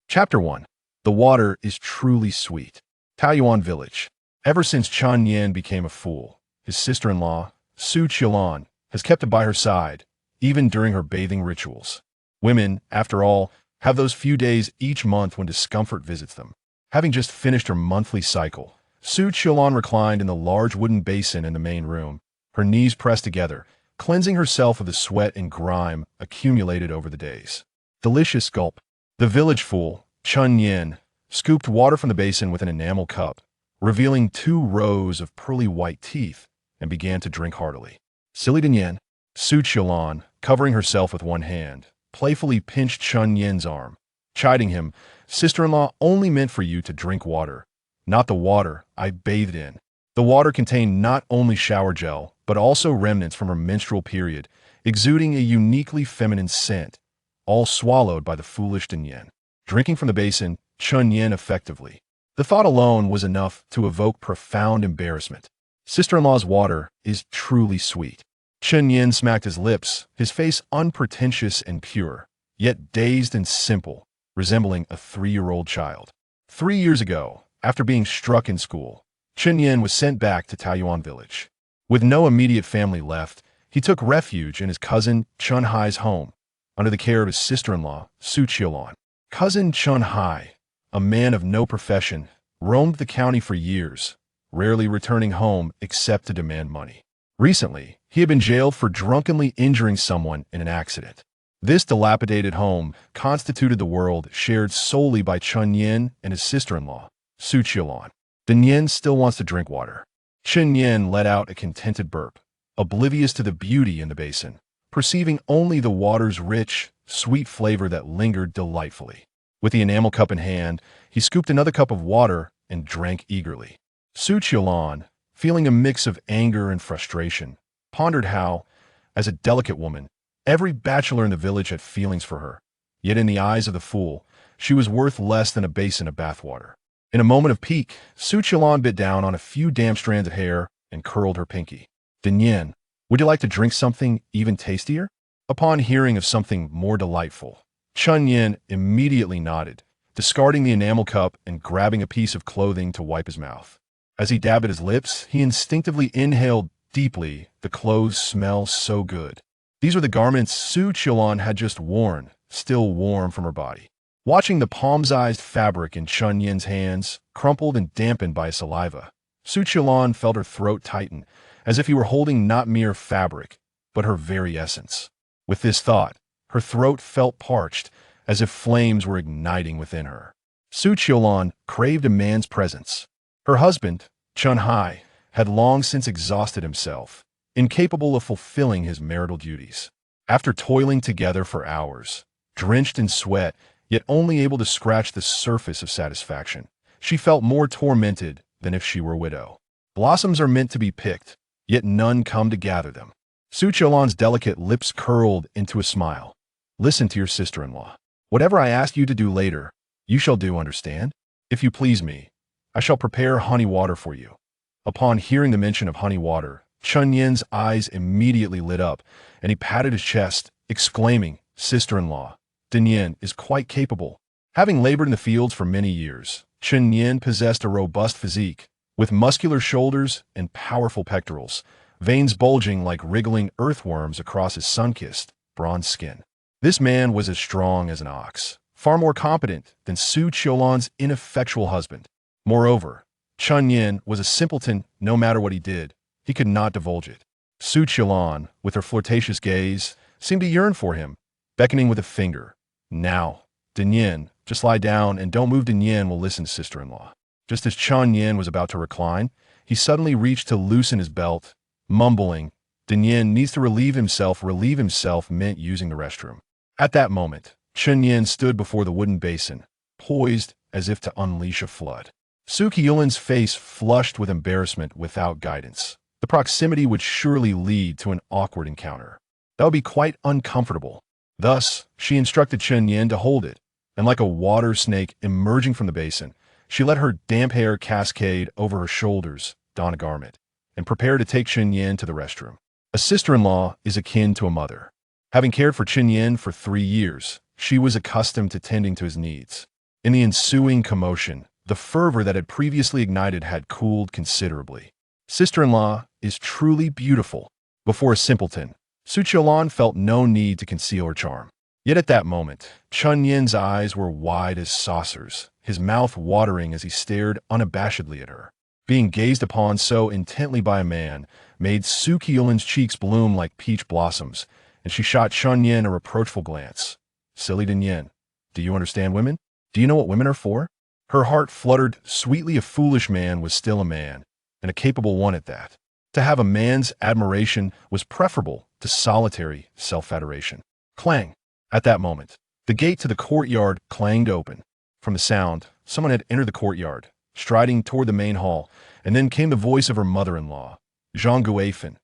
Chapter 1. The water is truly sweet. Taoyuan Village. Ever since Chen Yan became a fool, his sister-in-law, Su Qilan, has kept by her side, even during her bathing rituals. Women, after all, have those few days each month when discomfort visits them. Having just finished her monthly cycle, Su Qilan reclined in the large wooden basin in the main room, her knees pressed together, cleansing herself of the sweat and grime accumulated over the days. Delicious gulp. The village fool, Chen Yin, scooped water from the basin with an enamel cup, revealing 2 rows of pearly white teeth, and began to drink heartily. Silly Dinyan, Su Qilan, covering herself with one hand, playfully pinched Chen Yin's arm, chiding him, "Sister-in-law only meant for you to drink water, not the water I bathed in." The water contained not only shower gel, but also remnants from her menstrual period, exuding a uniquely feminine scent, all swallowed by the foolish Dinyan. Drinking from the basin, Chen Yin effectively. The thought alone was enough to evoke profound embarrassment. Sister-in-law's water is truly sweet. Chen Yin smacked his lips, his face unpretentious and pure, yet dazed and simple, resembling a 3-year-old child. 3 years ago, after being struck in school, Chen Yin was sent back to Taoyuan Village. With no immediate family left, he took refuge in his cousin Chen Hai's home, under the care of his sister-in-law, Su Qilan. Cousin Chen Hai, a man of no profession, roamed the county for years, rarely returning home except to demand money. Recently, he had been jailed for drunkenly injuring someone in an accident. This dilapidated home constituted the world shared solely by Chen Yin and his sister-in-law, Su Qilan. Dinyan still wants to drink water. Chen Yin let out a contented burp, oblivious to the beauty in the basin, perceiving only the water's rich, sweet flavor that lingered delightfully. With the enamel cup in hand, he scooped another cup of water and drank eagerly. Su Qilan, feeling a mix of anger and frustration, pondered how, as a delicate woman, every bachelor in the village had feelings for her. Yet in the eyes of the fool, she was worth less than a basin of bathwater. In a moment of pique, Su Qilan bit down on a few damp strands of hair and curled her pinky. "Dinyan, would you like to drink something even tastier?" Upon hearing of something more delightful, Chen Yin immediately nodded, discarding the enamel cup and grabbing a piece of clothing to wipe his mouth. As he dabbed at his lips, he instinctively inhaled deeply. The clothes smell so good. These were the garments Su Qilan had just worn, still warm from her body. Watching the palm-sized fabric in Chen Yin's hands, crumpled and dampened by his saliva, Su Qilan felt her throat tighten, as if he were holding not mere fabric, but her very essence. With this thought, her throat felt parched, as if flames were igniting within her. Su Qilan craved a man's presence. Her husband, Chen Hai, had long since exhausted himself, incapable of fulfilling his marital duties. After toiling together for hours, drenched in sweat, yet only able to scratch the surface of satisfaction, she felt more tormented than if she were a widow. Blossoms are meant to be picked, yet none come to gather them. Su Qilan's delicate lips curled into a smile. "Listen to your sister-in-law. Whatever I ask you to do later, you shall do, understand? If you please me, I shall prepare honey water for you." Upon hearing the mention of honey water, Chen Yin's eyes immediately lit up, and he patted his chest, exclaiming, "Sister-in-law, Dinyan is quite capable." Having labored in the fields for many years, Chen Yin possessed a robust physique, with muscular shoulders and powerful pectorals, veins bulging like wriggling earthworms across his sun-kissed, bronze skin. This man was as strong as an ox, far more competent than Su Qilan's ineffectual husband. Moreover, Chen Yin was a simpleton. No matter what he did, he could not divulge it. Su Qilan, with her flirtatious gaze, seemed to yearn for him, beckoning with a finger. "Now, Dinyan, just lie down and don't move. Dinyan will listen, sister-in-law." Just as Chen Yin was about to recline, he suddenly reached to loosen his belt, mumbling, "Dinyan needs to relieve himself." Relieve himself meant using the restroom. At that moment, Chen Yin stood before the wooden basin, poised as if to unleash a flood. Su Qilan's face flushed with embarrassment without guidance. The proximity would surely lead to an awkward encounter. That would be quite uncomfortable. Thus, she instructed Chen Yin to hold it, and like a water snake emerging from the basin, she let her damp hair cascade over her shoulders, don a garment, and prepare to take Chen Yin to the restroom. A sister-in-law is akin to a mother. Having cared for Chen Yin for 3 years, she was accustomed to tending to his needs. In the ensuing commotion, the fervor that had previously ignited had cooled considerably. Sister-in-law is truly beautiful. Before a simpleton, Su Qiulan felt no need to conceal her charm. Yet at that moment, Chun Yin's eyes were wide as saucers, his mouth watering as he stared unabashedly at her. Being gazed upon so intently by a man made Su Qiulan's cheeks bloom like peach blossoms, and she shot Chun Yin a reproachful glance. Silly Din Yin, do you understand women? Do you know what women are for? Her heart fluttered sweetly. A foolish man was still a man, and a capable one at that. To have a man's admiration was preferable to solitary self-adoration. Clang! At that moment, the gate to the courtyard clanged open. From the sound, someone had entered the courtyard, striding toward the main hall, and then came the voice of her mother-in-law, Zhang Guifan.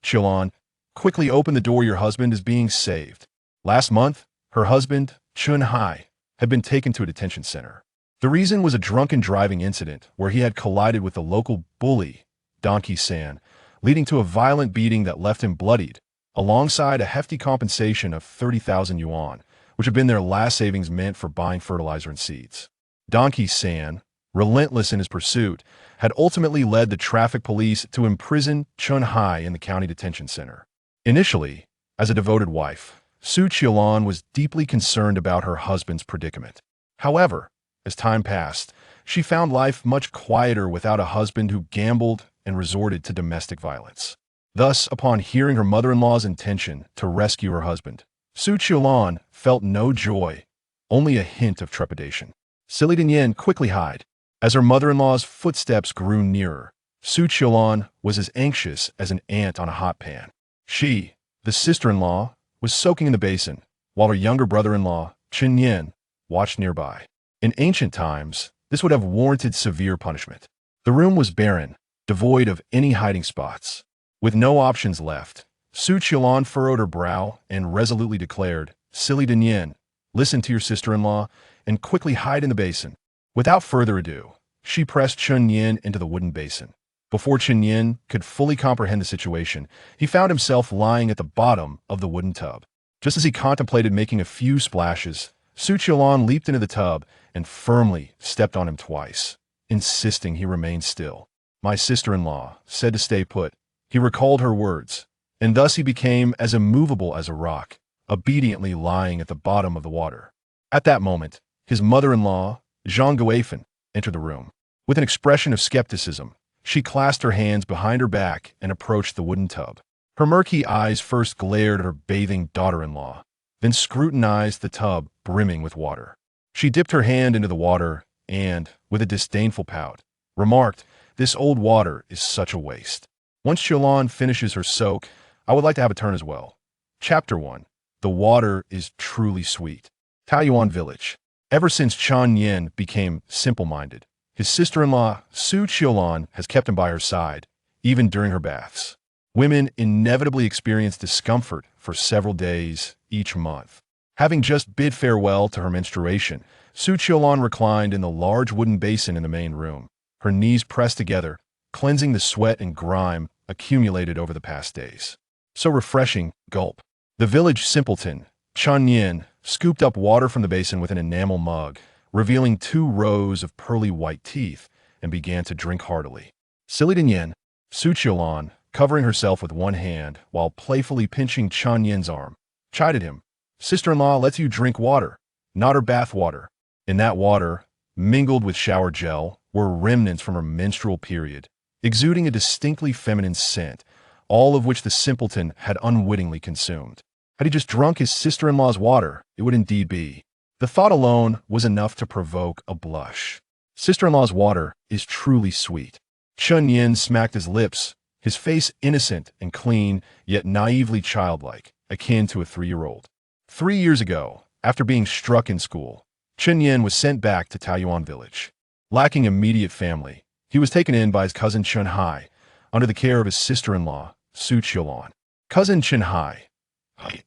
Qiulan, quickly open the door. Your husband is being saved. Last month, her husband, Chun Hai, had been taken to a detention center. The reason was a drunken driving incident where he had collided with the local bully, Donkey San, leading to a violent beating that left him bloodied, alongside a hefty compensation of 30,000 yuan, which had been their last savings meant for buying fertilizer and seeds. Donkey San, relentless in his pursuit, had ultimately led the traffic police to imprison Chun Hai in the county detention center. Initially, as a devoted wife, Su Qiulan was deeply concerned about her husband's predicament. However, as time passed, she found life much quieter without a husband who gambled and resorted to domestic violence. Thus, upon hearing her mother-in-law's intention to rescue her husband, Su Qiulan felt no joy, only a hint of trepidation. Silly Din Yin, quickly hide. As her mother-in-law's footsteps grew nearer, Su Qiulan was as anxious as an ant on a hot pan. She, the sister-in-law, was soaking in the basin, while her younger brother-in-law, Chen Yin, watched nearby. In ancient times, this would have warranted severe punishment. The room was barren, devoid of any hiding spots. With no options left, Su Qiulan furrowed her brow and resolutely declared, Silly Din Yin, listen to your sister-in-law and quickly hide in the basin. Without further ado, she pressed Chun Yin into the wooden basin. Before Chun Yin could fully comprehend the situation, he found himself lying at the bottom of the wooden tub. Just as he contemplated making a few splashes, Su Qiulan leaped into the tub and firmly stepped on him twice, insisting he remain still. My sister-in-law said to stay put. He recalled her words, and thus he became as immovable as a rock, obediently lying at the bottom of the water. At that moment, his mother-in-law, Zhang Guifan, entered the room. With an expression of skepticism, she clasped her hands behind her back and approached the wooden tub. Her murky eyes first glared at her bathing daughter-in-law, then scrutinized the tub brimming with water. She dipped her hand into the water and, with a disdainful pout, remarked, This old water is such a waste. Once Qiulan finishes her soak, I would like to have a turn as well. Chapter 1. The water is truly sweet. Taoyuan Village. Ever since Chun Yin became simple-minded, his sister-in-law, Su Qiulan, has kept him by her side, even during her baths. Women inevitably experience discomfort for several days each month. Having just bid farewell to her menstruation, Su Qiulan reclined in the large wooden basin in the main room, her knees pressed together, cleansing the sweat and grime accumulated over the past days. So refreshing, gulp. The village simpleton, Chun Yin, scooped up water from the basin with an enamel mug, revealing 2 rows of pearly white teeth, and began to drink heartily. Silly Din Yin, Su Qiulan, covering herself with one hand while playfully pinching Chun Yin's arm, chided him. Sister-in-law lets you drink water, not her bath water. In that water, mingled with shower gel, were remnants from her menstrual period, exuding a distinctly feminine scent, all of which the simpleton had unwittingly consumed. Had he just drunk his sister-in-law's water, it would indeed be. The thought alone was enough to provoke a blush. Sister-in-law's water is truly sweet. Chun Yin smacked his lips, his face innocent and clean, yet naively childlike, akin to a 3-year-old. 3 years ago, after being struck in school, Chun Yin was sent back to Taoyuan Village. Lacking immediate family, he was taken in by his cousin Chun Hai, under the care of his sister-in-law, Su Qiulan. Cousin Chun Hai,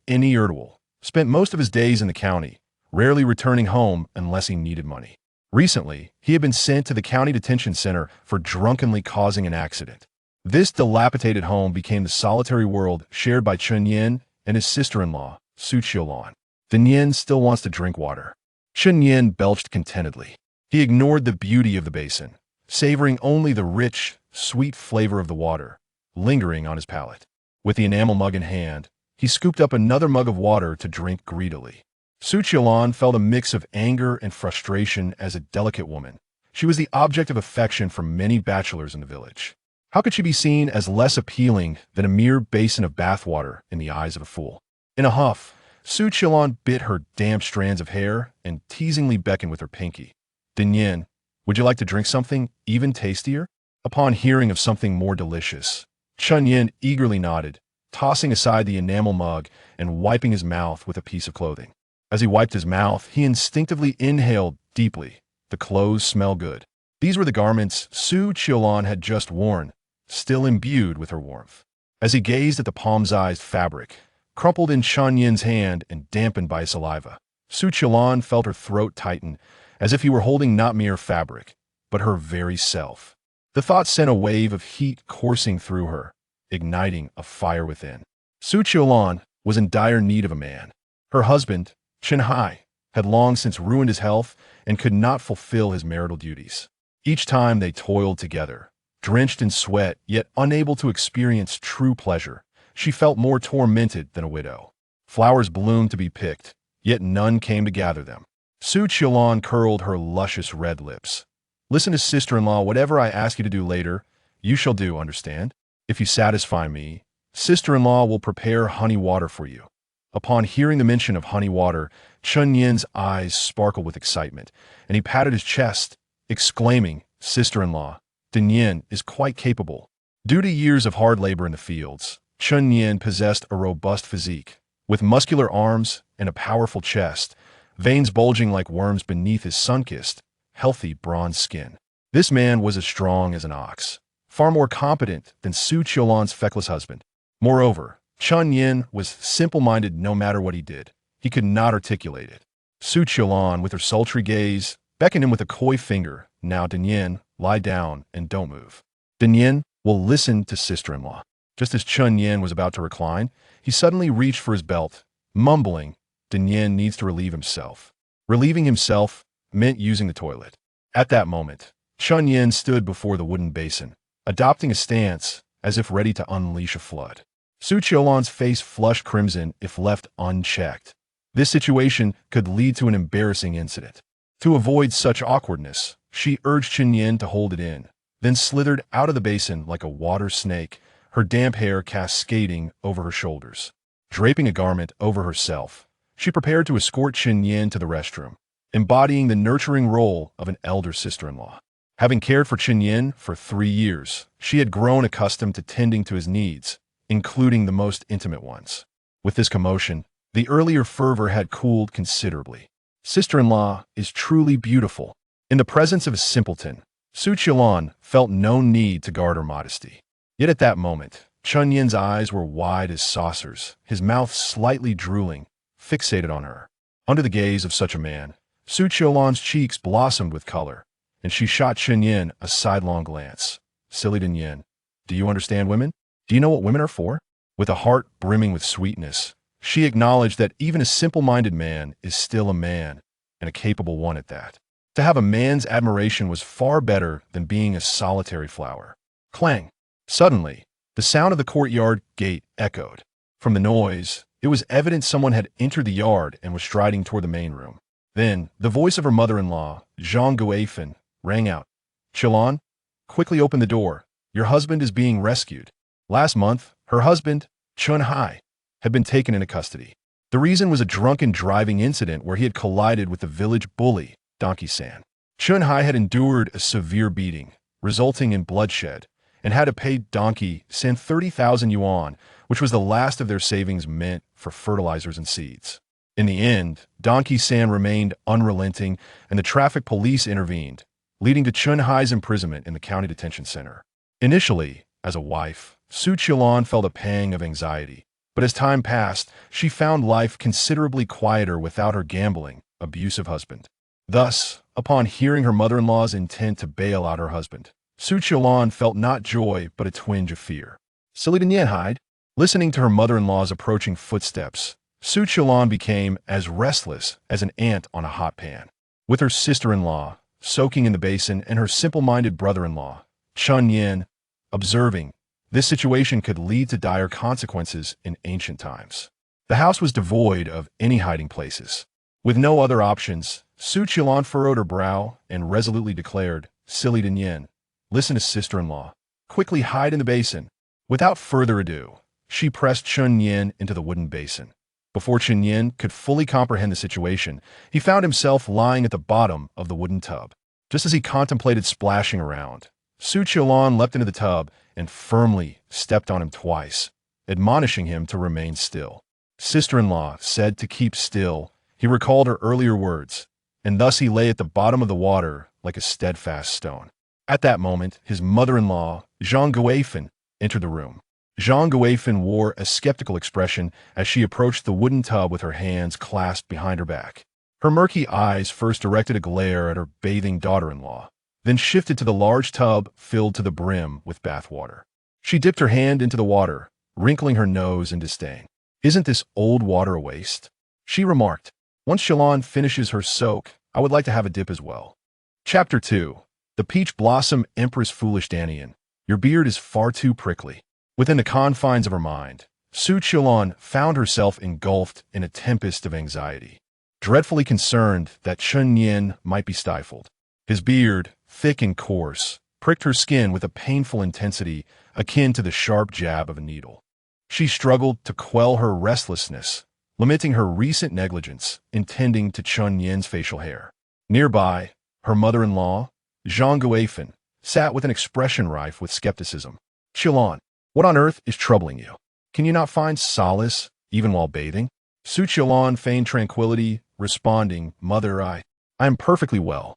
inirritable, spent most of his days in the county, rarely returning home unless he needed money. Recently, he had been sent to the county detention center for drunkenly causing an accident. This dilapidated home became the solitary world shared by Chun Yin and his sister-in-law, Su Qiulan. Din Yin still wants to drink water. Chen Yin belched contentedly. He ignored the beauty of the basin, savoring only the rich, sweet flavor of the water, lingering on his palate. With the enamel mug in hand, he scooped up another mug of water to drink greedily. Su Qiulan felt a mix of anger and frustration as a delicate woman. She was the object of affection for many bachelors in the village. How could she be seen as less appealing than a mere basin of bathwater in the eyes of a fool? In a huff, Su Qiulan bit her damp strands of hair and teasingly beckoned with her pinky. Dinyin, would you like to drink something even tastier? Upon hearing of something more delicious, Chen Yin eagerly nodded, tossing aside the enamel mug and wiping his mouth with a piece of clothing. As he wiped his mouth, he instinctively inhaled deeply. The clothes smelled good. These were the garments Su Qiulan had just worn, still imbued with her warmth. As he gazed at the palm-sized fabric, crumpled in Chen Yin's hand and dampened by his saliva, Su Qiulan felt her throat tighten, as if he were holding not mere fabric, but her very self. The thought sent a wave of heat coursing through her, igniting a fire within. Su Qiulan was in dire need of a man. Her husband, Chen Hai, had long since ruined his health and could not fulfill his marital duties. Each time they toiled together, drenched in sweat yet unable to experience true pleasure, she felt more tormented than a widow. Flowers bloomed to be picked, yet none came to gather them. Su Qiulan curled her luscious red lips. Listen to sister-in-law, whatever I ask you to do later, you shall do, understand? If you satisfy me, sister-in-law will prepare honey water for you. Upon hearing the mention of honey water, Chen Yin's eyes sparkled with excitement, and he patted his chest, exclaiming, sister-in-law, Dinyin is quite capable. Due to years of hard labor in the fields, Chen Yin possessed a robust physique, with muscular arms and a powerful chest, veins bulging like worms beneath his sun-kissed, healthy bronze skin. This man was as strong as an ox, far more competent than Su Qiulan's feckless husband. Moreover, Chen Yin was simple-minded no matter what he did. He could not articulate it. Su Qiulan, with her sultry gaze, beckoned him with a coy finger. Now, Dinyin, lie down and don't move. Dinyin will listen to sister-in-law. Just as Chen Yin was about to recline, he suddenly reached for his belt, mumbling, Dinyin needs to relieve himself. Relieving himself meant using the toilet. At that moment, Chen Yin stood before the wooden basin, adopting a stance as if ready to unleash a flood. Su Qiulan's face flushed crimson if left unchecked. This situation could lead to an embarrassing incident. To avoid such awkwardness, she urged Chen Yin to hold it in, then slithered out of the basin like a water snake, her damp hair cascading over her shoulders. Draping a garment over herself, she prepared to escort Chen Yin to the restroom, embodying the nurturing role of an elder sister-in-law. Having cared for Chen Yin for 3 years, she had grown accustomed to tending to his needs, including the most intimate ones. With this commotion, the earlier fervor had cooled considerably. Sister-in-law is truly beautiful. In the presence of a simpleton, Su Qiulan felt no need to guard her modesty. Yet at that moment, Chen Yin's eyes were wide as saucers, his mouth slightly drooling, fixated on her. Under the gaze of such a man, Su Qiulan's cheeks blossomed with color, and she shot Chen Yin a sidelong glance. Silly Dinyin, do you understand women? Do you know what women are for? With a heart brimming with sweetness, she acknowledged that even a simple-minded man is still a man, and a capable one at that. To have a man's admiration was far better than being a solitary flower. Clang! Suddenly, the sound of the courtyard gate echoed. From the noise, it was evident someone had entered the yard and was striding toward the main room. Then, the voice of her mother-in-law, Zhang Guifan, rang out. Qiulan, quickly open the door. Your husband is being rescued. Last month, her husband, Chen Hai, had been taken into custody. The reason was a drunken driving incident where he had collided with the village bully, Donkey San. Chen Hai had endured a severe beating, resulting in bloodshed, and had to pay Donkey San 30,000 yuan, which was the last of their savings meant for fertilizers and seeds. In the end, Donkey San remained unrelenting, and the traffic police intervened, leading to Chen Hai's imprisonment in the county detention center. Initially, as a wife, Su Qiulan felt a pang of anxiety, but as time passed, she found life considerably quieter without her gambling, abusive husband. Thus, upon hearing her mother-in-law's intent to bail out her husband, Su Qiulan felt not joy but a twinge of fear. Silly Dinyin hide. Listening to her mother-in-law's approaching footsteps, Su Qilan became as restless as an ant on a hot pan. With her sister-in-law soaking in the basin and her simple-minded brother-in-law, Chun Yin, observing, this situation could lead to dire consequences in ancient times. The house was devoid of any hiding places. With no other options, Su Qilan furrowed her brow and resolutely declared, Silly Din Yin, listen to sister-in-law. Quickly hide in the basin. Without further ado, she pressed Chun Yin into the wooden basin. Before Chun Yin could fully comprehend the situation, he found himself lying at the bottom of the wooden tub. Just as he contemplated splashing around, Su Qilan leapt into the tub and firmly stepped on him twice, admonishing him to remain still. Sister-in-law said to keep still. He recalled her earlier words, and thus he lay at the bottom of the water like a steadfast stone. At that moment, his mother-in-law, Zhang Guifan, entered the room. Zhang Guifan wore a skeptical expression as she approached the wooden tub with her hands clasped behind her back. Her murky eyes first directed a glare at her bathing daughter-in-law, then shifted to the large tub filled to the brim with bath water. She dipped her hand into the water, wrinkling her nose in disdain. Isn't this old water a waste? She remarked. Once Qilan finishes her soak, I would like to have a dip as well. Chapter 2. The Peach Blossom Empress Foolish Danian. Your beard is far too prickly. Within the confines of her mind, Su Qilan found herself engulfed in a tempest of anxiety, dreadfully concerned that Chun Yin might be stifled. His beard, thick and coarse, pricked her skin with a painful intensity akin to the sharp jab of a needle. She struggled to quell her restlessness, lamenting her recent negligence in tending to Chun Yin's facial hair. Nearby, her mother-in-law, Zhang Guifan, sat with an expression rife with skepticism. Qilan, what on earth is troubling you? Can you not find solace, even while bathing? Su Qilan feigned tranquility, responding, Mother, I am perfectly well.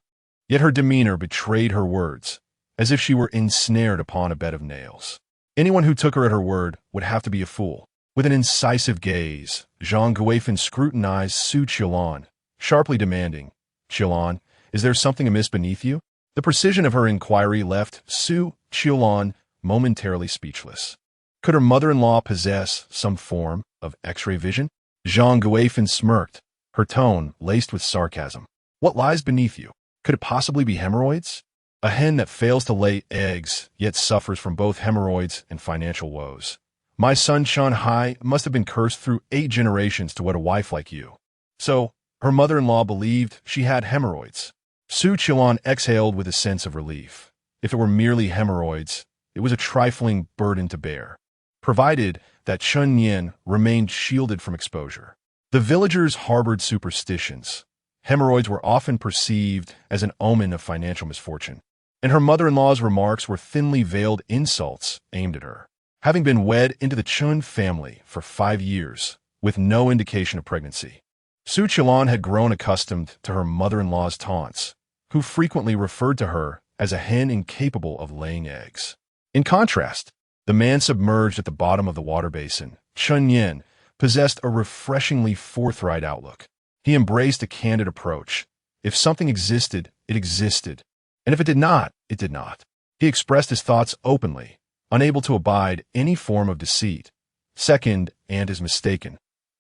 Yet her demeanor betrayed her words, as if she were ensnared upon a bed of nails. Anyone who took her at her word would have to be a fool. With an incisive gaze, Zhang Guifan scrutinized Su Qilan, sharply demanding, Qilan, is there something amiss beneath you? The precision of her inquiry left Su Qilan momentarily speechless. Could her mother-in-law possess some form of X-ray vision? Zhang Guifan smirked, her tone laced with sarcasm. What lies beneath you? Could it possibly be hemorrhoids? A hen that fails to lay eggs, yet suffers from both hemorrhoids and financial woes. My son Chun Hai must have been cursed through 8 generations to wed a wife like you. So, her mother-in-law believed she had hemorrhoids. Su Qilan exhaled with a sense of relief. If it were merely hemorrhoids, it was a trifling burden to bear, provided that Chun Yin remained shielded from exposure. The villagers harbored superstitions. Hemorrhoids were often perceived as an omen of financial misfortune, and her mother-in-law's remarks were thinly veiled insults aimed at her. Having been wed into the Chun family for 5 years, with no indication of pregnancy, Su Qilan had grown accustomed to her mother-in-law's taunts, who frequently referred to her as a hen incapable of laying eggs. In contrast, the man submerged at the bottom of the water basin, Chun Yin, possessed a refreshingly forthright outlook. He embraced a candid approach. If something existed, it existed, and if it did not, it did not. He expressed his thoughts openly, unable to abide any form of deceit. Second, and is mistaken.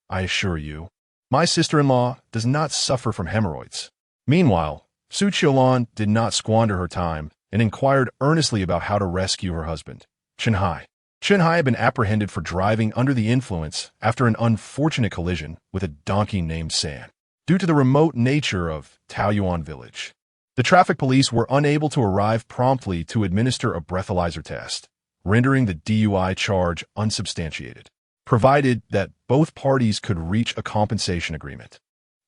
I assure you, my sister-in-law does not suffer from hemorrhoids. Meanwhile, Su Qilan did not squander her time and inquired earnestly about how to rescue her husband, Chun Hai. Chun Hai had been apprehended for driving under the influence after an unfortunate collision with a donkey named San. Due to the remote nature of Taoyuan village, the traffic police were unable to arrive promptly to administer a breathalyzer test, rendering the DUI charge unsubstantiated, provided that both parties could reach a compensation agreement,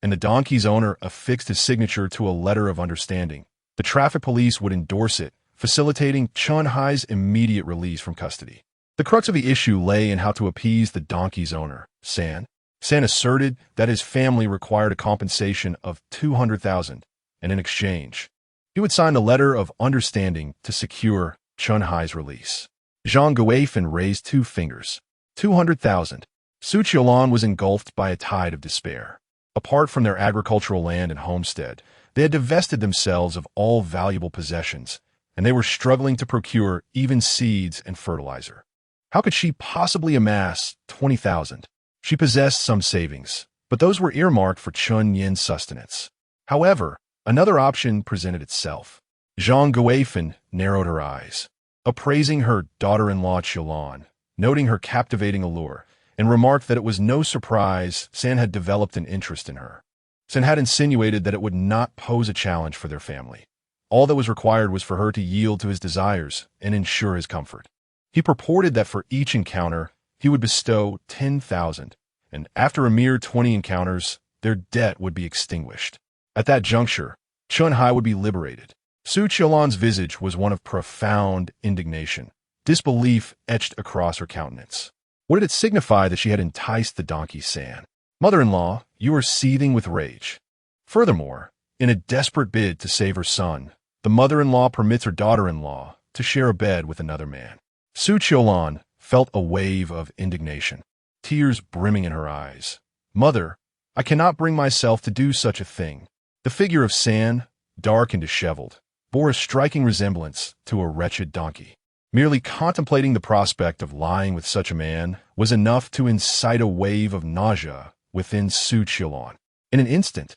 and the donkey's owner affixed his signature to a letter of understanding. The traffic police would endorse it, facilitating Chun Hai's immediate release from custody. The crux of the issue lay in how to appease the donkey's owner, San. San asserted that his family required a compensation of 200,000, and in exchange, he would sign a letter of understanding to secure Chun Hai's release. Zhang Guifan raised 2 fingers. 200,000. Su Qilan was engulfed by a tide of despair. Apart from their agricultural land and homestead, they had divested themselves of all valuable possessions, and they were struggling to procure even seeds and fertilizer. How could she possibly amass 20,000? She possessed some savings, but those were earmarked for Chun Yin's sustenance. However, another option presented itself. Zhang Guifan narrowed her eyes, appraising her daughter-in-law Qilan, noting her captivating allure, and remarked that it was no surprise San had developed an interest in her. San had insinuated that it would not pose a challenge for their family. All that was required was for her to yield to his desires and ensure his comfort. He purported that for each encounter, he would bestow 10,000, and after a mere 20 encounters, their debt would be extinguished. At that juncture, Chun Hai would be liberated. Su Qilan's visage was one of profound indignation. Disbelief etched across her countenance. What did it signify that she had enticed the donkey San? Mother-in-law, you are seething with rage. Furthermore, in a desperate bid to save her son, the mother-in-law permits her daughter-in-law to share a bed with another man. Su Qilan felt a wave of indignation, tears brimming in her eyes. Mother, I cannot bring myself to do such a thing. The figure of San, dark and disheveled, bore a striking resemblance to a wretched donkey. Merely contemplating the prospect of lying with such a man was enough to incite a wave of nausea within Su Qilan. In an instant,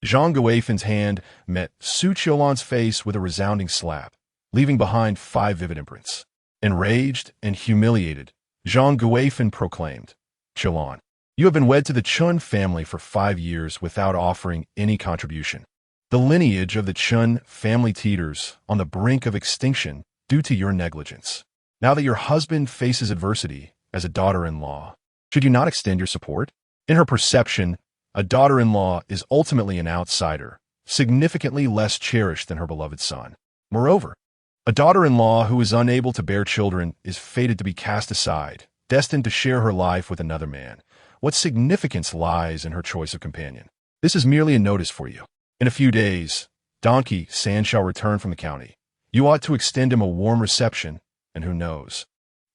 Zhang Guifan's hand met Su Qilan's face with a resounding slap, leaving behind 5 vivid imprints. Enraged and humiliated, Zhang Guifan proclaimed, Qilan, you have been wed to the Chun family for 5 years without offering any contribution. The lineage of the Chun family teeters on the brink of extinction due to your negligence. Now that your husband faces adversity as a daughter-in-law, should you not extend your support? In her perception, a daughter-in-law is ultimately an outsider, significantly less cherished than her beloved son. Moreover, a daughter-in-law who is unable to bear children is fated to be cast aside, destined to share her life with another man. What significance lies in her choice of companion? This is merely a notice for you. In a few days, Donkey San shall return from the county. You ought to extend him a warm reception, and who knows,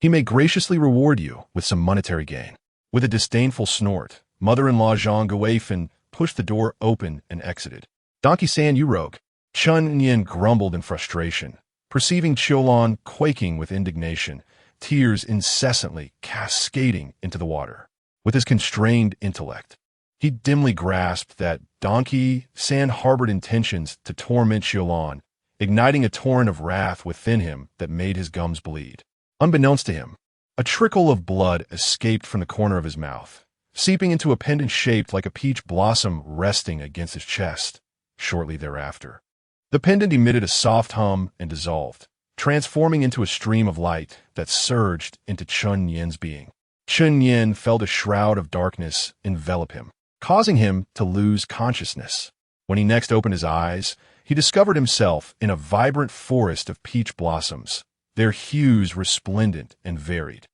he may graciously reward you with some monetary gain. With a disdainful snort, mother-in-law Zhang Guifan pushed the door open and exited. Donkey San, you rogue. Chun Yin grumbled in frustration, perceiving Qilan quaking with indignation, tears incessantly cascading into the water. With his constrained intellect, he dimly grasped that Donkey San harbored intentions to torment Qilan, igniting a torrent of wrath within him that made his gums bleed. Unbeknownst to him, a trickle of blood escaped from the corner of his mouth, seeping into a pendant shaped like a peach blossom resting against his chest. Shortly thereafter, the pendant emitted a soft hum and dissolved, transforming into a stream of light that surged into Chun Yin's being. Chun Yin felt a shroud of darkness envelop him, causing him to lose consciousness. When he next opened his eyes, he discovered himself in a vibrant forest of peach blossoms, their hues resplendent and varied,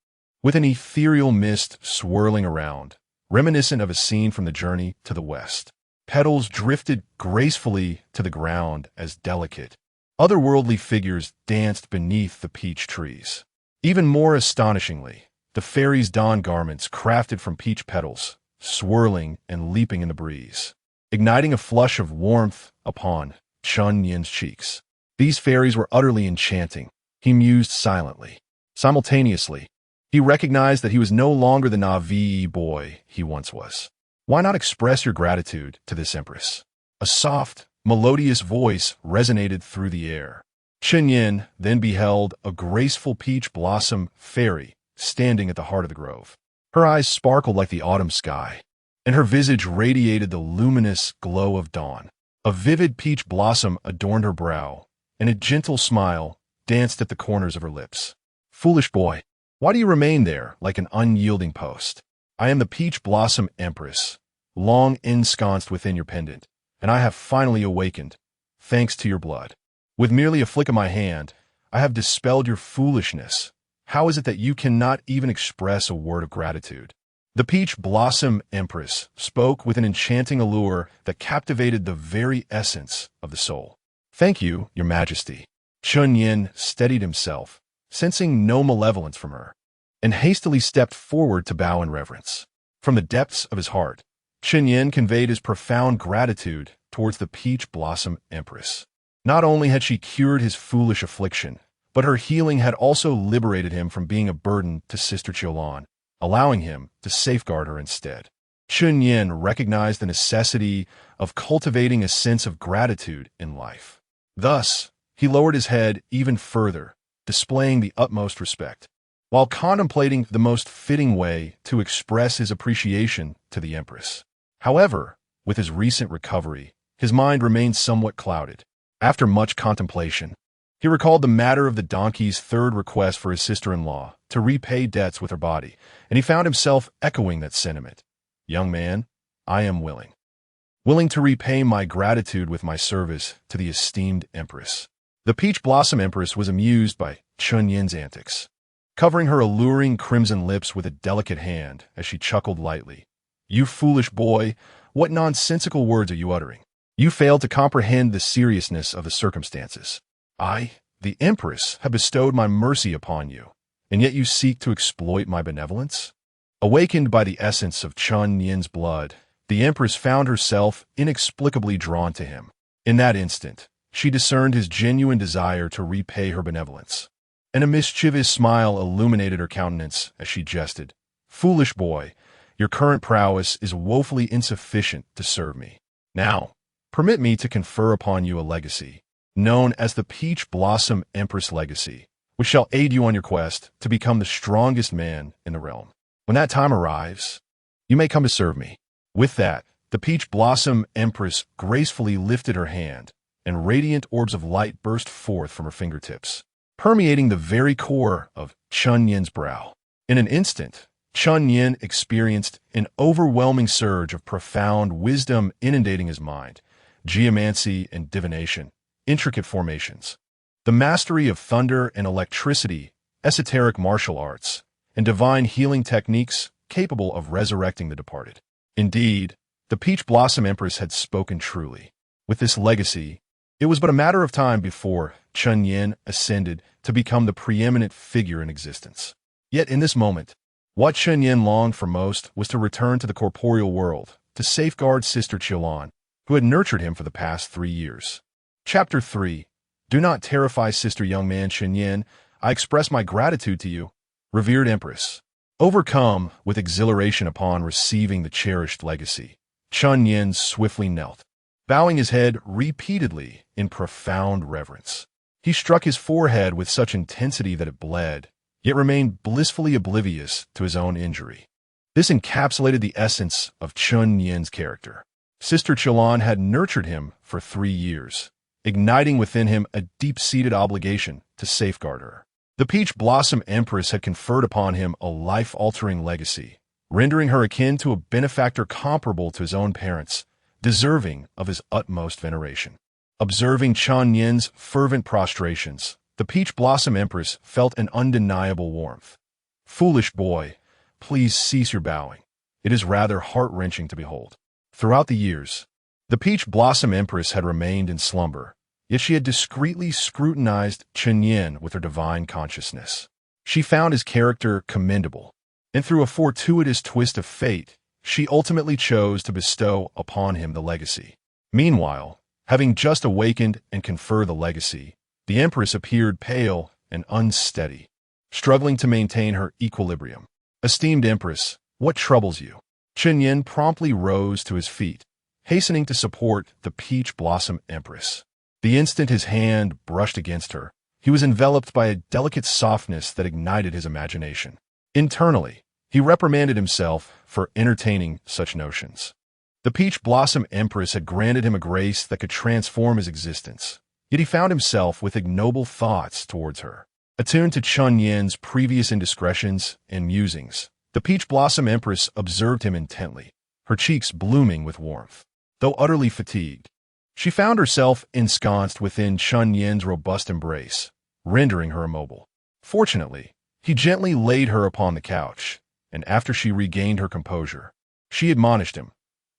with an ethereal mist swirling around, reminiscent of a scene from the journey to the west. Petals drifted gracefully to the ground as delicate, otherworldly figures danced beneath the peach trees. Even more astonishingly, the fairies donned garments crafted from peach petals, swirling and leaping in the breeze, igniting a flush of warmth upon Chun Yin's cheeks. These fairies were utterly enchanting. He mused silently. Simultaneously, he recognized that he was no longer the Na'vi boy he once was. Why not express your gratitude to this empress? A soft, melodious voice resonated through the air. Chun Yin then beheld a graceful peach blossom fairy standing at the heart of the grove. Her eyes sparkled like the autumn sky, and her visage radiated the luminous glow of dawn. A vivid peach blossom adorned her brow, and a gentle smile danced at the corners of her lips. Foolish boy, why do you remain there like an unyielding post? I am the Peach Blossom Empress, long ensconced within your pendant, and I have finally awakened, thanks to your blood. With merely a flick of my hand, I have dispelled your foolishness. How is it that you cannot even express a word of gratitude? The Peach Blossom Empress spoke with an enchanting allure that captivated the very essence of the soul. Thank you, your majesty. Chun Yin steadied himself, sensing no malevolence from her, and hastily stepped forward to bow in reverence. From the depths of his heart, Chun Yin conveyed his profound gratitude towards the Peach Blossom Empress. Not only had she cured his foolish affliction, but her healing had also liberated him from being a burden to Sister Qilan. allowing him to safeguard her instead. Chun Yin recognized the necessity of cultivating a sense of gratitude in life. Thus, he lowered his head even further, displaying the utmost respect, while contemplating the most fitting way to express his appreciation to the Empress. However, with his recent recovery, his mind remained somewhat clouded. After much contemplation, he recalled the matter of the donkey's third request for his sister-in-law to repay debts with her body, and he found himself echoing that sentiment. Young man, I am willing to repay my gratitude with my service to the esteemed Empress. The Peach Blossom Empress was amused by Chun Yin's antics, covering her alluring crimson lips with a delicate hand as she chuckled lightly. You foolish boy, what nonsensical words are you uttering? You fail to comprehend the seriousness of the circumstances. I, the Empress, have bestowed my mercy upon you, and yet you seek to exploit my benevolence? Awakened by the essence of Chun Yin's blood, the Empress found herself inexplicably drawn to him. In that instant, she discerned his genuine desire to repay her benevolence, and a mischievous smile illuminated her countenance as she jested. Foolish boy, your current prowess is woefully insufficient to serve me. Now, permit me to confer upon you a legacy, known as the Peach Blossom Empress Legacy, which shall aid you on your quest to become the strongest man in the realm. When that time arrives, you may come to serve me. With that, the Peach Blossom Empress gracefully lifted her hand, and radiant orbs of light burst forth from her fingertips, permeating the very core of Chun Yin's brow. In an instant, Chun Yin experienced an overwhelming surge of profound wisdom inundating his mind, geomancy and divination, intricate formations, the mastery of thunder and electricity, esoteric martial arts, and divine healing techniques capable of resurrecting the departed. Indeed, the Peach Blossom Empress had spoken truly. With this legacy, it was but a matter of time before Chun Yin ascended to become the preeminent figure in existence. Yet in this moment, what Chun Yin longed for most was to return to the corporeal world, to safeguard Sister Qilan, who had nurtured him for the past 3 years. Chapter 3. Do not terrify Sister Young Man Chun Yin. I express my gratitude to you, revered Empress. Overcome with exhilaration upon receiving the cherished legacy, Chun Yin swiftly knelt, bowing his head repeatedly in profound reverence. He struck his forehead with such intensity that it bled, yet remained blissfully oblivious to his own injury. This encapsulated the essence of Chun Yin's character. Sister Qilan had nurtured him for 3 years, igniting within him a deep-seated obligation to safeguard her. The Peach Blossom Empress had conferred upon him a life-altering legacy, rendering her akin to a benefactor comparable to his own parents, deserving of his utmost veneration. Observing Chun Yin's fervent prostrations, the Peach Blossom Empress felt an undeniable warmth. Foolish boy, please cease your bowing. It is rather heart-wrenching to behold. Throughout the years, the Peach Blossom Empress had remained in slumber, yet she had discreetly scrutinized Chun Yin with her divine consciousness. She found his character commendable, and through a fortuitous twist of fate, she ultimately chose to bestow upon him the legacy. Meanwhile, having just awakened and conferred the legacy, the Empress appeared pale and unsteady, struggling to maintain her equilibrium. Esteemed Empress, what troubles you? Chun Yin promptly rose to his feet, hastening to support the Peach Blossom Empress. The instant his hand brushed against her, he was enveloped by a delicate softness that ignited his imagination. Internally, he reprimanded himself for entertaining such notions. The Peach Blossom Empress had granted him a grace that could transform his existence, yet he found himself with ignoble thoughts towards her. Attuned to Chun Yin's previous indiscretions and musings, the Peach Blossom Empress observed him intently, her cheeks blooming with warmth. Though utterly fatigued, she found herself ensconced within Chun Yin's robust embrace, rendering her immobile. Fortunately, he gently laid her upon the couch, and after she regained her composure, she admonished him.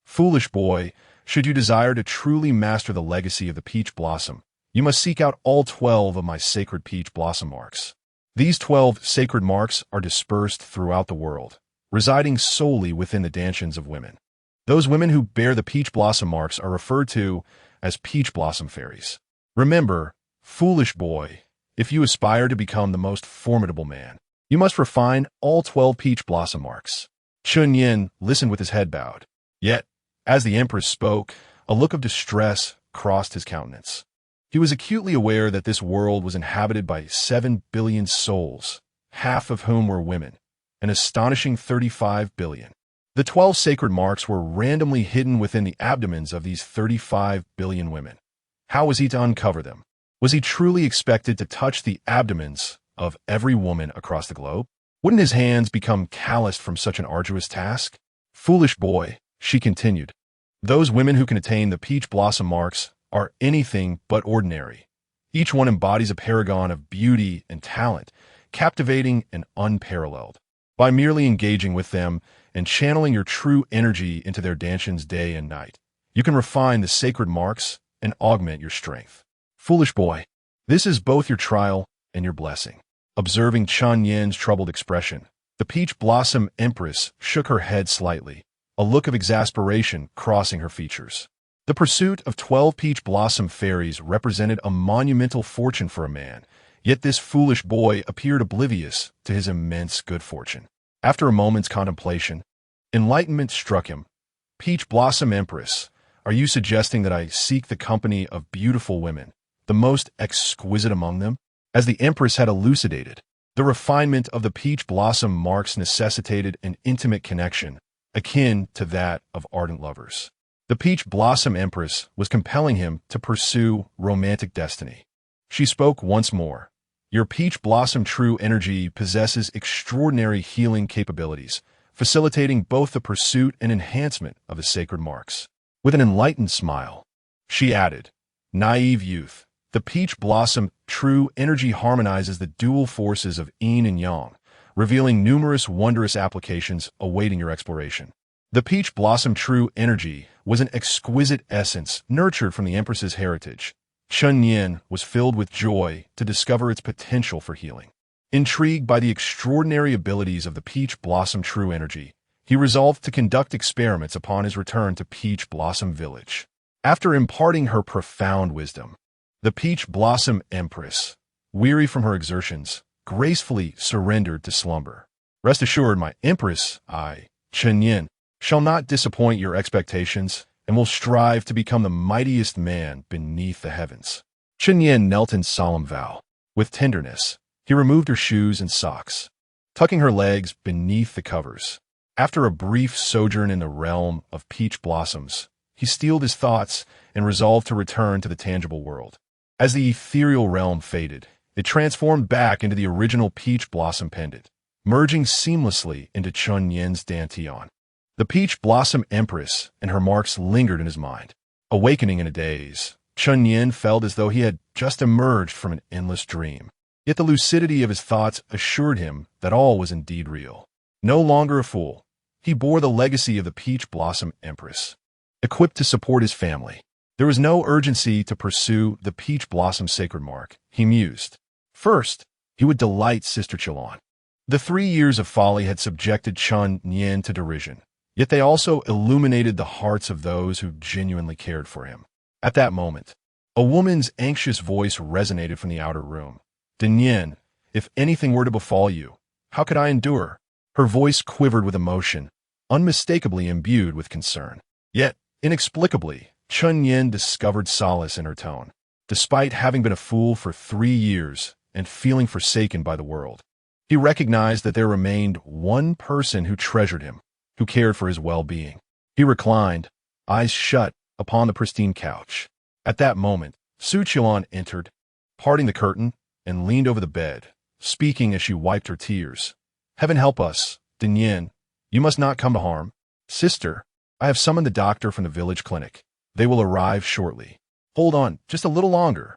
Foolish boy, should you desire to truly master the legacy of the Peach Blossom, you must seek out all 12 of my sacred Peach Blossom marks. These 12 sacred marks are dispersed throughout the world, residing solely within the dansions of women. Those women who bear the Peach Blossom marks are referred to as Peach Blossom Fairies. Remember, foolish boy, if you aspire to become the most formidable man, You must refine all 12 peach blossom marks. Chun Yin listened with his head bowed. Yet, as the empress spoke, a look of distress crossed his countenance. He was acutely aware that this world was inhabited by 7 billion souls, half of whom were women, an astonishing 35 billion. The 12 sacred marks were randomly hidden within the abdomens of these 35 billion women. How was he to uncover them? Was he truly expected to touch the abdomens of every woman across the globe? Wouldn't his hands become calloused from such an arduous task? Foolish boy, she continued. Those women who can attain the peach blossom marks are anything but ordinary. Each one embodies a paragon of beauty and talent, captivating and unparalleled. By merely engaging with them and channeling your true energy into their dances day and night, you can refine the sacred marks and augment your strength. Foolish boy, this is both your trial and your blessing. Observing Chun Yin's troubled expression, the peach blossom empress shook her head slightly, a look of exasperation crossing her features. The pursuit of 12 peach blossom fairies represented a monumental fortune for a man, yet this foolish boy appeared oblivious to his immense good fortune. After a moment's contemplation, enlightenment struck him. Peach blossom empress, are you suggesting that I seek the company of beautiful women, the most exquisite among them? As the empress had elucidated, the refinement of the peach blossom marks necessitated an intimate connection, akin to that of ardent lovers. The peach blossom empress was compelling him to pursue romantic destiny. She spoke once more. Your peach blossom true energy possesses extraordinary healing capabilities, facilitating both the pursuit and enhancement of the sacred marks. With an enlightened smile, she added, naive youth, the peach blossom true energy harmonizes the dual forces of yin and yang, revealing numerous wondrous applications awaiting your exploration. The peach blossom true energy was an exquisite essence nurtured from the empress's heritage. Chun Yin was filled with joy to discover its potential for healing. Intrigued by the extraordinary abilities of the peach blossom true energy, he resolved to conduct experiments upon his return to Peach Blossom Village. After imparting her profound wisdom, the peach blossom empress, weary from her exertions, gracefully surrendered to slumber. Rest assured, my empress, I, Chun Yin, shall not disappoint your expectations and will strive to become the mightiest man beneath the heavens. Chun Yin knelt in solemn vow. With tenderness, he removed her shoes and socks, tucking her legs beneath the covers. After a brief sojourn in the realm of peach blossoms, he steeled his thoughts and resolved to return to the tangible world. As the ethereal realm faded, it transformed back into the original peach blossom pendant, merging seamlessly into Chun Yin's dantian. The peach blossom empress and her marks lingered in his mind. Awakening in a daze, Chun Yin felt as though he had just emerged from an endless dream. Yet the lucidity of his thoughts assured him that all was indeed real. No longer a fool, he bore the legacy of the peach blossom empress. Equipped to support his family, there was no urgency to pursue the peach blossom sacred mark, he mused. First, he would delight Sister Qilong. The 3 years of folly had subjected Chun Yin to derision, yet they also illuminated the hearts of those who genuinely cared for him. At that moment, a woman's anxious voice resonated from the outer room. Dinyin, if anything were to befall you, how could I endure? Her voice quivered with emotion, unmistakably imbued with concern. Yet, inexplicably, Chun Yin discovered solace in her tone. Despite having been a fool for 3 years and feeling forsaken by the world, he recognized that there remained one person who treasured him, who cared for his well-being. He reclined, eyes shut, upon the pristine couch. At that moment, Su Qilan entered, parting the curtain, and leaned over the bed, speaking as she wiped her tears. Heaven help us, Dinyin. You must not come to harm. Sister, I have summoned the doctor from the village clinic. They will arrive shortly. Hold on, just a little longer.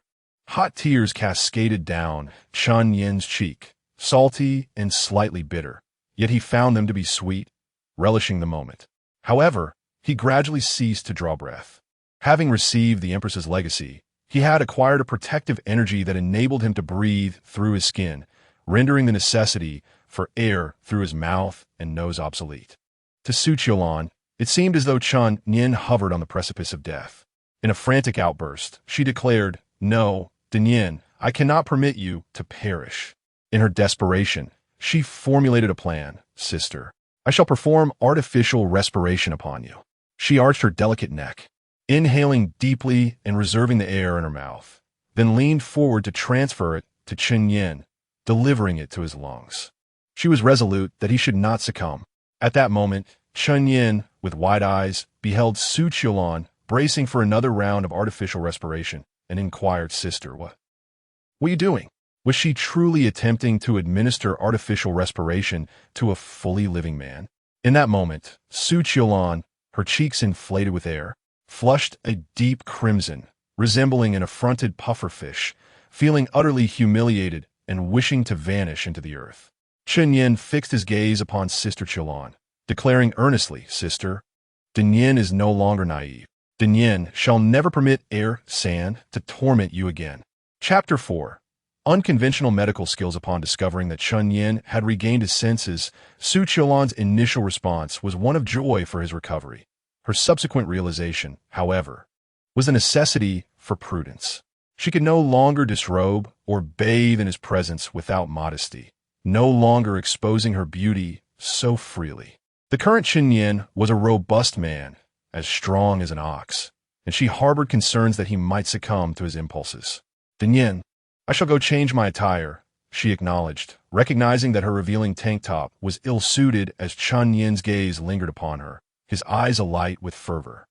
Hot tears cascaded down Chun Yin's cheek, salty and slightly bitter, yet he found them to be sweet, relishing the moment. However, he gradually ceased to draw breath. Having received the Empress's legacy, he had acquired a protective energy that enabled him to breathe through his skin, rendering the necessity for air through his mouth and nose obsolete. To Su Qilan, it seemed as though Chun Yin hovered on the precipice of death. In a frantic outburst, she declared, "No, Dinyin, I cannot permit you to perish." In her desperation, She formulated a plan. Sister, I shall perform artificial respiration upon you. She arched her delicate neck, inhaling deeply and reserving the air in her mouth, then leaned forward to transfer it to Chen Yin, delivering it to his lungs. She was resolute that he should not succumb. At that moment, Chen Yin, with wide eyes, beheld Su Qiulan bracing for another round of artificial respiration and inquired, Sister, what are you doing? Was she truly attempting to administer artificial respiration to a fully living man? In that moment, Su Qiulan, her cheeks inflated with air, flushed a deep crimson, resembling an affronted pufferfish, feeling utterly humiliated and wishing to vanish into the earth. Chen Yin fixed his gaze upon Sister Qiulan, declaring earnestly, Sister, Din Yin is no longer naive. Din Yin shall never permit air, sand, to torment you again. Chapter 4. Unconventional medical skills. Upon discovering that Chen Yin had regained his senses, Su Qiulan's initial response was one of joy for his recovery. Her subsequent realization, however, was the necessity for prudence. She could no longer disrobe or bathe in his presence without modesty, no longer exposing her beauty so freely. The current Chen Yin was a robust man, as strong as an ox, and she harbored concerns that he might succumb to his impulses. Din Yin, I shall go change my attire, she acknowledged, recognizing that her revealing tank top was ill-suited as Chen Yin's gaze lingered upon her, his eyes alight with fervor.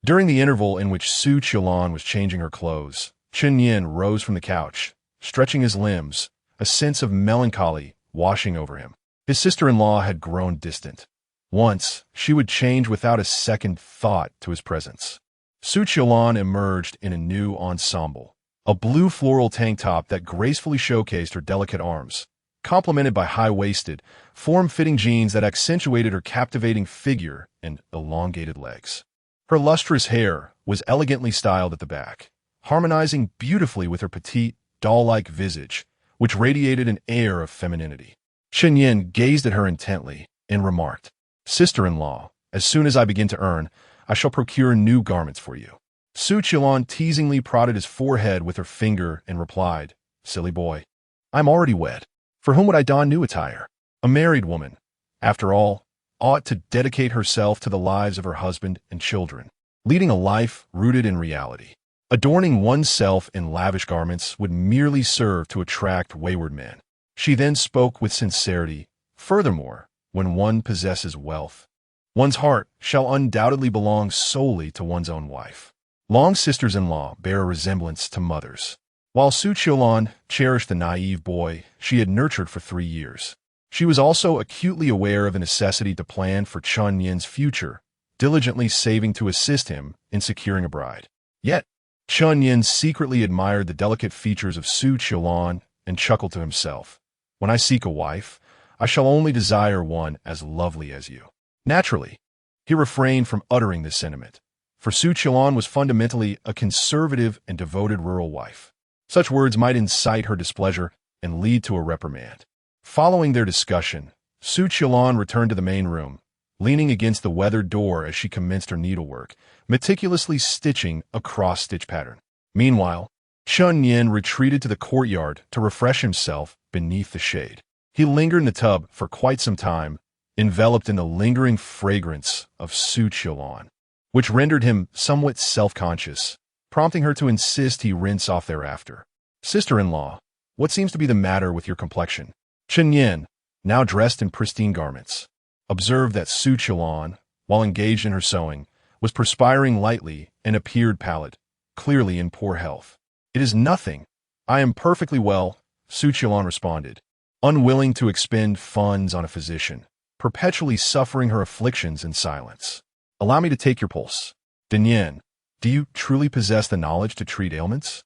During the interval in which Su Qiulan was changing her clothes, Chen Yin rose from the couch, stretching his limbs, a sense of melancholy washing over him. His sister-in-law had grown distant. Once, she would change without a second thought to his presence. Su Qiulan emerged in a new ensemble, a blue floral tank top that gracefully showcased her delicate arms, complemented by high-waisted, form-fitting jeans that accentuated her captivating figure and elongated legs. Her lustrous hair was elegantly styled at the back, harmonizing beautifully with her petite, doll-like visage, which radiated an air of femininity. Chen Yin gazed at her intently and remarked, Sister-in-law, as soon as I begin to earn, I shall procure new garments for you. Su Qiulan teasingly prodded his forehead with her finger and replied, Silly boy, I'm already wed. For whom would I don new attire? A married woman, after all, ought to dedicate herself to the lives of her husband and children, leading a life rooted in reality. Adorning oneself in lavish garments would merely serve to attract wayward men. She then spoke with sincerity. Furthermore, when one possesses wealth, one's heart shall undoubtedly belong solely to one's own wife. Long sisters-in-law bear a resemblance to mothers. While Su Qiulan cherished the naive boy she had nurtured for 3 years, she was also acutely aware of the necessity to plan for Chen Yin's future, diligently saving to assist him in securing a bride. Yet, Chen Yin secretly admired the delicate features of Su Qiulan and chuckled to himself, When I seek a wife, I shall only desire one as lovely as you. Naturally, he refrained from uttering this sentiment, for Su Qiulan was fundamentally a conservative and devoted rural wife. Such words might incite her displeasure and lead to a reprimand. Following their discussion, Su Qiulan returned to the main room, leaning against the weathered door as she commenced her needlework, meticulously stitching a cross-stitch pattern. Meanwhile, Chen Yin retreated to the courtyard to refresh himself beneath the shade. He lingered in the tub for quite some time, enveloped in the lingering fragrance of Su Qiulan, which rendered him somewhat self-conscious, prompting her to insist he rinse off thereafter. Sister-in-law, what seems to be the matter with your complexion? Chen Yin, now dressed in pristine garments, observed that Su Qiulan, while engaged in her sewing, was perspiring lightly and appeared pallid, clearly in poor health. It is nothing. I am perfectly well, Su Qiulan responded, unwilling to expend funds on a physician, perpetually suffering her afflictions in silence. Allow me to take your pulse. Din Yin, do you truly possess the knowledge to treat ailments?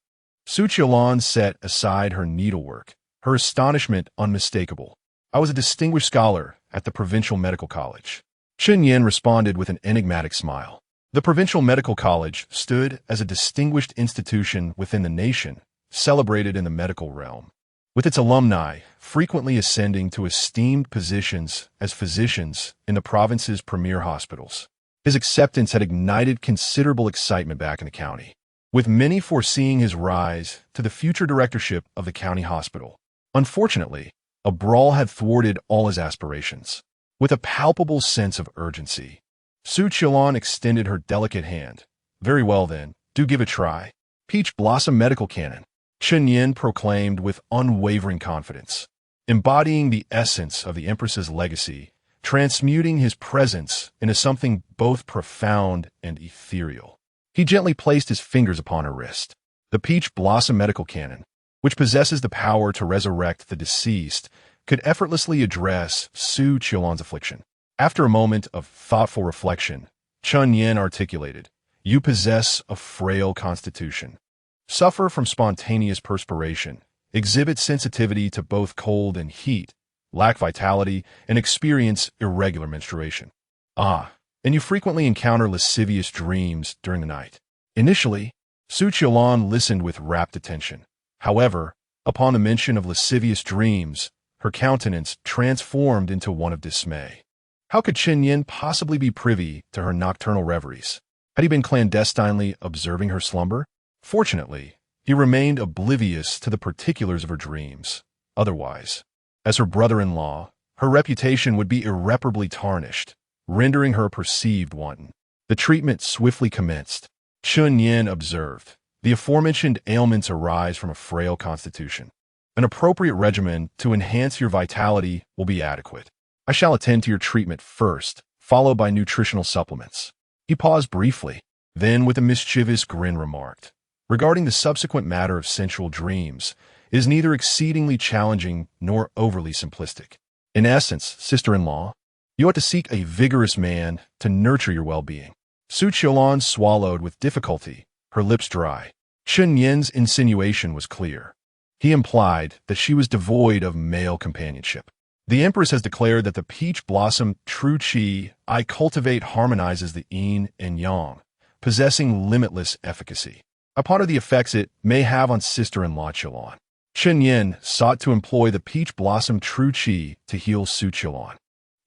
Su Qiulan set aside her needlework, her astonishment unmistakable. I was a distinguished scholar at the Provincial Medical College. Chen Yin responded with an enigmatic smile. The Provincial Medical College stood as a distinguished institution within the nation, celebrated in the medical realm, with its alumni frequently ascending to esteemed positions as physicians in the province's premier hospitals. His acceptance had ignited considerable excitement back in the county, with many foreseeing his rise to the future directorship of the county hospital. Unfortunately, A brawl had thwarted all his aspirations. With a palpable sense of urgency, Su Qilan extended her delicate hand. "Very well then, do give a try." "Peach Blossom Medical Cannon," Chen Yin proclaimed with unwavering confidence, embodying the essence of the Empress's legacy, transmuting his presence into something both profound and ethereal. He gently placed his fingers upon her wrist. The Peach Blossom Medical Cannon, which possesses the power to resurrect the deceased, could effortlessly address Su Qilan's affliction. After a moment of thoughtful reflection, Chen Yin articulated, "You possess a frail constitution, suffer from spontaneous perspiration, exhibit sensitivity to both cold and heat, lack vitality, and experience irregular menstruation. And you frequently encounter lascivious dreams during the night." Initially, Su Qilan listened with rapt attention. However, upon the mention of lascivious dreams, her countenance transformed into one of dismay. How could Chen Yin possibly be privy to her nocturnal reveries? Had he been clandestinely observing her slumber? Fortunately, he remained oblivious to the particulars of her dreams. Otherwise, as her brother-in-law, her reputation would be irreparably tarnished, rendering her perceived wanton. The treatment swiftly commenced. Chen Yin observed, "The aforementioned ailments arise from a frail constitution. An appropriate regimen to enhance your vitality will be adequate. I shall attend to your treatment first, followed by nutritional supplements." He paused briefly, then with a mischievous grin remarked, "Regarding the subsequent matter of sensual dreams, it is neither exceedingly challenging nor overly simplistic. In essence, sister-in-law, you ought to seek a vigorous man to nurture your well-being." Su Qilan swallowed with difficulty, her lips dry. Chen Yin's insinuation was clear. He implied that she was devoid of male companionship. The Empress has declared that the peach blossom true qi I cultivate harmonizes the yin and yang, possessing limitless efficacy. I ponder the effects it may have on sister-in-law Qilan. Chen Yin sought to employ the peach blossom true qi to heal Su Qilan.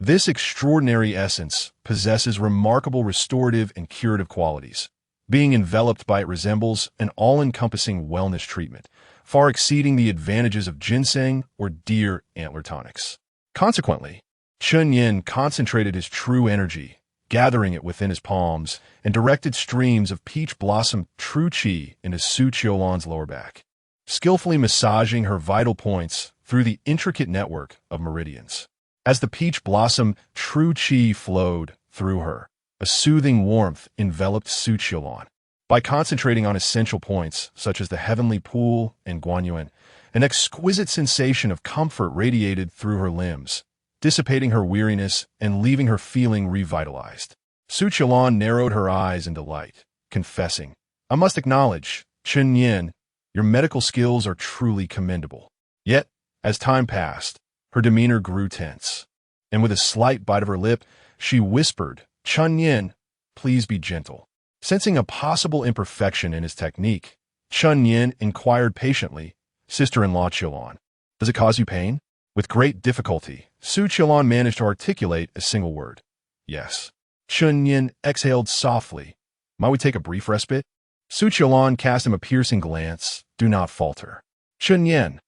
This extraordinary essence possesses remarkable restorative and curative qualities. Being enveloped by it resembles an all-encompassing wellness treatment, far exceeding the advantages of ginseng or deer antler tonics. Consequently, Chen Yin concentrated his true energy, gathering it within his palms, and directed streams of peach blossom true qi into Su Qilan's lower back, skillfully massaging her vital points through the intricate network of meridians. As the peach blossom true qi flowed through her, a soothing warmth enveloped Su Qilan. By concentrating on essential points such as the heavenly pool and Guanyuan, an exquisite sensation of comfort radiated through her limbs, dissipating her weariness and leaving her feeling revitalized. Su Qilan narrowed her eyes in delight, confessing, "I must acknowledge, Chen Yin, your medical skills are truly commendable." Yet, as time passed, her demeanor grew tense, and with a slight bite of her lip, she whispered, "Chen Yin, please be gentle." Sensing a possible imperfection in his technique, Chen Yin inquired patiently, "Sister-in-law Qilan, does it cause you pain?" With great difficulty, Su Qilan managed to articulate a single word, "Yes." Chen Yin exhaled softly. "Might we take a brief respite?" Su Qilan cast him a piercing glance. "Do not falter." Chen Yin.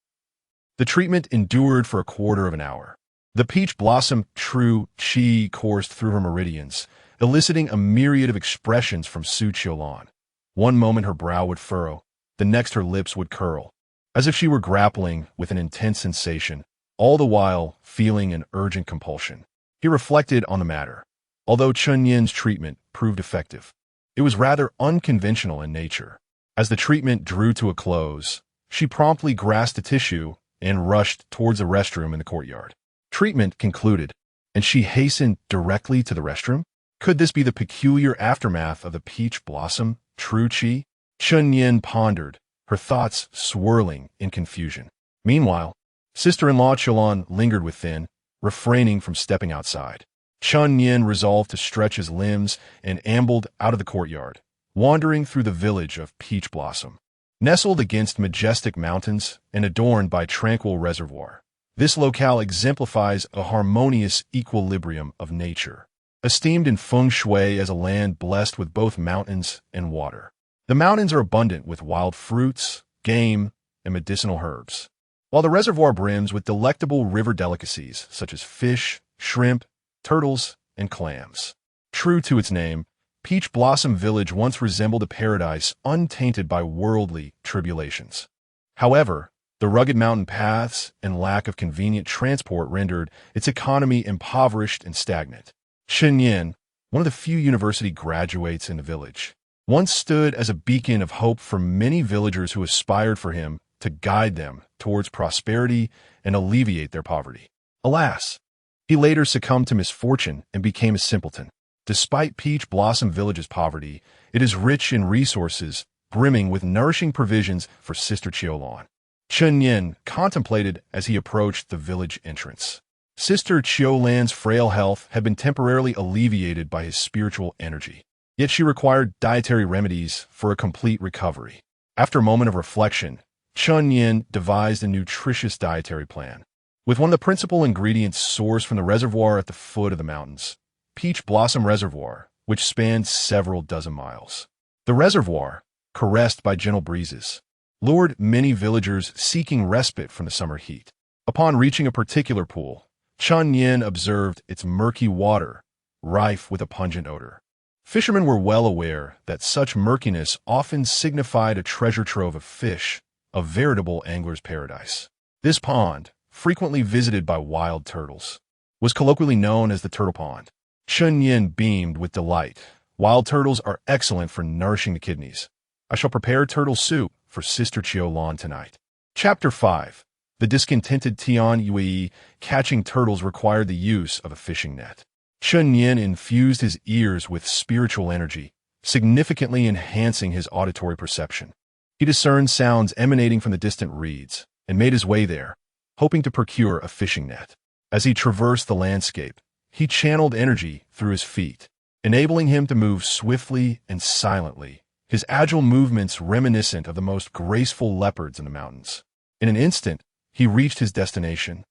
The treatment endured for a quarter of an hour. The peach blossom true qi coursed through her meridians, eliciting a myriad of expressions from Su Qilan. One moment her brow would furrow, the next her lips would curl, as if she were grappling with an intense sensation, all the while feeling an urgent compulsion. He reflected on the matter. Although Chen Yin's treatment proved effective, it was rather unconventional in nature. As the treatment drew to a close, she promptly grasped a tissue and rushed towards the restroom in the courtyard. Treatment concluded, and she hastened directly to the restroom? Could this be the peculiar aftermath of the peach blossom true qi? Chen Yin pondered, her thoughts swirling in confusion. Meanwhile, sister-in-law Qilan lingered within, refraining from stepping outside. Chen Yin resolved to stretch his limbs and ambled out of the courtyard, wandering through the village of Peach Blossom. Nestled against majestic mountains and adorned by tranquil reservoir, this locale exemplifies a harmonious equilibrium of nature, esteemed in feng shui as a land blessed with both mountains and water. The mountains are abundant with wild fruits, game, and medicinal herbs. while the reservoir brims with delectable river delicacies such as fish, shrimp, turtles, and clams. True to its name, Peach Blossom Village once resembled a paradise untainted by worldly tribulations. However, the rugged mountain paths and lack of convenient transport rendered its economy impoverished and stagnant. Chen Yin, one of the few university graduates in the village, once stood as a beacon of hope for many villagers who aspired for him to guide them towards prosperity and alleviate their poverty. Alas, he later succumbed to misfortune and became a simpleton. Despite Peach Blossom Village's poverty, it is rich in resources, brimming with nourishing provisions for Sister Qiulan. Chen Yin contemplated as he approached the village entrance. Sister Qiulan's frail health had been temporarily alleviated by his spiritual energy, yet she required dietary remedies for a complete recovery. After a moment of reflection, Chen Yin devised a nutritious dietary plan. With one of the principal ingredients sourced from the reservoir at the foot of the mountains, Peach Blossom Reservoir, which spanned several dozen miles. The reservoir, caressed by gentle breezes, lured many villagers seeking respite from the summer heat. Upon reaching a particular pool, Chen Yin observed its murky water, rife with a pungent odor. Fishermen were well aware that such murkiness often signified a treasure trove of fish, a veritable angler's paradise. This pond, frequently visited by wild turtles, was colloquially known as the Turtle Pond. Chen Yin beamed with delight. Wild turtles are excellent for nourishing the kidneys. I shall prepare turtle soup for Sister Qiulan tonight. Chapter 5. The discontented Tian Yue. Catching turtles required the use of a fishing net. Chen Yin infused his ears with spiritual energy, significantly enhancing his auditory perception. He discerned sounds emanating from the distant reeds and made his way there, hoping to procure a fishing net. As he traversed the landscape, he channeled energy through his feet, enabling him to move swiftly and silently, his agile movements reminiscent of the most graceful leopards in the mountains. In an instant, he reached his destination,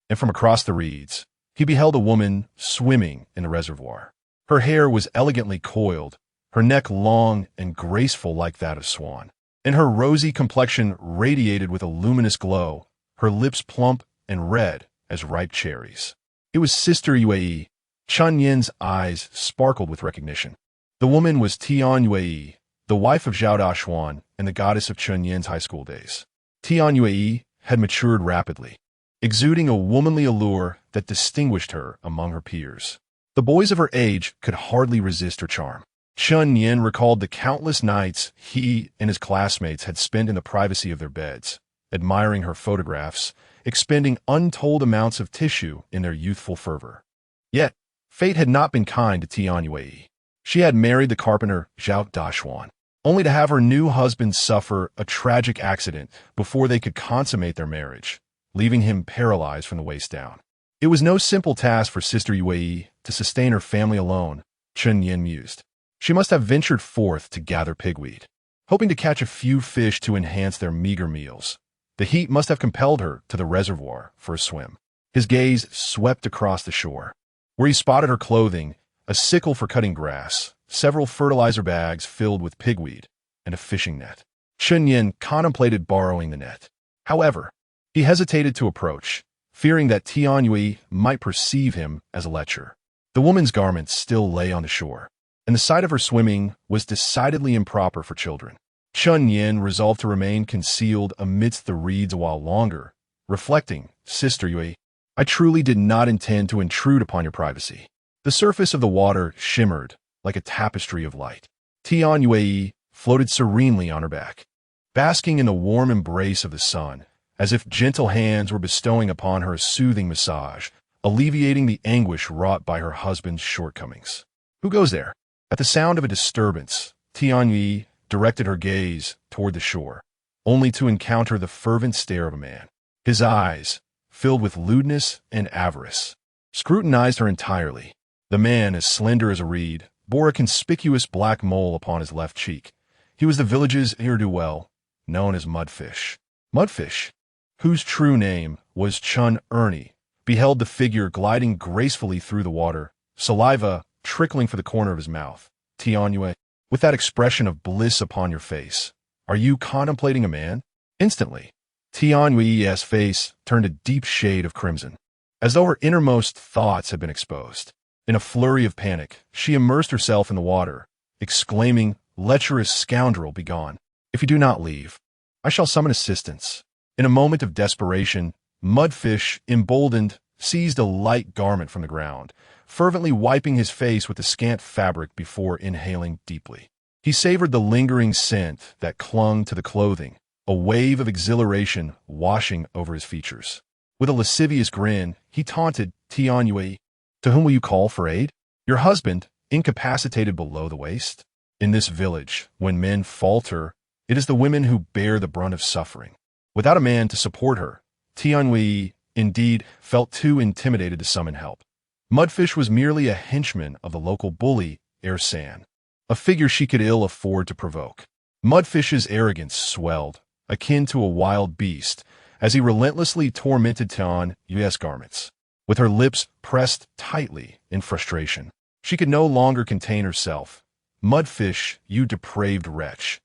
and from across the reeds, he beheld a woman swimming in the reservoir. Her hair was elegantly coiled, her neck long and graceful like that of swan, and her rosy complexion radiated with a luminous glow, her lips plump and red as ripe cherries. It was Sister Yue. Chen Yin's eyes sparkled with recognition. The woman was Tian Yue, the wife of Zhao Dashuan and the goddess of Chen Yin's high school days. Tian Yue had matured rapidly, exuding a womanly allure that distinguished her among her peers. The boys of her age could hardly resist her charm. Chen Yin recalled the countless nights he and his classmates had spent in the privacy of their beds, admiring her photographs, expending untold amounts of tissue in their youthful fervor. Yet, fate had not been kind to Tian Yue. She had married the carpenter Zhao Dashuan, only to have her new husband suffer a tragic accident before they could consummate their marriage, leaving him paralyzed from the waist down. It was no simple task for Sister Yue to sustain her family alone, Chen Yin mused. She must have ventured forth to gather pigweed, hoping to catch a few fish to enhance their meager meals. The heat must have compelled her to the reservoir for a swim. His gaze swept across the shore, where he spotted her clothing, a sickle for cutting grass, several fertilizer bags filled with pigweed, and a fishing net. Chen Yin contemplated borrowing the net. However, he hesitated to approach, fearing that Tian Yue might perceive him as a lecher. The woman's garments still lay on the shore, and the sight of her swimming was decidedly improper for children. Chen Yin resolved to remain concealed amidst the reeds a while longer, reflecting, Sister Yue, I truly did not intend to intrude upon your privacy. The surface of the water shimmered like a tapestry of light. Tian Yue floated serenely on her back, basking in the warm embrace of the sun, as if gentle hands were bestowing upon her a soothing massage, alleviating the anguish wrought by her husband's shortcomings. Who goes there? At the sound of a disturbance, Tian Yue directed her gaze toward the shore, only to encounter the fervent stare of a man. His eyes, filled with lewdness and avarice, scrutinized her entirely. The man, as slender as a reed, bore a conspicuous black mole upon his left cheek. He was the village's ne'er-do-well, known as Mudfish. Mudfish, whose true name was Chun Ernie, beheld the figure gliding gracefully through the water, saliva trickling for the corner of his mouth. Tian Yue, with that expression of bliss upon your face, are you contemplating a man? Instantly, Tian Yui's face turned a deep shade of crimson, as though her innermost thoughts had been exposed. In a flurry of panic, she immersed herself in the water, exclaiming, "Lecherous scoundrel, begone! If you do not leave, I shall summon assistance." In a moment of desperation, Mudfish, emboldened, seized a light garment from the ground, fervently wiping his face with the scant fabric before inhaling deeply. He savored the lingering scent that clung to the clothing, a wave of exhilaration washing over his features. With a lascivious grin, he taunted Tian Yui. "To whom will you call for aid? Your husband, incapacitated below the waist? In this village, when men falter, it is the women who bear the brunt of suffering." Without a man to support her, Tian Yui, indeed, felt too intimidated to summon help. Mudfish was merely a henchman of the local bully, Ersan, a figure she could ill afford to provoke. Mudfish's arrogance swelled, akin to a wild beast, as he relentlessly tormented Tian Yui's garments. With her lips pressed tightly in frustration, she could no longer contain herself. "Mudfish, you depraved wretch,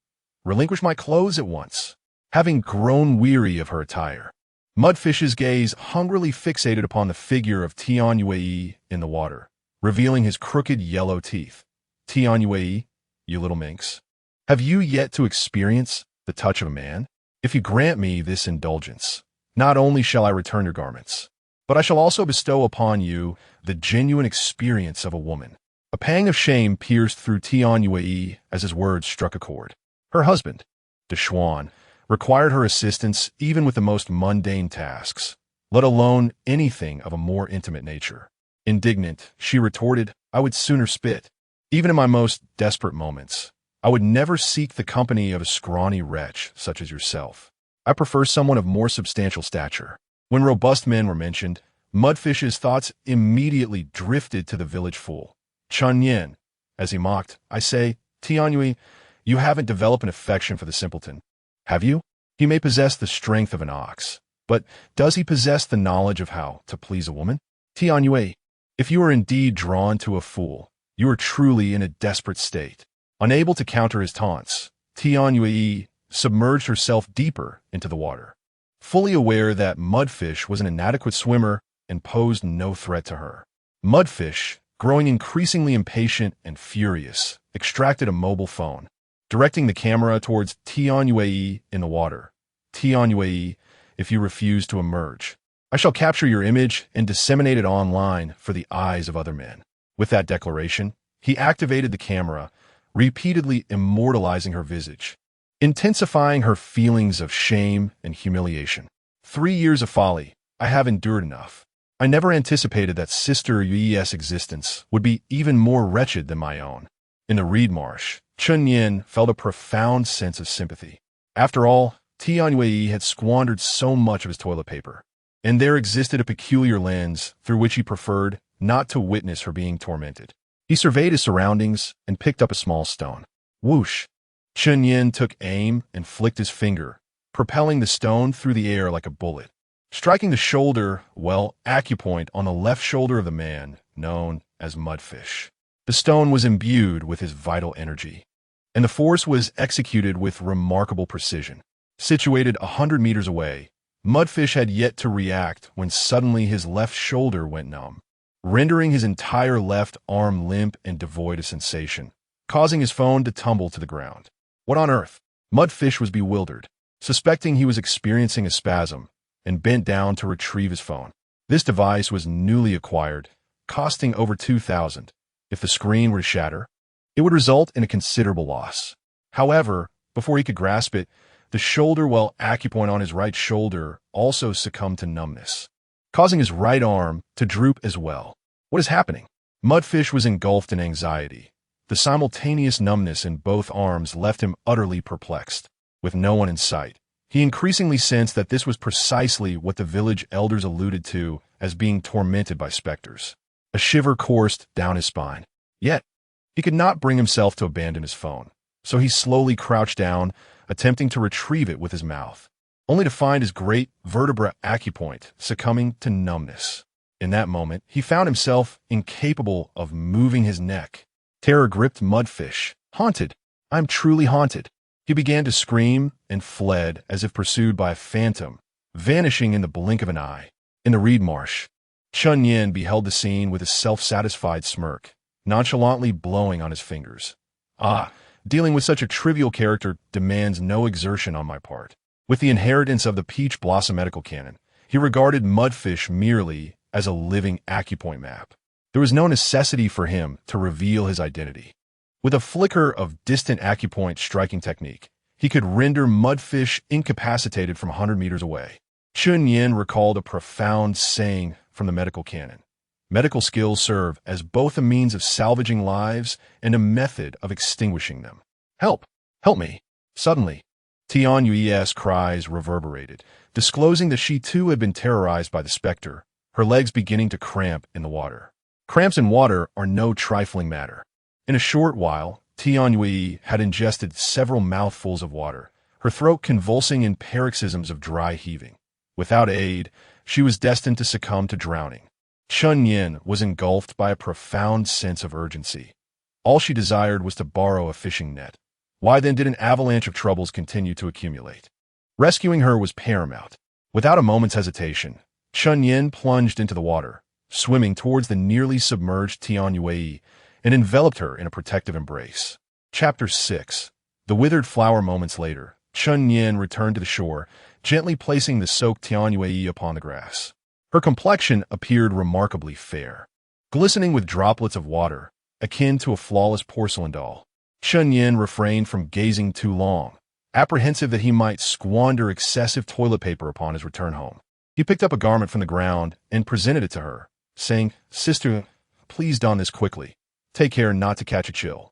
relinquish my clothes at once." Having grown weary of her attire, Mudfish's gaze hungrily fixated upon the figure of Tian Yui in the water, revealing his crooked yellow teeth. "Tian Yui, you little minx, have you yet to experience the touch of a man? If you grant me this indulgence, not only shall I return your garments, but I shall also bestow upon you the genuine experience of a woman." A pang of shame pierced through Tian Yui as his words struck a chord. Her husband, Deshuan, required her assistance even with the most mundane tasks, let alone anything of a more intimate nature. Indignant, she retorted, "I would sooner spit. Even in my most desperate moments, I would never seek the company of a scrawny wretch such as yourself. I prefer someone of more substantial stature." When robust men were mentioned, Mudfish's thoughts immediately drifted to the village fool, Chun Yin. As he mocked, "I say, Tian Yui, you haven't developed an affection for the simpleton, have you? He may possess the strength of an ox, but does he possess the knowledge of how to please a woman? Tian Yui, if you are indeed drawn to a fool, you are truly in a desperate state." Unable to counter his taunts, Tian Yui submerged herself deeper into the water, fully aware that Mudfish was an inadequate swimmer and posed no threat to her. Mudfish, growing increasingly impatient and furious, extracted a mobile phone, directing the camera towards Tian Yui in the water. "Tian Yui, if you refuse to emerge, I shall capture your image and disseminate it online for the eyes of other men." With that declaration, he activated the camera, repeatedly immortalizing her visage, intensifying her feelings of shame and humiliation. 3 years of folly, I have endured enough. I never anticipated that Sister Yui's existence would be even more wretched than my own. In the reed marsh, Chun Yin felt a profound sense of sympathy. After all, Tian Yui had squandered so much of his toilet paper, and there existed a peculiar lens through which he preferred not to witness her being tormented. He surveyed his surroundings and picked up a small stone. Whoosh! Chun Yin took aim and flicked his finger, propelling the stone through the air like a bullet, striking the shoulder, acupoint on the left shoulder of the man known as Mudfish. The stone was imbued with his vital energy, and the force was executed with remarkable precision. Situated 100 meters away, Mudfish had yet to react when suddenly his left shoulder went numb, rendering his entire left arm limp and devoid of sensation, causing his phone to tumble to the ground. What on earth? Mudfish was bewildered, suspecting he was experiencing a spasm, and bent down to retrieve his phone. This device was newly acquired, costing over 2,000. If the screen were to shatter, it would result in a considerable loss. However, before he could grasp it, the shoulder acupoint on his right shoulder also succumbed to numbness, causing his right arm to droop as well. What is happening? Mudfish was engulfed in anxiety. The simultaneous numbness in both arms left him utterly perplexed. With no one in sight, he increasingly sensed that this was precisely what the village elders alluded to as being tormented by specters. A shiver coursed down his spine. Yet, he could not bring himself to abandon his phone, so he slowly crouched down, attempting to retrieve it with his mouth, only to find his great vertebra acupoint succumbing to numbness. In that moment, he found himself incapable of moving his neck. Terror gripped Mudfish. Haunted. I'm truly haunted. He began to scream and fled as if pursued by a phantom, vanishing in the blink of an eye. In the reed marsh, Chun Yin beheld the scene with a self-satisfied smirk, nonchalantly blowing on his fingers. Ah, dealing with such a trivial character demands no exertion on my part. With the inheritance of the Peach Blossom medical canon, he regarded Mudfish merely as a living acupoint map. There was no necessity for him to reveal his identity. With a flicker of distant acupoint striking technique, he could render Mudfish incapacitated from 100 meters away. Chun Yin recalled a profound saying from the medical canon. Medical skills serve as both a means of salvaging lives and a method of extinguishing them. Help! Help me! Suddenly, Tian Yui's cries reverberated, disclosing that she too had been terrorized by the specter, her legs beginning to cramp in the water. Cramps in water are no trifling matter. In a short while, Tian Yui had ingested several mouthfuls of water, her throat convulsing in paroxysms of dry heaving. Without aid, she was destined to succumb to drowning. Chun Yin was engulfed by a profound sense of urgency. All she desired was to borrow a fishing net. Why then did an avalanche of troubles continue to accumulate? Rescuing her was paramount. Without a moment's hesitation, Chun Yin plunged into the water, swimming towards the nearly submerged Tian Yui, and enveloped her in a protective embrace. Chapter 6. The withered flower. Moments later, Chun Yin returned to the shore, gently placing the soaked Tian Yui upon the grass. Her complexion appeared remarkably fair, glistening with droplets of water, akin to a flawless porcelain doll. Chun Yin refrained from gazing too long, apprehensive that he might squander excessive toilet paper upon his return home. He picked up a garment from the ground and presented it to her, saying, "Sister, please don this quickly. Take care not to catch a chill."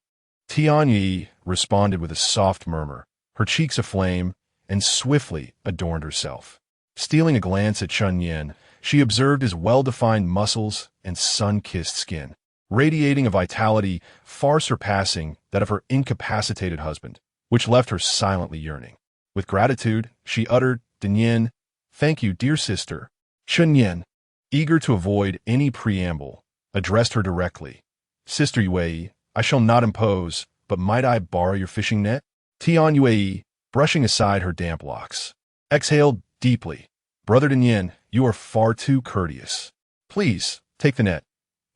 Tian Yi responded with a soft murmur, her cheeks aflame, and swiftly adorned herself. Stealing a glance at Chun Yin, she observed his well-defined muscles and sun-kissed skin, radiating a vitality far surpassing that of her incapacitated husband, which left her silently yearning. With gratitude, she uttered, "Dinyin, thank you, dear sister." Chun Yin, eager to avoid any preamble, addressed her directly. "Sister Yui, I shall not impose, but might I borrow your fishing net?" Tian Yui, brushing aside her damp locks, exhaled deeply. "Brother Dinyin, you are far too courteous. Please, take the net.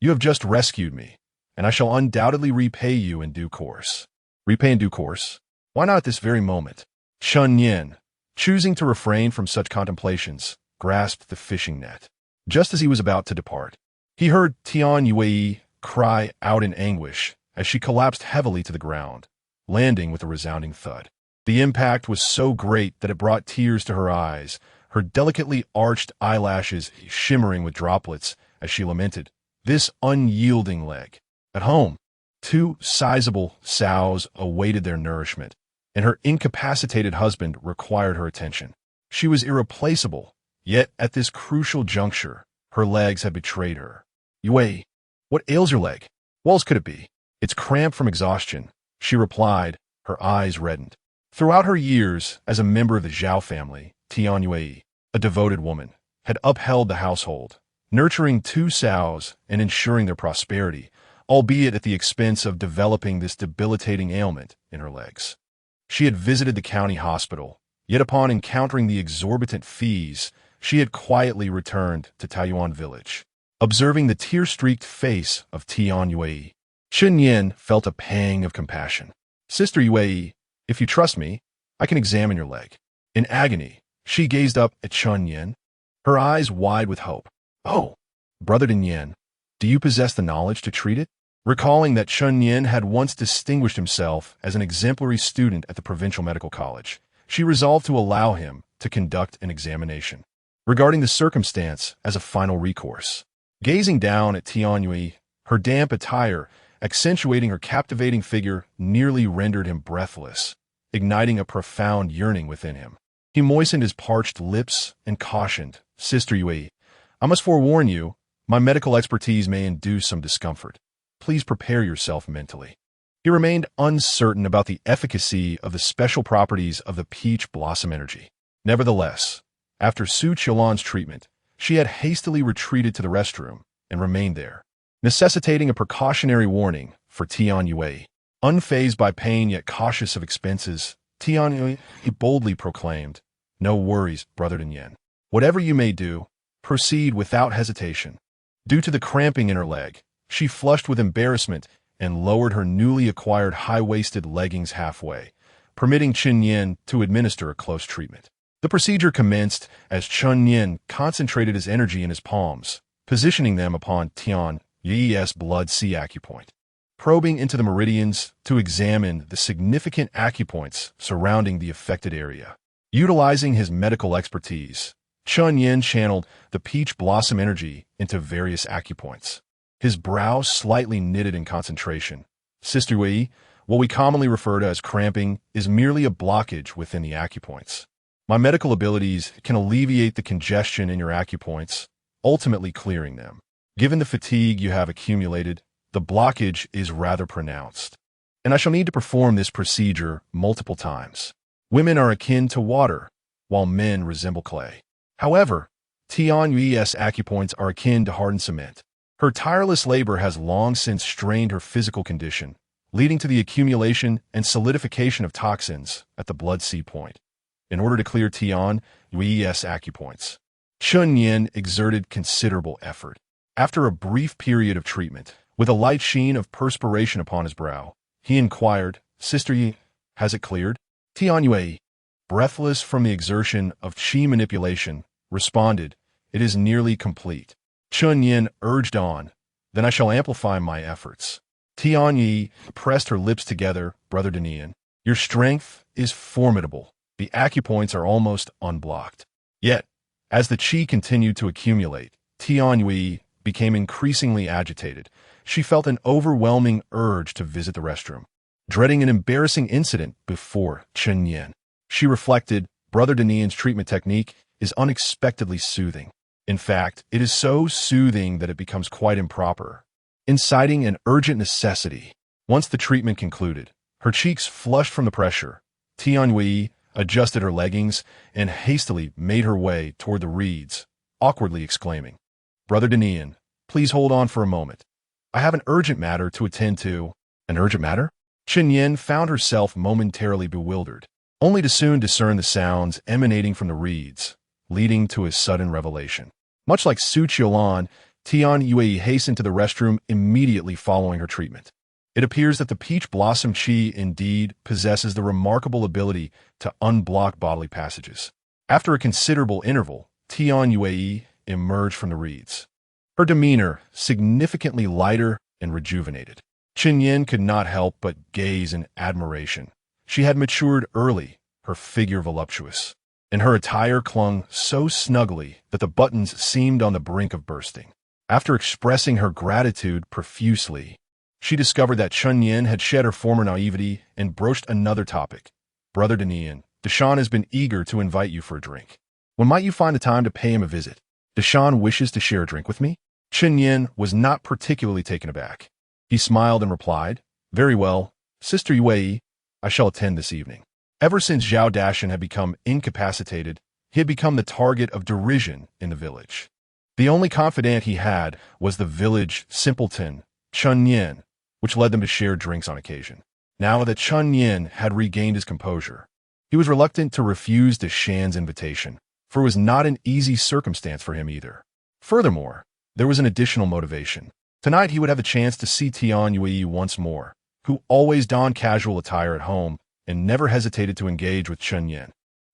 You have just rescued me, and I shall undoubtedly repay you in due course." Repay in due course? Why not at this very moment? Chun Yin, choosing to refrain from such contemplations, grasped the fishing net. Just as he was about to depart, he heard Tian Yui cry out in anguish as she collapsed heavily to the ground, landing with a resounding thud. The impact was so great that it brought tears to her eyes, her delicately arched eyelashes shimmering with droplets as she lamented, "This unyielding leg." At home, 2 sizable sows awaited their nourishment, and her incapacitated husband required her attention. She was irreplaceable, yet at this crucial juncture, her legs had betrayed her. "Yui, what ails your leg? What else could it be?" "It's cramped from exhaustion," she replied, her eyes reddened. Throughout her years as a member of the Zhao family, Tian Yui, a devoted woman, had upheld the household, nurturing 2 sows and ensuring their prosperity, albeit at the expense of developing this debilitating ailment in her legs. She had visited the county hospital, yet upon encountering the exorbitant fees, she had quietly returned to Taiyuan village. Observing the tear-streaked face of Tian Yui, Chun Yin felt a pang of compassion. "Sister Yui, if you trust me, I can examine your leg." In agony, she gazed up at Chun Yin, her eyes wide with hope. "Oh, Brother Dinyin, do you possess the knowledge to treat it?" Recalling that Chun Yin had once distinguished himself as an exemplary student at the provincial medical college, she resolved to allow him to conduct an examination, regarding the circumstance as a final recourse. Gazing down at Tian Yui, her damp attire accentuating her captivating figure nearly rendered him breathless, igniting a profound yearning within him. He moistened his parched lips and cautioned, "Sister Yui, I must forewarn you, my medical expertise may induce some discomfort. Please prepare yourself mentally." He remained uncertain about the efficacy of the special properties of the peach blossom energy. Nevertheless, after Su Qilan's treatment, she had hastily retreated to the restroom and remained there, necessitating a precautionary warning for Tian Yui. Unfazed by pain yet cautious of expenses, Tian Yui boldly proclaimed, "No worries, Brother Dinyan. Whatever you may do, proceed without hesitation." Due to the cramping in her leg, she flushed with embarrassment and lowered her newly acquired high-waisted leggings halfway, permitting Chen Yin to administer a close treatment. The procedure commenced as Chen Yin concentrated his energy in his palms, positioning them upon Tian Yi's blood sea acupoint, probing into the meridians to examine the significant acupoints surrounding the affected area. Utilizing his medical expertise, Chen Yin channeled the peach blossom energy into various acupoints. His brow slightly knitted in concentration. Sister Wei, what we commonly refer to as cramping, is merely a blockage within the acupoints. My medical abilities can alleviate the congestion in your acupoints, ultimately clearing them. Given the fatigue you have accumulated, the blockage is rather pronounced, and I shall need to perform this procedure multiple times. Women are akin to water, while men resemble clay. However, Tian Yui's acupoints are akin to hardened cement. Her tireless labor has long since strained her physical condition, leading to the accumulation and solidification of toxins at the blood sea point. In order to clear Tian Yui's acupoints, Chen Yin exerted considerable effort. After a brief period of treatment, with a light sheen of perspiration upon his brow, he inquired, "Sister Yi, has it cleared?" Tian Yui, breathless from the exertion of qi manipulation, responded, "It is nearly complete." Chen Yin urged on, "Then I shall amplify my efforts." Tian Yi pressed her lips together, "Brother Danian, your strength is formidable. The acupoints are almost unblocked." Yet, as the qi continued to accumulate, Tian Yui became increasingly agitated. She felt an overwhelming urge to visit the restroom. Dreading an embarrassing incident before Chen Yin, she reflected, "Brother Danian's treatment technique is unexpectedly soothing. In fact, it is so soothing that it becomes quite improper, inciting an urgent necessity." Once the treatment concluded, her cheeks flushed from the pressure. Tian Yui adjusted her leggings and hastily made her way toward the reeds, awkwardly exclaiming, "Brother Danian, please hold on for a moment. I have an urgent matter to attend to." An urgent matter? Chen Yin found herself momentarily bewildered, only to soon discern the sounds emanating from the reeds, leading to a sudden revelation. Much like Su Qiulan, Tian Yui hastened to the restroom immediately following her treatment. It appears that the peach blossom qi indeed possesses the remarkable ability to unblock bodily passages. After a considerable interval, Tian Yui emerged from the reeds, her demeanor significantly lighter and rejuvenated. Chen Yin could not help but gaze in admiration. She had matured early, her figure voluptuous, and her attire clung so snugly that the buttons seemed on the brink of bursting. After expressing her gratitude profusely, she discovered that Chen Yin had shed her former naivety and broached another topic. "Brother Danian, Deshan has been eager to invite you for a drink. When might you find the time to pay him a visit? Deshan wishes to share a drink with me?" Chen Yin was not particularly taken aback. He smiled and replied, "Very well, Sister Yui, I shall attend this evening." Ever since Zhao Dashan had become incapacitated, he had become the target of derision in the village. The only confidant he had was the village simpleton, Chen Yin, which led them to share drinks on occasion. Now that Chen Yin had regained his composure, he was reluctant to refuse Dashan's invitation, for it was not an easy circumstance for him either. Furthermore, there was an additional motivation. Tonight he would have the chance to see Tian Yui once more, who always donned casual attire at home and never hesitated to engage with Chen Yin.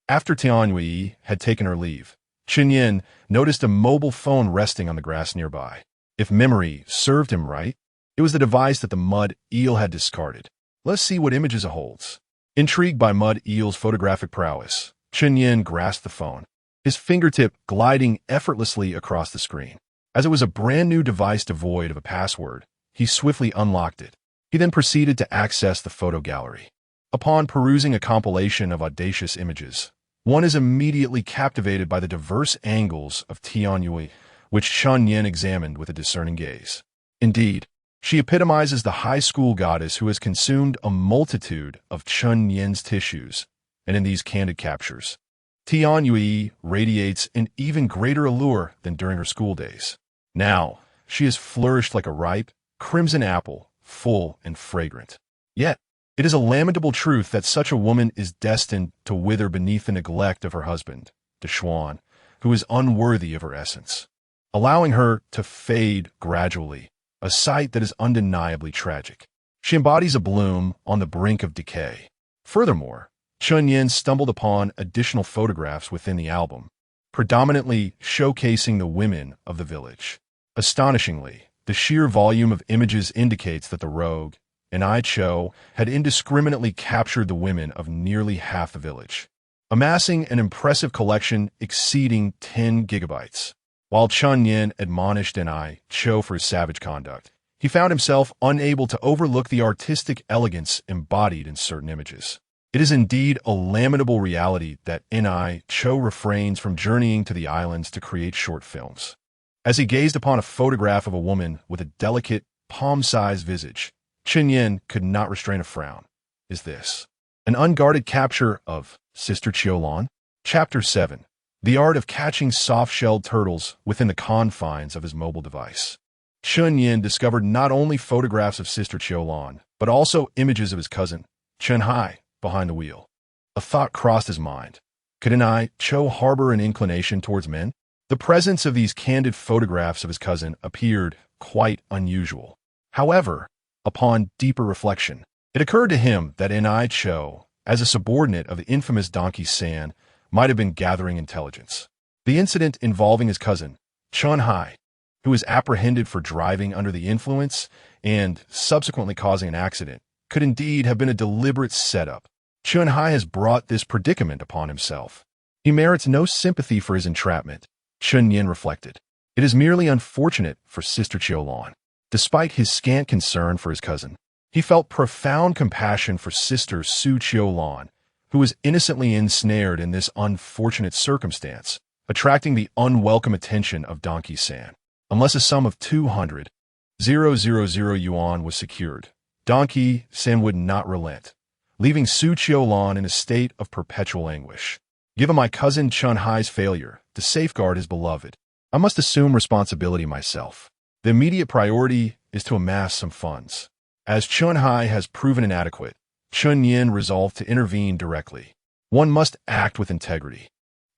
After Tian Yui had taken her leave, Chen Yin noticed a mobile phone resting on the grass nearby. If memory served him right, it was the device that the mud eel had discarded. Let's see what images it holds. Intrigued by mud eel's photographic prowess, Chen Yin grasped the phone, his fingertip gliding effortlessly across the screen. As it was a brand new device devoid of a password, he swiftly unlocked it. He then proceeded to access the photo gallery. Upon perusing a compilation of audacious images, one is immediately captivated by the diverse angles of Tian Yui, which Chen Yin examined with a discerning gaze. Indeed, she epitomizes the high school goddess who has consumed a multitude of Chen Yin's tissues, and in these candid captures, Tian Yui radiates an even greater allure than during her school days. Now, she has flourished like a ripe, crimson apple, full and fragrant. Yet, It is a lamentable truth that such a woman is destined to wither beneath the neglect of her husband, De Schwann, who is unworthy of her essence, allowing her to fade gradually, a sight that is undeniably tragic. She embodies a bloom on the brink of decay. Furthermore, Chun Yin stumbled upon additional photographs within the album, predominantly showcasing the women of the village. Astonishingly, the sheer volume of images indicates that the rogue, An-I Cho, had indiscriminately captured the women of nearly half the village, amassing an impressive collection exceeding 10 gigabytes. While Chun Yin admonished An-I Cho for his savage conduct, he found himself unable to overlook the artistic elegance embodied in certain images. It is indeed a lamentable reality that An-I Cho refrains from journeying to the islands to create short films. As he gazed upon a photograph of a woman with a delicate, palm-sized visage, Chun Yin could not restrain a frown. Is this an unguarded capture of Sister Qiulan? Chapter 7. The art of catching soft-shelled turtles within the confines of his mobile device. Chun Yin discovered not only photographs of Sister Qiulan, but also images of his cousin, Chen Hai, behind the wheel. A thought crossed his mind. Could An-I Cho harbor an inclination towards men? The presence of these candid photographs of his cousin appeared quite unusual. However, upon deeper reflection, it occurred to him that An-I Cho, as a subordinate of the infamous Donkey San, might have been gathering intelligence. The incident involving his cousin, Chen Hai, who was apprehended for driving under the influence and subsequently causing an accident, could indeed have been a deliberate setup. Chen Hai has brought this predicament upon himself. He merits no sympathy for his entrapment, Chun Yin reflected. It is merely unfortunate for Sister Qiulan. Despite his scant concern for his cousin, he felt profound compassion for Sister Su Qiulan, who was innocently ensnared in this unfortunate circumstance, attracting the unwelcome attention of Donkey San. Unless a sum of 200,000 yuan was secured, Donkey San would not relent, leaving Su Qiulan in a state of perpetual anguish. Given my cousin Chen Hai's failure to safeguard his beloved, I must assume responsibility myself. The immediate priority is to amass some funds. As Chen Hai has proven inadequate, Chun Yin resolved to intervene directly. One must act with integrity.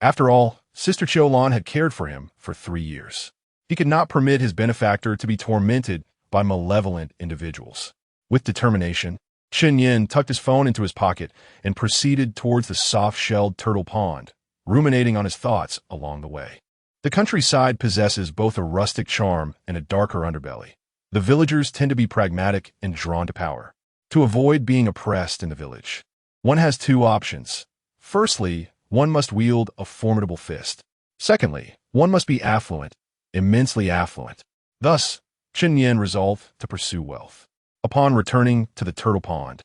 After all, Sister Qiulan had cared for him for 3 years. He could not permit his benefactor to be tormented by malevolent individuals. With determination, Chun Yin tucked his phone into his pocket and proceeded towards the soft-shelled turtle pond, ruminating on his thoughts along the way. The countryside possesses both a rustic charm and a darker underbelly. The villagers tend to be pragmatic and drawn to power. To avoid being oppressed in the village, one has 2 options. Firstly, one must wield a formidable fist. Secondly, one must be affluent, immensely affluent. Thus, Chun Yin resolved to pursue wealth. Upon returning to the turtle pond,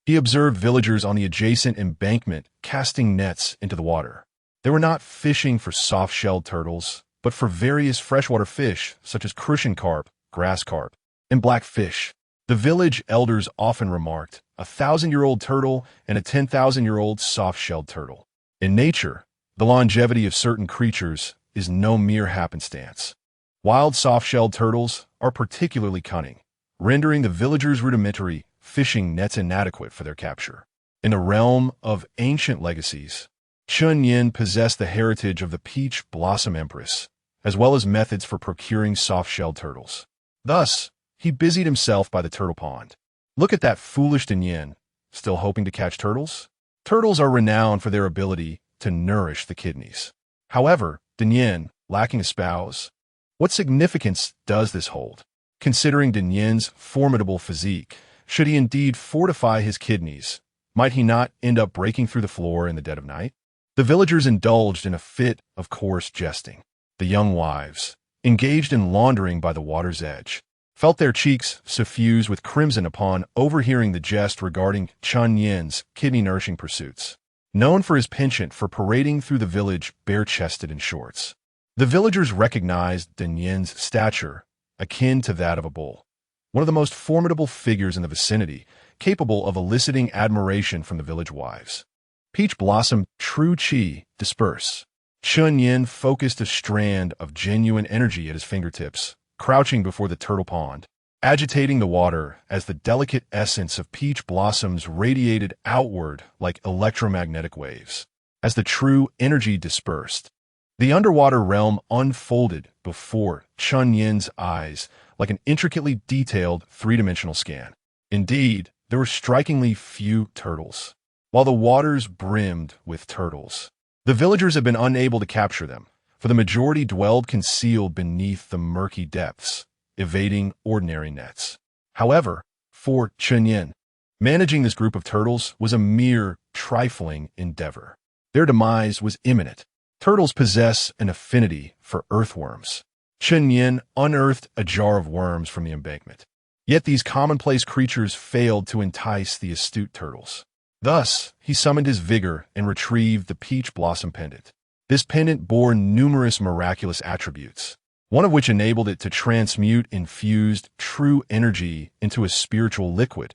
he observed villagers on the adjacent embankment casting nets into the water. They were not fishing for soft-shelled turtles, but for various freshwater fish such as crucian carp, grass carp, and blackfish. The village elders often remarked, 1,000-year-old turtle and a 10,000-year-old soft-shelled turtle. In nature, the longevity of certain creatures is no mere happenstance. Wild soft-shelled turtles are particularly cunning, rendering the villagers' rudimentary fishing nets inadequate for their capture. In the realm of ancient legacies, Chun Yin possessed the heritage of the Peach Blossom Empress, as well as methods for procuring soft-shelled turtles. Thus, he busied himself by the turtle pond. Look at that foolish Dinyin, still hoping to catch turtles? Turtles are renowned for their ability to nourish the kidneys. However, Dinyin, lacking a spouse, what significance does this hold? Considering Dinyin's formidable physique, should he indeed fortify his kidneys, might he not end up breaking through the floor in the dead of night? The villagers indulged in a fit of coarse jesting. The young wives, engaged in laundering by the water's edge, felt their cheeks suffuse with crimson upon overhearing the jest regarding Chun Yin's kidney-nourishing pursuits. Known for his penchant for parading through the village bare-chested in shorts, the villagers recognized Dinyin's stature akin to that of a bull, one of the most formidable figures in the vicinity, capable of eliciting admiration from the village wives. Peach Blossom True Chi disperse. Chun Yin focused a strand of genuine energy at his fingertips, crouching before the turtle pond. agitating the water as the delicate essence of peach blossoms radiated outward like electromagnetic waves. As the true energy dispersed, the underwater realm unfolded before Chun Yin's eyes like an intricately detailed three-dimensional scan. Indeed, there were strikingly few turtles, while the waters brimmed with turtles. The villagers had been unable to capture them, for the majority dwelled concealed beneath the murky depths, evading ordinary nets. However, for Chun Yin, managing this group of turtles was a mere trifling endeavor. Their demise was imminent. Turtles possess an affinity for earthworms. Chun Yin unearthed a jar of worms from the embankment. Yet these commonplace creatures failed to entice the astute turtles. Thus, he summoned his vigor and retrieved the peach blossom pendant. This pendant bore numerous miraculous attributes, one of which enabled it to transmute infused true energy into a spiritual liquid,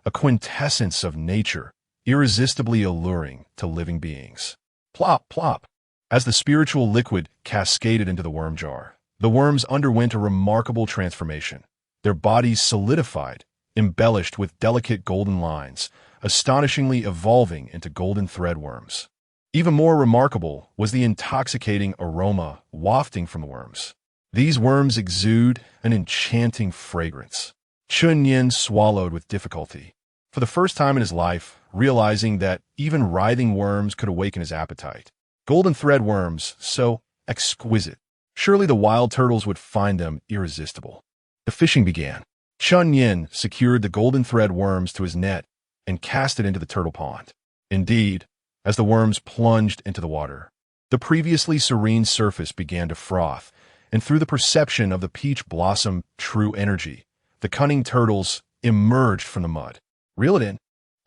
a quintessence of nature, irresistibly alluring to living beings. Plop, plop. As the spiritual liquid cascaded into the worm jar, the worms underwent a remarkable transformation. Their bodies solidified, embellished with delicate golden lines, astonishingly evolving into golden thread worms. Even more remarkable was the intoxicating aroma wafting from the worms. These worms exude an enchanting fragrance. Chun Yin swallowed with difficulty, for the first time in his life, realizing that even writhing worms could awaken his appetite. Golden thread worms, so exquisite. Surely the wild turtles would find them irresistible. The fishing began. Chun Yin secured the golden thread worms to his net and cast it into the turtle pond. Indeed, as the worms plunged into the water, the previously serene surface began to froth, and through the perception of the peach blossom true energy, the cunning turtles emerged from the mud. Reel it in.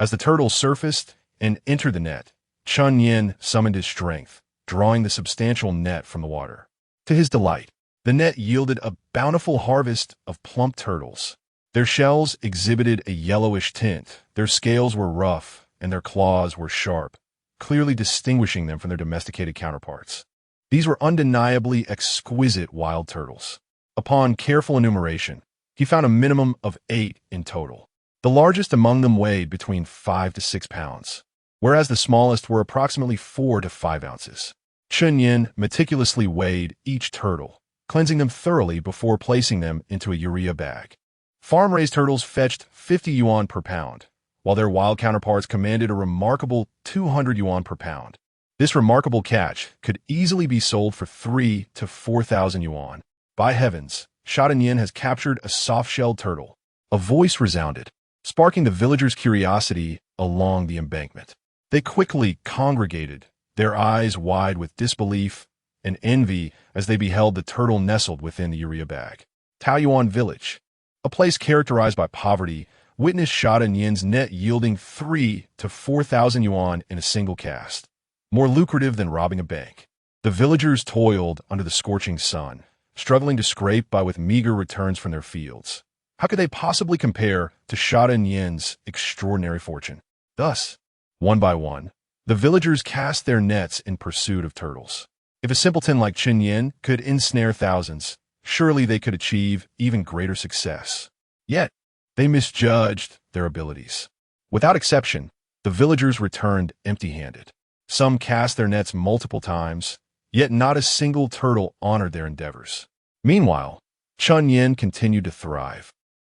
As the turtles surfaced and entered the net, Chun Yin summoned his strength, drawing the substantial net from the water. To his delight, the net yielded a bountiful harvest of plump turtles. Their shells exhibited a yellowish tint, their scales were rough, and their claws were sharp, clearly distinguishing them from their domesticated counterparts. These were undeniably exquisite wild turtles. Upon careful enumeration, he found a minimum of 8 in total. The largest among them weighed between 5 to 6 pounds, whereas the smallest were approximately 4 to 5 ounces. Chun Yin meticulously weighed each turtle, cleansing them thoroughly before placing them into a urea bag. Farm-raised turtles fetched 50 yuan per pound, while their wild counterparts commanded a remarkable 200 yuan per pound. This remarkable catch could easily be sold for 3 to 4,000 yuan. By heavens, Sha Yin has captured a soft-shelled turtle. A voice resounded, sparking the villagers' curiosity along the embankment. They quickly congregated, their eyes wide with disbelief and envy as they beheld the turtle nestled within the urea bag. Taoyuan Village, a place characterized by poverty, witnessed Sha Yin's net yielding 3 to 4,000 yuan in a single cast, more lucrative than robbing a bank. The villagers toiled under the scorching sun, struggling to scrape by with meager returns from their fields. How could they possibly compare to Sha Yin's extraordinary fortune? Thus, one by one, the villagers cast their nets in pursuit of turtles. If a simpleton like Chun Yin could ensnare thousands, surely they could achieve even greater success. Yet, they misjudged their abilities. Without exception, the villagers returned empty-handed. Some cast their nets multiple times, yet not a single turtle honored their endeavors. Meanwhile, Chun Yin continued to thrive,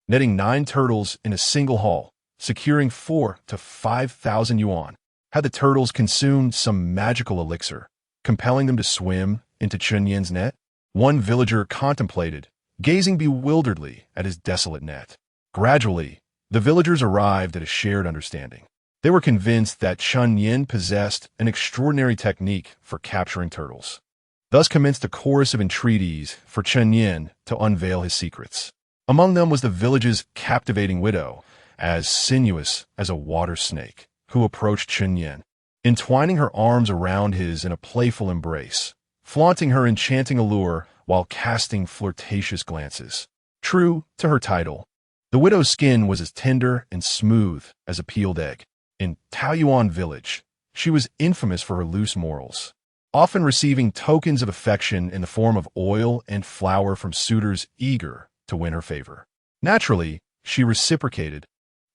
netting 9 turtles in a single haul, securing 4 to 5,000 yuan. Had the turtles consumed some magical elixir, compelling them to swim into Chun Yin's net? One villager contemplated, gazing bewilderedly at his desolate net. Gradually, the villagers arrived at a shared understanding. They were convinced that Chun Yin possessed an extraordinary technique for capturing turtles. Thus commenced a chorus of entreaties for Chun Yin to unveil his secrets. Among them was the village's captivating widow, as sinuous as a water snake, who approached Chun Yin, entwining her arms around his in a playful embrace, flaunting her enchanting allure while casting flirtatious glances. True to her title, the widow's skin was as tender and smooth as a peeled egg. In Taoyuan Village, she was infamous for her loose morals, often receiving tokens of affection in the form of oil and flour from suitors eager to win her favor. Naturally, she reciprocated,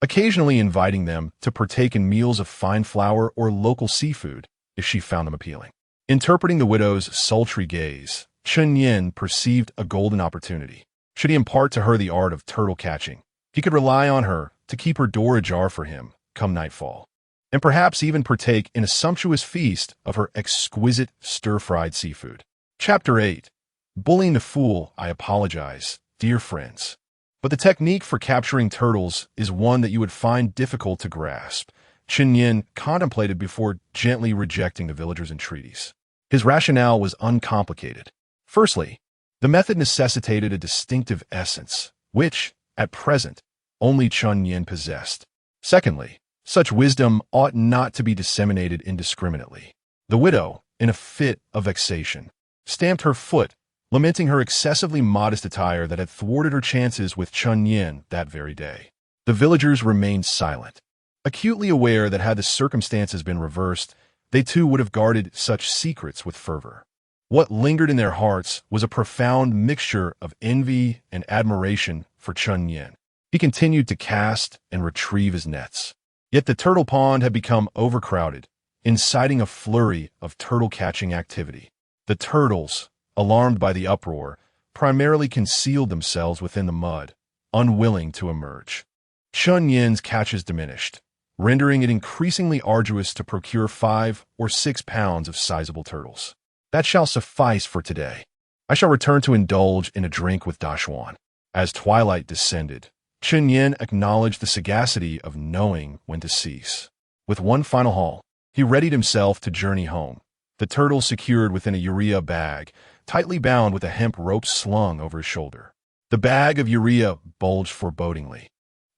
occasionally inviting them to partake in meals of fine flour or local seafood if she found them appealing. Interpreting the widow's sultry gaze, Chen Yin perceived a golden opportunity. Should he impart to her the art of turtle catching, he could rely on her to keep her door ajar for him come nightfall, and perhaps even partake in a sumptuous feast of her exquisite stir-fried seafood. Chapter 8. Bullying the Fool. I apologize, dear friends, but the technique for capturing turtles is one that you would find difficult to grasp, Chen Yin contemplated before gently rejecting the villager's entreaties. His rationale was uncomplicated. Firstly, the method necessitated a distinctive essence, which, at present, only Chen Yin possessed. Secondly, such wisdom ought not to be disseminated indiscriminately. The widow, in a fit of vexation, stamped her foot, lamenting her excessively modest attire that had thwarted her chances with Chen Yin that very day. The villagers remained silent, acutely aware that had the circumstances been reversed, they too would have guarded such secrets with fervor. What lingered in their hearts was a profound mixture of envy and admiration for Chen Yin. He continued to cast and retrieve his nets. Yet the turtle pond had become overcrowded, inciting a flurry of turtle-catching activity. The turtles, alarmed by the uproar, primarily concealed themselves within the mud, unwilling to emerge. Chen Yin's catches diminished, rendering it increasingly arduous to procure 5 or 6 pounds of sizable turtles. That shall suffice for today. I shall return to indulge in a drink with Dashuan. As twilight descended, Chen Yin acknowledged the sagacity of knowing when to cease. With one final haul, he readied himself to journey home, the turtle secured within a urea bag, tightly bound with a hemp rope slung over his shoulder. The bag of urea bulged forebodingly,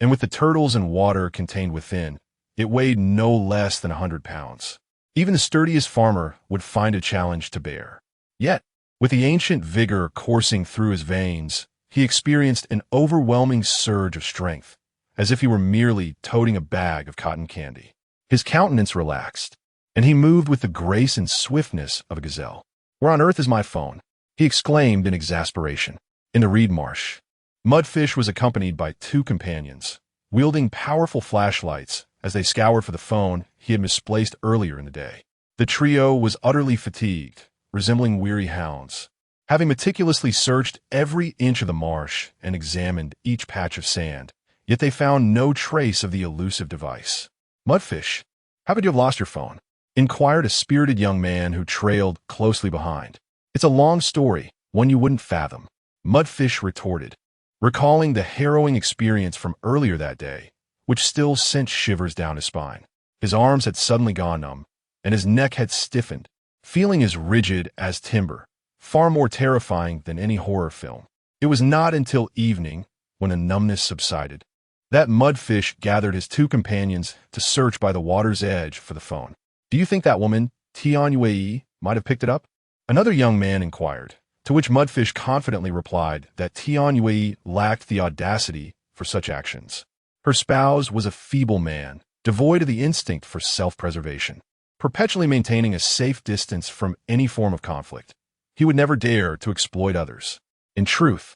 and with the turtles and water contained within, it weighed no less than 100 pounds. Even the sturdiest farmer would find a challenge to bear. Yet, with the ancient vigor coursing through his veins, he experienced an overwhelming surge of strength, as if he were merely toting a bag of cotton candy. His countenance relaxed, and he moved with the grace and swiftness of a gazelle. "Where on earth is my phone?" he exclaimed in exasperation. In the reed marsh. Mudfish was accompanied by 2 companions, wielding powerful flashlights as they scoured for the phone he had misplaced earlier in the day. The trio was utterly fatigued, resembling weary hounds. Having meticulously searched every inch of the marsh and examined each patch of sand, yet they found no trace of the elusive device. "Mudfish, how could you have lost your phone?" inquired a spirited young man who trailed closely behind. "It's a long story, one you wouldn't fathom," Mudfish retorted, recalling the harrowing experience from earlier that day, which still sent shivers down his spine. His arms had suddenly gone numb, and his neck had stiffened, feeling as rigid as timber, far more terrifying than any horror film. It was not until evening, when the numbness subsided, that Mudfish gathered his 2 companions to search by the water's edge for the phone. "Do you think that woman, Tian Yue, might have picked it up?" another young man inquired, to which Mudfish confidently replied that Tian Yue lacked the audacity for such actions. Her spouse was a feeble man, devoid of the instinct for self-preservation, perpetually maintaining a safe distance from any form of conflict. He would never dare to exploit others. In truth,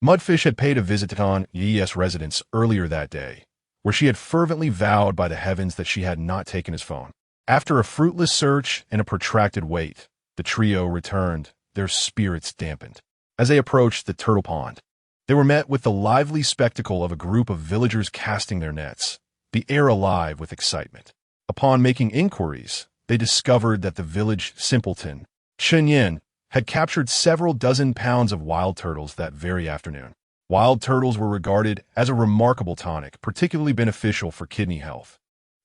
Mudfish had paid a visit to Tian Yue's residence earlier that day, where she had fervently vowed by the heavens that she had not taken his phone. After a fruitless search and a protracted wait, the trio returned, their spirits dampened. As they approached the turtle pond, they were met with the lively spectacle of a group of villagers casting their nets, the air alive with excitement. Upon making inquiries, they discovered that the village simpleton, Chen Yin, had captured several dozen pounds of wild turtles that very afternoon. Wild turtles were regarded as a remarkable tonic, particularly beneficial for kidney health,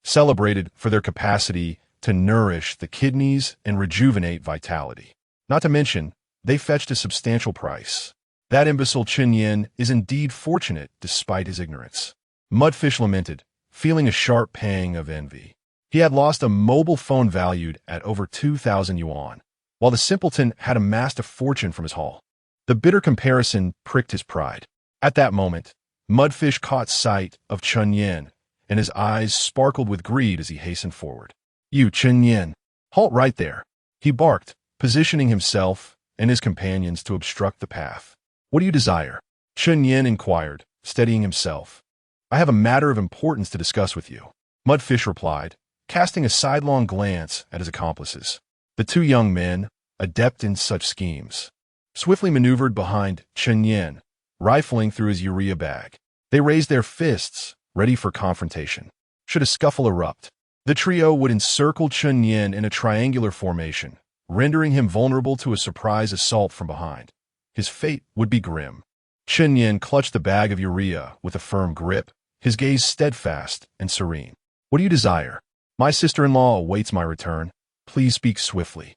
celebrated for their capacity to nourish the kidneys and rejuvenate vitality. Not to mention, they fetched a substantial price. That imbecile Chen Yin is indeed fortunate despite his ignorance. Mudfish lamented, feeling a sharp pang of envy. He had lost a mobile phone valued at over 2,000 yuan, while the simpleton had amassed a fortune from his haul. The bitter comparison pricked his pride. At that moment, Mudfish caught sight of Chen Yin, and his eyes sparkled with greed as he hastened forward. "You, Chen Yin, halt right there," he barked, positioning himself and his companions to obstruct the path. "What do you desire?" Chen Yin inquired, steadying himself. I have a matter of importance to discuss with you, Mudfish replied, casting a sidelong glance at his accomplices. The two young men, adept in such schemes, swiftly maneuvered behind Chen Yin, rifling through his urea bag. They raised their fists, ready for confrontation. Should a scuffle erupt, the trio would encircle Chen Yin in a triangular formation, rendering him vulnerable to a surprise assault from behind. His fate would be grim. Chen Yin clutched the bag of urea with a firm grip, his gaze steadfast and serene. What do you desire? My sister-in-law awaits my return. Please speak swiftly.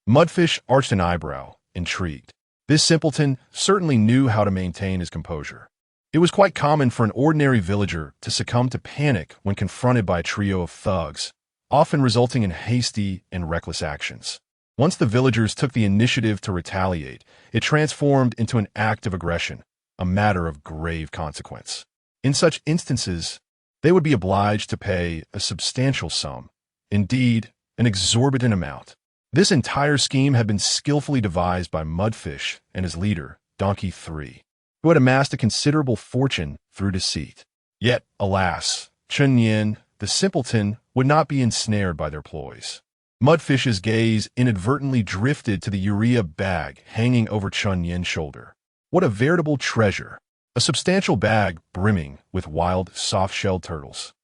Mudfish arched an eyebrow, intrigued. This simpleton certainly knew how to maintain his composure. It was quite common for an ordinary villager to succumb to panic when confronted by a trio of thugs, often resulting in hasty and reckless actions. Once the villagers took the initiative to retaliate, it transformed into an act of aggression, a matter of grave consequence. In such instances, they would be obliged to pay a substantial sum, indeed, an exorbitant amount. This entire scheme had been skillfully devised by Mudfish and his leader, Donkey 3, who had amassed a considerable fortune through deceit. Yet, alas, Chen Yin, the simpleton, would not be ensnared by their ploys. Mudfish's gaze inadvertently drifted to the urea bag hanging over Chen Yin's shoulder. What a veritable treasure! A substantial bag brimming with wild, soft-shelled turtles,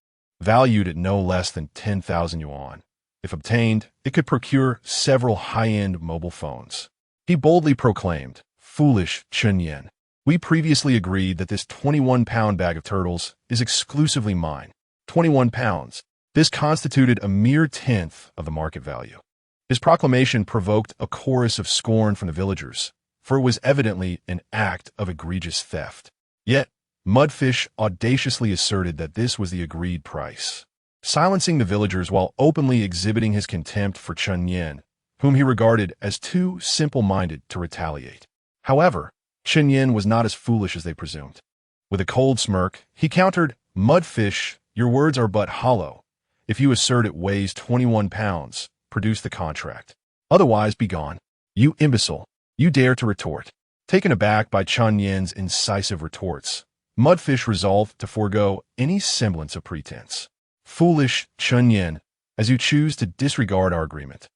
valued at no less than 10,000 yuan. If obtained, it could procure several high-end mobile phones. He boldly proclaimed, "Foolish Chen Yin. We previously agreed that this 21-pound bag of turtles is exclusively mine. 21 pounds. This constituted a mere tenth of the market value." His proclamation provoked a chorus of scorn from the villagers, for it was evidently an act of egregious theft. Yet, Mudfish audaciously asserted that this was the agreed price, silencing the villagers while openly exhibiting his contempt for Chen Yin, whom he regarded as too simple-minded to retaliate. However, Chen Yin was not as foolish as they presumed. With a cold smirk, he countered, "Mudfish, your words are but hollow. If you assert it weighs 21 pounds, produce the contract. Otherwise, be gone. You imbecile, you dare to retort." Taken aback by Chen Yin's incisive retorts, Mudfish resolved to forego any semblance of pretense. "Foolish Chen Yin, as you choose to disregard our agreement,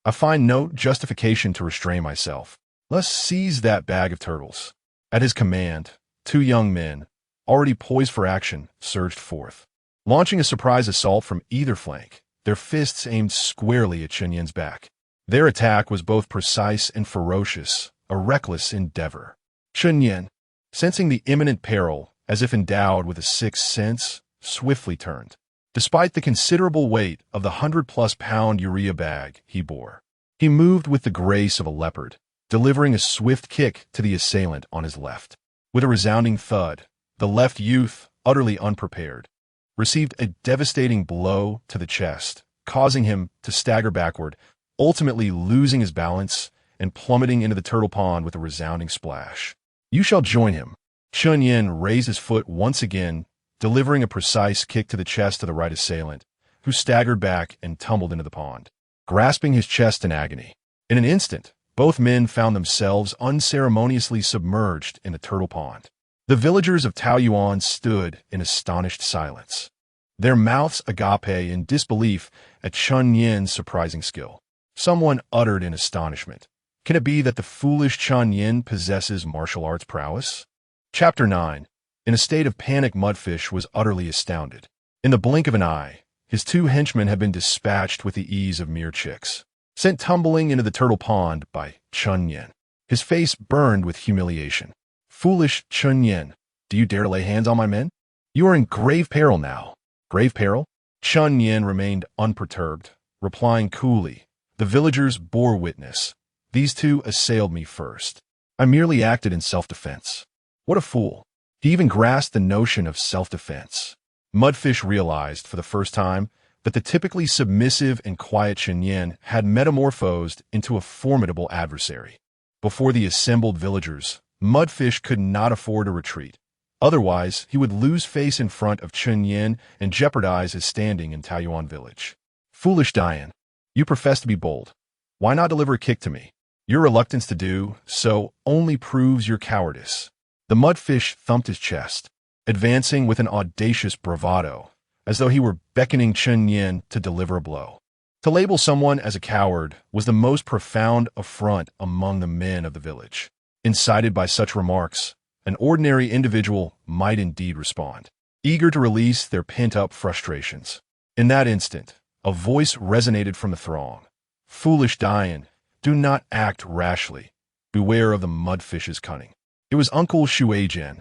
I find no justification to restrain myself. Let's seize that bag of turtles." At his command, two young men, already poised for action, surged forth. Launching a surprise assault from either flank, their fists aimed squarely at Chen Yin's back. Their attack was both precise and ferocious, a reckless endeavor. Chen Yin, sensing the imminent peril as if endowed with a sixth sense, swiftly turned. Despite the considerable weight of the 100-plus-pound urea bag he bore, he moved with the grace of a leopard, delivering a swift kick to the assailant on his left. With a resounding thud, the left youth, utterly unprepared, received a devastating blow to the chest, causing him to stagger backward, ultimately losing his balance and plummeting into the turtle pond with a resounding splash. "You shall join him." Chen Yin raised his foot once again, delivering a precise kick to the chest of the right assailant, who staggered back and tumbled into the pond, grasping his chest in agony. In an instant, both men found themselves unceremoniously submerged in the turtle pond. The villagers of Taoyuan stood in astonished silence, their mouths agape in disbelief at Chen Yin's surprising skill. Someone uttered in astonishment, "Can it be that the foolish Chen Yin possesses martial arts prowess?" Chapter 9. In a state of panic, Mudfish was utterly astounded. In the blink of an eye, his two henchmen had been dispatched with the ease of mere chicks, sent tumbling into the turtle pond by Chen Yin. His face burned with humiliation. "Foolish Chen Yin, do you dare to lay hands on my men? You are in grave peril now." "Grave peril?" Chen Yin remained unperturbed, replying coolly, "The villagers bore witness. These two assailed me first. I merely acted in self-defense." What a fool. He even grasped the notion of self-defense. Mudfish realized for the first time that the typically submissive and quiet Chen Yin had metamorphosed into a formidable adversary. Before the assembled villagers, Mudfish could not afford to retreat. Otherwise, he would lose face in front of Chen Yin and jeopardize his standing in Taoyuan village. "Foolish Dian, you profess to be bold. Why not deliver a kick to me? Your reluctance to do so only proves your cowardice." The Mudfish thumped his chest. advancing with an audacious bravado, as though he were beckoning Chen Yin to deliver a blow. To label someone as a coward was the most profound affront among the men of the village. Incited by such remarks, an ordinary individual might indeed respond, eager to release their pent-up frustrations. In that instant, a voice resonated from the throng. "Foolish Dian, do not act rashly. Beware of the mudfish's cunning." It was Uncle Shuaijian,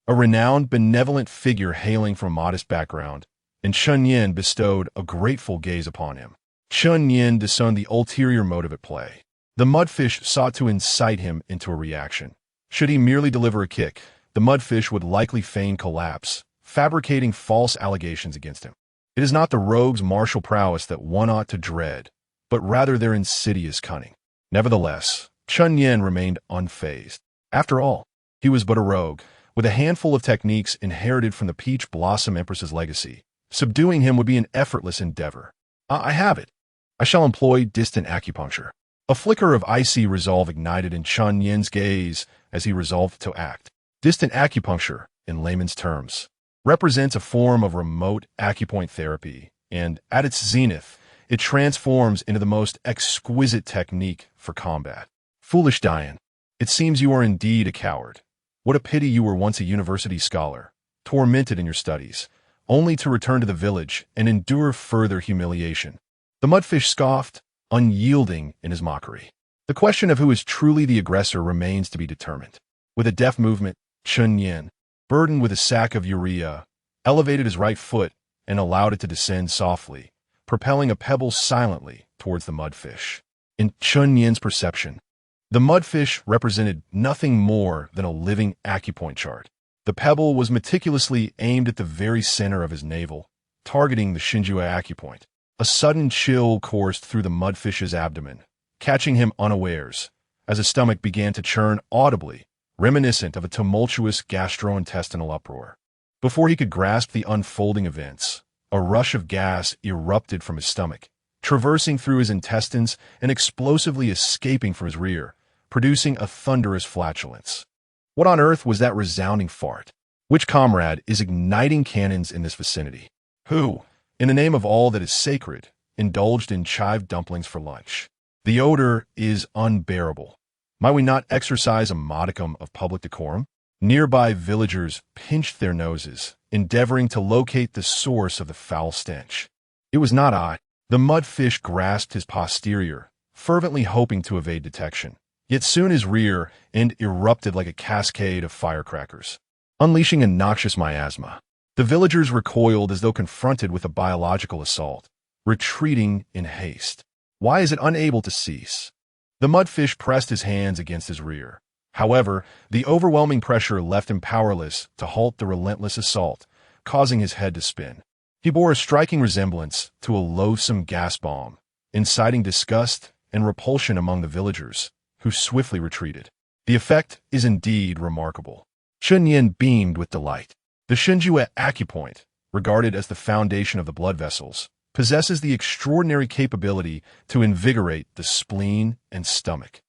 a renowned, benevolent figure hailing from a modest background, and Chen Yin bestowed a grateful gaze upon him. Chen Yin discerned the ulterior motive at play. The mudfish sought to incite him into a reaction. Should he merely deliver a kick, the mudfish would likely feign collapse, fabricating false allegations against him. It is not the rogue's martial prowess that one ought to dread, but rather their insidious cunning. Nevertheless, Chen Yin remained unfazed. After all, he was but a rogue, with a handful of techniques inherited from the Peach Blossom Empress's legacy. Subduing him would be an effortless endeavor. I have it. I shall employ distant acupuncture. A flicker of icy resolve ignited in Chen Yin's gaze as he resolved to act. Distant acupuncture, in layman's terms, represents a form of remote acupoint therapy, and at its zenith, it transforms into the most exquisite technique for combat. Foolish Dian, it seems you are indeed a coward. What a pity you were once a university scholar, tormented in your studies, only to return to the village and endure further humiliation. The mudfish scoffed, unyielding in his mockery. The question of who is truly the aggressor remains to be determined. With a deft movement, Chen Yin, burdened with a sack of urea, elevated his right foot and allowed it to descend softly, propelling a pebble silently towards the mudfish. In Chen Yin's perception, the mudfish represented nothing more than a living acupoint chart. The pebble was meticulously aimed at the very center of his navel, targeting the Shinjue acupoint. A sudden chill coursed through the mudfish's abdomen, catching him unawares, as his stomach began to churn audibly, reminiscent of a tumultuous gastrointestinal uproar. Before he could grasp the unfolding events, a rush of gas erupted from his stomach, traversing through his intestines and explosively escaping from his rear, producing a thunderous flatulence. What on earth was that resounding fart? Which comrade is igniting cannons in this vicinity? Who, in the name of all that is sacred, indulged in chive dumplings for lunch? The odor is unbearable. Might we not exercise a modicum of public decorum? Nearby villagers pinched their noses, endeavoring to locate the source of the foul stench. It was not I. The mudfish grasped his posterior, fervently hoping to evade detection. Yet soon his rear end erupted like a cascade of firecrackers, unleashing a noxious miasma. The villagers recoiled as though confronted with a biological assault, retreating in haste. Why is it unable to cease? The mudfish pressed his hands against his rear. However, the overwhelming pressure left him powerless to halt the relentless assault, causing his head to spin. He bore a striking resemblance to a loathsome gas bomb, inciting disgust and repulsion among the villagers, who swiftly retreated. The effect is indeed remarkable. Chen Yin beamed with delight. The Shinjue acupoint, regarded as the foundation of the blood vessels, possesses the extraordinary capability to invigorate the spleen and stomach,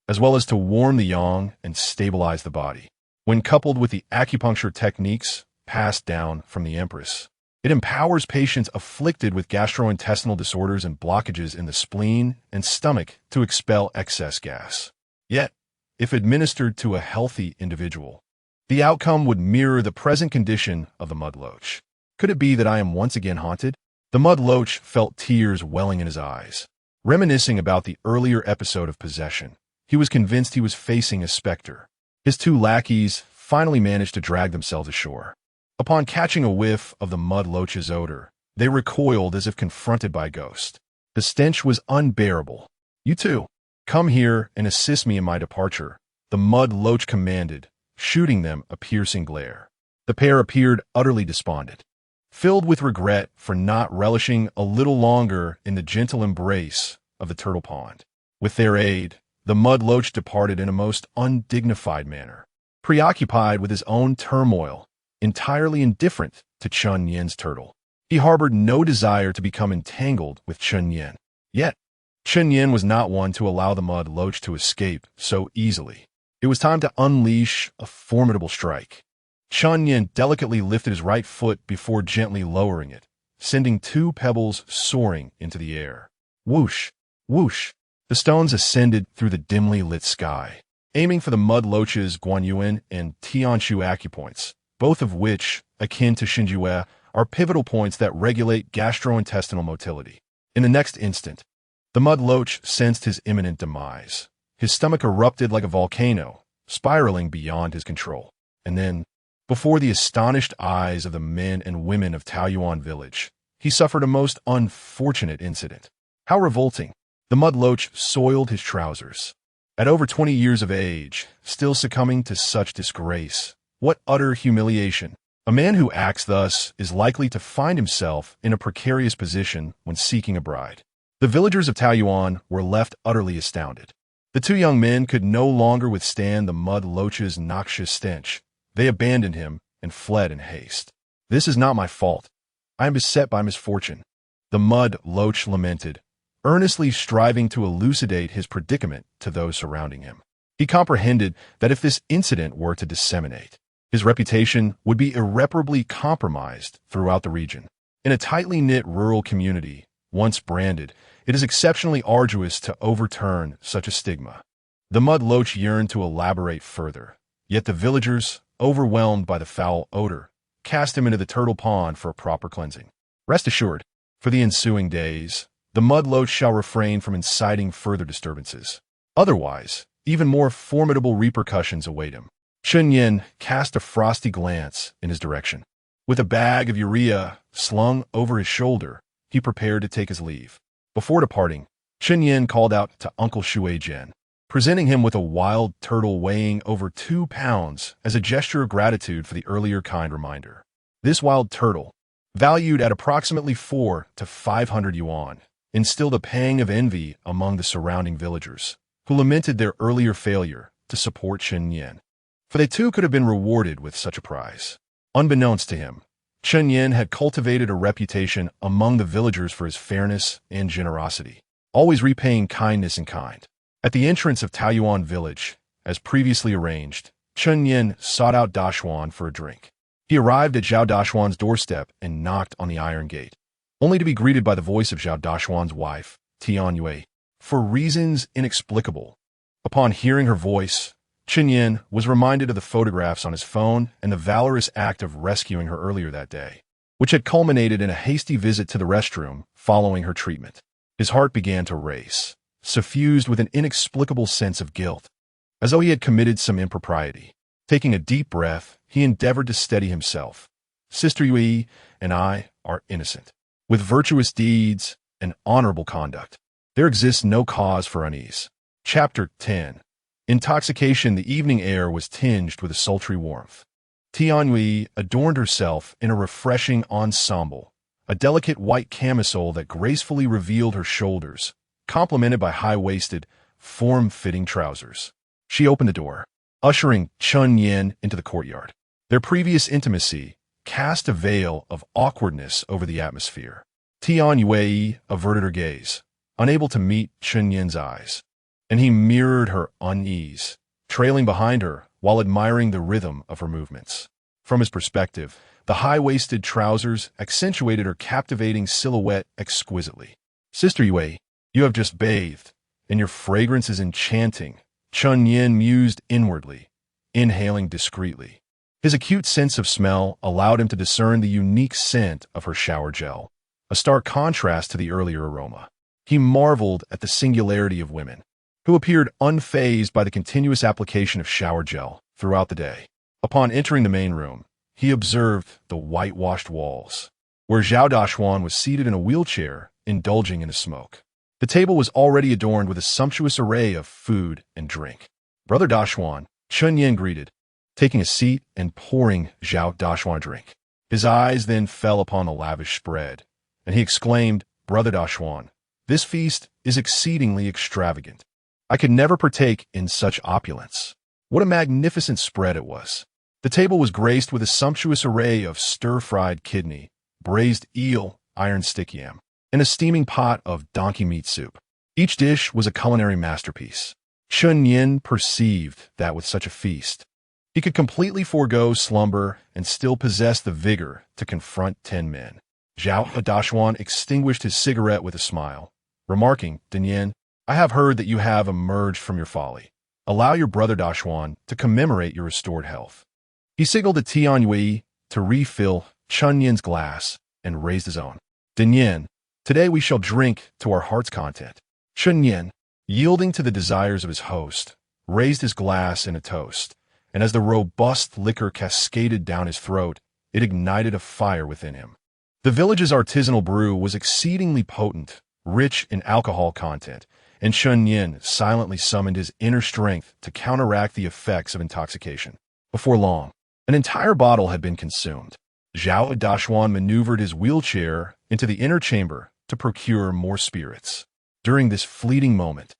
as well as to warm the yang and stabilize the body. When coupled with the acupuncture techniques passed down from the Empress, it empowers patients afflicted with gastrointestinal disorders and blockages in the spleen and stomach to expel excess gas. Yet, if administered to a healthy individual, the outcome would mirror the present condition of the mudloach. Could it be that I am once again haunted? The mudloach felt tears welling in his eyes. Reminiscing about the earlier episode of possession, he was convinced he was facing a specter. His two lackeys finally managed to drag themselves ashore. Upon catching a whiff of the mudloach's odor, they recoiled as if confronted by a ghost. The stench was unbearable. "You two, come here and assist me in my departure," the mudloach commanded, shooting them a piercing glare. The pair appeared utterly despondent, filled with regret for not relishing a little longer in the gentle embrace of the turtle pond. With their aid, the mudloach departed in a most undignified manner, preoccupied with his own turmoil, entirely indifferent to Chen Yin's turtle. He harbored no desire to become entangled with Chen Yin. Yet, Chen Yin was not one to allow the mudloach to escape so easily. It was time to unleash a formidable strike. Chun Yin delicately lifted his right foot before gently lowering it, sending 2 pebbles soaring into the air. Whoosh! Whoosh! The stones ascended through the dimly lit sky, aiming for the mud loaches Guanyuan and Tianshu acupoints, both of which, akin to Xinjue, are pivotal points that regulate gastrointestinal motility. In the next instant, the mud loach sensed his imminent demise. His stomach erupted like a volcano, spiraling beyond his control. And then, before the astonished eyes of the men and women of Taoyuan village, he suffered a most unfortunate incident. How revolting! The mud loach soiled his trousers. At over 20 years of age, still succumbing to such disgrace. What utter humiliation! A man who acts thus is likely to find himself in a precarious position when seeking a bride. The villagers of Taoyuan were left utterly astounded. The 2 young men could no longer withstand the mud loach's noxious stench. They abandoned him and fled in haste. "This is not my fault. I am beset by misfortune," the mud loach lamented, earnestly striving to elucidate his predicament to those surrounding him. He comprehended that if this incident were to disseminate, his reputation would be irreparably compromised throughout the region. In a tightly knit rural community, once branded, it is exceptionally arduous to overturn such a stigma. The mud loach yearned to elaborate further, yet the villagers, overwhelmed by the foul odor, cast him into the turtle pond for a proper cleansing. Rest assured, for the ensuing days, the mud loach shall refrain from inciting further disturbances. Otherwise, even more formidable repercussions await him. Chun Yin cast a frosty glance in his direction. With a bag of urea slung over his shoulder, he prepared to take his leave. Before departing, Chun Yin called out to Uncle Shui Jian, presenting him with a wild turtle weighing over 2 pounds as a gesture of gratitude for the earlier kind reminder. This wild turtle, valued at approximately 400 to 500 yuan, instilled a pang of envy among the surrounding villagers, who lamented their earlier failure to support Chun Yin. For they too could have been rewarded with such a prize. Unbeknownst to him, Chun Yin had cultivated a reputation among the villagers for his fairness and generosity, always repaying kindness in kind. At the entrance of Taoyuan village, as previously arranged, Chun Yin sought out Dashuan for a drink. He arrived at Zhao Dashuan's doorstep and knocked on the iron gate, only to be greeted by the voice of Zhao Dashuan's wife, Tian Yue, for reasons inexplicable. Upon hearing her voice, Chun Yin was reminded of the photographs on his phone and the valorous act of rescuing her earlier that day, which had culminated in a hasty visit to the restroom following her treatment. His heart began to race, suffused with an inexplicable sense of guilt, as though he had committed some impropriety. Taking a deep breath, he endeavored to steady himself. "Sister Yue and I are innocent. With virtuous deeds and honorable conduct, there exists no cause for unease." Chapter 10. Intoxication. The evening air was tinged with a sultry warmth. Tian Yue adorned herself in a refreshing ensemble, a delicate white camisole that gracefully revealed her shoulders, complemented by high-waisted, form-fitting trousers. She opened the door, ushering Chun Yin into the courtyard. Their previous intimacy cast a veil of awkwardness over the atmosphere. Tian Yue averted her gaze, unable to meet Chun Yin's eyes, and he mirrored her unease, trailing behind her while admiring the rhythm of her movements. From his perspective, the high-waisted trousers accentuated her captivating silhouette exquisitely. "Sister Yue, you have just bathed, and your fragrance is enchanting," Chun Yin mused inwardly, inhaling discreetly. His acute sense of smell allowed him to discern the unique scent of her shower gel, a stark contrast to the earlier aroma. He marveled at the singularity of women, who appeared unfazed by the continuous application of shower gel throughout the day. Upon entering the main room, he observed the whitewashed walls, where Zhao Dashuan was seated in a wheelchair, indulging in a smoke. The table was already adorned with a sumptuous array of food and drink. "Brother Dashuan," Chun Yin greeted, taking a seat and pouring Zhao Dashuan a drink. His eyes then fell upon the lavish spread, and he exclaimed, "Brother Dashuan, this feast is exceedingly extravagant. I could never partake in such opulence." What a magnificent spread it was. The table was graced with a sumptuous array of stir-fried kidney, braised eel, iron stick yam, and a steaming pot of donkey meat soup. Each dish was a culinary masterpiece. Chun Yin perceived that with such a feast, He could completely forego slumber and still possess the vigor to confront 10 men. Zhao Dashwan extinguished his cigarette with a smile, remarking, Dinyan, I have heard that you have emerged from your folly. Allow your brother Dashwan to commemorate your restored health. He signaled to Tian Yui to refill Chun Yin's glass and raised his own. Dinyan, today we shall drink to our heart's content. Chun Yin, yielding to the desires of his host, raised his glass in a toast, and as the robust liquor cascaded down his throat, it ignited a fire within him. The village's artisanal brew was exceedingly potent, rich in alcohol content, and Chun Yin silently summoned his inner strength to counteract the effects of intoxication. Before long, an entire bottle had been consumed. Zhao Dashwan maneuvered his wheelchair into the inner chamber to procure more spirits. During this fleeting moment,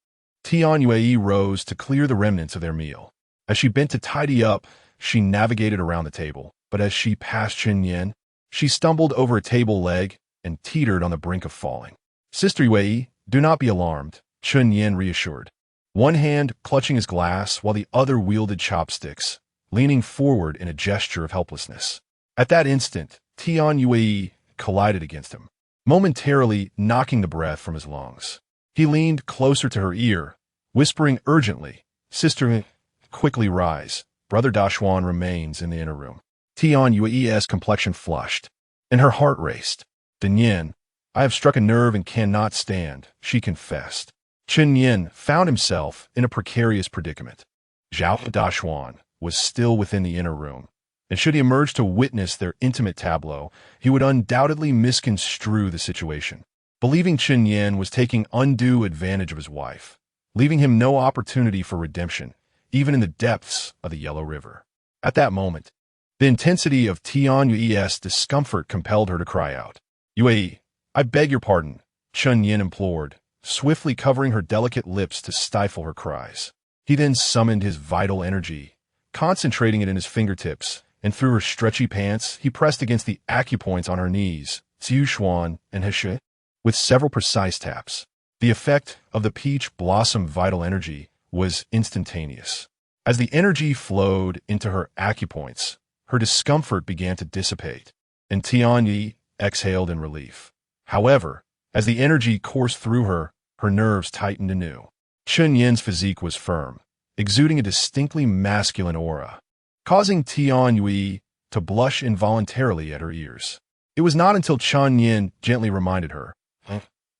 Tian Yui rose to clear the remnants of their meal. As she bent to tidy up, she navigated around the table, but as she passed Chun Yin, she stumbled over a table leg and teetered on the brink of falling. Sister Yui, do not be alarmed, Chun Yin reassured, one hand clutching his glass while the other wielded chopsticks, leaning forward in a gesture of helplessness. At that instant, Tian Yui collided against him, momentarily knocking the breath from his lungs. He leaned closer to her ear, whispering urgently, Sister, quickly rise. Brother Dashwan remains in the inner room. Tian Yui's complexion flushed, and her heart raced. Dinyan, I have struck a nerve and cannot stand, she confessed. Chun Yin found himself in a precarious predicament. Zhao Dashwan was still within the inner room, and should he emerge to witness their intimate tableau, he would undoubtedly misconstrue the situation, believing Chun Yin was taking undue advantage of his wife, leaving him no opportunity for redemption, even in the depths of the Yellow River. At that moment, the intensity of Tian Yui's discomfort compelled her to cry out. Yui, I beg your pardon, Chun Yin implored, swiftly covering her delicate lips to stifle her cries. He then summoned his vital energy, concentrating it in his fingertips, and through her stretchy pants, he pressed against the acupoints on her knees, Xiushuan and Heshe, with several precise taps. The effect of the peach blossom vital energy was instantaneous. As the energy flowed into her acupoints, her discomfort began to dissipate, and Tian Yi exhaled in relief. However, as the energy coursed through her, her nerves tightened anew. Chun Yin's physique was firm, exuding a distinctly masculine aura, causing Tian Yui to blush involuntarily at her ears. It was not until Chun Yin gently reminded her,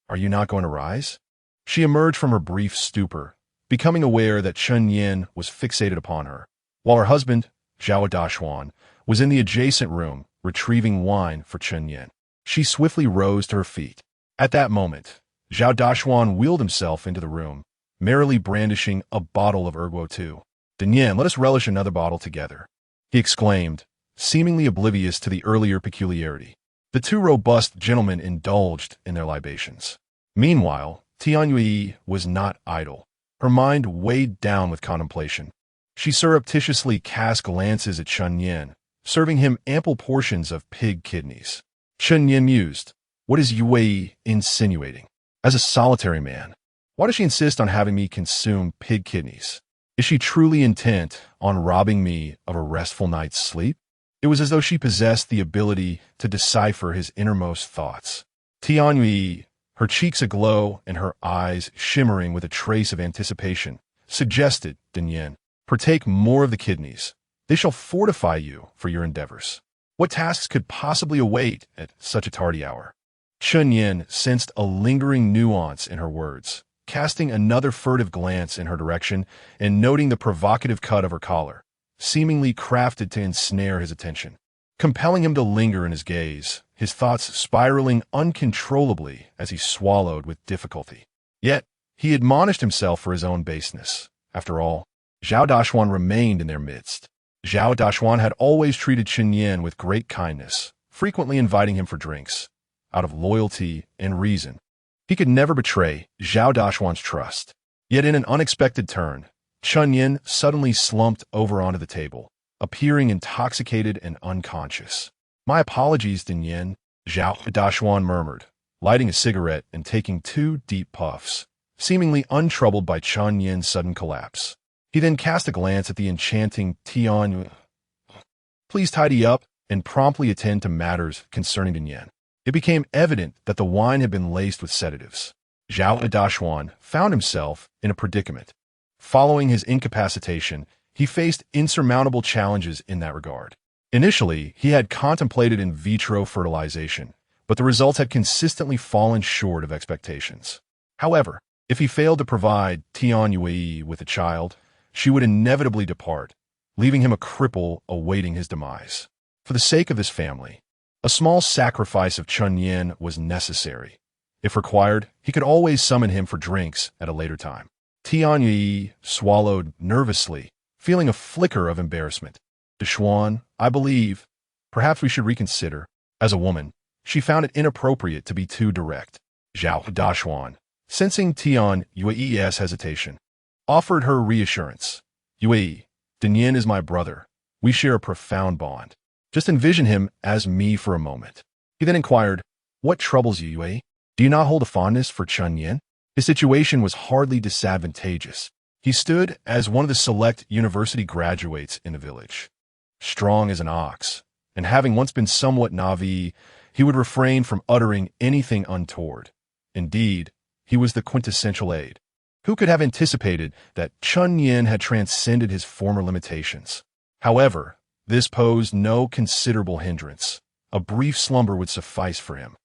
Are you not going to rise? She emerged from her brief stupor, becoming aware that Chun Yin was fixated upon her, while her husband, Zhao Dashwan, was in the adjacent room retrieving wine for Chun Yin. She swiftly rose to her feet. At that moment, Zhao Dashwan wheeled himself into the room, merrily brandishing a bottle of Erguo Tu. Dinyan, let us relish another bottle together, he exclaimed, seemingly oblivious to the earlier peculiarity. The two robust gentlemen indulged in their libations. Meanwhile, Tian Yui was not idle, her mind weighed down with contemplation. She surreptitiously cast glances at Chun Yin, serving him ample portions of pig kidneys. Chun Yin mused, what is Yui insinuating? As a solitary man, why does she insist on having me consume pig kidneys? Is she truly intent on robbing me of a restful night's sleep? It was as though she possessed the ability to decipher his innermost thoughts. Tian Yui, her cheeks aglow and her eyes shimmering with a trace of anticipation, suggested, Dinyan, partake more of the kidneys. They shall fortify you for your endeavors. What tasks could possibly await at such a tardy hour? Chun Yin sensed a lingering nuance in her words, casting another furtive glance in her direction and noting the provocative cut of her collar, seemingly crafted to ensnare his attention. Compelling him to linger in his gaze, his thoughts spiraling uncontrollably as he swallowed with difficulty. Yet, he admonished himself for his own baseness. After all, Zhao Dashwan remained in their midst. Zhao Dashwan had always treated Chun Yin with great kindness, frequently inviting him for drinks, out of loyalty and reason. He could never betray Zhao Dashwan's trust. Yet in an unexpected turn, Chun Yin suddenly slumped over onto the table, appearing intoxicated and unconscious. My apologies, Dinyan, Zhao Dashwan murmured, lighting a cigarette and taking 2 deep puffs, seemingly untroubled by Chun Yin's sudden collapse. He then cast a glance at the enchanting Tian Yue. Please tidy up and promptly attend to matters concerning Dinyan. It became evident that the wine had been laced with sedatives. Zhao Dashuan found himself in a predicament. Following his incapacitation, he faced insurmountable challenges in that regard. Initially, he had contemplated in vitro fertilization, but the results had consistently fallen short of expectations. However, if he failed to provide Tian Yue with a child, she would inevitably depart, leaving him a cripple awaiting his demise. For the sake of his family, a small sacrifice of Chun Yin was necessary. If required, he could always summon him for drinks at a later time. Tian Yue swallowed nervously, feeling a flicker of embarrassment. Dashuan, I believe, perhaps we should reconsider. As a woman, she found it inappropriate to be too direct. Zhao Dashuan, sensing Tian Yue's hesitation, offered her reassurance. Yue, Dinyan is my brother. We share a profound bond. Just envision him as me for a moment. He then inquired, what troubles you, Yue? Do you not hold a fondness for Chun Yin? His situation was hardly disadvantageous. He stood as one of the select university graduates in the village. Strong as an ox, and having once been somewhat Na'vi, he would refrain from uttering anything untoward. Indeed, he was the quintessential aide. Who could have anticipated that Chun Yin had transcended his former limitations? However, this posed no considerable hindrance. A brief slumber would suffice for him,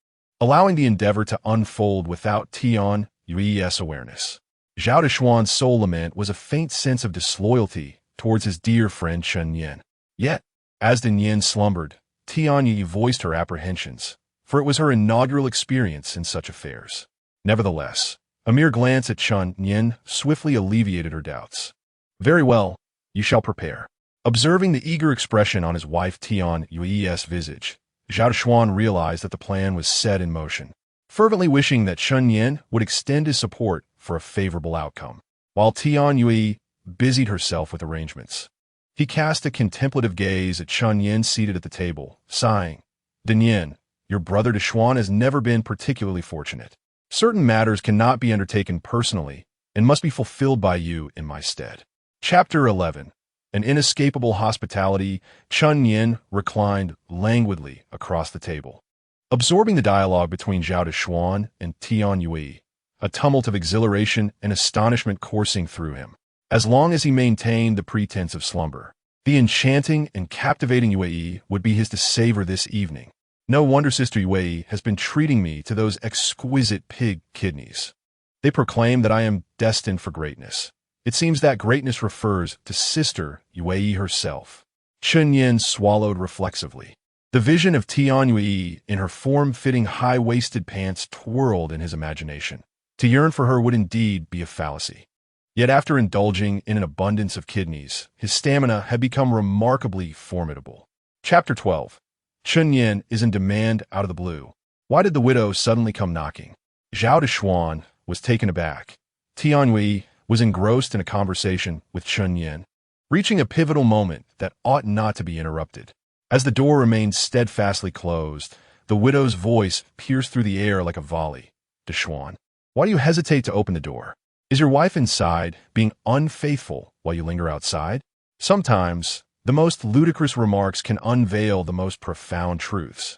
allowing the endeavor to unfold without Tian Yue's awareness. Zhao Dashuan's sole lament was a faint sense of disloyalty towards his dear friend Chun Yin. Yet, as Dinyan slumbered, Tian Yue voiced her apprehensions, for it was her inaugural experience in such affairs. Nevertheless, a mere glance at Chun Yin swiftly alleviated her doubts. Very well, you shall prepare. Observing the eager expression on his wife Tian Yue's visage, Zhao Dashuan realized that the plan was set in motion, fervently wishing that Chun Yin would extend his support for a favorable outcome. While Tian Yue busied herself with arrangements, he cast a contemplative gaze at Chun Yin seated at the table, sighing, Dinyan, your brother Dashuan has never been particularly fortunate. Certain matters cannot be undertaken personally and must be fulfilled by you in my stead. Chapter 11. An inescapable hospitality, Chun Yin reclined languidly across the table, absorbing the dialogue between Zhao Dashuan and Tian Yue, a tumult of exhilaration and astonishment coursing through him. As long as he maintained the pretense of slumber, the enchanting and captivating Yue would be his to savor this evening. No wonder Sister Yue has been treating me to those exquisite pig kidneys. They proclaim that I am destined for greatness. It seems that greatness refers to Sister Yue herself. Chun Yin swallowed reflexively. The vision of Tian Yue in her form-fitting high-waisted pants twirled in his imagination. To yearn for her would indeed be a fallacy. Yet after indulging in an abundance of kidneys, his stamina had become remarkably formidable. Chapter 12. Chun Yin is in demand out of the blue. Why did the widow suddenly come knocking? Zhao Dashuan was taken aback. Tian Yue was engrossed in a conversation with Chun Yin, reaching a pivotal moment that ought not to be interrupted. As the door remained steadfastly closed, the widow's voice pierced through the air like a volley. Dashuan, why do you hesitate to open the door? Is your wife inside, being unfaithful while you linger outside? Sometimes, the most ludicrous remarks can unveil the most profound truths.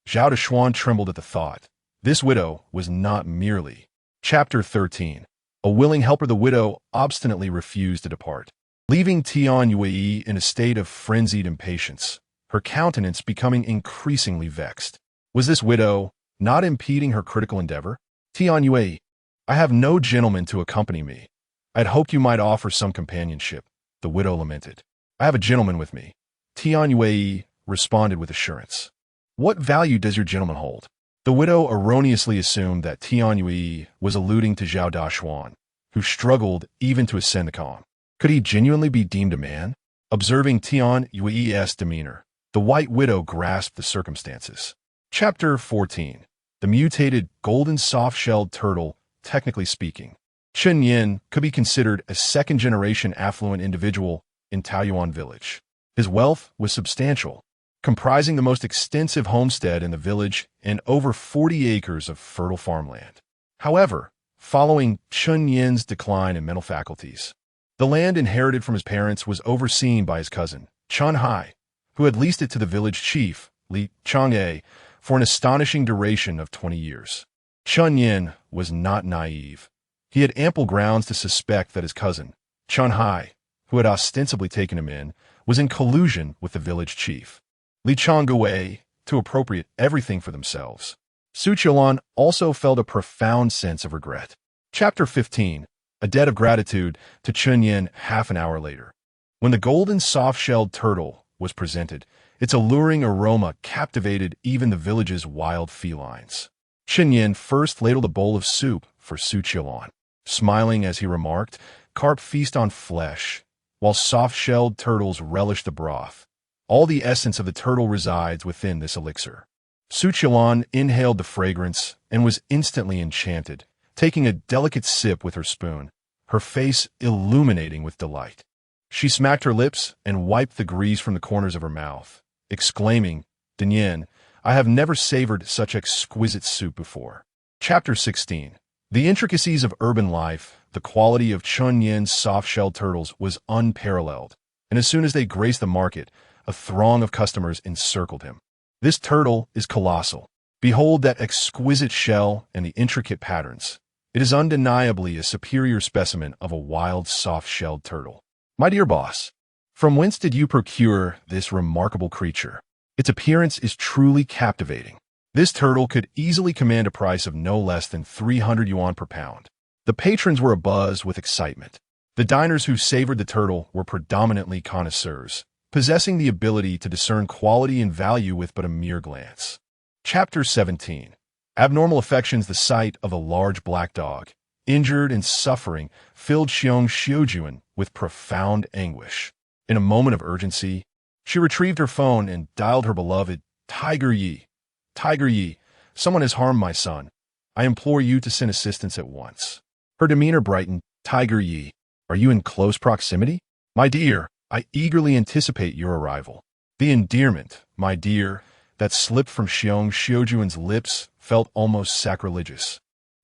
Zhao Dashuan trembled at the thought. This widow was not merely. Chapter 13. A willing helper, the widow obstinately refused to depart, leaving Tian Yue in a state of frenzied impatience, her countenance becoming increasingly vexed. Was this widow not impeding her critical endeavor? Tian Yue, I have no gentleman to accompany me. I had hoped you might offer some companionship, the widow lamented. I have a gentleman with me. Tian Yue responded with assurance. What value does your gentleman hold? The widow erroneously assumed that Tian Yue was alluding to Zhao Dashuan, who struggled even to ascend the column. Could he genuinely be deemed a man? Observing Tian Yue's demeanor, the white widow grasped the circumstances. Chapter 14. The mutated golden soft-shelled turtle, technically speaking. Chun Yin could be considered a second-generation affluent individual in Taoyuan village. His wealth was substantial, comprising the most extensive homestead in the village and over 40 acres of fertile farmland. However, following Chun Yin's decline in mental faculties, The land inherited from his parents was overseen by his cousin, Chun Hai, who had leased it to the village chief, Li Chang'e, for an astonishing duration of 20 years. Chun Yin was not naive. He had ample grounds to suspect that his cousin, Chun Hai, who had ostensibly taken him in, was in collusion with the village chief, Li Chang'e, to appropriate everything for themselves. Su Qiulan also felt a profound sense of regret. Chapter 15. A debt of gratitude to Chun Yin half an hour later. When the golden soft-shelled turtle was presented, its alluring aroma captivated even the village's wild felines. Chun Yin first ladled a bowl of soup for Su Qiulan, smiling as he remarked, "Carp feast on flesh, while soft-shelled turtles relish the broth. All the essence of the turtle resides within this elixir." Su Qiulan inhaled the fragrance and was instantly enchanted, taking a delicate sip with her spoon, her face illuminating with delight. She smacked her lips and wiped the grease from the corners of her mouth, exclaiming, "Dinyan, I have never savored such exquisite soup before." Chapter 16. The intricacies of urban life, the quality of Chun Yin's soft-shelled turtles was unparalleled, and as soon as they graced the market, a throng of customers encircled him. "This turtle is colossal. Behold that exquisite shell and the intricate patterns. It is undeniably a superior specimen of a wild soft-shelled turtle. My dear boss, from whence did you procure this remarkable creature? Its appearance is truly captivating. This turtle could easily command a price of no less than 300 yuan per pound." The patrons were abuzz with excitement. The diners who savored the turtle were predominantly connoisseurs, possessing the ability to discern quality and value with but a mere glance. Chapter 17. Abnormal affections. The sight of a large black dog, injured and suffering, filled Xiong Xiujuan with profound anguish. In a moment of urgency, she retrieved her phone and dialed her beloved, "Tiger Yi. Tiger Yi, someone has harmed my son. I implore you to send assistance at once." Her demeanor brightened. "Tiger Yi, are you in close proximity? My dear, I eagerly anticipate your arrival." The endearment, "my dear," that slipped from Xiong Xiujuan's lips felt almost sacrilegious,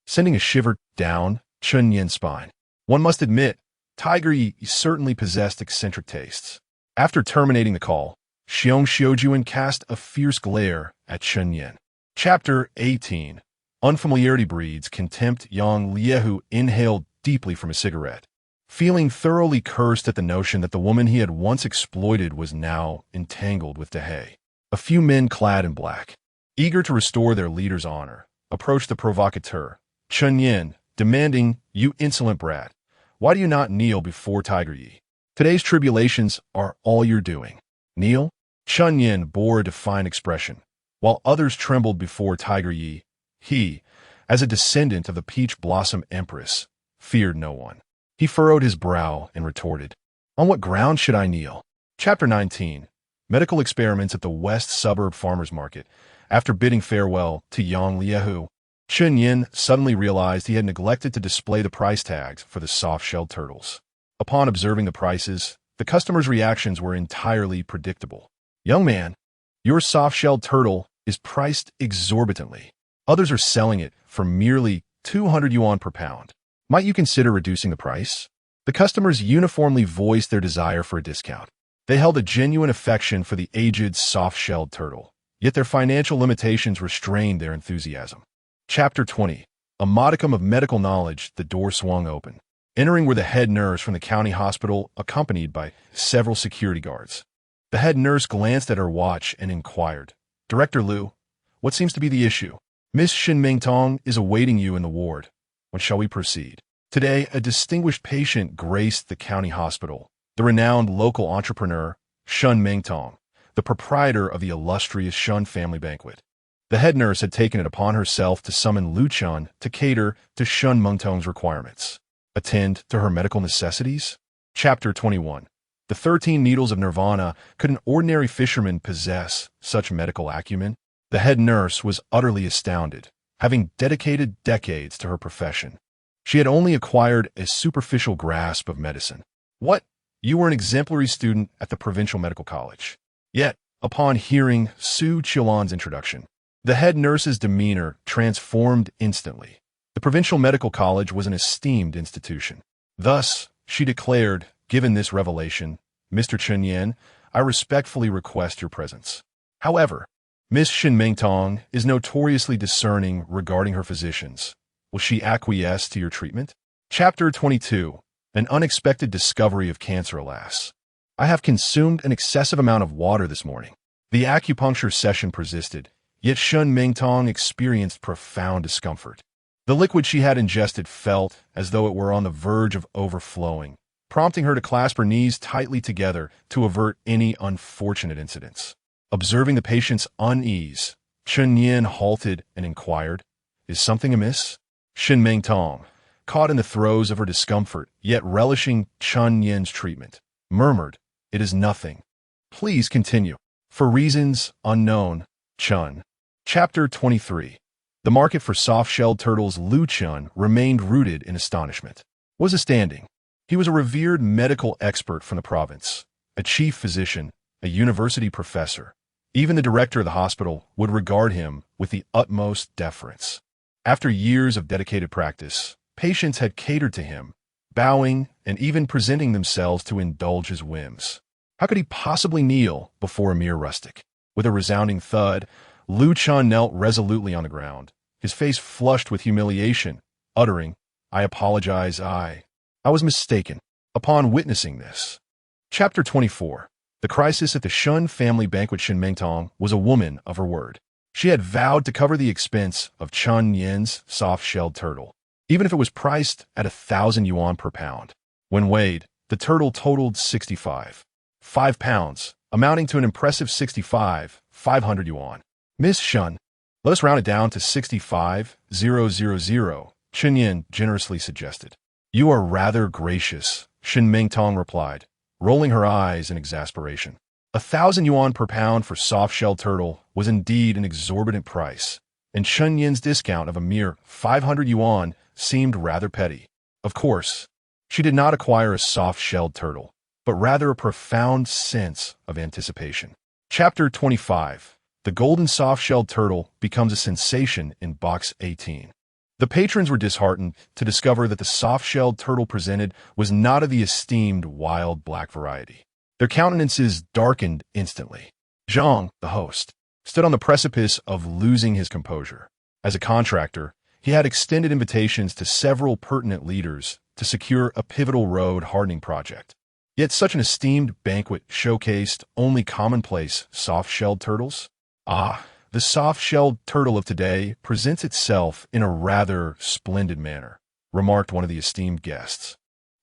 sending a shiver down Chun Yin's spine. One must admit, Tiger Yi certainly possessed eccentric tastes. After terminating the call, Xiong Xiujuan cast a fierce glare at Chun Yin. Chapter 18. Unfamiliarity breeds contempt. Yang Liehu inhaled deeply from a cigarette, feeling thoroughly cursed at the notion that the woman he had once exploited was now entangled with Dehei. A few men clad in black, eager to restore their leader's honor, approached the provocateur, Chun Yin, demanding, "You insolent brat, why do you not kneel before Tiger Yi? Today's tribulations are all you're doing. Kneel?" Chun Yin bore a defiant expression. While others trembled before Tiger Yi, he, as a descendant of the Peach Blossom Empress, feared no one. He furrowed his brow and retorted, "On what ground should I kneel?" Chapter 19. Medical experiments at the West Suburb Farmers Market. After bidding farewell to Yang Liehu, Chun Yin suddenly realized he had neglected to display the price tags for the soft-shelled turtles. Upon observing the prices, the customers' reactions were entirely predictable. "Young man, your soft-shelled turtle is priced exorbitantly. Others are selling it for merely 200 yuan per pound. Might you consider reducing the price?" The customers uniformly voiced their desire for a discount. They held a genuine affection for the aged soft-shelled turtle, yet their financial limitations restrained their enthusiasm. Chapter 20. A modicum of medical knowledge. The door swung open. Entering were the head nurse from the county hospital, accompanied by several security guards. The head nurse glanced at her watch and inquired, "Director Liu, what seems to be the issue?" "Miss Shin Mingtong is awaiting you in the ward. When shall we proceed?" Today, a distinguished patient graced the county hospital, the renowned local entrepreneur, Shun Mingtong, the proprietor of the illustrious Shun family banquet. The head nurse had taken it upon herself to summon Lu Chun to cater to Shun Mengtong's requirements. Attend to her medical necessities? Chapter 21. The 13 Needles of Nirvana. Could an ordinary fisherman possess such medical acumen? The head nurse was utterly astounded, having dedicated decades to her profession. She had only acquired a superficial grasp of medicine. "What? You were an exemplary student at the Provincial Medical College." Yet, upon hearing Su Qiulan's introduction, the head nurse's demeanor transformed instantly. The Provincial Medical College was an esteemed institution. Thus, she declared, given this revelation, Mr. Chen Yan, I respectfully request your presence. However, Miss Shen Mengtong is notoriously discerning regarding her physicians. Will she acquiesce to your treatment? Chapter 22. An unexpected discovery of cancer, alas. I have consumed an excessive amount of water this morning. The acupuncture session persisted, yet Shen Mengtong experienced profound discomfort. The liquid she had ingested felt as though it were on the verge of overflowing, prompting her to clasp her knees tightly together to avert any unfortunate incidents. Observing the patient's unease, Chen Yan halted and inquired, Is something amiss? Shen Mengtong, caught in the throes of her discomfort, yet relishing Chen Yan's treatment, murmured, It is nothing. Please continue. For reasons unknown, Chen. Chapter 23. The market for soft-shelled turtles. Lu Chun remained rooted in astonishment. Was astounding. He was a revered medical expert from the province, a chief physician, a university professor. Even the director of the hospital would regard him with the utmost deference. After years of dedicated practice, patients had catered to him, bowing and even presenting themselves to indulge his whims. How could he possibly kneel before a mere rustic? With a resounding thud, Lu Chun knelt resolutely on the ground, his face flushed with humiliation, uttering, I apologize, I was mistaken. Upon witnessing this. Chapter 24. The crisis at the Shun family banquet. Shen Mengtong was a woman of her word. She had vowed to cover the expense of Chen Yan's soft-shelled turtle, even if it was priced at 1,000 yuan per pound. When weighed, the turtle totaled 5 pounds, amounting to an impressive 500 yuan. Miss Shun, let us round it down to 65,000, Chen Yan generously suggested. You are rather gracious, Shen Mengtong replied, rolling her eyes in exasperation. 1,000 yuan per pound for soft-shelled turtle was indeed an exorbitant price, and Chen Yan's discount of a mere 500 yuan seemed rather petty. Of course, she did not acquire a soft-shelled turtle, but rather a profound sense of anticipation. Chapter 25. The golden soft-shelled turtle becomes a sensation in Box 18. The patrons were disheartened to discover that the soft-shelled turtle presented was not of the esteemed wild black variety. Their countenances darkened instantly. Zhang, the host, stood on the precipice of losing his composure. As a contractor, he had extended invitations to several pertinent leaders to secure a pivotal road hardening project. Yet such an esteemed banquet showcased only commonplace soft-shelled turtles? The soft-shelled turtle of today presents itself in a rather splendid manner, remarked one of the esteemed guests,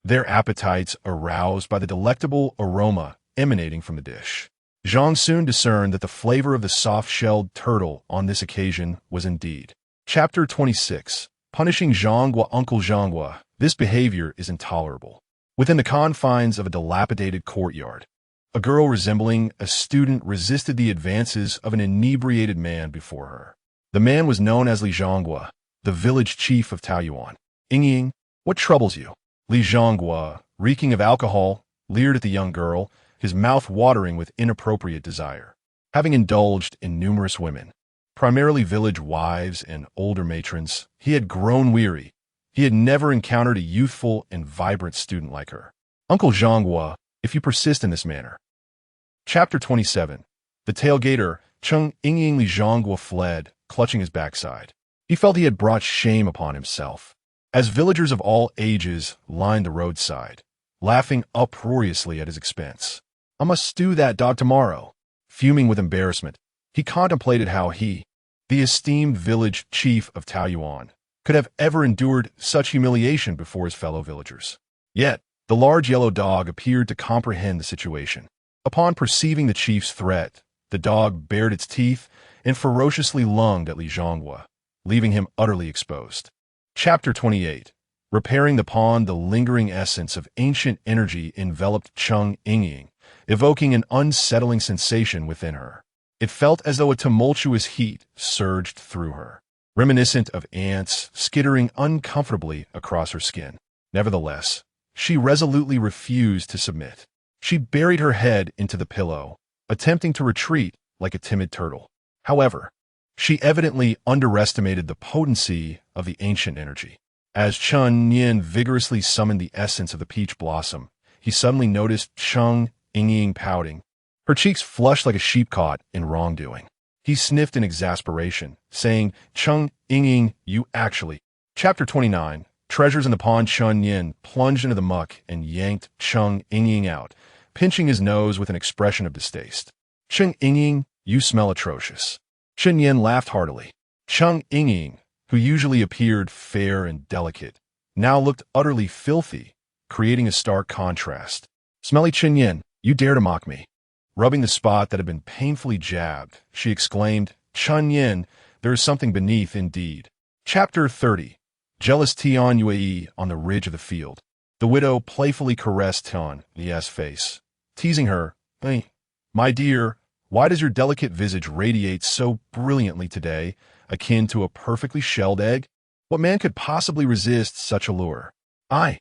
their appetites aroused by the delectable aroma emanating from the dish. Zhang soon discerned that the flavor of the soft-shelled turtle on this occasion was indeed. Chapter 26. Punishing Zhanghua. Uncle Zhanghua. This behavior is intolerable. Within the confines of a dilapidated courtyard, a girl resembling a student resisted the advances of an inebriated man before her. The man was known as Li Zhanghua, the village chief of Taoyuan. Ying, what troubles you? Li Zhanghua, reeking of alcohol, leered at the young girl, his mouth watering with inappropriate desire. Having indulged in numerous women, primarily village wives and older matrons, he had grown weary. He had never encountered a youthful and vibrant student like her. Uncle Zhanghua, if you persist in this manner. Chapter 27. The tailgater, Cheng Yingying. Li Zhanghua fled, clutching his backside. He felt he had brought shame upon himself. As villagers of all ages lined the roadside, laughing uproariously at his expense. I must stew that dog tomorrow. Fuming with embarrassment, he contemplated how he, the esteemed village chief of Taoyuan, could have ever endured such humiliation before his fellow villagers. Yet, the large yellow dog appeared to comprehend the situation. Upon perceiving the chief's threat, the dog bared its teeth and ferociously lunged at Li Zhanghua, leaving him utterly exposed. Chapter 28. Repairing the pond. The lingering essence of ancient energy enveloped Cheng Yingying, evoking an unsettling sensation within her. It felt as though a tumultuous heat surged through her, reminiscent of ants skittering uncomfortably across her skin. Nevertheless, she resolutely refused to submit. She buried her head into the pillow, attempting to retreat like a timid turtle. However, she evidently underestimated the potency of the ancient energy. As Chun Yin vigorously summoned the essence of the peach blossom, he suddenly noticed Cheng Ying pouting. Her cheeks flushed like a sheep caught in wrongdoing. He sniffed in exasperation, saying, "Cheng Ying, you actually." Chapter 29. Treasures in the pond. Chun Yin plunged into the muck and yanked Cheng Ying out, pinching his nose with an expression of distaste. "Cheng Ying, you smell atrocious." Chun Yin laughed heartily. Cheng Ying, who usually appeared fair and delicate, now looked utterly filthy, creating a stark contrast. "Smelly Chun Yin, you dare to mock me." Rubbing the spot that had been painfully jabbed, she exclaimed, "Chun Yin, there is something beneath indeed." Chapter 30. Jealous Tian Yue on the ridge of the field. The widow playfully caressed Tian Yue's face, teasing her, "Hey, my dear, why does your delicate visage radiate so brilliantly today, akin to a perfectly shelled egg? What man could possibly resist such allure?" I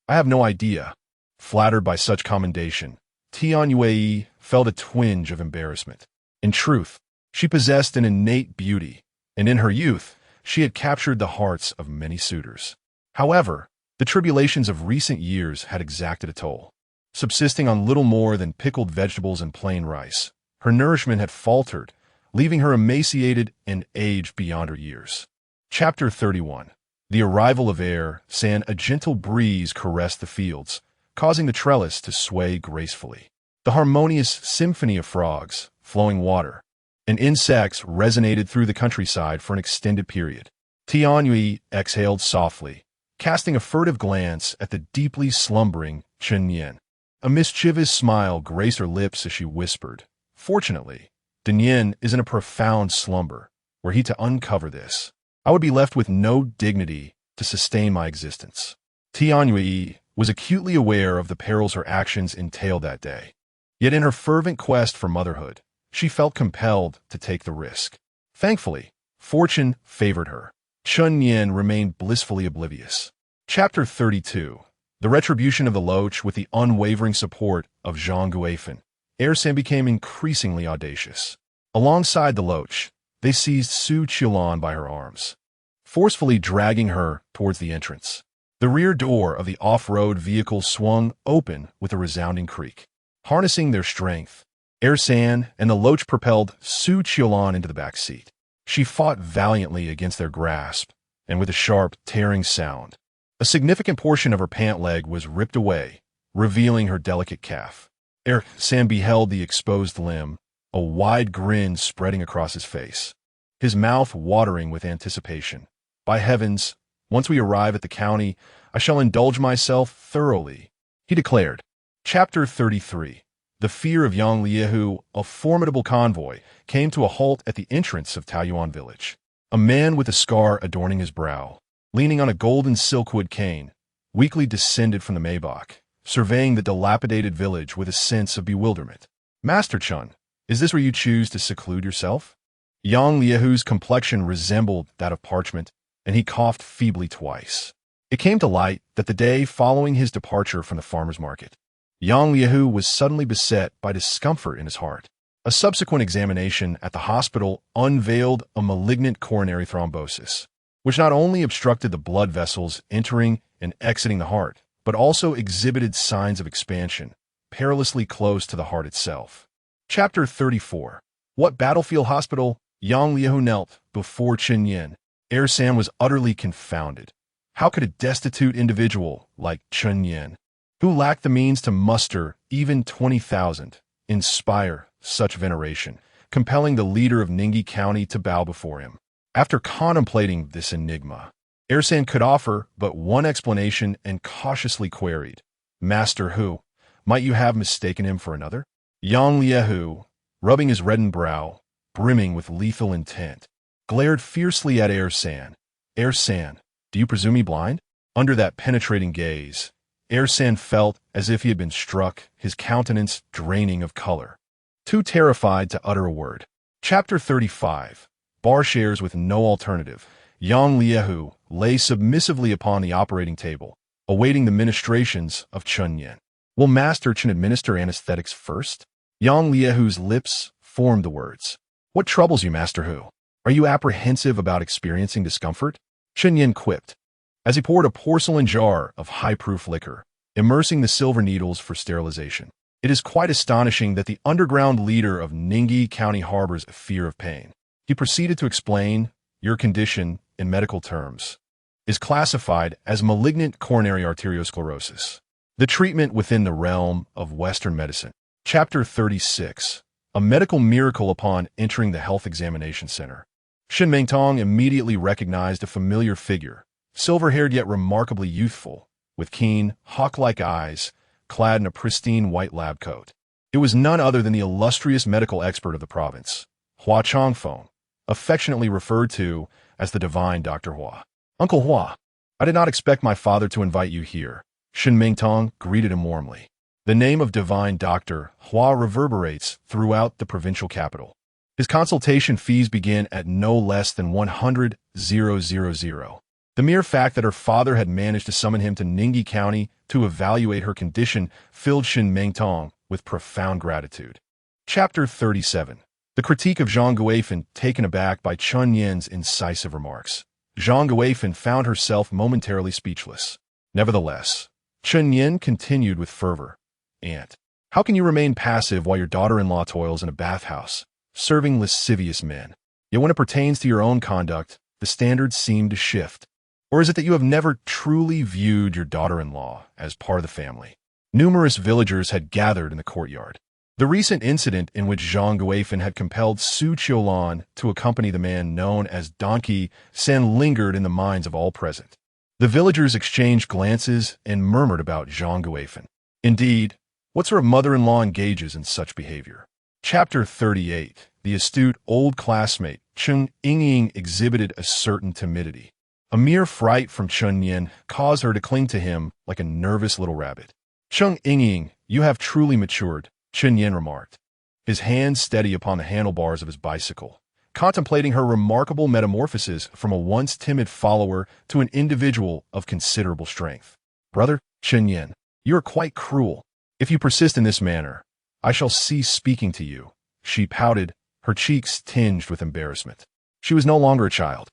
have no idea." Flattered by such commendation, Tian Yue felt a twinge of embarrassment. In truth, she possessed an innate beauty, and in her youth, she had captured the hearts of many suitors. However, the tribulations of recent years had exacted a toll. Subsisting on little more than pickled vegetables and plain rice, her nourishment had faltered, leaving her emaciated and aged beyond her years. Chapter 31. The arrival of air, San. A gentle breeze caressed the fields, causing the trellis to sway gracefully. The harmonious symphony of frogs, flowing water, and insects resonated through the countryside for an extended period. Tian Yue exhaled softly, casting a furtive glance at the deeply slumbering Chun Yin. A mischievous smile graced her lips as she whispered, "Fortunately, Dun Yin is in a profound slumber. Were he to uncover this, I would be left with no dignity to sustain my existence." Tian Yue was acutely aware of the perils her actions entailed that day. Yet in her fervent quest for motherhood, she felt compelled to take the risk. Thankfully, fortune favored her. Chun Yin remained blissfully oblivious. Chapter 32. The retribution of the Loach. With the unwavering support of Zhang Guifan, Ersan became increasingly audacious. Alongside the Loach, they seized Su Qilan by her arms, forcefully dragging her towards the entrance. The rear door of the off-road vehicle swung open with a resounding creak. Harnessing their strength, Ersan and the Loach propelled Su Qilan into the back seat. She fought valiantly against their grasp, and with a sharp, tearing sound, a significant portion of her pant leg was ripped away, revealing her delicate calf. Ersan beheld the exposed limb, a wide grin spreading across his face, his mouth watering with anticipation. "By heavens, once we arrive at the county, I shall indulge myself thoroughly," he declared. Chapter 33. The fear of Yang Liehu. A formidable convoy came to a halt at the entrance of Taoyuan village. A man with a scar adorning his brow, leaning on a golden silkwood cane, weakly descended from the Maybach, surveying the dilapidated village with a sense of bewilderment. "Master Chun, is this where you choose to seclude yourself?" Yang Liehu's complexion resembled that of parchment, and he coughed feebly twice. It came to light that the day following his departure from the farmer's market, Yang Liehu was suddenly beset by discomfort in his heart. A subsequent examination at the hospital unveiled a malignant coronary thrombosis, which not only obstructed the blood vessels entering and exiting the heart, but also exhibited signs of expansion, perilously close to the heart itself. Chapter 34. What battlefield hospital? Yang Liehu knelt before Chun Yin. Ersan was utterly confounded. How could a destitute individual like Chun Yin, who lacked the means to muster even 20,000, inspire such veneration, compelling the leader of Ningyi County to bow before him? After contemplating this enigma, Ersan could offer but one explanation and cautiously queried, "Master Hu, might you have mistaken him for another?" Yang Liehu, rubbing his reddened brow, brimming with lethal intent, glared fiercely at Ersan. "Ersan, do you presume me blind?" Under that penetrating gaze, Ersan felt as if he had been struck, his countenance draining of color, too terrified to utter a word. Chapter 35. Bar shares with no alternative, Yang Liehu lay submissively upon the operating table, awaiting the ministrations of Chun Yin. "Will Master Chun administer anesthetics first?" Yang Liehu's lips formed the words. "What troubles you, Master Hu? Are you apprehensive about experiencing discomfort?" Chun Yin quipped. as he poured a porcelain jar of high-proof liquor, immersing the silver needles for sterilization. It is quite astonishing that the underground leader of Ningyi County harbors a fear of pain. He proceeded to explain, your condition, in medical terms, is classified as malignant coronary arteriosclerosis. The treatment within the realm of Western medicine. Chapter 36. A medical miracle upon entering the health examination center. Shen Mengtong immediately recognized a familiar figure, silver-haired yet remarkably youthful, with keen, hawk-like eyes, clad in a pristine white lab coat. It was none other than the illustrious medical expert of the province, Hua Changfeng, affectionately referred to as the divine Dr. Hua. Uncle Hua, I did not expect my father to invite you here. Shen Mengtong greeted him warmly. The name of divine Dr. Hua reverberates throughout the provincial capital. His consultation fees begin at no less than 100,000. The mere fact that her father had managed to summon him to Ningyi County to evaluate her condition filled Shen Mengtong with profound gratitude. Chapter 37. The critique of Zhang Guifan taken aback by Chun Yin's incisive remarks. Zhang Guifan found herself momentarily speechless. Nevertheless, Chun Yin continued with fervor. Aunt, how can you remain passive while your daughter-in-law toils in a bathhouse, serving lascivious men? Yet when it pertains to your own conduct, the standards seem to shift. Or is it that you have never truly viewed your daughter-in-law as part of the family? Numerous villagers had gathered in the courtyard. The recent incident in which Zhang Guifan had compelled Su Qiulan to accompany the man known as Donkey Sen lingered in the minds of all present. The villagers exchanged glances and murmured about Zhang Guifan. Indeed, what sort of mother-in-law engages in such behavior? Chapter 38. The astute old classmate, Cheng Yingying, exhibited a certain timidity. A mere fright from Chun Yin caused her to cling to him like a nervous little rabbit. Cheng Yingying, you have truly matured, Chun Yin remarked, his hands steady upon the handlebars of his bicycle, contemplating her remarkable metamorphosis from a once timid follower to an individual of considerable strength. Brother, Chun Yin, you are quite cruel. If you persist in this manner, I shall cease speaking to you. She pouted, her cheeks tinged with embarrassment. She was no longer a child.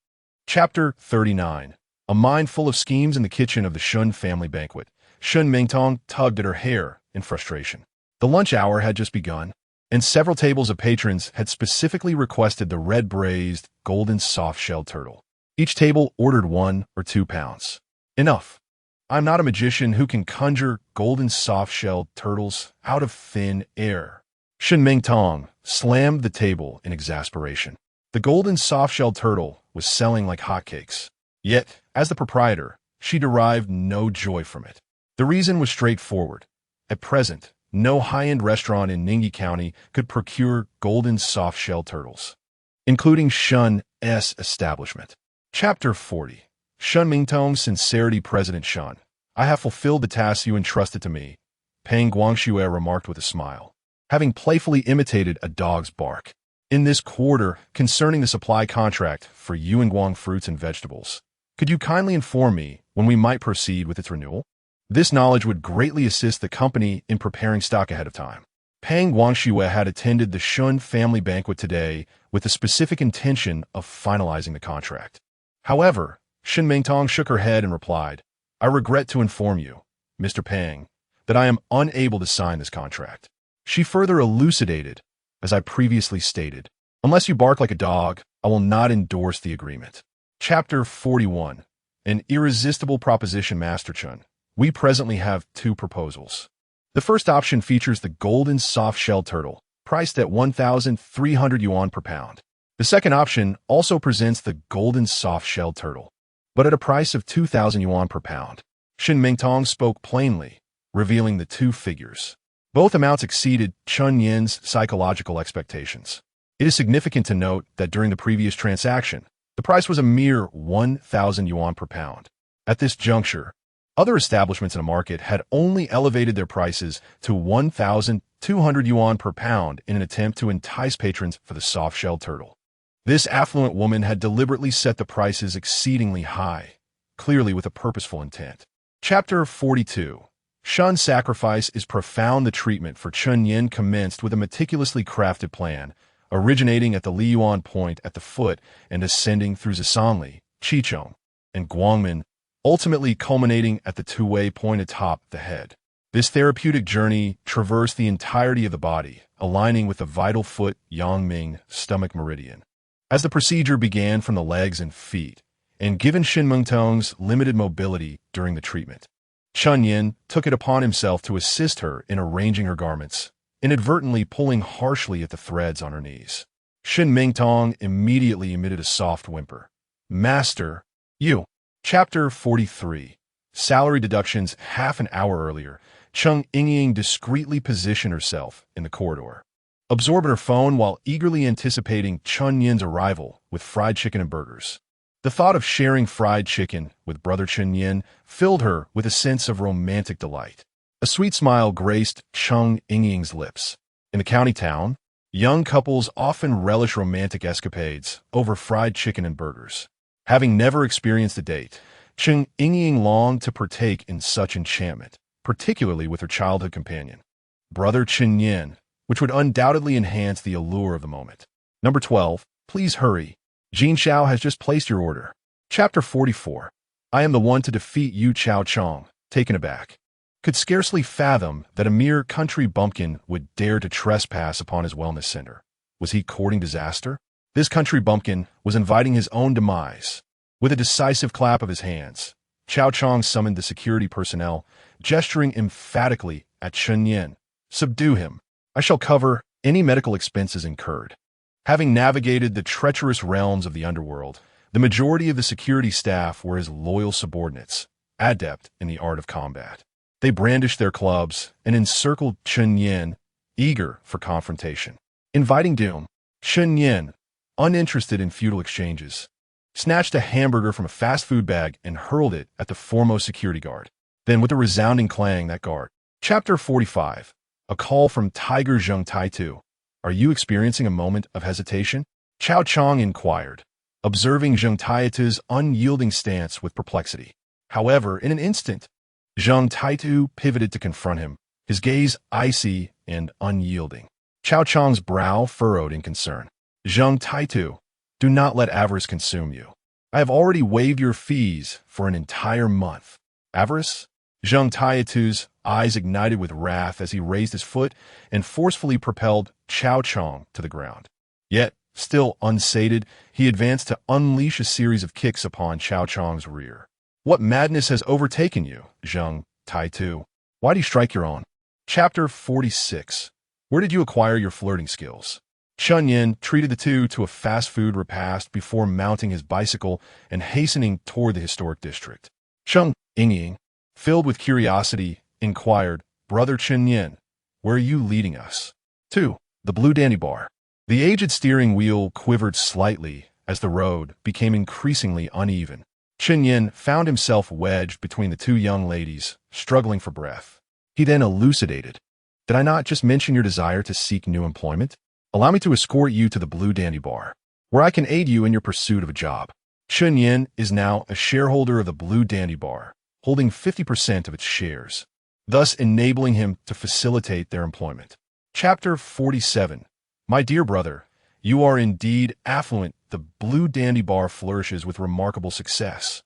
Chapter 39. A mind full of schemes in the kitchen of the Shun family banquet. Shen Mengtong tugged at her hair in frustration. The lunch hour had just begun, and several tables of patrons had specifically requested the red-braised, golden soft-shelled turtle. Each table ordered 1 or 2 pounds. Enough. I'm not a magician who can conjure golden soft-shelled turtles out of thin air. Shen Mengtong slammed the table in exasperation. The golden soft-shelled turtle was selling like hotcakes. Yet, as the proprietor, she derived no joy from it. The reason was straightforward. At present, no high-end restaurant in Ningyi County could procure golden soft-shelled turtles, including Shun's establishment. Chapter 40. Shen Mengtong's sincerity. President Shun, I have fulfilled the tasks you entrusted to me, Peng Guangxue remarked with a smile, having playfully imitated a dog's bark. In this quarter, concerning the supply contract for Yuanguang fruits and vegetables, could you kindly inform me when we might proceed with its renewal? This knowledge would greatly assist the company in preparing stock ahead of time. Peng Guangxue had attended the Shun family banquet today with the specific intention of finalizing the contract. However, Shen Mengtong shook her head and replied, I regret to inform you, Mr. Peng, that I am unable to sign this contract. She further elucidated, as I previously stated, unless you bark like a dog, I will not endorse the agreement. Chapter 41. An irresistible proposition. Master Chun, we presently have 2 proposals. The first option features the golden soft-shelled turtle, priced at 1,300 yuan per pound. The second option also presents the golden soft-shelled turtle, but at a price of 2,000 yuan per pound. Shen Mengtong spoke plainly, revealing the 2 figures. Both amounts exceeded Chun Yin's psychological expectations. It is significant to note that during the previous transaction, the price was a mere 1,000 yuan per pound. At this juncture, other establishments in the market had only elevated their prices to 1,200 yuan per pound in an attempt to entice patrons for the soft-shelled turtle. This affluent woman had deliberately set the prices exceedingly high, clearly with a purposeful intent. Chapter 42. Shun's sacrifice is profound. The treatment for Chun Yin commenced with a meticulously crafted plan, originating at the Liyuan Point at the foot and ascending through Zisangli, Chichong, and Guangmen, ultimately culminating at the two-way point atop the head. This therapeutic journey traversed the entirety of the body, aligning with the vital foot Yangming stomach meridian. As the procedure began from the legs and feet, and given Shin Mengtong's limited mobility during the treatment, Chun Yin took it upon himself to assist her in arranging her garments, inadvertently pulling harshly at the threads on her knees. Shin Mengtong immediately emitted a soft whimper. Master, you. Chapter 43. Salary deductions. Half an hour earlier, Chung Yingying discreetly positioned herself in the corridor, absorbing her phone while eagerly anticipating Chun Yin's arrival with fried chicken and burgers. The thought of sharing fried chicken with brother Chun Yin filled her with a sense of romantic delight. A sweet smile graced Chung Yingying's lips. In the county town, young couples often relish romantic escapades over fried chicken and burgers. Having never experienced a date, Chung Yingying longed to partake in such enchantment, particularly with her childhood companion, brother Chun Yin, which would undoubtedly enhance the allure of the moment. Number 12, please hurry. Jin Xiao has just placed your order. Chapter 44. I am the one to defeat Yu Chao Chong, taken aback. Could scarcely fathom that a mere country bumpkin would dare to trespass upon his wellness center. Was he courting disaster? This country bumpkin was inviting his own demise. With a decisive clap of his hands, Chao Chong summoned the security personnel, gesturing emphatically at Chun Yin. Subdue him. I shall cover any medical expenses incurred. Having navigated the treacherous realms of the underworld, the majority of the security staff were his loyal subordinates, adept in the art of combat. They brandished their clubs and encircled Chun Yin, eager for confrontation. Inviting doom, Chun Yin, uninterested in futile exchanges, snatched a hamburger from a fast food bag and hurled it at the foremost security guard. Then, with a resounding clang, that guard. Chapter 45. A call from Tiger Zheng Taitu. Are you experiencing a moment of hesitation? Chao Chong inquired, observing Zheng Taitu's unyielding stance with perplexity. However, in an instant, Zheng Taitu pivoted to confront him, his gaze icy and unyielding. Chao Chong's brow furrowed in concern. Zheng Taitu, do not let avarice consume you. I have already waived your fees for an entire month. Avarice? Zheng Taitu's eyes ignited with wrath as he raised his foot and forcefully propelled Chao Chong to the ground. Yet, still unsated, he advanced to unleash a series of kicks upon Chao Chong's rear. What madness has overtaken you, Zheng Taitu? Why do you strike your own? Chapter 46. Where did you acquire your flirting skills? Chun Yin treated the two to a fast food repast before mounting his bicycle and hastening toward the historic district. Chung Yingying, filled with curiosity, inquired, Brother Chun Yin, where are you leading us? 2. The Blue Dandy Bar. The aged steering wheel quivered slightly as the road became increasingly uneven. Chun Yin found himself wedged between the two young ladies, struggling for breath. He then elucidated. Did I not just mention your desire to seek new employment? Allow me to escort you to the Blue Dandy Bar, where I can aid you in your pursuit of a job. Chun Yin is now a shareholder of the Blue Dandy Bar, holding 50% of its shares, thus enabling him to facilitate their employment. Chapter 47. My dear brother, you are indeed affluent. The Blue Dandy Bar flourishes with remarkable success,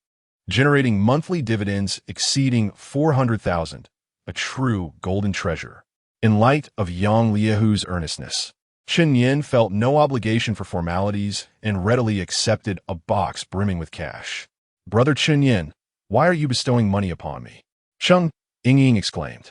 generating monthly dividends exceeding 400,000, a true golden treasure. In light of Yang Liehu's earnestness, Chun Yin felt no obligation for formalities and readily accepted a box brimming with cash. Brother Chun Yin, why are you bestowing money upon me? Chung Yingying exclaimed,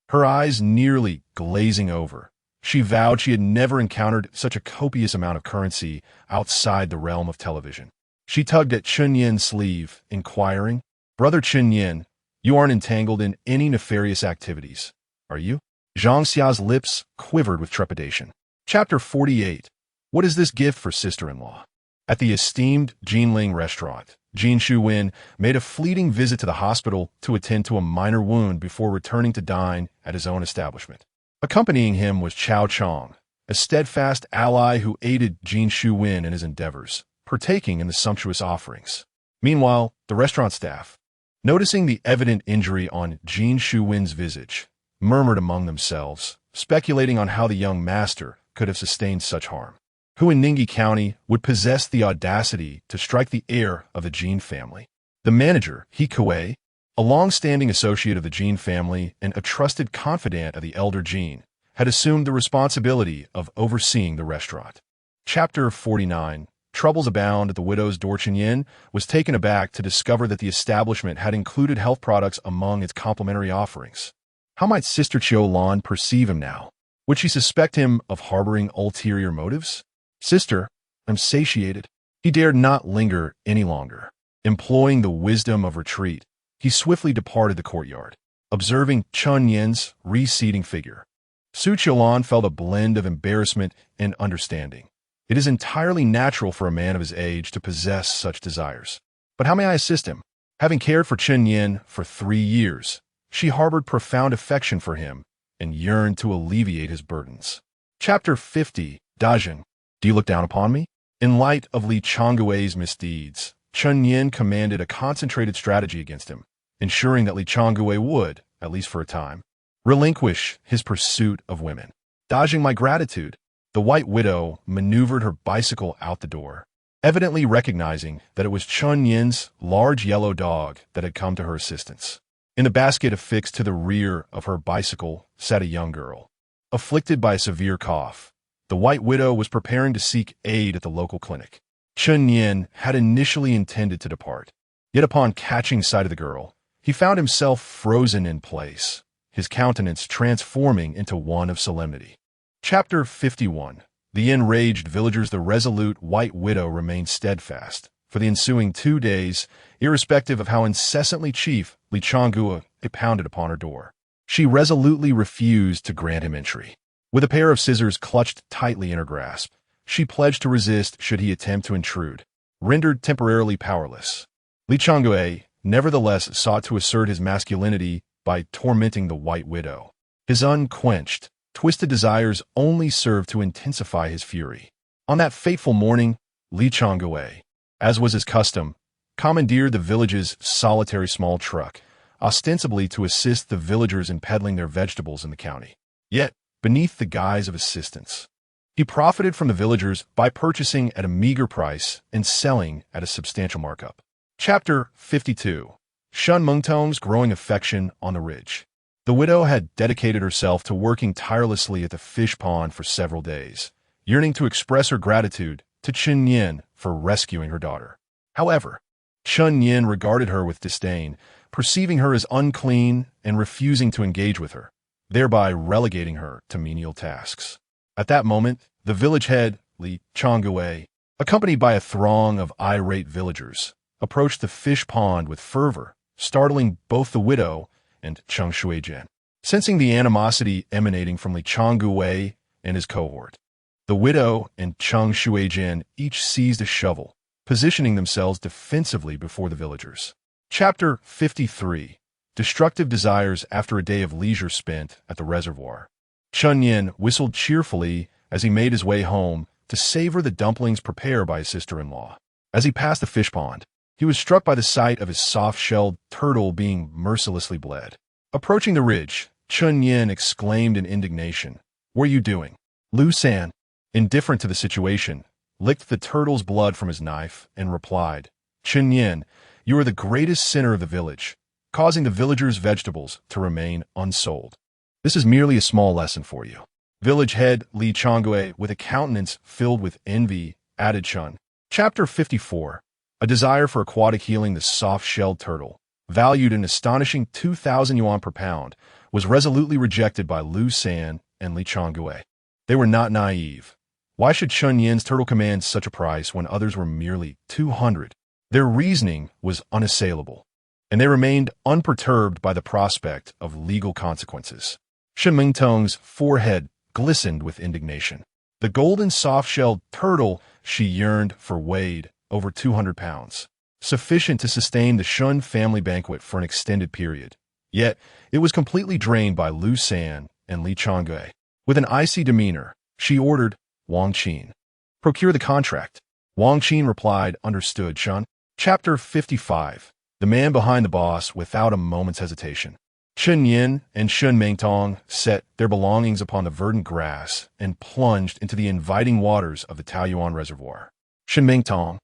her eyes nearly glazing over. She vowed she had never encountered such a copious amount of currency outside the realm of television. She tugged at Chun Yin's sleeve, inquiring, Brother Chun Yin, you aren't entangled in any nefarious activities, are you? Zhang Xia's lips quivered with trepidation. Chapter 48. What is this gift for sister-in-law? At the esteemed Jinling restaurant, Jin Shuwen made a fleeting visit to the hospital to attend to a minor wound before returning to dine at his own establishment. Accompanying him was Chao Chong, a steadfast ally who aided Jin Shuwen in his endeavors, partaking in the sumptuous offerings. Meanwhile, the restaurant staff, noticing the evident injury on Jin Shuwen's visage, murmured among themselves, speculating on how the young master could have sustained such harm. Who in Ningyi County would possess the audacity to strike the heir of the Jin family? The manager, He Kuei, a long-standing associate of the Jin family and a trusted confidant of the elder Jin, had assumed the responsibility of overseeing the restaurant. Chapter 49. Troubles abound at the widow's Dorchen Yin was taken aback to discover that the establishment had included health products among its complimentary offerings. How might Sister Qiu Lan perceive him now? Would she suspect him of harboring ulterior motives? Sister, I'm satiated. He dared not linger any longer. Employing the wisdom of retreat, he swiftly departed the courtyard, observing Chun Yin's receding figure. Su Qiulan felt a blend of embarrassment and understanding. It is entirely natural for a man of his age to possess such desires. But how may I assist him? Having cared for Chun Yin for 3 years, she harbored profound affection for him and yearned to alleviate his burdens. Chapter 50. Dajing. Do you look down upon me? In light of Li Changgui's misdeeds, Chun Yin commanded a concentrated strategy against him, ensuring that Li Changgui would, at least for a time, relinquish his pursuit of women. Dodging my gratitude, the White Widow maneuvered her bicycle out the door, evidently recognizing that it was Chun Yin's large yellow dog that had come to her assistance. In the basket affixed to the rear of her bicycle sat a young girl. Afflicted by a severe cough, the White Widow was preparing to seek aid at the local clinic. Chun Yin had initially intended to depart, yet upon catching sight of the girl, he found himself frozen in place, his countenance transforming into one of solemnity. Chapter 51. The enraged villagers. The resolute White Widow remained steadfast for the ensuing 2 days, irrespective of how incessantly Chief Li Changgui pounded upon her door. She resolutely refused to grant him entry. With a pair of scissors clutched tightly in her grasp, she pledged to resist should he attempt to intrude. Rendered temporarily powerless, Li Changgui nevertheless sought to assert his masculinity by tormenting the White Widow. His unquenched, twisted desires only served to intensify his fury. On that fateful morning, Li Changgui, as was his custom, commandeered the village's solitary small truck, ostensibly to assist the villagers in peddling their vegetables in the county. Yet, beneath the guise of assistance, he profited from the villagers by purchasing at a meager price and selling at a substantial markup. Chapter 52. Shun Mengtong's growing affection on the ridge. The widow had dedicated herself to working tirelessly at the fish pond for several days, yearning to express her gratitude to Chun Yin for rescuing her daughter. However, Chun Yin regarded her with disdain, perceiving her as unclean and refusing to engage with her, thereby relegating her to menial tasks. At that moment, the village head, Li Changgui, accompanied by a throng of irate villagers, approached the fish pond with fervor, startling both the widow and Cheng Shuijian. Sensing the animosity emanating from Li Changgui and his cohort, the widow and Cheng Shuijian each seized a shovel, positioning themselves defensively before the villagers. Chapter 53. Destructive desires after a day of leisure spent at the reservoir. Chun Yin whistled cheerfully as he made his way home to savor the dumplings prepared by his sister-in-law. As he passed the fish pond, he was struck by the sight of his soft-shelled turtle being mercilessly bled. Approaching the ridge, Chun Yin exclaimed in indignation, "What are you doing?" Lu San, indifferent to the situation, licked the turtle's blood from his knife and replied, "Chun Yin, you are the greatest sinner of the village, causing the villagers' vegetables to remain unsold. This is merely a small lesson for you." Village head Li Changgui, with a countenance filled with envy, added Chun. Chapter 54. A desire for aquatic healing. The soft-shelled turtle, valued an astonishing 2,000 yuan per pound, was resolutely rejected by Lu San and Li Changgui. They were not naive. Why should Chun Yin's turtle command such a price when others were merely 200? Their reasoning was unassailable, and they remained unperturbed by the prospect of legal consequences. Shen Mingtong's forehead glistened with indignation. The golden soft-shelled turtle she yearned for weighed over 200 pounds, sufficient to sustain the Shun family banquet for an extended period. Yet, it was completely drained by Lu San and Li Changgui. With an icy demeanor, she ordered, "Wang Qin, procure the contract." Wang Qin replied, "Understood, Shun." Chapter 55. The man behind the boss without a moment's hesitation. Chun Yin and Shun Mengtong set their belongings upon the verdant grass and plunged into the inviting waters of the Taoyuan Reservoir. Shun Mengtong,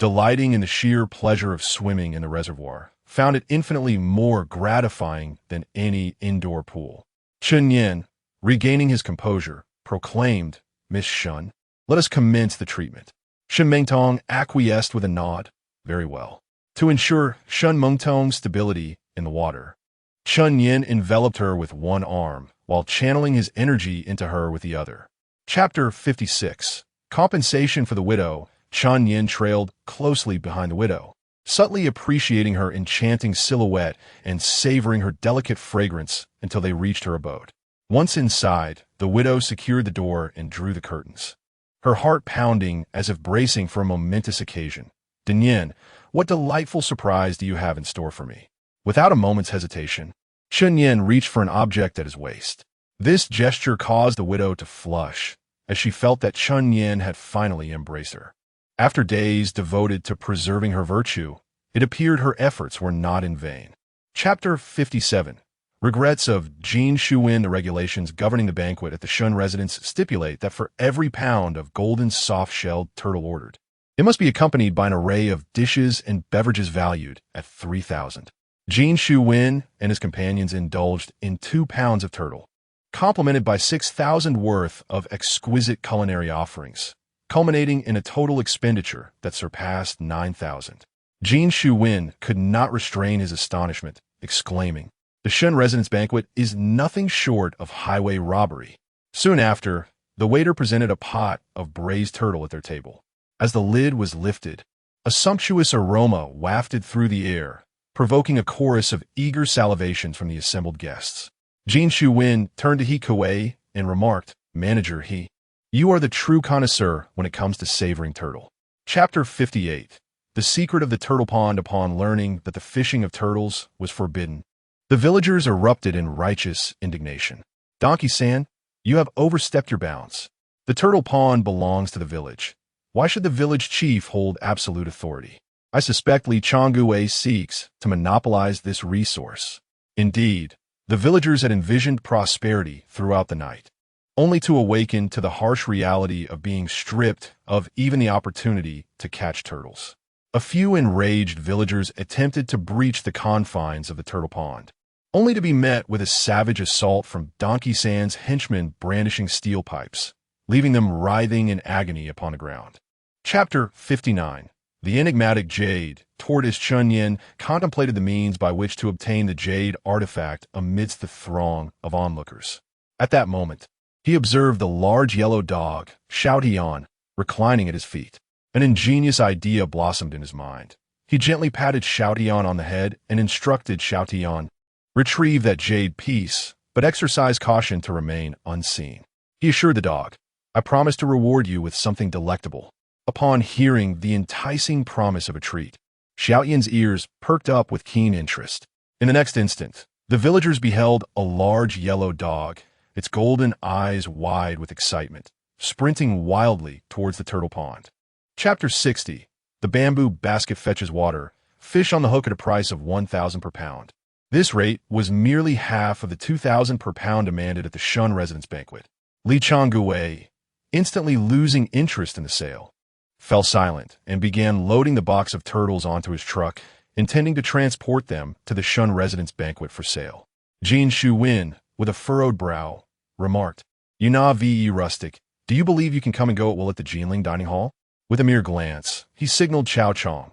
delighting in the sheer pleasure of swimming in the reservoir, found it infinitely more gratifying than any indoor pool. Chen Yin, regaining his composure, proclaimed, "Miss Shun, let us commence the treatment." Shen Mengtong acquiesced with a nod. "Very well." To ensure Shen Mengtong's stability in the water, Chen Yin enveloped her with one arm, while channeling his energy into her with the other. Chapter 56. Compensation for the widow. Chen Yin trailed closely behind the widow, subtly appreciating her enchanting silhouette and savoring her delicate fragrance until they reached her abode. Once inside, the widow secured the door and drew the curtains, her heart pounding as if bracing for a momentous occasion. "Dinyan, what delightful surprise do you have in store for me?" Without a moment's hesitation, Chen Yin reached for an object at his waist. This gesture caused the widow to flush, as she felt that Chen Yin had finally embraced her. After days devoted to preserving her virtue, it appeared her efforts were not in vain. Chapter 57. Regrets of Jin Shuwen. The regulations governing the banquet at the Shun residence stipulate that for every pound of golden soft-shelled turtle ordered, it must be accompanied by an array of dishes and beverages valued at 3,000. Jin Shuwen and his companions indulged in 2 pounds of turtle, complemented by 6,000 worth of exquisite culinary offerings, culminating in a total expenditure that surpassed 9,000. Jin Shuwen could not restrain his astonishment, exclaiming, "The Shun residence banquet is nothing short of highway robbery." Soon after, the waiter presented a pot of braised turtle at their table. As the lid was lifted, a sumptuous aroma wafted through the air, provoking a chorus of eager salivations from the assembled guests. Jin Shuwen turned to He Kuei and remarked, "Manager He, you are the true connoisseur when it comes to savoring turtle." Chapter 58. The secret of the turtle pond. Upon learning that the fishing of turtles was forbidden, the villagers erupted in righteous indignation. "Donkey-san, you have overstepped your bounds. The turtle pond belongs to the village. Why should the village chief hold absolute authority? I suspect Li Changguei seeks to monopolize this resource." Indeed, the villagers had envisioned prosperity throughout the night, only to awaken to the harsh reality of being stripped of even the opportunity to catch turtles. A few enraged villagers attempted to breach the confines of the turtle pond, only to be met with a savage assault from Donkey-san's henchmen brandishing steel pipes, leaving them writhing in agony upon the ground. Chapter 59. The enigmatic jade. Tortoise Chen Yin contemplated the means by which to obtain the jade artifact amidst the throng of onlookers. At that moment, he observed the large yellow dog, Xiao Tian, reclining at his feet. An ingenious idea blossomed in his mind. He gently patted Xiao Tian on the head and instructed Xiao Tian, "Retrieve that jade piece, but exercise caution to remain unseen." He assured the dog, "I promise to reward you with something delectable." Upon hearing the enticing promise of a treat, Xiao Yan's ears perked up with keen interest. In the next instant, the villagers beheld a large yellow dog, its golden eyes wide with excitement, sprinting wildly towards the turtle pond. Chapter 60. The bamboo basket fetches water. Fish on the hook at a price of 1,000 per pound. This rate was merely half of the 2,000 per pound demanded at the Shun residence banquet. Li Changguei, instantly losing interest in the sale, fell silent and began loading the box of turtles onto his truck, intending to transport them to the Shun residence banquet for sale. Jin Shuwen, with a furrowed brow, remarked, "You na ve rustic, do you believe you can come and go at will at the Jinling dining hall?" With a mere glance, he signaled Chao Chong,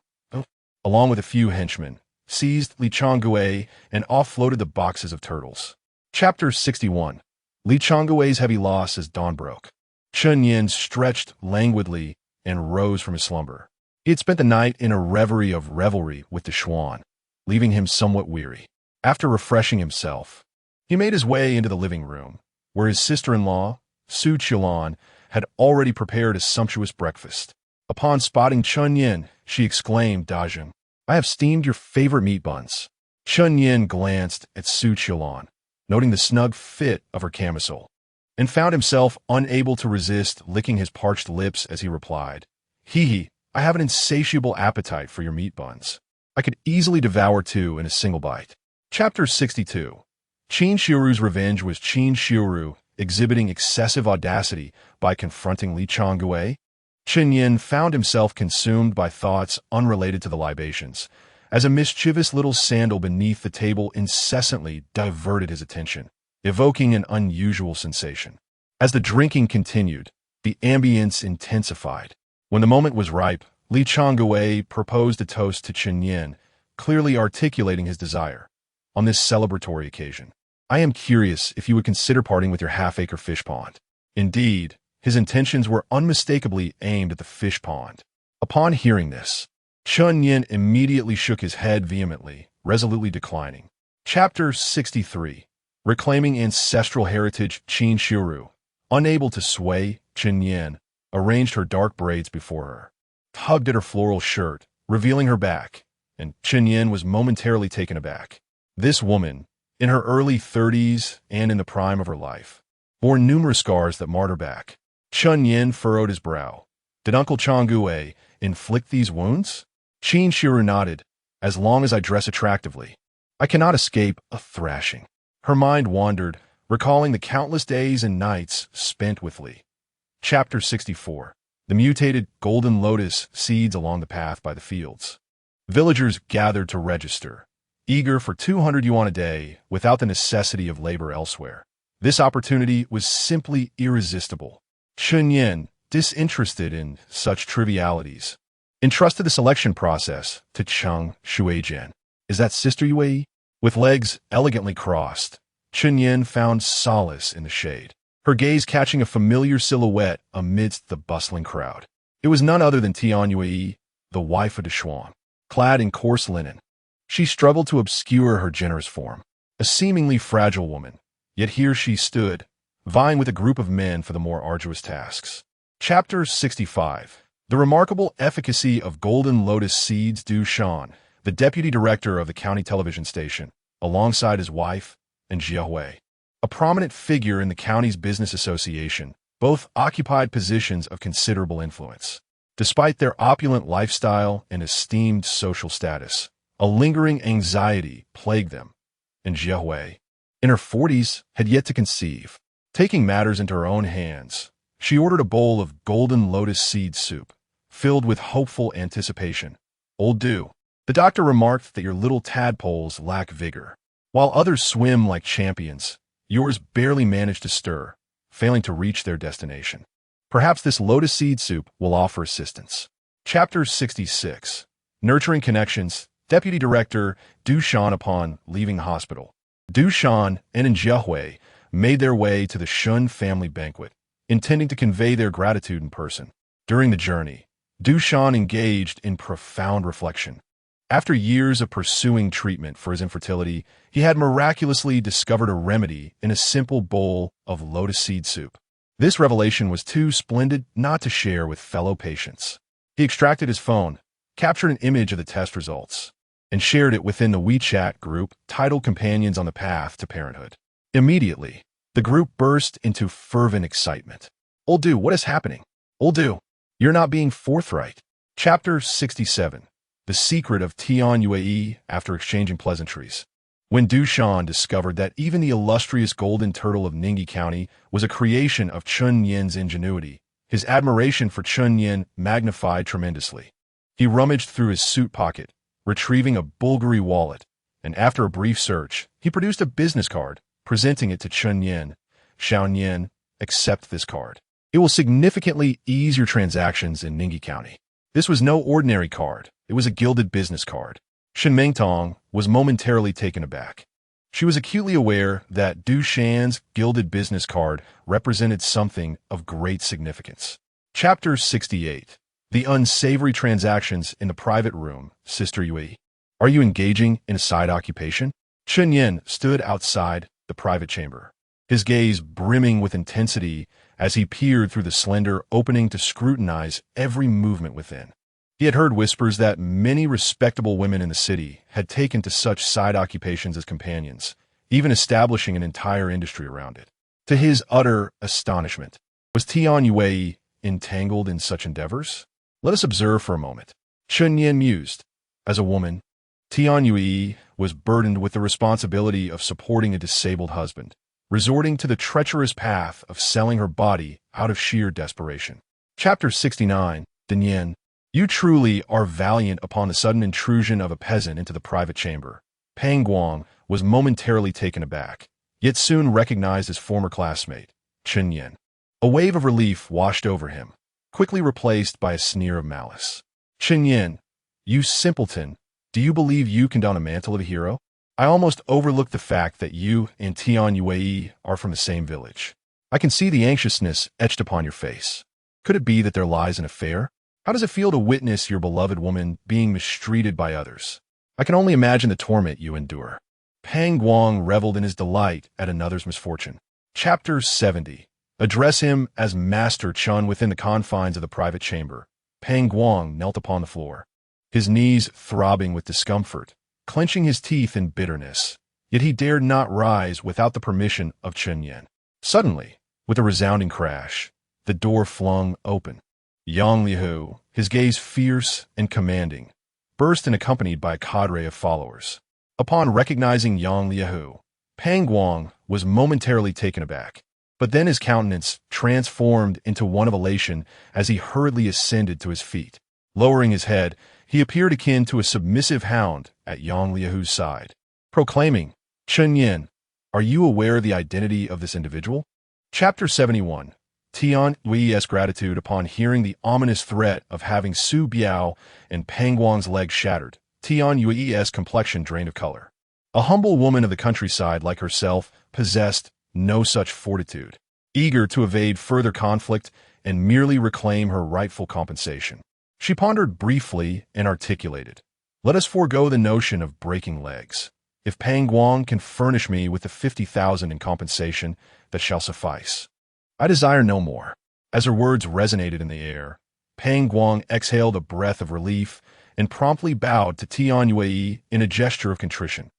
along with a few henchmen, seized Li Changguei, and offloaded the boxes of turtles. Chapter 61. Li Changguei's heavy loss as dawn broke. Chen Yin stretched languidly and rose from his slumber. He had spent the night in a revelry with the Xuan, leaving him somewhat weary. After refreshing himself, he made his way into the living room, where his sister-in-law, Su Qilan, had already prepared a sumptuous breakfast. Upon spotting Chen Yin, she exclaimed, "Dajun, I have steamed your favorite meat buns." Chen Yin glanced at Su Qilan, noting the snug fit of her camisole, and found himself unable to resist licking his parched lips as he replied, "Hee, I have an insatiable appetite for your meat buns. I could easily devour 2 in a single bite." Chapter 62. Qin Shiuru's revenge. Was Qin Shiuru exhibiting excessive audacity by confronting Li Changguei? Chen Yin found himself consumed by thoughts unrelated to the libations, as a mischievous little sandal beneath the table incessantly diverted his attention, evoking an unusual sensation. As the drinking continued, the ambience intensified. When the moment was ripe, Li Changwei proposed a toast to Chen Yin, clearly articulating his desire. On this celebratory occasion, I am curious if you would consider parting with your half-acre fish pond. Indeed, his intentions were unmistakably aimed at the fish pond. Upon hearing this, Chen Yin immediately shook his head vehemently, resolutely declining. Chapter 63. Reclaiming Ancestral Heritage. Qin Shiru, unable to sway, Chen Yin arranged her dark braids before her, tugged at her floral shirt, revealing her back, and Chen Yin was momentarily taken aback. This woman, in her early 30s and in the prime of her life, bore numerous scars that marred her back. Chen Yin furrowed his brow. Did Uncle Changwei inflict these wounds? Qin Shiru nodded. As long as I dress attractively, I cannot escape a thrashing. Her mind wandered, recalling the countless days and nights spent with Li. Chapter 64. The mutated golden lotus seeds along the path by the fields. Villagers gathered to register, eager for 200 yuan a day without the necessity of labor elsewhere. This opportunity was simply irresistible. Chen Yin, disinterested in such trivialities, entrusted the selection process to Cheng Shuijian. Is that Sister Yue? With legs elegantly crossed, Chen Yin found solace in the shade, her gaze catching a familiar silhouette amidst the bustling crowd. It was none other than Tian Yue, the wife of De Shuang, clad in coarse linen. She struggled to obscure her generous form, a seemingly fragile woman, yet here she stood, vying with a group of men for the more arduous tasks. Chapter 65. The remarkable efficacy of golden lotus seeds. Du Shan, the deputy director of the county television station, alongside his wife and Jia Hui, a prominent figure in the county's business association, both occupied positions of considerable influence. Despite their opulent lifestyle and esteemed social status, a lingering anxiety plagued them, and Jia Hui, in her 40s, had yet to conceive. Taking matters into her own hands, she ordered a bowl of golden lotus seed soup, filled with hopeful anticipation. Old Du, the doctor remarked that your little tadpoles lack vigor. While others swim like champions, yours barely manage to stir, failing to reach their destination. Perhaps this lotus seed soup will offer assistance. Chapter 66. Nurturing Connections. Deputy Director Du Shan. Upon leaving the hospital, Du Shan and Jia Hui made their way to the Shun family banquet, intending to convey their gratitude in person. During the journey, Du Shan engaged in profound reflection. After years of pursuing treatment for his infertility, he had miraculously discovered a remedy in a simple bowl of lotus seed soup. This revelation was too splendid not to share with fellow patients. He extracted his phone, captured an image of the test results, and shared it within the WeChat group titled Companions on the Path to Parenthood. Immediately, the group burst into fervent excitement. Old Du, what is happening? Old Du, you're not being forthright. Chapter 67. The Secret of Tian Yue. After exchanging pleasantries, when Du Shan discovered that even the illustrious golden turtle of Ningyi County was a creation of Chen Yin's ingenuity, his admiration for Chen Yin magnified tremendously. He rummaged through his suit pocket, retrieving a Bulgari wallet, and after a brief search, he produced a business card, presenting it to Chen Yin. Xiao Yin, accept this card. It will significantly ease your transactions in Ningyi County. This was no ordinary card. It was a gilded business card. Shen Mengtong was momentarily taken aback. She was acutely aware that Du Shan's gilded business card represented something of great significance. Chapter 68. The Unsavory Transactions in the Private Room. Sister Yue, are you engaging in a side occupation? Chen Yin stood outside the private chamber, his gaze brimming with intensity as he peered through the slender opening to scrutinize every movement within. He had heard whispers that many respectable women in the city had taken to such side occupations as companions, even establishing an entire industry around it. To his utter astonishment, was Tian Yue entangled in such endeavors? Let us observe for a moment. Chen Yin mused. As a woman, Tian Yue was burdened with the responsibility of supporting a disabled husband, resorting to the treacherous path of selling her body out of sheer desperation. Chapter 69, Dinyan. You truly are valiant upon the sudden intrusion of a peasant into the private chamber. Pang Guang was momentarily taken aback, yet soon recognized his former classmate, Chen Yin. A wave of relief washed over him, quickly replaced by a sneer of malice. Chen Yin, you simpleton, do you believe you can don a mantle of a hero? I almost overlooked the fact that you and Tian Yue are from the same village. I can see the anxiousness etched upon your face. Could it be that there lies an affair? How does it feel to witness your beloved woman being mistreated by others? I can only imagine the torment you endure. Pang Guang reveled in his delight at another's misfortune. Chapter 70. Address him as Master Chun within the confines of the private chamber. Pang Guang knelt upon the floor, his knees throbbing with discomfort, clenching his teeth in bitterness. Yet he dared not rise without the permission of Chen Yin. Suddenly, with a resounding crash, the door flung open. Yang Lihu, his gaze fierce and commanding, burst in accompanied by a cadre of followers. Upon recognizing Yang Lihu, Pang Guang was momentarily taken aback, but then his countenance transformed into one of elation as he hurriedly ascended to his feet. Lowering his head, he appeared akin to a submissive hound at Yang Liu's side, proclaiming, Chen Yin, are you aware of the identity of this individual? Chapter 71. Tian Yui's gratitude upon hearing the ominous threat of having Su Biao and Pang Guang's leg shattered. Tian Yui's complexion drained of color. A humble woman of the countryside like herself possessed no such fortitude, eager to evade further conflict and merely reclaim her rightful compensation. She pondered briefly and articulated, let us forego the notion of breaking legs. If Pang Guang can furnish me with the 50,000 in compensation, that shall suffice. I desire no more. As her words resonated in the air, Pang Guang exhaled a breath of relief and promptly bowed to Tian Yue in a gesture of contrition.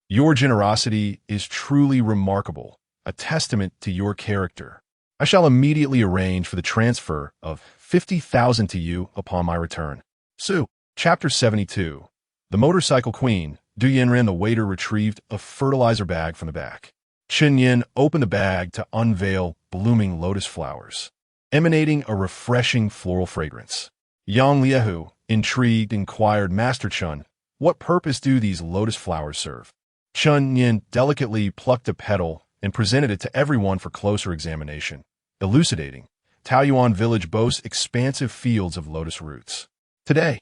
Your generosity is truly remarkable, a testament to your character. I shall immediately arrange for the transfer of 50,000 to you upon my return. Su. Chapter 72. The Motorcycle Queen. Du Yinren, the waiter, retrieved a fertilizer bag from the back. Chen Yin opened the bag to unveil blooming lotus flowers, emanating a refreshing floral fragrance. Yang Liu, intrigued, inquired, Master Chun, what purpose do these lotus flowers serve? Chen Yin delicately plucked a petal and presented it to everyone for closer examination, elucidating, Taoyuan village boasts expansive fields of lotus roots. Today,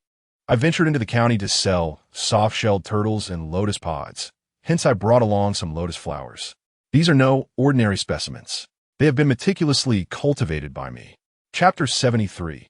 I ventured into the county to sell soft-shelled turtles and lotus pods, hence I brought along some lotus flowers. These are no ordinary specimens. They have been meticulously cultivated by me. Chapter 73.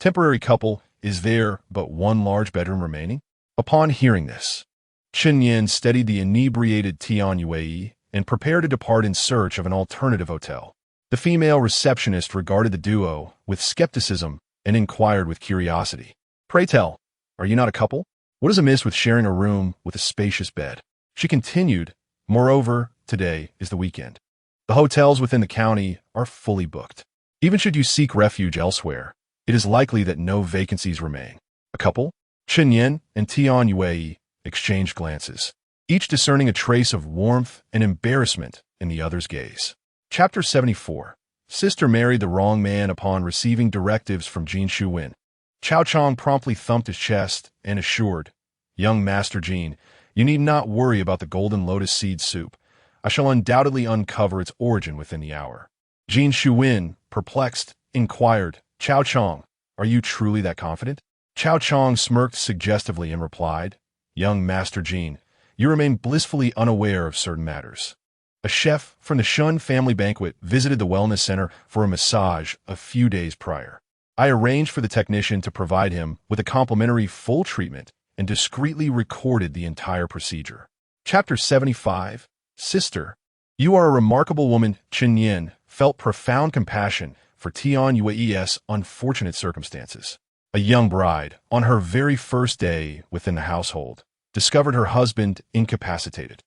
Temporary couple, is there but one large bedroom remaining? Upon hearing this, Chen Yin steadied the inebriated Tian Yue and prepared to depart in search of an alternative hotel. The female receptionist regarded the duo with skepticism and inquired with curiosity. Pray tell, are you not a couple? What is amiss with sharing a room with a spacious bed? She continued, moreover, today is the weekend. The hotels within the county are fully booked. Even should you seek refuge elsewhere, it is likely that no vacancies remain. A couple? Chen Yin and Tian Yue exchanged glances, each discerning a trace of warmth and embarrassment in the other's gaze. Chapter 74. Sister married the wrong man upon receiving directives from Jin Shuwen. Chao Chong promptly thumped his chest and assured, young Master Jin, you need not worry about the golden lotus seed soup. I shall undoubtedly uncover its origin within the hour. Jin Shuwen, perplexed, inquired, Chao Chong, are you truly that confident? Chao Chong smirked suggestively and replied, young Master Jin, you remain blissfully unaware of certain matters. A chef from the Shun family banquet visited the wellness center for a massage a few days prior. I arranged for the technician to provide him with a complimentary full treatment and discreetly recorded the entire procedure. Chapter 75. Sister, you are a remarkable woman. Chen Yin felt profound compassion for Tian Yue's unfortunate circumstances. A young bride, on her very first day within the household, discovered her husband incapacitated.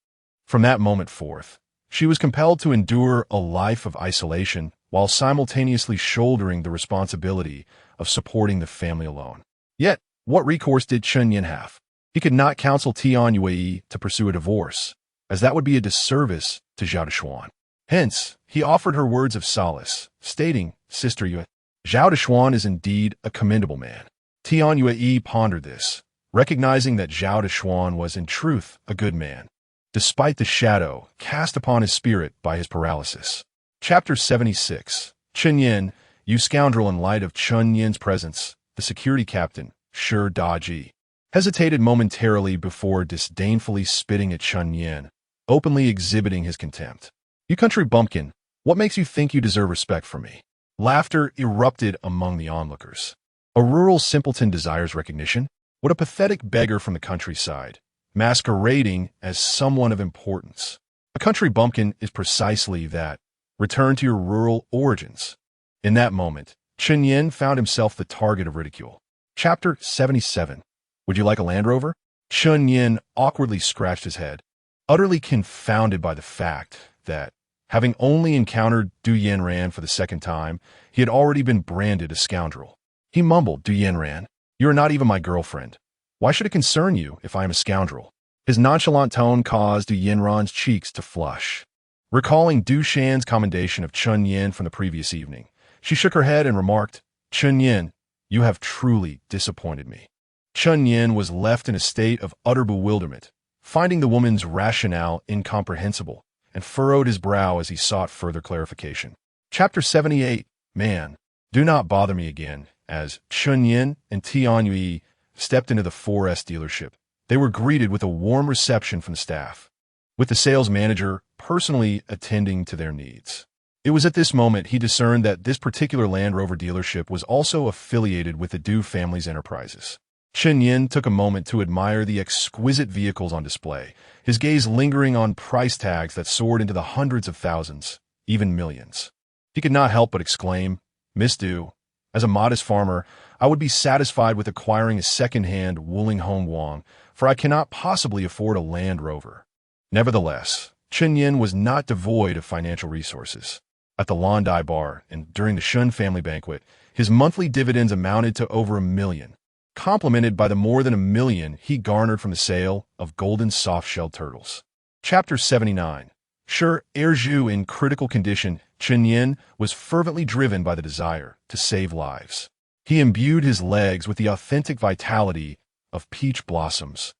From that moment forth, she was compelled to endure a life of isolation while simultaneously shouldering the responsibility of supporting the family alone. Yet, what recourse did Chen Yin have? He could not counsel Tian Yue to pursue a divorce, as that would be a disservice to Zhao Deshuan. Hence, he offered her words of solace, stating, Sister Yue, Zhao Dechuan is indeed a commendable man. Tian Yue pondered this, recognizing that Zhao Dechuan was in truth a good man, despite the shadow cast upon his spirit by his paralysis. Chapter 76. Chen Yin, you scoundrel. In light of Chen Yin's presence, the security captain, Shi Daji, hesitated momentarily before disdainfully spitting at Chen Yin, openly exhibiting his contempt. You country bumpkin, what makes you think you deserve respect from me? Laughter erupted among the onlookers. A rural simpleton desires recognition? What a pathetic beggar from the countryside, masquerading as someone of importance. A country bumpkin is precisely that. Return to your rural origins. In that moment, Chen Yin found himself the target of ridicule. Chapter 77. Would you like a Land Rover? Chen Yin awkwardly scratched his head, utterly confounded by the fact that, having only encountered Du Yanran for the second time, he had already been branded a scoundrel. He mumbled, Du Yanran, you are not even my girlfriend. Why should it concern you if I am a scoundrel? His nonchalant tone caused Du Yanran's cheeks to flush. Recalling Du Shan's commendation of Chen Yin from the previous evening, she shook her head and remarked, Chen Yin, you have truly disappointed me. Chen Yin was left in a state of utter bewilderment, finding the woman's rationale incomprehensible, and furrowed his brow as he sought further clarification. Chapter 78. Man, do not bother me again. As Chen Yin and Tian Yue stepped into the 4S dealership, they were greeted with a warm reception from the staff, with the sales manager personally attending to their needs. It was at this moment he discerned that this particular Land Rover dealership was also affiliated with the Du family's enterprises. Chen Yin took a moment to admire the exquisite vehicles on display, his gaze lingering on price tags that soared into the hundreds of thousands, even millions. He could not help but exclaim, Miss Du, as a modest farmer, I would be satisfied with acquiring a second-hand Wuling Hongguang, for I cannot possibly afford a Land Rover. Nevertheless, Chen Yin was not devoid of financial resources. At the Landai Bar and during the Shun family banquet, his monthly dividends amounted to over $1 million, complemented by the more than $1 million he garnered from the sale of golden soft-shelled turtles. Chapter 79. Sure, Erju in critical condition, Chen Yin was fervently driven by the desire to save lives. He imbued his legs with the authentic vitality of peach blossoms,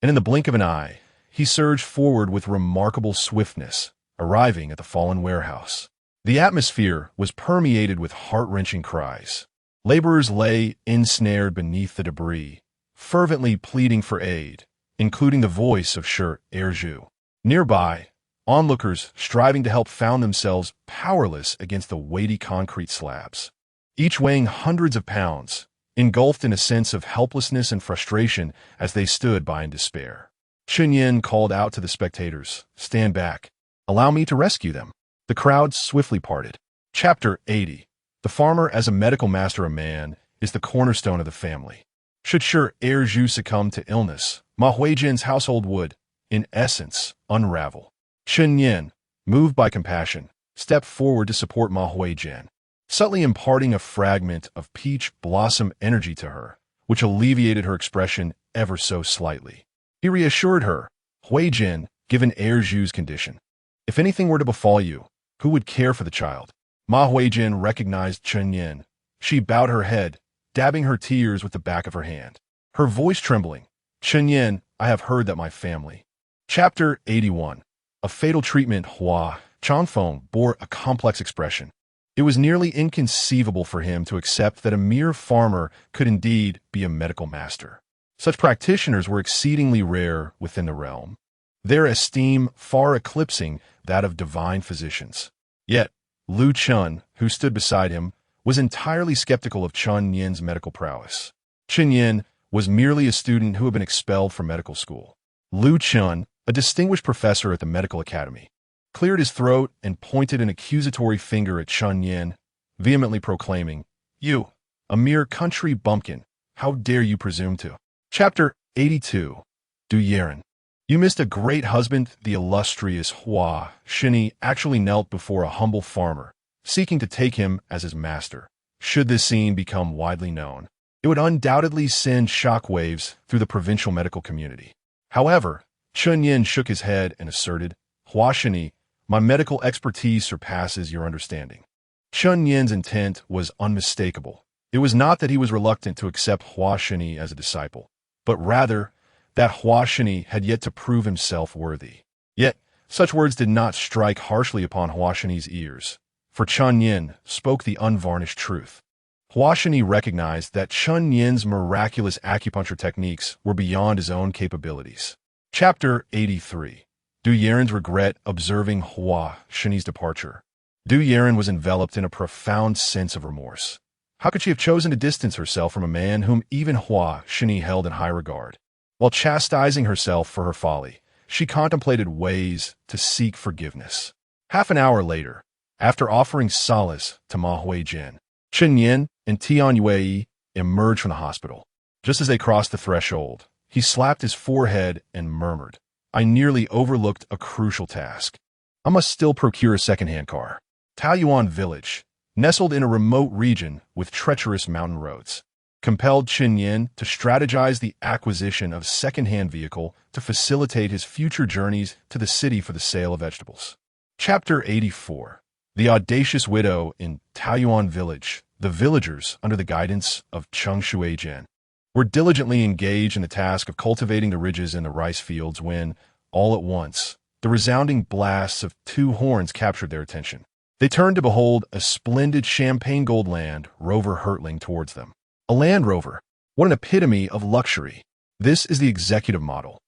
and in the blink of an eye, he surged forward with remarkable swiftness, arriving at the fallen warehouse. The atmosphere was permeated with heart-wrenching cries. Laborers lay ensnared beneath the debris, fervently pleading for aid, including the voice of Shi Erju. Nearby, onlookers striving to help found themselves powerless against the weighty concrete slabs, each weighing hundreds of pounds, engulfed in a sense of helplessness and frustration as they stood by in despair. Chen Yin called out to the spectators, Stand back. Allow me to rescue them. The crowd swiftly parted. Chapter 80. The farmer as a medical master of man is the cornerstone of the family. Should Shi Erju succumb to illness, Ma Huijin's household would, in essence, unravel. Chen Yin, moved by compassion, stepped forward to support Ma Huijin, subtly imparting a fragment of peach blossom energy to her, which alleviated her expression ever so slightly. He reassured her, Huijin, given Erju's condition, if anything were to befall you, who would care for the child? Ma Huijin recognized Chen Yin. She bowed her head, dabbing her tears with the back of her hand, her voice trembling. Chen Yin, I have heard that my family. Chapter 81. A fatal treatment. Hua Changfeng bore a complex expression. It was nearly inconceivable for him to accept that a mere farmer could indeed be a medical master. Such practitioners were exceedingly rare within the realm, their esteem far eclipsing that of divine physicians. Yet, Lu Chun, who stood beside him, was entirely skeptical of Chen Yin's medical prowess. Chen Yin was merely a student who had been expelled from medical school. Lu Chun, a distinguished professor at the medical academy, cleared his throat and pointed an accusatory finger at Chen Yin, vehemently proclaiming, You, a mere country bumpkin, how dare you presume to? Chapter 82. Du Yaran. You missed a great husband. The illustrious Hua Shini actually knelt before a humble farmer, seeking to take him as his master. Should this scene become widely known, it would undoubtedly send shockwaves through the provincial medical community. However, Chen Yin shook his head and asserted, Hua Shini, my medical expertise surpasses your understanding. Chun Yin's intent was unmistakable. It was not that he was reluctant to accept Hua Shini as a disciple, but rather that Hua Shini had yet to prove himself worthy. Yet, such words did not strike harshly upon Hua Shini's ears, for Chun Yin spoke the unvarnished truth. Hua Shini recognized that Chun Yin's miraculous acupuncture techniques were beyond his own capabilities. Chapter 83. Du Yaren's regret observing Hua Shini's departure. Du Yaren was enveloped in a profound sense of remorse. How could she have chosen to distance herself from a man whom even Hua Shini held in high regard? While chastising herself for her folly, she contemplated ways to seek forgiveness. Half an hour later, after offering solace to Ma Huijin, Chen Yin and Tian Yue emerged from the hospital. Just as they crossed the threshold, he slapped his forehead and murmured, "I nearly overlooked a crucial task. I must still procure a second-hand car." Taoyuan Village, nestled in a remote region with treacherous mountain roads, compelled Chen Yin to strategize the acquisition of a second-hand vehicle to facilitate his future journeys to the city for the sale of vegetables. Chapter 84. The Audacious Widow in Taoyuan Village. The villagers, under the guidance of Cheng Shuijian, were diligently engaged in the task of cultivating the ridges and the rice fields when, all at once, the resounding blasts of two horns captured their attention. They turned to behold a splendid champagne gold Land Rover hurtling towards them. A Land Rover. What an epitome of luxury. This is the executive model.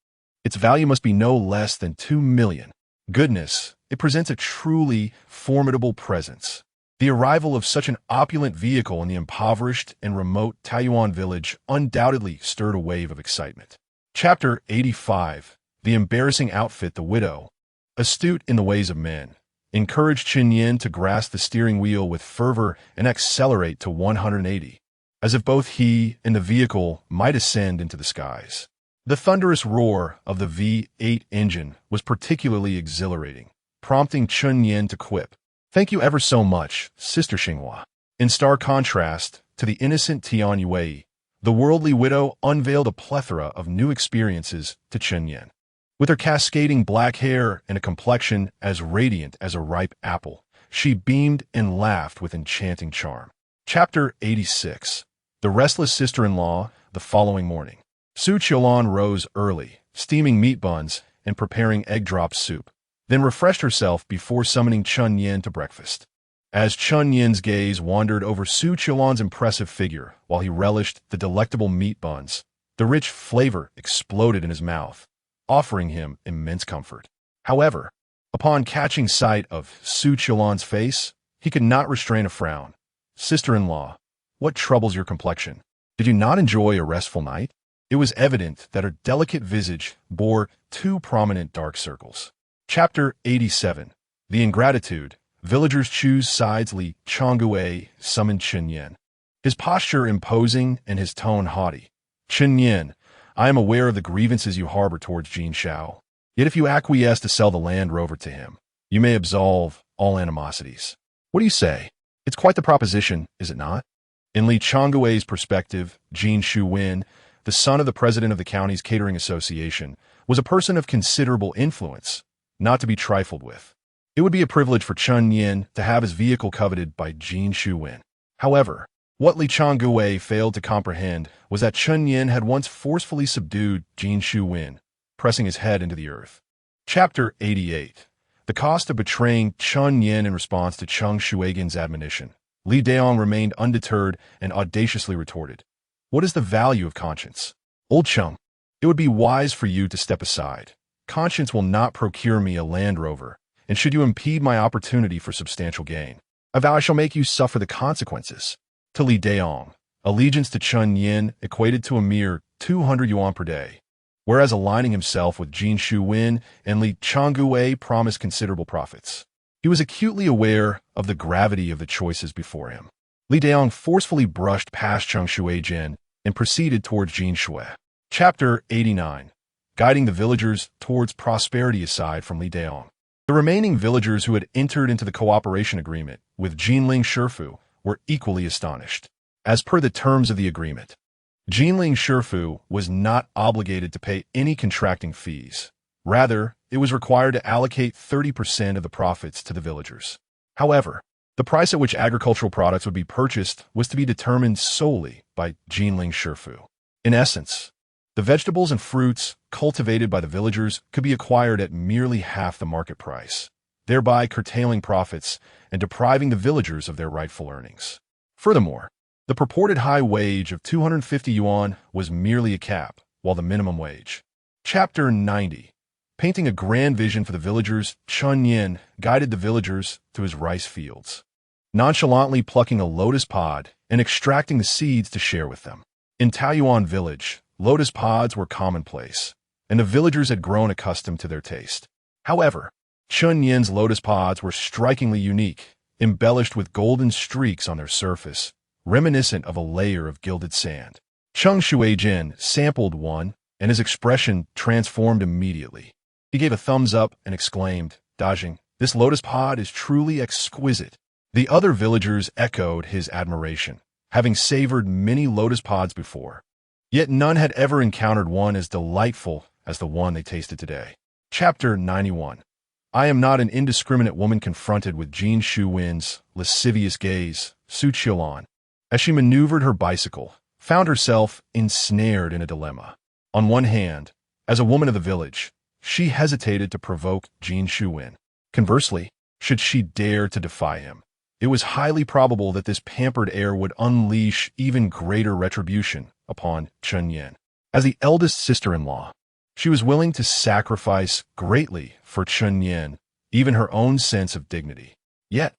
Its value must be no less than 2 million. Goodness, it presents a truly formidable presence. The arrival of such an opulent vehicle in the impoverished and remote Taoyuan village undoubtedly stirred a wave of excitement. Chapter 85. The Embarrassing Outfit. The widow, astute in the ways of men, encouraged Chen Yin to grasp the steering wheel with fervor and accelerate to 180, as if both he and the vehicle might ascend into the skies. The thunderous roar of the V8 engine was particularly exhilarating, prompting Chen Yin to quip, "Thank you ever so much, Sister Xinghua." In stark contrast to the innocent Tian Yue, the worldly widow unveiled a plethora of new experiences to Chen Yin. With her cascading black hair and a complexion as radiant as a ripe apple, she beamed and laughed with enchanting charm. Chapter 86. The Restless Sister-in-Law. The following morning, Su Qiulan rose early, steaming meat buns and preparing egg drop soup, then refreshed herself before summoning Chun Yin to breakfast. As Chun Yin's gaze wandered over Su Qiulan's impressive figure while he relished the delectable meat buns, the rich flavor exploded in his mouth, offering him immense comfort. However, upon catching sight of Su Qiulan's face, he could not restrain a frown. "Sister-in-law, what troubles your complexion? Did you not enjoy a restful night?" It was evident that her delicate visage bore 2 prominent dark circles. Chapter 87. The Ingratitude. Villagers choose sides. Li Changgue summoned Chen Yin, his posture imposing and his tone haughty. "Chen Yin, I am aware of the grievances you harbor towards Jin Shao. Yet if you acquiesce to sell the Land Rover to him, you may absolve all animosities. What do you say? It's quite the proposition, is it not?" In Li Changgue's perspective, Jin Shuwen, the son of the president of the county's catering association, was a person of considerable influence, not to be trifled with. It would be a privilege for Chen Yin to have his vehicle coveted by Jin Shuwen. However, what Li Changgue failed to comprehend was that Chen Yin had once forcefully subdued Jin Shuwen, pressing his head into the earth. Chapter 88. The cost of betraying Chen Yin in response to Cheng Shuigen's admonition. Li Daong remained undeterred and audaciously retorted, "What is the value of conscience? Old Cheng, it would be wise for you to step aside. Conscience will not procure me a Land Rover, and should you impede my opportunity for substantial gain, I vow I shall make you suffer the consequences." To Li Daong, allegiance to Chen Yin equated to a mere 200 yuan per day, whereas aligning himself with Jin Shuwen and Li Changgue promised considerable profits. He was acutely aware of the gravity of the choices before him. Li Daong forcefully brushed past Cheng Shuijin and proceeded towards Jin Shui. Chapter 89. Guiding the villagers towards prosperity. Aside from Li Daong, the remaining villagers who had entered into the cooperation agreement with Jinling Shifu were equally astonished. As per the terms of the agreement, Jinling Shifu was not obligated to pay any contracting fees. Rather, it was required to allocate 30% of the profits to the villagers. However, The price at which agricultural products would be purchased was to be determined solely by Jinling Shifu. In essence, the vegetables and fruits cultivated by the villagers could be acquired at merely half the market price, thereby curtailing profits and depriving the villagers of their rightful earnings. Furthermore, the purported high wage of 250 yuan was merely a cap, while the minimum wage. Chapter 90. Painting a grand vision for the villagers, Chun Yin guided the villagers to his rice fields, nonchalantly plucking a lotus pod and extracting the seeds to share with them. In Taoyuan village, lotus pods were commonplace, and the villagers had grown accustomed to their taste. However, Chun Yin's lotus pods were strikingly unique, embellished with golden streaks on their surface, reminiscent of a layer of gilded sand. Cheng Shuijin sampled one, and his expression transformed immediately. He gave a thumbs up and exclaimed, "Dajing, this lotus pod is truly exquisite." The other villagers echoed his admiration, having savored many lotus pods before. Yet none had ever encountered one as delightful as the one they tasted today. Chapter 91. I am not an indiscriminate woman confronted with Jin Shuwen's lascivious gaze. Su Qiulan, as she maneuvered her bicycle, found herself ensnared in a dilemma. On one hand, as a woman of the village, she hesitated to provoke Jin Shuwen. Conversely, should she dare to defy him, it was highly probable that this pampered heir would unleash even greater retribution upon Chun Yin. As the eldest sister-in-law, she was willing to sacrifice greatly for Chun Yin, even her own sense of dignity. Yet,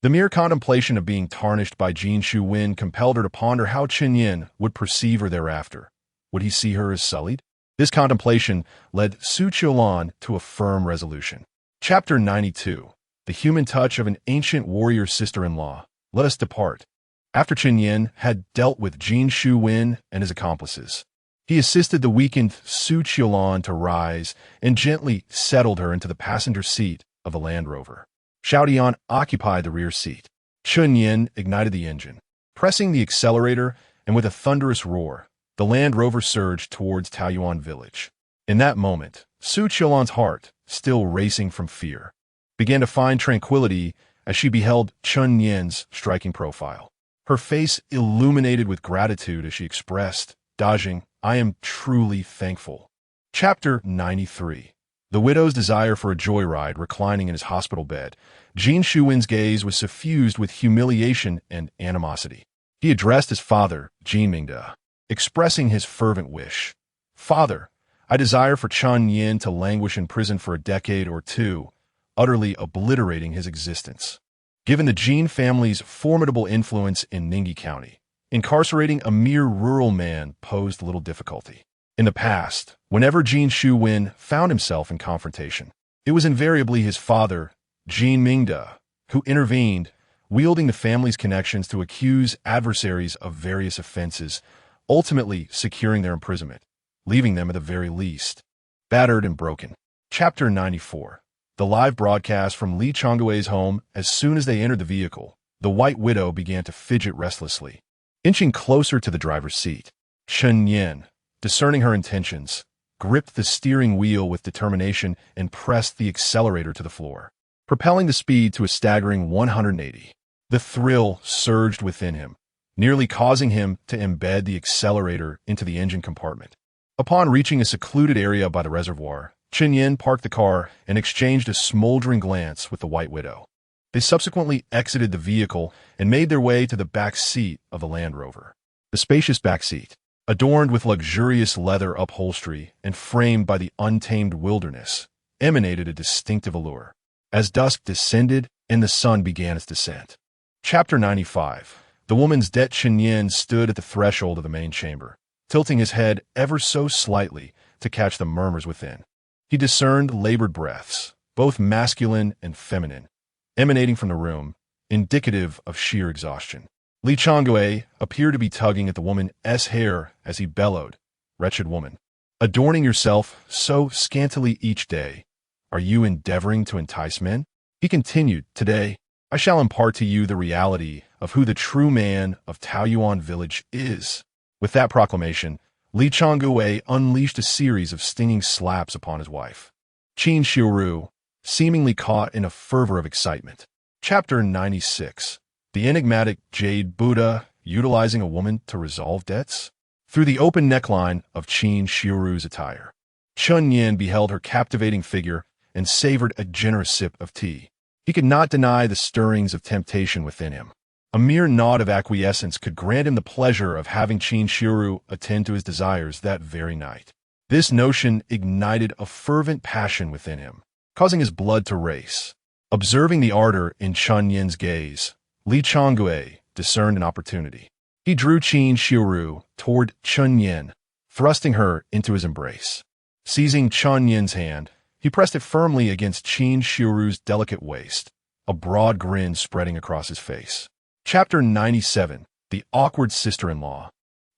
the mere contemplation of being tarnished by Jin Shuwen compelled her to ponder how Chun Yin would perceive her thereafter. Would he see her as sullied? This contemplation led Su Qiulan to a firm resolution. Chapter 92. The human touch of an ancient warrior sister-in-law. Let us depart. After Chun Yin had dealt with Jin Shuwen and his accomplices, he assisted the weakened Su Qiulan to rise and gently settled her into the passenger seat of the Land Rover. Xiao Dian occupied the rear seat. Chun Yin ignited the engine, pressing the accelerator, and with a thunderous roar, the Land Rover surged towards Taoyuan village. In that moment, Su Qiulan's heart, still racing from fear, began to find tranquility as she beheld Chun Yin's striking profile. Her face illuminated with gratitude as she expressed, "Dajing, I am truly thankful." Chapter 93. The widow's desire for a joyride reclining in his hospital bed, Jin Shuwen's gaze was suffused with humiliation and animosity. He addressed his father, Jin Mingde, expressing his fervent wish. "Father, I desire for Chun Yin to languish in prison for a decade or two, utterly obliterating his existence. Given the Jin family's formidable influence in Ningyi County, incarcerating a mere rural man posed little difficulty. In the past, whenever Jin Shuwen found himself in confrontation, it was invariably his father, Jin Mingde, who intervened, wielding the family's connections to accuse adversaries of various offenses, ultimately securing their imprisonment, leaving them at the very least battered and broken. Chapter 94. The live broadcast from Li Changgui's home. As soon as they entered the vehicle, the White Widow began to fidget restlessly. Inching closer to the driver's seat, Chun Yin, discerning her intentions, gripped the steering wheel with determination and pressed the accelerator to the floor, propelling the speed to a staggering 180. The thrill surged within him, nearly causing him to embed the accelerator into the engine compartment. Upon reaching a secluded area by the reservoir, Chun Yin parked the car and exchanged a smoldering glance with the White Widow. They subsequently exited the vehicle and made their way to the back seat of the Land Rover. The spacious back seat, adorned with luxurious leather upholstery and framed by the untamed wilderness, emanated a distinctive allure. As dusk descended and the sun began its descent. Chapter 95. The woman's Det Chun Yin stood at the threshold of the main chamber, tilting his head ever so slightly to catch the murmurs within. He discerned labored breaths, both masculine and feminine, emanating from the room, indicative of sheer exhaustion. Li Changgui appeared to be tugging at the woman's hair as he bellowed, "Wretched woman, adorning yourself so scantily each day, are you endeavoring to entice men?" He continued, "Today, I shall impart to you the reality of who the true man of Taoyuan village is." With that proclamation, Li Changgui unleashed a series of stinging slaps upon his wife. Qin Shiru, seemingly caught in a fervor of excitement, Chapter 96. The enigmatic Jade Buddha utilizing a woman to resolve debts? Through the open neckline of Qin Shiuru's attire, Chun Yin beheld her captivating figure and savored a generous sip of tea. He could not deny the stirrings of temptation within him. A mere nod of acquiescence could grant him the pleasure of having Qin Shiuru attend to his desires that very night. This notion ignited a fervent passion within him, causing his blood to race. Observing the ardor in Chun Yin's gaze, Li Chonggui discerned an opportunity. He drew Qin Shiuru toward Chun Yin, thrusting her into his embrace. Seizing Chun Yin's hand, he pressed it firmly against Qin Shiuru's delicate waist, a broad grin spreading across his face. Chapter 97. The Awkward Sister-in-Law.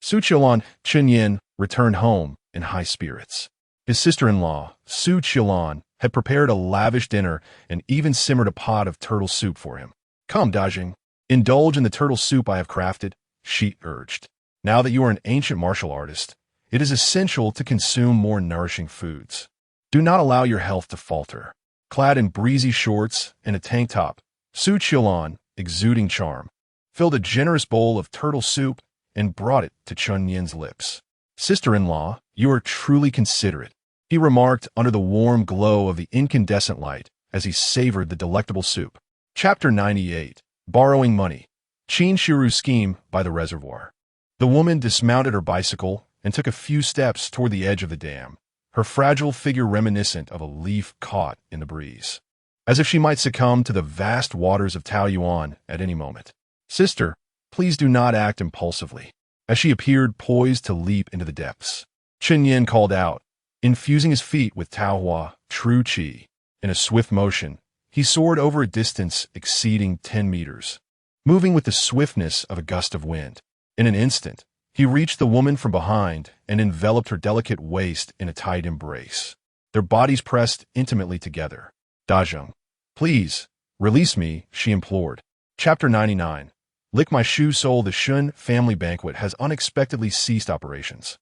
Su Qiulan, Chun Yin, returned home in high spirits. His sister-in-law, Su Qiulan, had prepared a lavish dinner and even simmered a pot of turtle soup for him. "Come, Dajing, indulge in the turtle soup I have crafted," she urged. "Now that you are an ancient martial artist, it is essential to consume more nourishing foods. Do not allow your health to falter." Clad in breezy shorts and a tank top, Su Qiulan, exuding charm, filled a generous bowl of turtle soup and brought it to Chun Yin's lips. "Sister-in-law, you are truly considerate," he remarked under the warm glow of the incandescent light as he savored the delectable soup. Chapter 98. Borrowing Money. Qin Shiuru's scheme by the reservoir. The woman dismounted her bicycle and took a few steps toward the edge of the dam, her fragile figure reminiscent of a leaf caught in the breeze, as if she might succumb to the vast waters of Taoyuan at any moment. "Sister, please do not act impulsively," as she appeared poised to leap into the depths. Chun Yin called out, infusing his feet with Taohua, true qi. In a swift motion, he soared over a distance exceeding 10 meters, moving with the swiftness of a gust of wind. In an instant, he reached the woman from behind and enveloped her delicate waist in a tight embrace. Their bodies pressed intimately together. "Dajing, please, release me," she implored. Chapter 99. Lick My Shoe Sole. The Shun family banquet has unexpectedly ceased operations.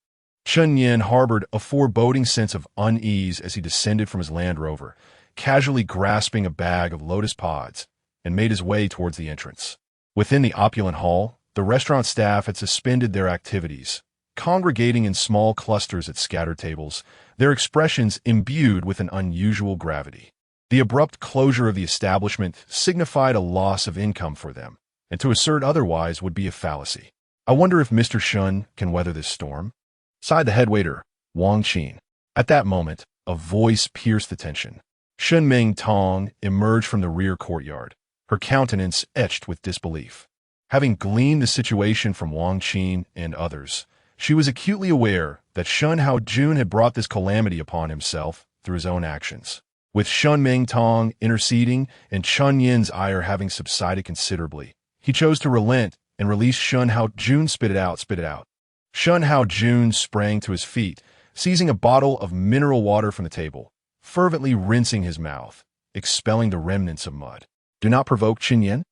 Chun Yin harbored a foreboding sense of unease as he descended from his Land Rover, casually grasping a bag of lotus pods, and made his way towards the entrance. Within the opulent hall, the restaurant staff had suspended their activities, congregating in small clusters at scattered tables, their expressions imbued with an unusual gravity. The abrupt closure of the establishment signified a loss of income for them, and to assert otherwise would be a fallacy. "I wonder if Mr. Shun can weather this storm?" sighed the head waiter, Wang Qin. At that moment, a voice pierced the tension. Shun Ming Tong emerged from the rear courtyard, her countenance etched with disbelief. Having gleaned the situation from Wang Qin and others, she was acutely aware that Shun Hao Jun had brought this calamity upon himself through his own actions. With Shun Ming Tong interceding and Chun Yin's ire having subsided considerably, he chose to relent and release Shun Hao Jun. "Spit it out, spit it out." Shun Hao Jun sprang to his feet, seizing a bottle of mineral water from the table, fervently rinsing his mouth, expelling the remnants of mud. "Do not provoke Qin Yin."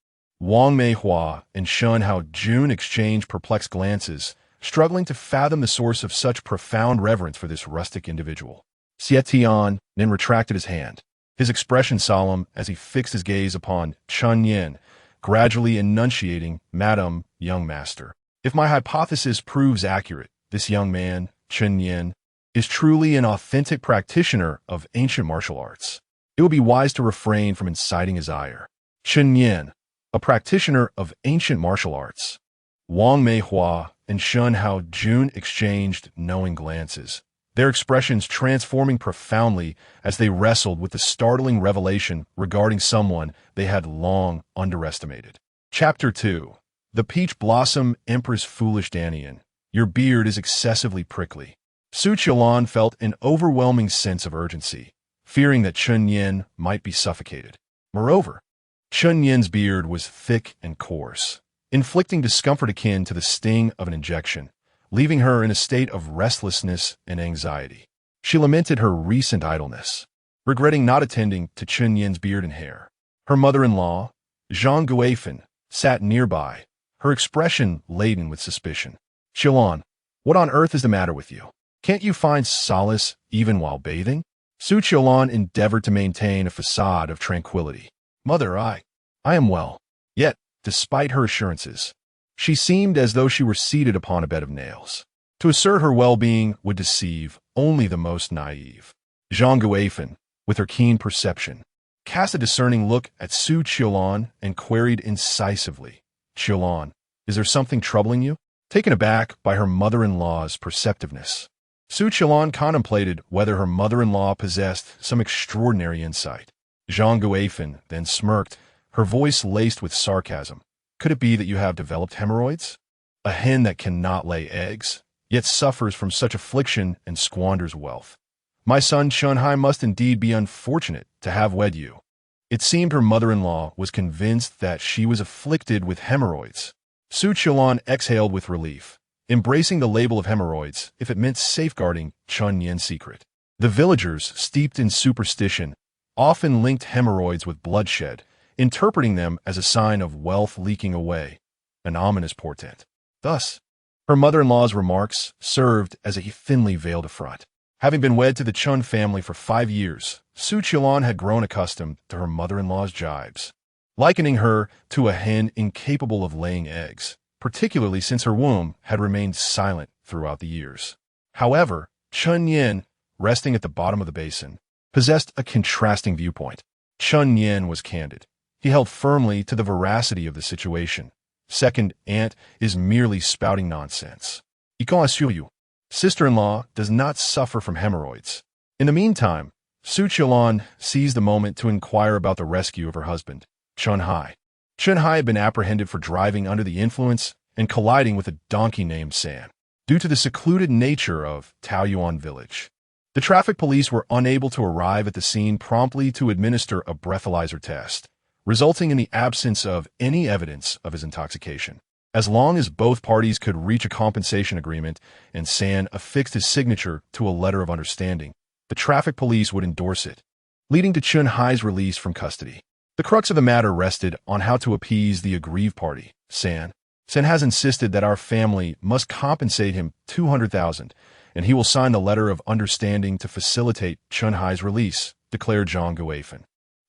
Wang Meihua and Shun Hao Jun exchanged perplexed glances, struggling to fathom the source of such profound reverence for this rustic individual. Xie Tian then retracted his hand, his expression solemn as he fixed his gaze upon Chun Yin, gradually enunciating, "Madam, young master, if my hypothesis proves accurate, this young man, Chun Yin, is truly an authentic practitioner of ancient martial arts. It would be wise to refrain from inciting his ire." Chun Yin, a practitioner of ancient martial arts. Wang Meihua and Shun Hao Jun exchanged knowing glances, their expressions transforming profoundly as they wrestled with the startling revelation regarding someone they had long underestimated. Chapter 2. The Peach Blossom Empress. "Foolish Danian, your beard is excessively prickly." Su Qiulan felt an overwhelming sense of urgency, fearing that Chun Yin might be suffocated. Moreover, Chun Yin's beard was thick and coarse, inflicting discomfort akin to the sting of an injection, leaving her in a state of restlessness and anxiety. She lamented her recent idleness, regretting not attending to Chun Yin's beard and hair. Her mother-in-law, Zhang Guifan, sat nearby, her expression laden with suspicion. "Qiulan, what on earth is the matter with you? Can't you find solace even while bathing?" Su Qiulan endeavored to maintain a facade of tranquility. "Mother, I I am well. Yet, despite her assurances, she seemed as though she were seated upon a bed of nails. To assert her well-being would deceive only the most naive. Zhang Guifan, with her keen perception, cast a discerning look at Su Qiulan and queried incisively, "Qiulan, is there something troubling you?" Taken aback by her mother-in-law's perceptiveness, Su Qiulan contemplated whether her mother-in-law possessed some extraordinary insight. Zhang Guifan then smirked, her voice laced with sarcasm. "Could it be that you have developed hemorrhoids? A hen that cannot lay eggs, yet suffers from such affliction and squanders wealth. My son Chunhai must indeed be unfortunate to have wed you." It seemed her mother-in-law was convinced that she was afflicted with hemorrhoids. Su Qiulan exhaled with relief, embracing the label of hemorrhoids if it meant safeguarding Chun Yan's secret. The villagers, steeped in superstition, often linked hemorrhoids with bloodshed, interpreting them as a sign of wealth leaking away, an ominous portent. Thus, her mother-in-law's remarks served as a thinly veiled affront. Having been wed to the Chun family for 5 years, Su Qiulan had grown accustomed to her mother-in-law's jibes, likening her to a hen incapable of laying eggs, particularly since her womb had remained silent throughout the years. However, Chun Yan, resting at the bottom of the basin, possessed a contrasting viewpoint. Chun Yan was candid. He held firmly to the veracity of the situation. Second, aunt is merely spouting nonsense. I can assure you, sister-in-law does not suffer from hemorrhoids. In the meantime, Su Qiulan seized the moment to inquire about the rescue of her husband, Chunhai. Chunhai had been apprehended for driving under the influence and colliding with a donkey named San. Due to the secluded nature of Taoyuan village, the traffic police were unable to arrive at the scene promptly to administer a breathalyzer test, resulting in the absence of any evidence of his intoxication. As long as both parties could reach a compensation agreement and San affixed his signature to a letter of understanding, the traffic police would endorse it, leading to Chunhai's release from custody. The crux of the matter rested on how to appease the aggrieved party, San. San has insisted that our family must compensate him 200,000, and he will sign the letter of understanding to facilitate Chunhai's release, declared Zhang Guifan.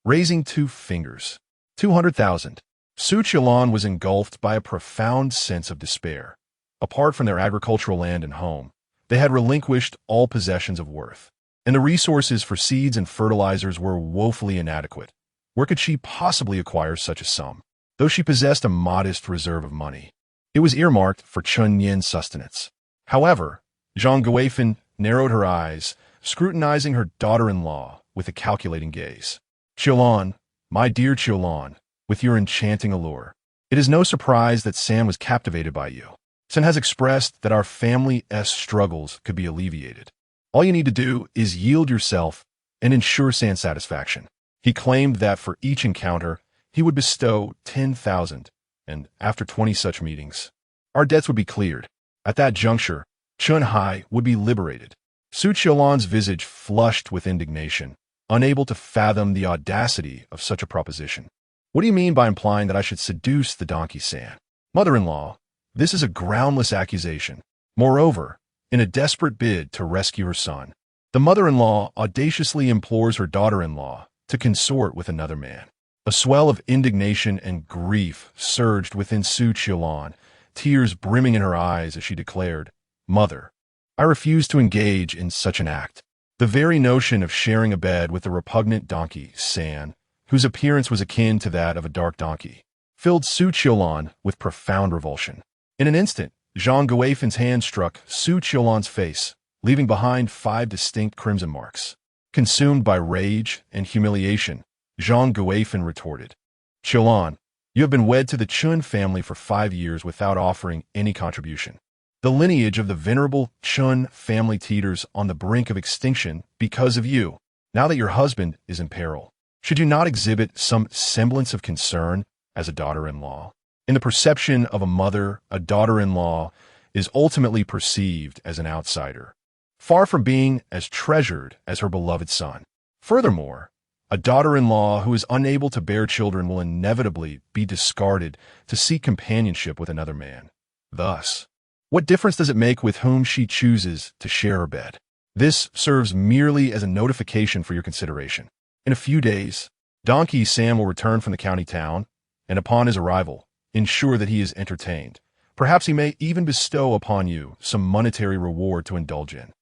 Raising 2 fingers. 200,000. Su Qiulan was engulfed by a profound sense of despair. Apart from their agricultural land and home, they had relinquished all possessions of worth, and the resources for seeds and fertilizers were woefully inadequate. Where could she possibly acquire such a sum? Though she possessed a modest reserve of money, it was earmarked for Chun Yan's sustenance. However, Zhang Guifan narrowed her eyes, scrutinizing her daughter-in-law with a calculating gaze. "Qiulan, my dear Qiulan, with your enchanting allure, it is no surprise that San was captivated by you. San has expressed that our family's struggles could be alleviated. All you need to do is yield yourself and ensure San's satisfaction." He claimed that for each encounter, he would bestow 10,000, and after 20 such meetings, our debts would be cleared. At that juncture, Chunhai would be liberated. Su Qiulan's visage flushed with indignation, unable to fathom the audacity of such a proposition. "What do you mean by implying that I should seduce the donkey San?" "Mother-in-law, this is a groundless accusation. Moreover, in a desperate bid to rescue her son, the mother-in-law audaciously implores her daughter-in-law to consort with another man." A swell of indignation and grief surged within Su Qiulan, tears brimming in her eyes as she declared, "Mother, I refuse to engage in such an act." The very notion of sharing a bed with the repugnant donkey, San, whose appearance was akin to that of a dark donkey, filled Su Qiulan with profound revulsion. In an instant, Zhang Guifan's hand struck Su Qiulan's face, leaving behind 5 distinct crimson marks. Consumed by rage and humiliation, Zhang Guifan retorted, "Qiulan, you have been wed to the Chun family for 5 years without offering any contribution. The lineage of the venerable Chun family teeters on the brink of extinction because of you. Now that your husband is in peril, should you not exhibit some semblance of concern as a daughter-in-law? In the perception of a mother, a daughter-in-law is ultimately perceived as an outsider, far from being as treasured as her beloved son. Furthermore, a daughter-in-law who is unable to bear children will inevitably be discarded to seek companionship with another man. Thus, what difference does it make with whom she chooses to share her bed? This serves merely as a notification for your consideration. In a few days, Donkey Sam will return from the county town, and upon his arrival, ensure that he is entertained. Perhaps he may even bestow upon you some monetary reward to indulge in.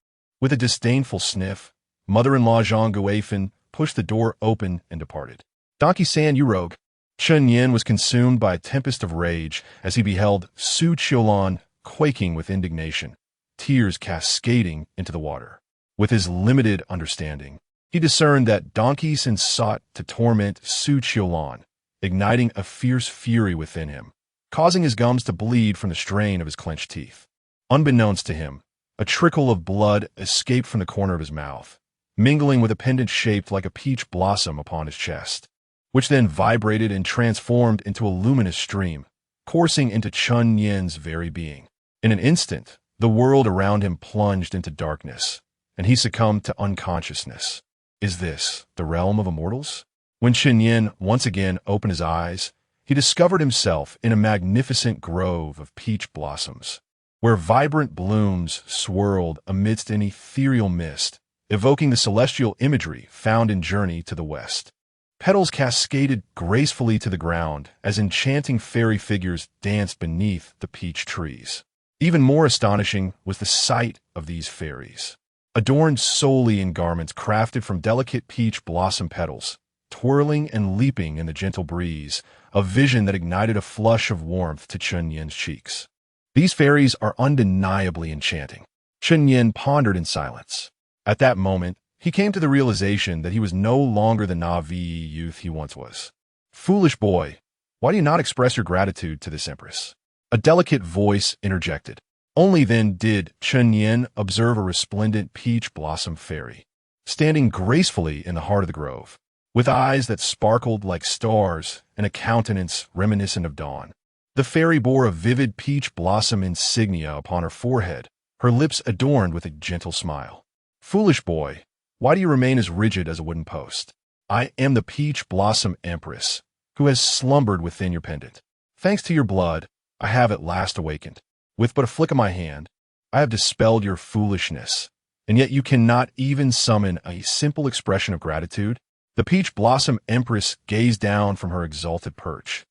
With a disdainful sniff, mother-in-law Zhang Guifan pushed the door open and departed. Donkey San, you rogue! Chen Yin was consumed by a tempest of rage as he beheld Su Qiulan quaking with indignation, tears cascading into the water. With his limited understanding, he discerned that Donkey San sought to torment Su Qiulan, igniting a fierce fury within him, causing his gums to bleed from the strain of his clenched teeth. Unbeknownst to him, a trickle of blood escaped from the corner of his mouth, mingling with a pendant shaped like a peach blossom upon his chest, which then vibrated and transformed into a luminous stream, coursing into Chen Yin's very being. In an instant, the world around him plunged into darkness, and he succumbed to unconsciousness. Is this the realm of immortals? When Chen Yin once again opened his eyes, he discovered himself in a magnificent grove of peach blossoms, where vibrant blooms swirled amidst an ethereal mist, evoking the celestial imagery found in Journey to the West. Petals cascaded gracefully to the ground as enchanting fairy figures danced beneath the peach trees. Even more astonishing was the sight of these fairies, adorned solely in garments crafted from delicate peach blossom petals, twirling and leaping in the gentle breeze, a vision that ignited a flush of warmth to Chen Yin's cheeks. These fairies are undeniably enchanting. Chen Yin pondered in silence. At that moment, he came to the realization that he was no longer the Na'vi youth he once was. Foolish boy, why do you not express your gratitude to this empress? A delicate voice interjected. Only then did Chen Yin observe a resplendent peach blossom fairy, standing gracefully in the heart of the grove, with eyes that sparkled like stars and a countenance reminiscent of dawn. The fairy bore a vivid peach blossom insignia upon her forehead, her lips adorned with a gentle smile. Foolish boy, why do you remain as rigid as a wooden post? I am the peach blossom empress, who has slumbered within your pendant. Thanks to your blood, I have at last awakened. With but a flick of my hand, I have dispelled your foolishness, and yet you cannot even summon a simple expression of gratitude. The peach blossom empress gazed down from her exalted perch,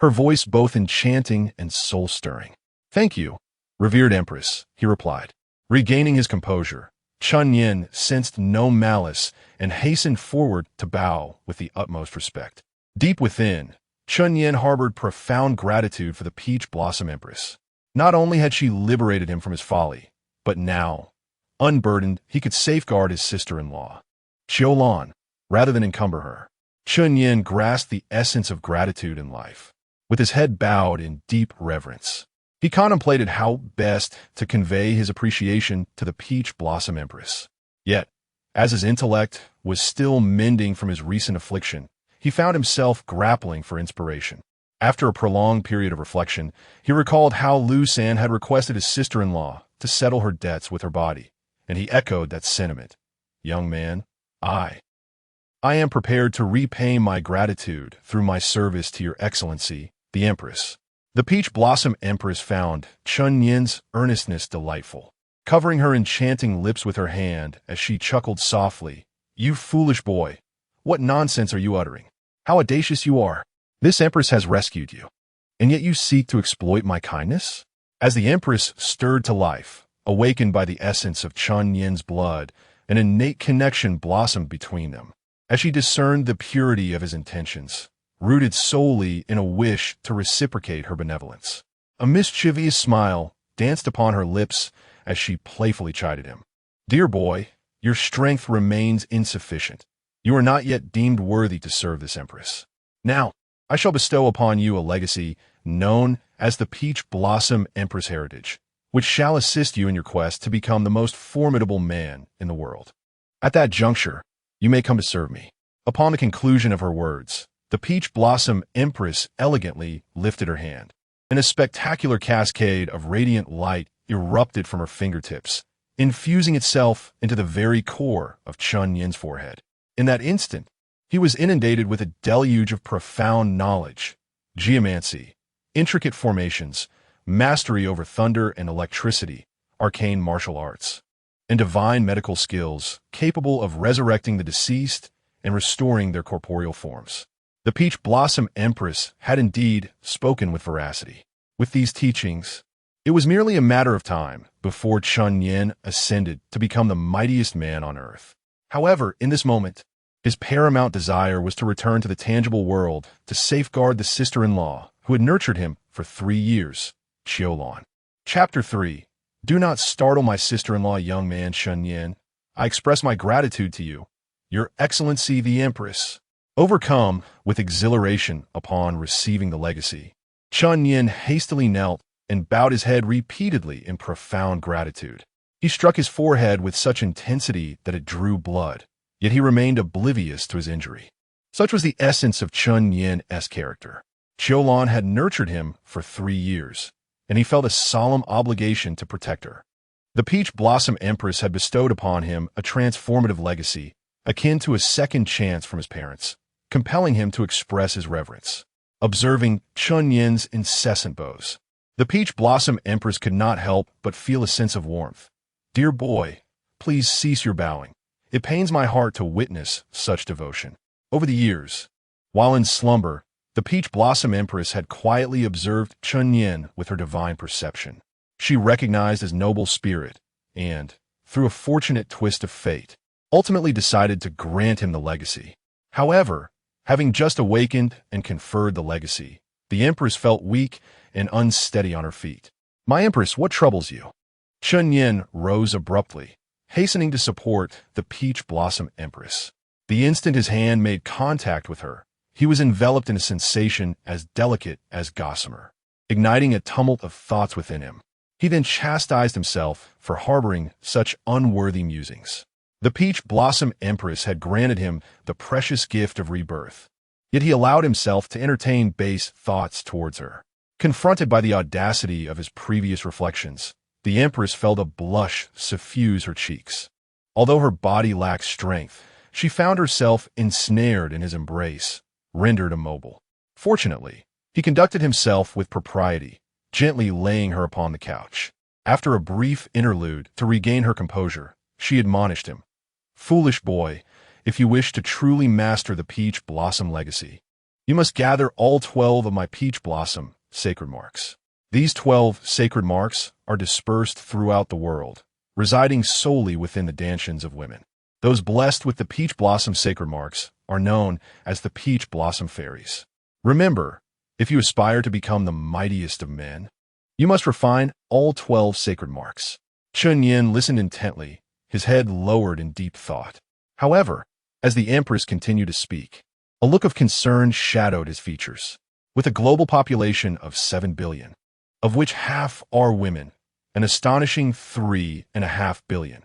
her voice both enchanting and soul-stirring. Thank you, revered empress, he replied. Regaining his composure, Chen Yin sensed no malice and hastened forward to bow with the utmost respect. Deep within, Chen Yin harbored profound gratitude for the peach blossom empress. Not only had she liberated him from his folly, but now, unburdened, he could safeguard his sister-in-law, Qiulan, rather than encumber her. Chen Yin grasped the essence of gratitude in life. With his head bowed in deep reverence, he contemplated how best to convey his appreciation to the peach blossom empress. Yet, as his intellect was still mending from his recent affliction, he found himself grappling for inspiration. After a prolonged period of reflection, he recalled how Lu San had requested his sister-in-law to settle her debts with her body, and he echoed that sentiment. Young man, I am prepared to repay my gratitude through my service to your excellency, the empress. The peach blossom empress found Chen Yin's earnestness delightful, covering her enchanting lips with her hand as she chuckled softly. You foolish boy, what nonsense are you uttering? How audacious you are! This empress has rescued you, and yet you seek to exploit my kindness? As the empress stirred to life, awakened by the essence of Chen Yin's blood, an innate connection blossomed between them. As she discerned the purity of his intentions, rooted solely in a wish to reciprocate her benevolence, a mischievous smile danced upon her lips as she playfully chided him. Dear boy, your strength remains insufficient. You are not yet deemed worthy to serve this empress. Now, I shall bestow upon you a legacy known as the Peach Blossom Empress Heritage, which shall assist you in your quest to become the most formidable man in the world. At that juncture, you may come to serve me. Upon the conclusion of her words, the Peach Blossom Empress elegantly lifted her hand, and a spectacular cascade of radiant light erupted from her fingertips, infusing itself into the very core of Chen Yin's forehead. In that instant, he was inundated with a deluge of profound knowledge, geomancy, intricate formations, mastery over thunder and electricity, arcane martial arts, and divine medical skills capable of resurrecting the deceased and restoring their corporeal forms. The Peach Blossom Empress had indeed spoken with veracity. With these teachings, it was merely a matter of time before Chun Yin ascended to become the mightiest man on earth. However, in this moment, his paramount desire was to return to the tangible world to safeguard the sister-in-law who had nurtured him for 3 years, Qiulan. Chapter 3. Do not startle my sister-in-law, young man Chun Yin. I express my gratitude to you, Your Excellency the Empress. Overcome with exhilaration upon receiving the legacy, Chun Yin hastily knelt and bowed his head repeatedly in profound gratitude. He struck his forehead with such intensity that it drew blood, yet he remained oblivious to his injury. Such was the essence of Chun Yin's character. Qiulan had nurtured him for 3 years, and he felt a solemn obligation to protect her. The Peach Blossom Empress had bestowed upon him a transformative legacy, akin to a second chance from his parents, compelling him to express his reverence. Observing Chun Yin's incessant bows, the Peach Blossom Empress could not help but feel a sense of warmth. Dear boy, please cease your bowing. It pains my heart to witness such devotion. Over the years, while in slumber, the Peach Blossom Empress had quietly observed Chun Yin with her divine perception. She recognized his noble spirit and, through a fortunate twist of fate, ultimately decided to grant him the legacy. However, having just awakened and conferred the legacy, the Empress felt weak and unsteady on her feet. My Empress, what troubles you? Chun Yin rose abruptly, hastening to support the Peach Blossom Empress. The instant his hand made contact with her, he was enveloped in a sensation as delicate as gossamer, igniting a tumult of thoughts within him. He then chastised himself for harboring such unworthy musings. The Peach Blossom Empress had granted him the precious gift of rebirth, yet he allowed himself to entertain base thoughts towards her. Confronted by the audacity of his previous reflections, the Empress felt a blush suffuse her cheeks. Although her body lacked strength, she found herself ensnared in his embrace, rendered immobile. Fortunately, he conducted himself with propriety, gently laying her upon the couch. After a brief interlude to regain her composure, she admonished him. Foolish boy, if you wish to truly master the Peach Blossom legacy, you must gather all 12 of my Peach Blossom sacred marks. These 12 sacred marks are dispersed throughout the world, residing solely within the danshans of women. Those blessed with the Peach Blossom sacred marks are known as the Peach Blossom Fairies. Remember, if you aspire to become the mightiest of men, you must refine all 12 sacred marks. Chun Yin listened intently, his head lowered in deep thought. However, as the Empress continued to speak, a look of concern shadowed his features. With a global population of 7 billion, of which half are women, an astonishing 3.5 billion,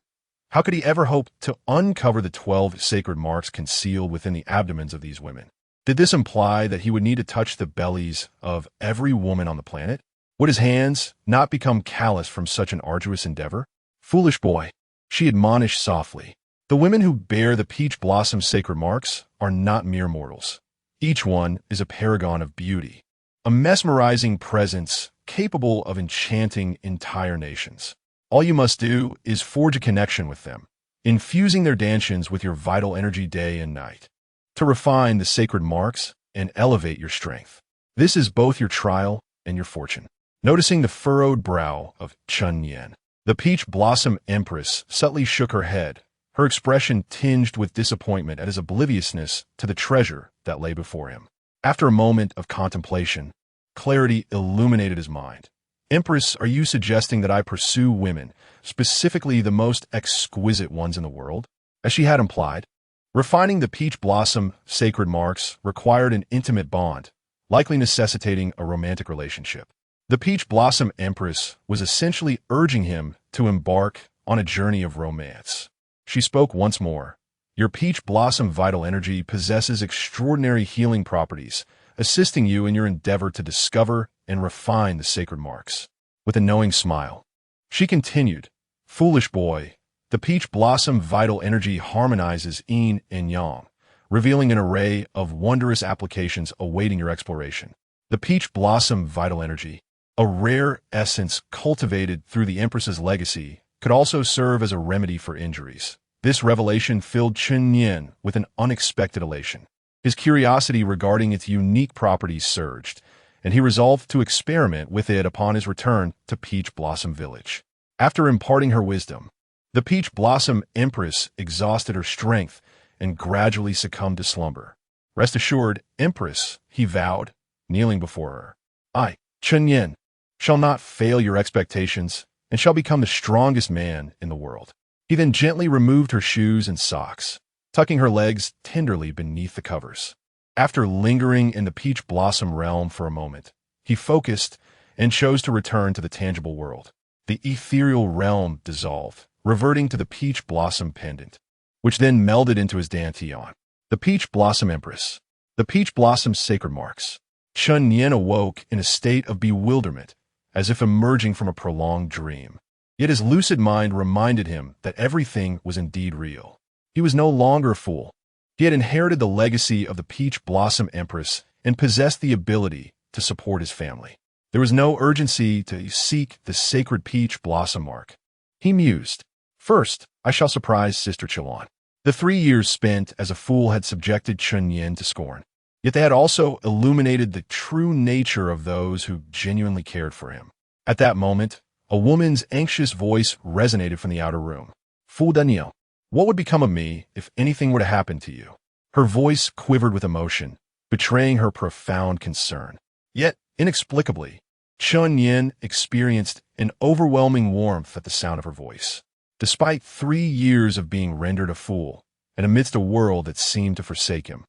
how could he ever hope to uncover the 12 sacred marks concealed within the abdomens of these women? Did this imply that he would need to touch the bellies of every woman on the planet? Would his hands not become callous from such an arduous endeavor? Foolish boy, she admonished softly. The women who bear the Peach Blossom sacred marks are not mere mortals. Each one is a paragon of beauty, a mesmerizing presence capable of enchanting entire nations. All you must do is forge a connection with them, infusing their danshans with your vital energy day and night, to refine the sacred marks and elevate your strength. This is both your trial and your fortune. Noticing the furrowed brow of Chun Yin, the Peach Blossom Empress subtly shook her head, her expression tinged with disappointment at his obliviousness to the treasure that lay before him. After a moment of contemplation, clarity illuminated his mind. Empress, are you suggesting that I pursue women, specifically the most exquisite ones in the world? As she had implied, refining the Peach Blossom sacred marks required an intimate bond, likely necessitating a romantic relationship. The Peach Blossom Empress was essentially urging him to embark on a journey of romance. She spoke once more. Your Peach Blossom vital energy possesses extraordinary healing properties, assisting you in your endeavor to discover and refine the sacred marks. With a knowing smile, she continued, Foolish boy, the Peach Blossom vital energy harmonizes yin and yang, revealing an array of wondrous applications awaiting your exploration. The Peach Blossom vital energy, a rare essence cultivated through the Empress's legacy, could also serve as a remedy for injuries. This revelation filled Chun Yin with an unexpected elation. His curiosity regarding its unique properties surged, and he resolved to experiment with it upon his return to Peach Blossom Village. After imparting her wisdom, the Peach Blossom Empress exhausted her strength and gradually succumbed to slumber. "Rest assured, Empress," he vowed, kneeling before her, "I, Chen Yin, shall not fail your expectations and shall become the strongest man in the world." He then gently removed her shoes and socks, tucking her legs tenderly beneath the covers. After lingering in the Peach Blossom realm for a moment, he focused and chose to return to the tangible world. The ethereal realm dissolved, reverting to the Peach Blossom pendant, which then melded into his dantian. The Peach Blossom Empress. The Peach Blossom's sacred marks. Chen Yin awoke in a state of bewilderment, as if emerging from a prolonged dream. Yet his lucid mind reminded him that everything was indeed real. He was no longer a fool. He had inherited the legacy of the Peach Blossom Empress and possessed the ability to support his family. There was no urgency to seek the sacred Peach Blossom mark. He mused, "First, I shall surprise Sister Qilan." The 3 years spent as a fool had subjected Chen Yin to scorn, yet they had also illuminated the true nature of those who genuinely cared for him. At that moment, a woman's anxious voice resonated from the outer room. "Fu Daniel, what would become of me if anything were to happen to you?" Her voice quivered with emotion, betraying her profound concern. Yet, inexplicably, Chen Yin experienced an overwhelming warmth at the sound of her voice. Despite 3 years of being rendered a fool, and amidst a world that seemed to forsake him,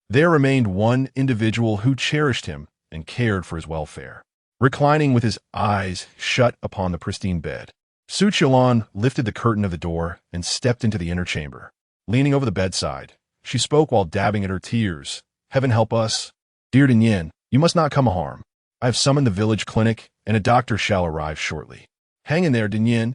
there remained one individual who cherished him and cared for his welfare. Reclining with his eyes shut upon the pristine bed, Su Qilan lifted the curtain of the door and stepped into the inner chamber. Leaning over the bedside, she spoke while dabbing at her tears. "Heaven help us. Dear Dinyan, you must not come harm. I have summoned the village clinic, and a doctor shall arrive shortly. Hang in there, Dinyan."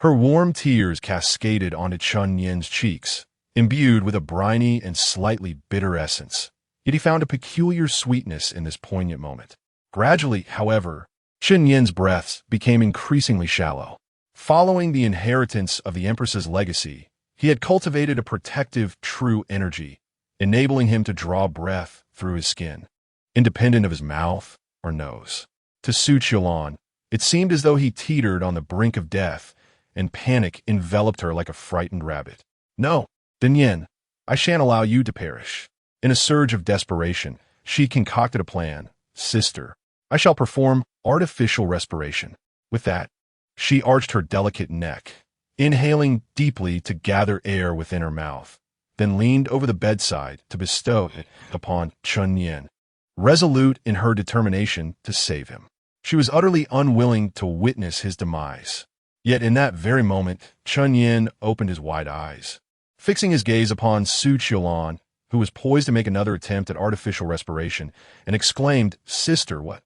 Her warm tears cascaded onto Chen Yin's cheeks, imbued with a briny and slightly bitter essence. Yet he found a peculiar sweetness in this poignant moment. Gradually, however, Chen Yin's breaths became increasingly shallow. Following the inheritance of the Empress's legacy, he had cultivated a protective, true energy, enabling him to draw breath through his skin, independent of his mouth or nose. To Su Qilan, it seemed as though he teetered on the brink of death, and panic enveloped her like a frightened rabbit. "No, Dinyan, I shan't allow you to perish." In a surge of desperation, she concocted a plan. "Sister, I shall perform artificial respiration." With that, she arched her delicate neck, inhaling deeply to gather air within her mouth, then leaned over the bedside to bestow it upon Chen Yin, resolute in her determination to save him. She was utterly unwilling to witness his demise. Yet in that very moment, Chen Yin opened his wide eyes. Fixing his gaze upon Su Qilan, who was poised to make another attempt at artificial respiration, and exclaimed, "Sister, what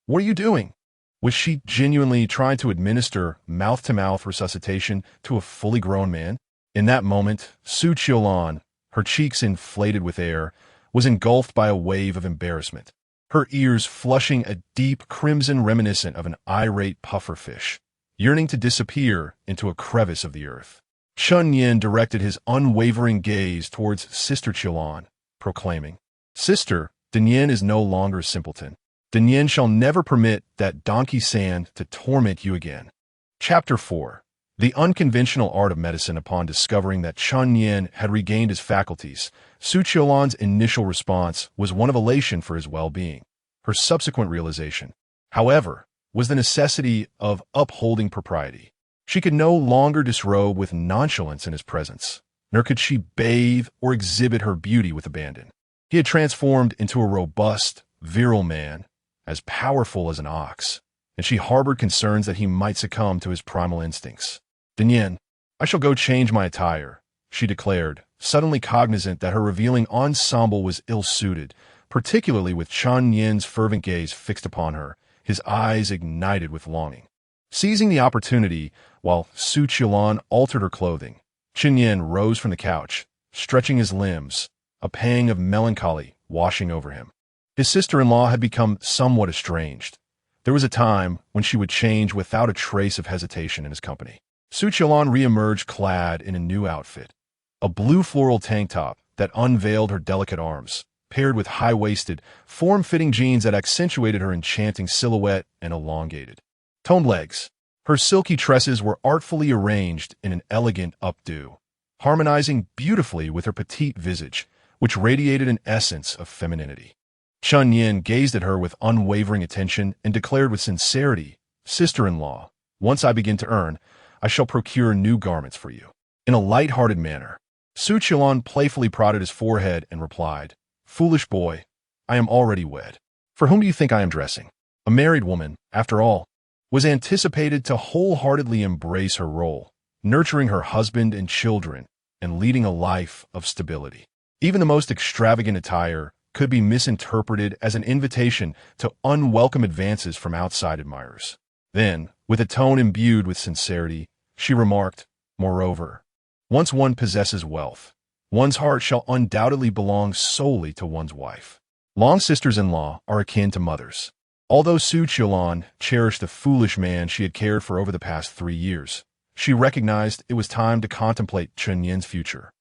are you doing?" Was she genuinely trying to administer mouth-to-mouth resuscitation to a fully grown man? In that moment, Su Qilan, her cheeks inflated with air, was engulfed by a wave of embarrassment, her ears flushing a deep crimson reminiscent of an irate pufferfish, yearning to disappear into a crevice of the earth. Chen Yin directed his unwavering gaze towards Sister Qilan, proclaiming, "Sister, Dinyan is no longer a simpleton. Dinyan shall never permit that donkey sand to torment you again." Chapter 4. The unconventional art of medicine. Upon discovering that Chen Yin had regained his faculties, Su Qilan's initial response was one of elation for his well-being. Her subsequent realization, however, was the necessity of upholding propriety. She could no longer disrobe with nonchalance in his presence, nor could she bathe or exhibit her beauty with abandon. He had transformed into a robust, virile man, as powerful as an ox, and she harbored concerns that he might succumb to his primal instincts. "Dinyan, I shall go change my attire," she declared, suddenly cognizant that her revealing ensemble was ill-suited, particularly with Chen Yin's fervent gaze fixed upon her, his eyes ignited with longing. Seizing the opportunity, while Su Qilan altered her clothing, Chen Yin rose from the couch, stretching his limbs, a pang of melancholy washing over him. His sister-in-law had become somewhat estranged. There was a time when she would change without a trace of hesitation in his company. Su Qilan re-emerged clad in a new outfit, a blue floral tank top that unveiled her delicate arms, paired with high-waisted, form-fitting jeans that accentuated her enchanting silhouette and elongated, toned legs. Her silky tresses were artfully arranged in an elegant updo, harmonizing beautifully with her petite visage, which radiated an essence of femininity. Chun Yin gazed at her with unwavering attention and declared with sincerity, "Sister-in-law, once I begin to earn, I shall procure new garments for you." In a light-hearted manner, Su Qilan playfully prodded his forehead and replied, "Foolish boy, I am already wed. For whom do you think I am dressing?" A married woman, after all, was anticipated to wholeheartedly embrace her role, nurturing her husband and children and leading a life of stability. Even the most extravagant attire could be misinterpreted as an invitation to unwelcome advances from outside admirers. Then, with a tone imbued with sincerity, she remarked, "Moreover, once one possesses wealth, one's heart shall undoubtedly belong solely to one's wife." Long sisters-in-law are akin to mothers. Although Su Qilan cherished the foolish man she had cared for over the past 3 years, she recognized it was time to contemplate Chun Yin's future,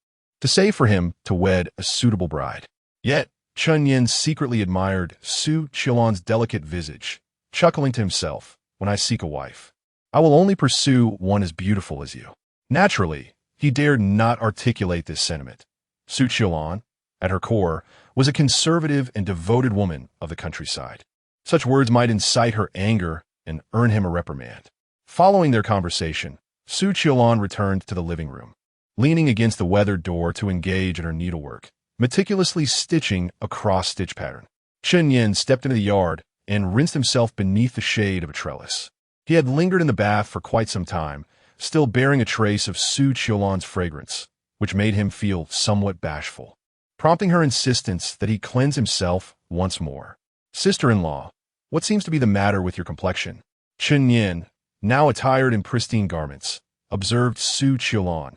to save for him to wed a suitable bride. Yet, Chun Yin secretly admired Su Qilan's delicate visage, chuckling to himself, "When I seek a wife, I will only pursue one as beautiful as you." Naturally, he dared not articulate this sentiment. Su Qilan, at her core, was a conservative and devoted woman of the countryside. Such words might incite her anger and earn him a reprimand. Following their conversation, Su Qilan returned to the living room, leaning against the weathered door to engage in her needlework, meticulously stitching a cross-stitch pattern. Chun Yin stepped into the yard and rinsed himself beneath the shade of a trellis. He had lingered in the bath for quite some time, still bearing a trace of Su Qilan's fragrance, which made him feel somewhat bashful, prompting her insistence that he cleanse himself once more. "Sister-in-law, what seems to be the matter with your complexion?" Chun Yin, now attired in pristine garments, observed Su Qilan,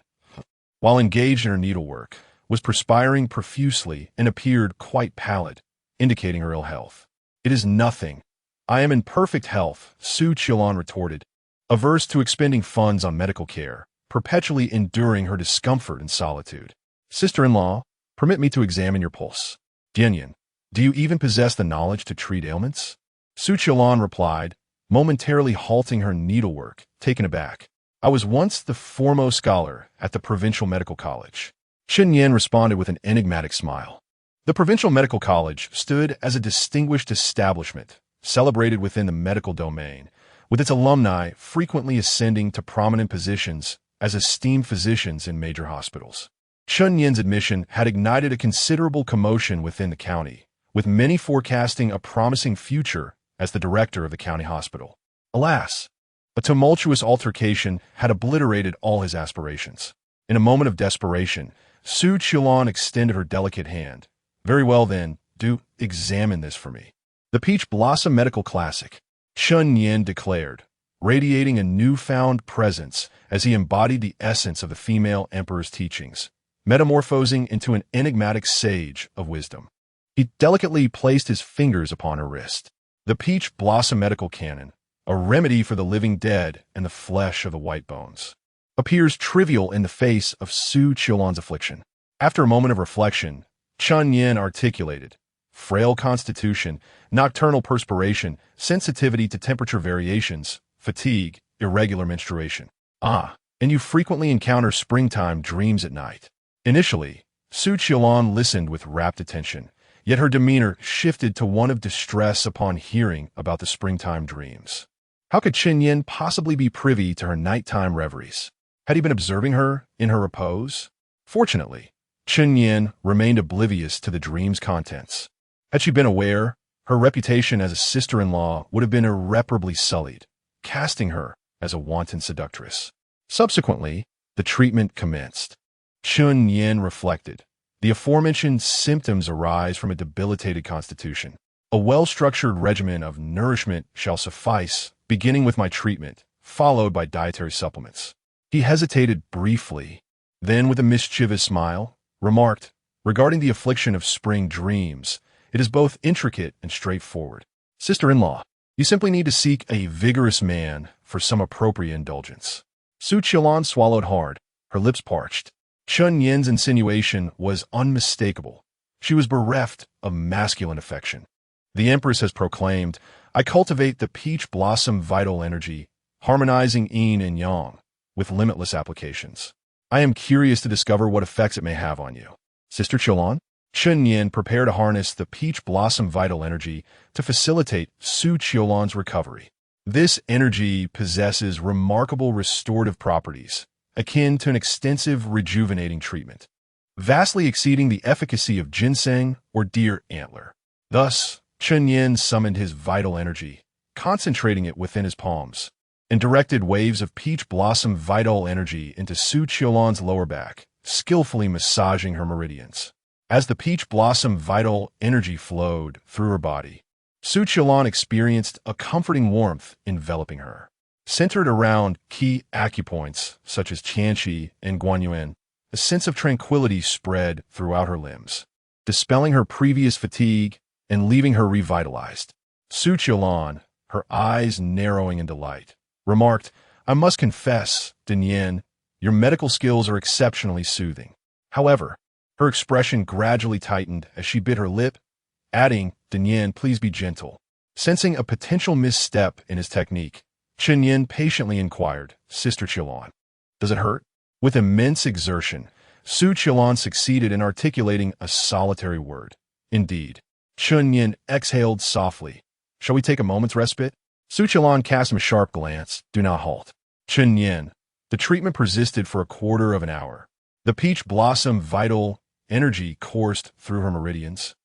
while engaged in her needlework, was perspiring profusely and appeared quite pallid, indicating her ill health. "It is nothing. I am in perfect health," Su Qilan retorted, averse to expending funds on medical care, perpetually enduring her discomfort and solitude. "Sister-in-law, permit me to examine your pulse. Dianyan, do you even possess the knowledge to treat ailments?" Su Qilan replied, momentarily halting her needlework, taken aback. "I was once the foremost scholar at the Provincial Medical College." Chun Yin responded with an enigmatic smile. The Provincial Medical College stood as a distinguished establishment, celebrated within the medical domain, with its alumni frequently ascending to prominent positions as esteemed physicians in major hospitals. Chun Yin's admission had ignited a considerable commotion within the county, with many forecasting a promising future as the director of the county hospital. Alas, a tumultuous altercation had obliterated all his aspirations. In a moment of desperation, Su Qilan extended her delicate hand. "Very well then, do examine this for me." "The Peach Blossom Medical Classic," Chun Yin declared, radiating a newfound presence as he embodied the essence of the female emperor's teachings, metamorphosing into an enigmatic sage of wisdom. He delicately placed his fingers upon her wrist. "The Peach Blossom Medical Canon, a remedy for the living dead and the flesh of the white bones," appears trivial in the face of Su Qilan's affliction. After a moment of reflection, Chun Yin articulated, "Frail constitution, nocturnal perspiration, sensitivity to temperature variations, fatigue, irregular menstruation. Ah, and you frequently encounter springtime dreams at night." Initially, Su Qilan listened with rapt attention, yet her demeanor shifted to one of distress upon hearing about the springtime dreams. How could Chun Yin possibly be privy to her nighttime reveries? Had he been observing her in her repose? Fortunately, Chun Yin remained oblivious to the dream's contents. Had she been aware, her reputation as a sister-in-law would have been irreparably sullied, casting her as a wanton seductress. Subsequently, the treatment commenced. Chun Yin reflected. The aforementioned symptoms arise from a debilitated constitution. A well-structured regimen of nourishment shall suffice, beginning with my treatment, followed by dietary supplements. He hesitated briefly, then with a mischievous smile, remarked, "Regarding the affliction of spring dreams, it is both intricate and straightforward. Sister-in-law, you simply need to seek a vigorous man for some appropriate indulgence." Su Qilan swallowed hard, her lips parched. Chun Yin's insinuation was unmistakable. She was bereft of masculine affection. The Empress has proclaimed, "I cultivate the peach blossom vital energy, harmonizing yin and yang, with limitless applications. I am curious to discover what effects it may have on you." Sister Qiulan? Chen Yin prepared to harness the peach blossom vital energy to facilitate Su Qiulan's recovery. This energy possesses remarkable restorative properties, akin to an extensive rejuvenating treatment, vastly exceeding the efficacy of ginseng or deer antler. Thus, Chen Yin summoned his vital energy, concentrating it within his palms, and directed waves of peach blossom vital energy into Su Qiulan's lower back, skillfully massaging her meridians. As the peach blossom vital energy flowed through her body, Su Qiulan experienced a comforting warmth enveloping her. Centered around key acupoints such as Qianqi and Guanyuan, a sense of tranquility spread throughout her limbs, dispelling her previous fatigue and leaving her revitalized. Su Qiulan, her eyes narrowing in delight, remarked, "I must confess, Dinyan, your medical skills are exceptionally soothing." However, her expression gradually tightened as she bit her lip, adding, "Dinyan, please be gentle." Sensing a potential misstep in his technique, Chen Yin patiently inquired, "Sister Qiulan, does it hurt?" With immense exertion, Su Qiulan succeeded in articulating a solitary word. "Indeed." Chen Yin exhaled softly. "Shall we take a moment's respite?" Su Qiulan cast him a sharp glance. "Do not halt." Chen Yin. The treatment persisted for a quarter of an hour. The peach blossom vital energy coursed through her meridians,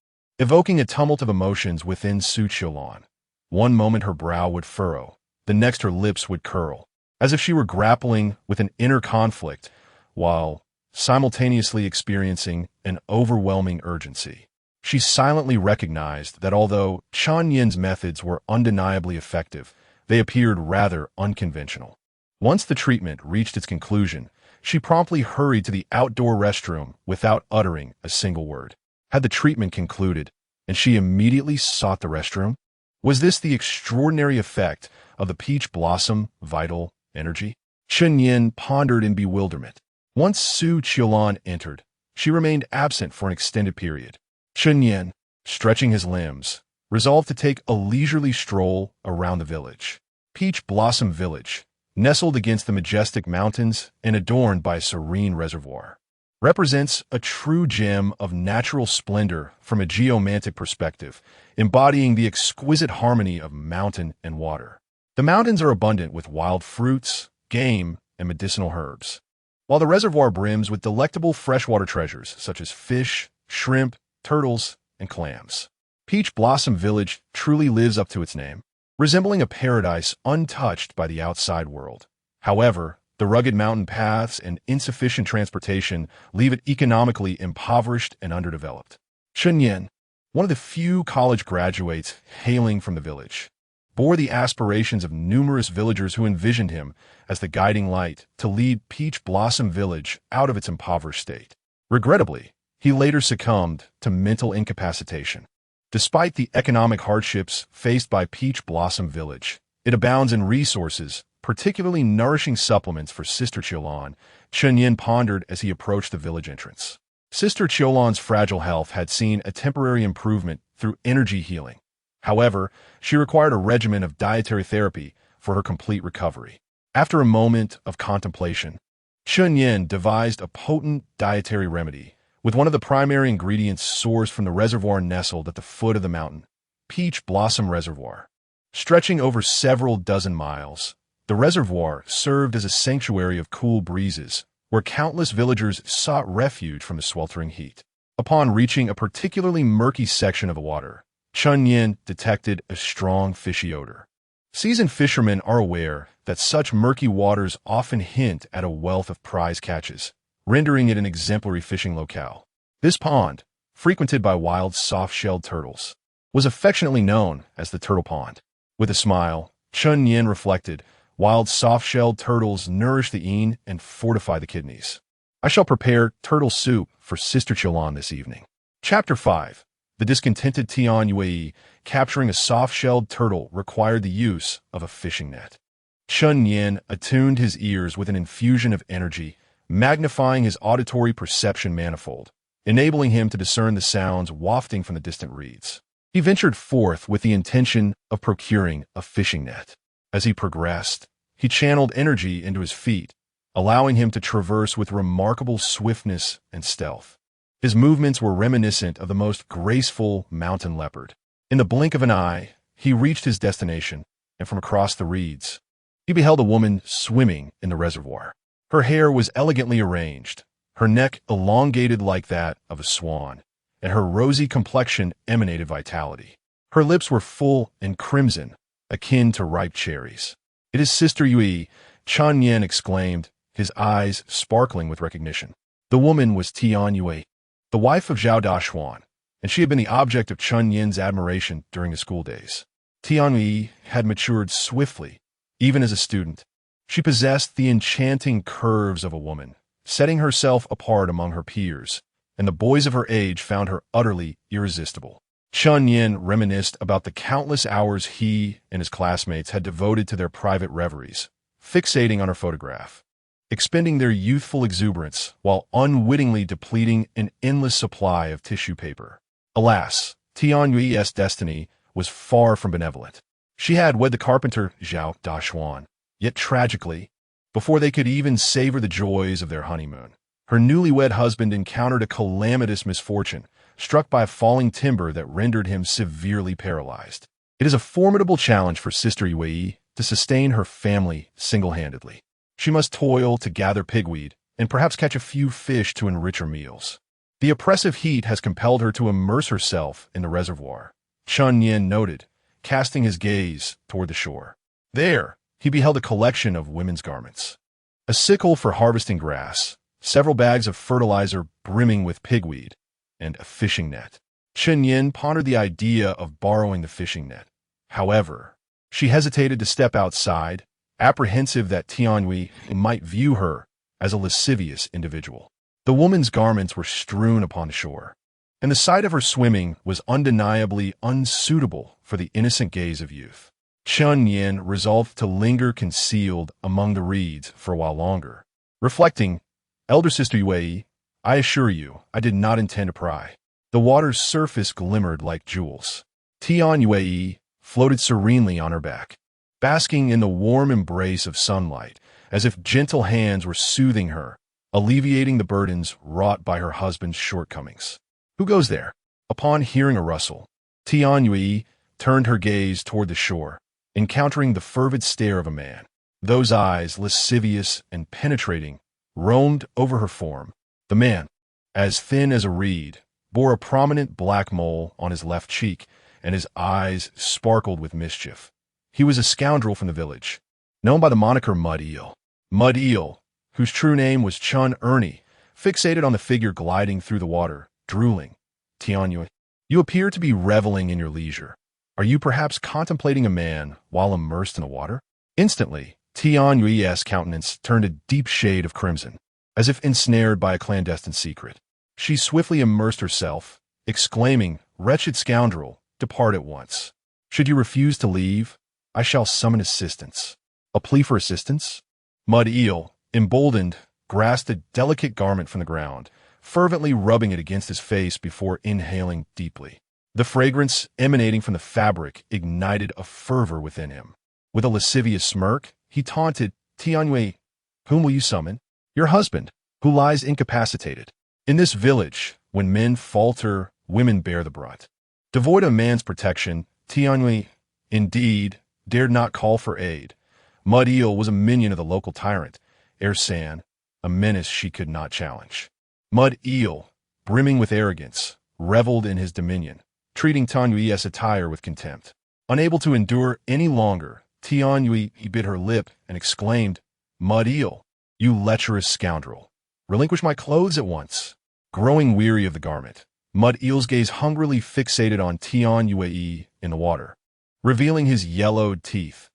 evoking a tumult of emotions within Su Qiulan. One moment her brow would furrow, the next her lips would curl, as if she were grappling with an inner conflict, while simultaneously experiencing an overwhelming urgency. She silently recognized that although Chen Yin's methods were undeniably effective, they appeared rather unconventional. Once the treatment reached its conclusion, she promptly hurried to the outdoor restroom without uttering a single word. Had the treatment concluded, and she immediately sought the restroom? Was this the extraordinary effect of the peach blossom vital energy? Chen Yin pondered in bewilderment. Once Su Qiulan entered, she remained absent for an extended period. Chen Yin, stretching his limbs, resolved to take a leisurely stroll around the village. Peach Blossom Village, nestled against the majestic mountains and adorned by a serene reservoir, represents a true gem of natural splendor from a geomantic perspective, embodying the exquisite harmony of mountain and water. The mountains are abundant with wild fruits, game, and medicinal herbs, while the reservoir brims with delectable freshwater treasures such as fish, shrimp, turtles, and clams. Peach Blossom Village truly lives up to its name, resembling a paradise untouched by the outside world. However, the rugged mountain paths and insufficient transportation leave it economically impoverished and underdeveloped. Chen Yin, one of the few college graduates hailing from the village, bore the aspirations of numerous villagers who envisioned him as the guiding light to lead Peach Blossom Village out of its impoverished state. Regrettably, he later succumbed to mental incapacitation. Despite the economic hardships faced by Peach Blossom Village, it abounds in resources, particularly nourishing supplements for Sister Qiulan, Chen Yin pondered as he approached the village entrance. Sister Qiulan's fragile health had seen a temporary improvement through energy healing. However, she required a regimen of dietary therapy for her complete recovery. After a moment of contemplation, Chen Yin devised a potent dietary remedy, with one of the primary ingredients sourced from the reservoir nestled at the foot of the mountain, Peach Blossom Reservoir. Stretching over several dozen miles, the reservoir served as a sanctuary of cool breezes, where countless villagers sought refuge from the sweltering heat. Upon reaching a particularly murky section of the water, Chen Yin detected a strong fishy odor. Seasoned fishermen are aware that such murky waters often hint at a wealth of prize catches, rendering it an exemplary fishing locale. This pond, frequented by wild soft-shelled turtles, was affectionately known as the Turtle Pond. With a smile, Chen Yin reflected, wild soft-shelled turtles nourish the yin and fortify the kidneys. I shall prepare turtle soup for Sister Qiulan this evening. Chapter 5. The discontented Tian Yue, capturing a soft-shelled turtle required the use of a fishing net. Chen Yin attuned his ears with an infusion of energy, magnifying his auditory perception manifold, enabling him to discern the sounds wafting from the distant reeds. He ventured forth with the intention of procuring a fishing net. As he progressed, he channeled energy into his feet, allowing him to traverse with remarkable swiftness and stealth. His movements were reminiscent of the most graceful mountain leopard. In the blink of an eye, he reached his destination, and from across the reeds, he beheld a woman swimming in the reservoir. Her hair was elegantly arranged, her neck elongated like that of a swan, and her rosy complexion emanated vitality. Her lips were full and crimson, akin to ripe cherries. "It is Sister Yue," Chen Yan exclaimed, his eyes sparkling with recognition. The woman was Tian Yue, the wife of Zhao Daxuan, and she had been the object of Chen Yan's admiration during his school days. Tian Yue had matured swiftly, even as a student. She possessed the enchanting curves of a woman, setting herself apart among her peers, and the boys of her age found her utterly irresistible. Chen Yan reminisced about the countless hours he and his classmates had devoted to their private reveries, fixating on her photograph, expending their youthful exuberance while unwittingly depleting an endless supply of tissue paper. Alas, Tian Yue's destiny was far from benevolent. She had wed the carpenter Zhao Daxuan, yet tragically, before they could even savor the joys of their honeymoon, her newlywed husband encountered a calamitous misfortune, struck by a falling timber that rendered him severely paralyzed. It is a formidable challenge for Sister Yue to sustain her family single-handedly. She must toil to gather pigweed and perhaps catch a few fish to enrich her meals. The oppressive heat has compelled her to immerse herself in the reservoir, Chen Yan noted, casting his gaze toward the shore. There, he beheld a collection of women's garments. A sickle for harvesting grass, several bags of fertilizer brimming with pigweed, and a fishing net. Chen Yan pondered the idea of borrowing the fishing net. However, she hesitated to step outside, apprehensive that Tian Yue might view her as a lascivious individual. The woman's garments were strewn upon the shore, and the sight of her swimming was undeniably unsuitable for the innocent gaze of youth. Chen Yan resolved to linger concealed among the reeds for a while longer. Reflecting, "Elder Sister Yue, I assure you, I did not intend to pry." The water's surface glimmered like jewels. Tian Yue floated serenely on her back, basking in the warm embrace of sunlight, as if gentle hands were soothing her, alleviating the burdens wrought by her husband's shortcomings. "Who goes there?" Upon hearing a rustle, Tian Yue turned her gaze toward the shore, encountering the fervid stare of a man. Those eyes, lascivious and penetrating, roamed over her form. The man, as thin as a reed, bore a prominent black mole on his left cheek, and his eyes sparkled with mischief. He was a scoundrel from the village, known by the moniker Mud Eel. Mud Eel, whose true name was Chun Ernie, fixated on the figure gliding through the water, drooling. "Tian Yue, you appear to be reveling in your leisure. Are you perhaps contemplating a man while immersed in the water?" Instantly, Tian Yue's countenance turned a deep shade of crimson, as if ensnared by a clandestine secret. She swiftly immersed herself, exclaiming, "Wretched scoundrel, depart at once. Should you refuse to leave, I shall summon assistance." A plea for assistance? Mud Eel, emboldened, grasped a delicate garment from the ground, fervently rubbing it against his face before inhaling deeply. The fragrance emanating from the fabric ignited a fervor within him. With a lascivious smirk, he taunted, "Tian Yue, whom will you summon?" "Your husband, who lies incapacitated. In this village, when men falter, women bear the brunt." Devoid of man's protection, Tian Yue, indeed, dared not call for aid. Mud Eel was a minion of the local tyrant, Ersan, a menace she could not challenge. Mud Eel, brimming with arrogance, reveled in his dominion, treating Tian Yue's attire with contempt. Unable to endure any longer, Tian Yue bit her lip and exclaimed, "Mud Eel, you lecherous scoundrel, relinquish my clothes at once." Growing weary of the garment, Mud Eel's gaze hungrily fixated on Tian Yue in the water, revealing his yellowed teeth.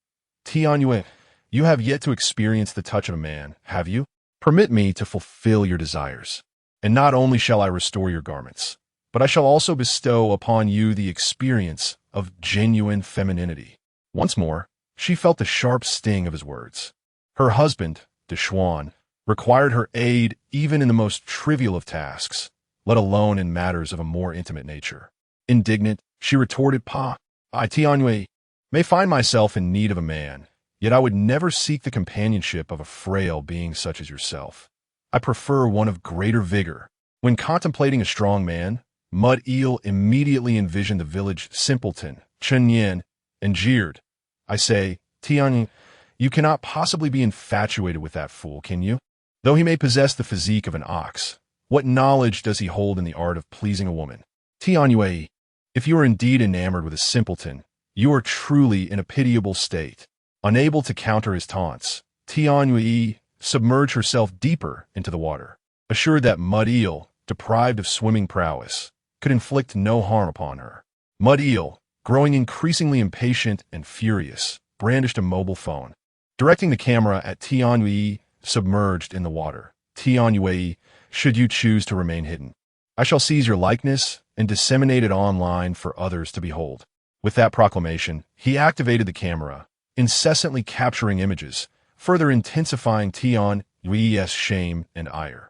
"Tian Yue, you have yet to experience the touch of a man, have you? Permit me to fulfill your desires, and not only shall I restore your garments, but I shall also bestow upon you the experience of genuine femininity." Once more, she felt the sharp sting of his words. Her husband, Daxuan, required her aid even in the most trivial of tasks, let alone in matters of a more intimate nature. Indignant, she retorted, "Pa, I, Tianyu, may find myself in need of a man, yet I would never seek the companionship of a frail being such as yourself. I prefer one of greater vigor." When contemplating a strong man, Mud Eel immediately envisioned the village simpleton, Chen Yin, and jeered. "I say, Tianyu, you cannot possibly be infatuated with that fool, can you? Though he may possess the physique of an ox, what knowledge does he hold in the art of pleasing a woman? Tianyu, if you are indeed enamored with a simpleton, you are truly in a pitiable state." Unable to counter his taunts, Tianyu submerged herself deeper into the water, assured that Mud Eel, deprived of swimming prowess, could inflict no harm upon her. Mud Eel, growing increasingly impatient and furious, brandished a mobile phone, directing the camera at Tianyu submerged in the water. "Tianyu, should you choose to remain hidden, I shall seize your likeness and disseminate it online for others to behold." With that proclamation, he activated the camera, incessantly capturing images, further intensifying Tianyu's shame and ire.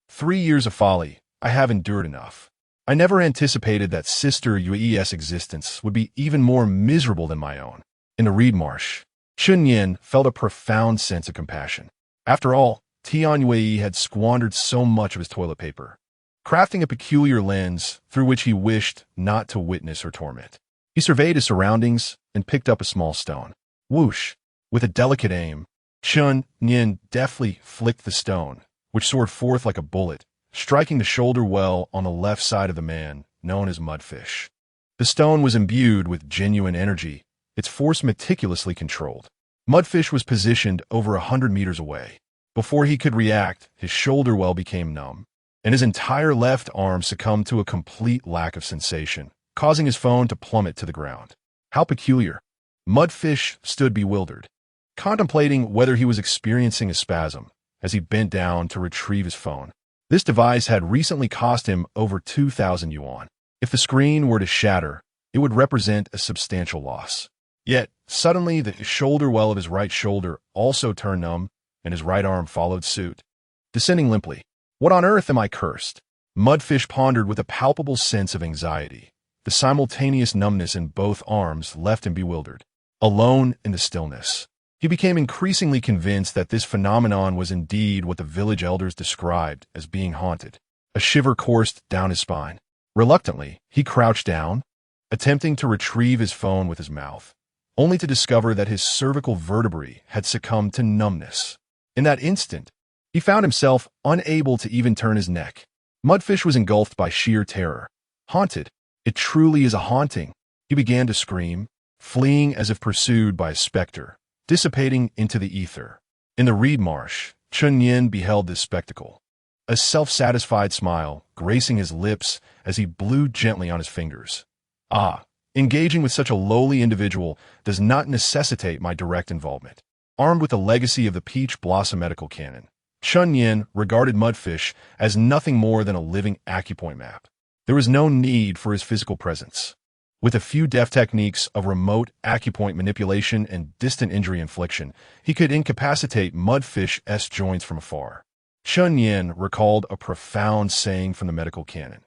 3 years of folly, I have endured enough. I never anticipated that Sister Yui's existence would be even more miserable than my own. In the reed marsh, Chun Yin felt a profound sense of compassion. After all, Tianyu had squandered so much of his toilet paper, crafting a peculiar lens through which he wished not to witness her torment. He surveyed his surroundings and picked up a small stone. Whoosh! With a delicate aim, Chun Yin deftly flicked the stone, which soared forth like a bullet, striking the shoulder well on the left side of the man, known as Mudfish. The stone was imbued with genuine energy, its force meticulously controlled. Mudfish was positioned over 100 meters away. Before he could react, his shoulder well became numb, and his entire left arm succumbed to a complete lack of sensation, causing his phone to plummet to the ground. How peculiar. Mudfish stood bewildered, contemplating whether he was experiencing a spasm as he bent down to retrieve his phone. This device had recently cost him over 2,000 yuan. If the screen were to shatter, it would represent a substantial loss. Yet, suddenly the shoulder well of his right shoulder also turned numb, and his right arm followed suit, descending limply. What on earth am I cursed? Mudfish pondered with a palpable sense of anxiety. The simultaneous numbness in both arms left him bewildered. Alone in the stillness, he became increasingly convinced that this phenomenon was indeed what the village elders described as being haunted. A shiver coursed down his spine. Reluctantly, he crouched down, attempting to retrieve his phone with his mouth, only to discover that his cervical vertebrae had succumbed to numbness. In that instant, he found himself unable to even turn his neck. Mudfish was engulfed by sheer terror. Haunted. It truly is a haunting. He began to scream, fleeing as if pursued by a specter, dissipating into the ether. In the reed marsh, Chun Yin beheld this spectacle, a self-satisfied smile gracing his lips as he blew gently on his fingers. Ah, engaging with such a lowly individual does not necessitate my direct involvement. Armed with the legacy of the Peach Blossom Medical Canon, Chun Yin regarded Mudfish as nothing more than a living acupoint map. There was no need for his physical presence. With a few deft techniques of remote acupoint manipulation and distant injury infliction, he could incapacitate Mudfish's joints from afar. Chun Yin recalled a profound saying from the medical canon.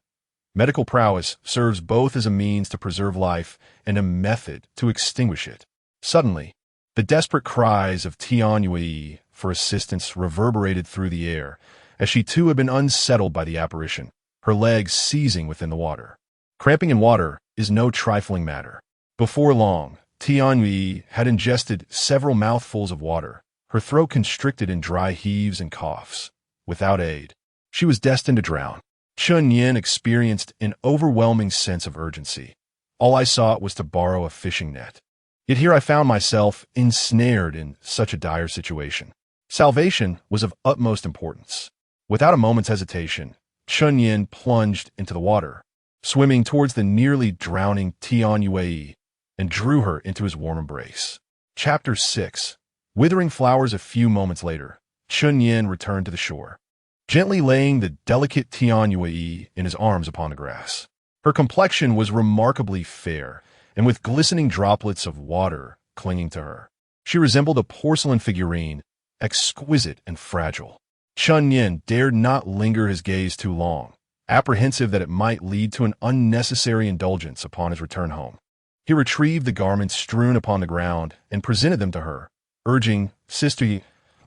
Medical prowess serves both as a means to preserve life and a method to extinguish it. Suddenly, the desperate cries of Tianyu for assistance reverberated through the air, as she too had been unsettled by the apparition, her legs seizing within the water. Cramping in water is no trifling matter. Before long, Tianyu had ingested several mouthfuls of water, her throat constricted in dry heaves and coughs. Without aid, she was destined to drown. Chun Yin experienced an overwhelming sense of urgency. All I sought was to borrow a fishing net. Yet here I found myself ensnared in such a dire situation. Salvation was of utmost importance. Without a moment's hesitation, Chun Yin plunged into the water, swimming towards the nearly drowning Tianyu, and drew her into his warm embrace. Chapter 6. Withering flowers. A few moments later, Chun Yin returned to the shore, gently laying the delicate Tianyu in his arms upon the grass. Her complexion was remarkably fair, and with glistening droplets of water clinging to her. She resembled a porcelain figurine, exquisite and fragile. Chun Yin dared not linger his gaze too long. apprehensive that it might lead to an unnecessary indulgence upon his return home. He retrieved the garments strewn upon the ground and presented them to her, urging, "Sister,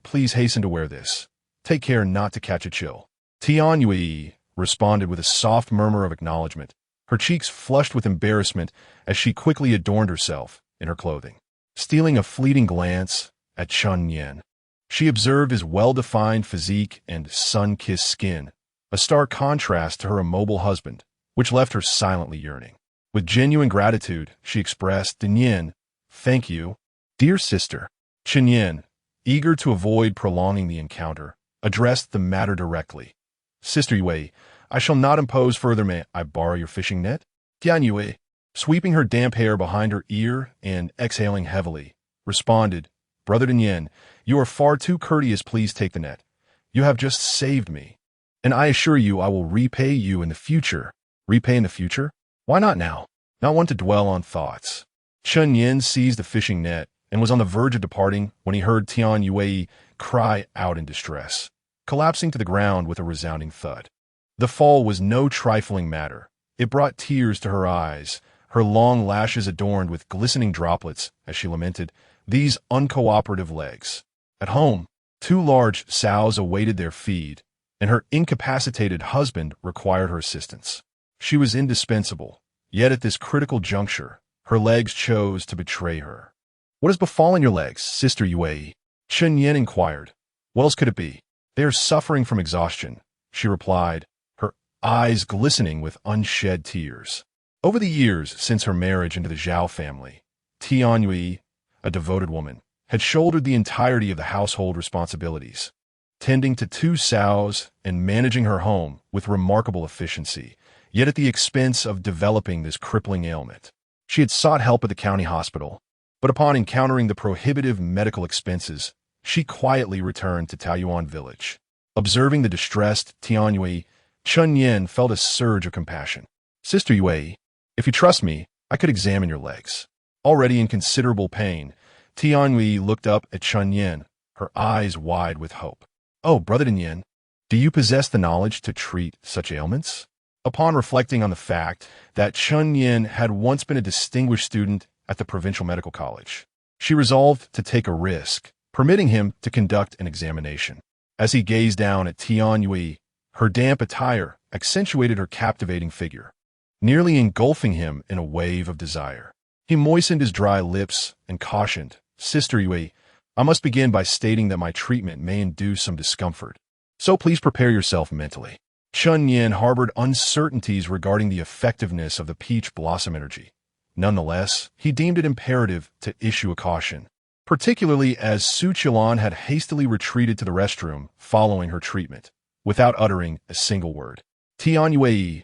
please hasten to wear this. Take care not to catch a chill." Tian Yue responded with a soft murmur of acknowledgement, her cheeks flushed with embarrassment as she quickly adorned herself in her clothing. Stealing a fleeting glance at Chun Yen, she observed his well-defined physique and sun-kissed skin, a stark contrast to her immobile husband, which left her silently yearning. With genuine gratitude, she expressed, "Yin, thank you, dear sister." Chen Yin, eager to avoid prolonging the encounter, addressed the matter directly. "Sister Yue, I shall not impose further. May I borrow your fishing net?" Tian Yue, sweeping her damp hair behind her ear and exhaling heavily, responded, "Brother Yin, you are far too courteous. Please take the net. You have just saved me, and I assure you I will repay you in the future." Repay in the future? Why not now? Not one to dwell on thoughts. Chen Yin seized the fishing net and was on the verge of departing when he heard Tian Yue cry out in distress, collapsing to the ground with a resounding thud. The fall was no trifling matter. It brought tears to her eyes, her long lashes adorned with glistening droplets as she lamented, "These uncooperative legs." At home, 2 large sows awaited their feed, and her incapacitated husband required her assistance. She was indispensable, yet at this critical juncture, her legs chose to betray her. "What has befallen your legs, Sister Yue?" Chen Yin inquired. "What else could it be?" "They are suffering from exhaustion," she replied, her eyes glistening with unshed tears. Over the years since her marriage into the Zhao family, Tian Yue, a devoted woman, had shouldered the entirety of the household responsibilities, tending to 2 sows and managing her home with remarkable efficiency, yet at the expense of developing this crippling ailment. She had sought help at the county hospital, but upon encountering the prohibitive medical expenses, she quietly returned to Taoyuan village. Observing the distressed Tian Yue, Chun Yin felt a surge of compassion. "Sister Yue, if you trust me, I could examine your legs." Already in considerable pain, Tian Yue looked up at Chun Yin, her eyes wide with hope. "Oh, Brother Yin, do you possess the knowledge to treat such ailments?" Upon reflecting on the fact that Chun Yin had once been a distinguished student at the Provincial Medical College, she resolved to take a risk, permitting him to conduct an examination. As he gazed down at Tian Yue, her damp attire accentuated her captivating figure, nearly engulfing him in a wave of desire. He moistened his dry lips and cautioned, "Sister Yue, I must begin by stating that my treatment may induce some discomfort, so please prepare yourself mentally." Chun Yin harbored uncertainties regarding the effectiveness of the peach blossom energy. Nonetheless, he deemed it imperative to issue a caution, particularly as Su Qilan had hastily retreated to the restroom following her treatment, without uttering a single word. Tian Yue,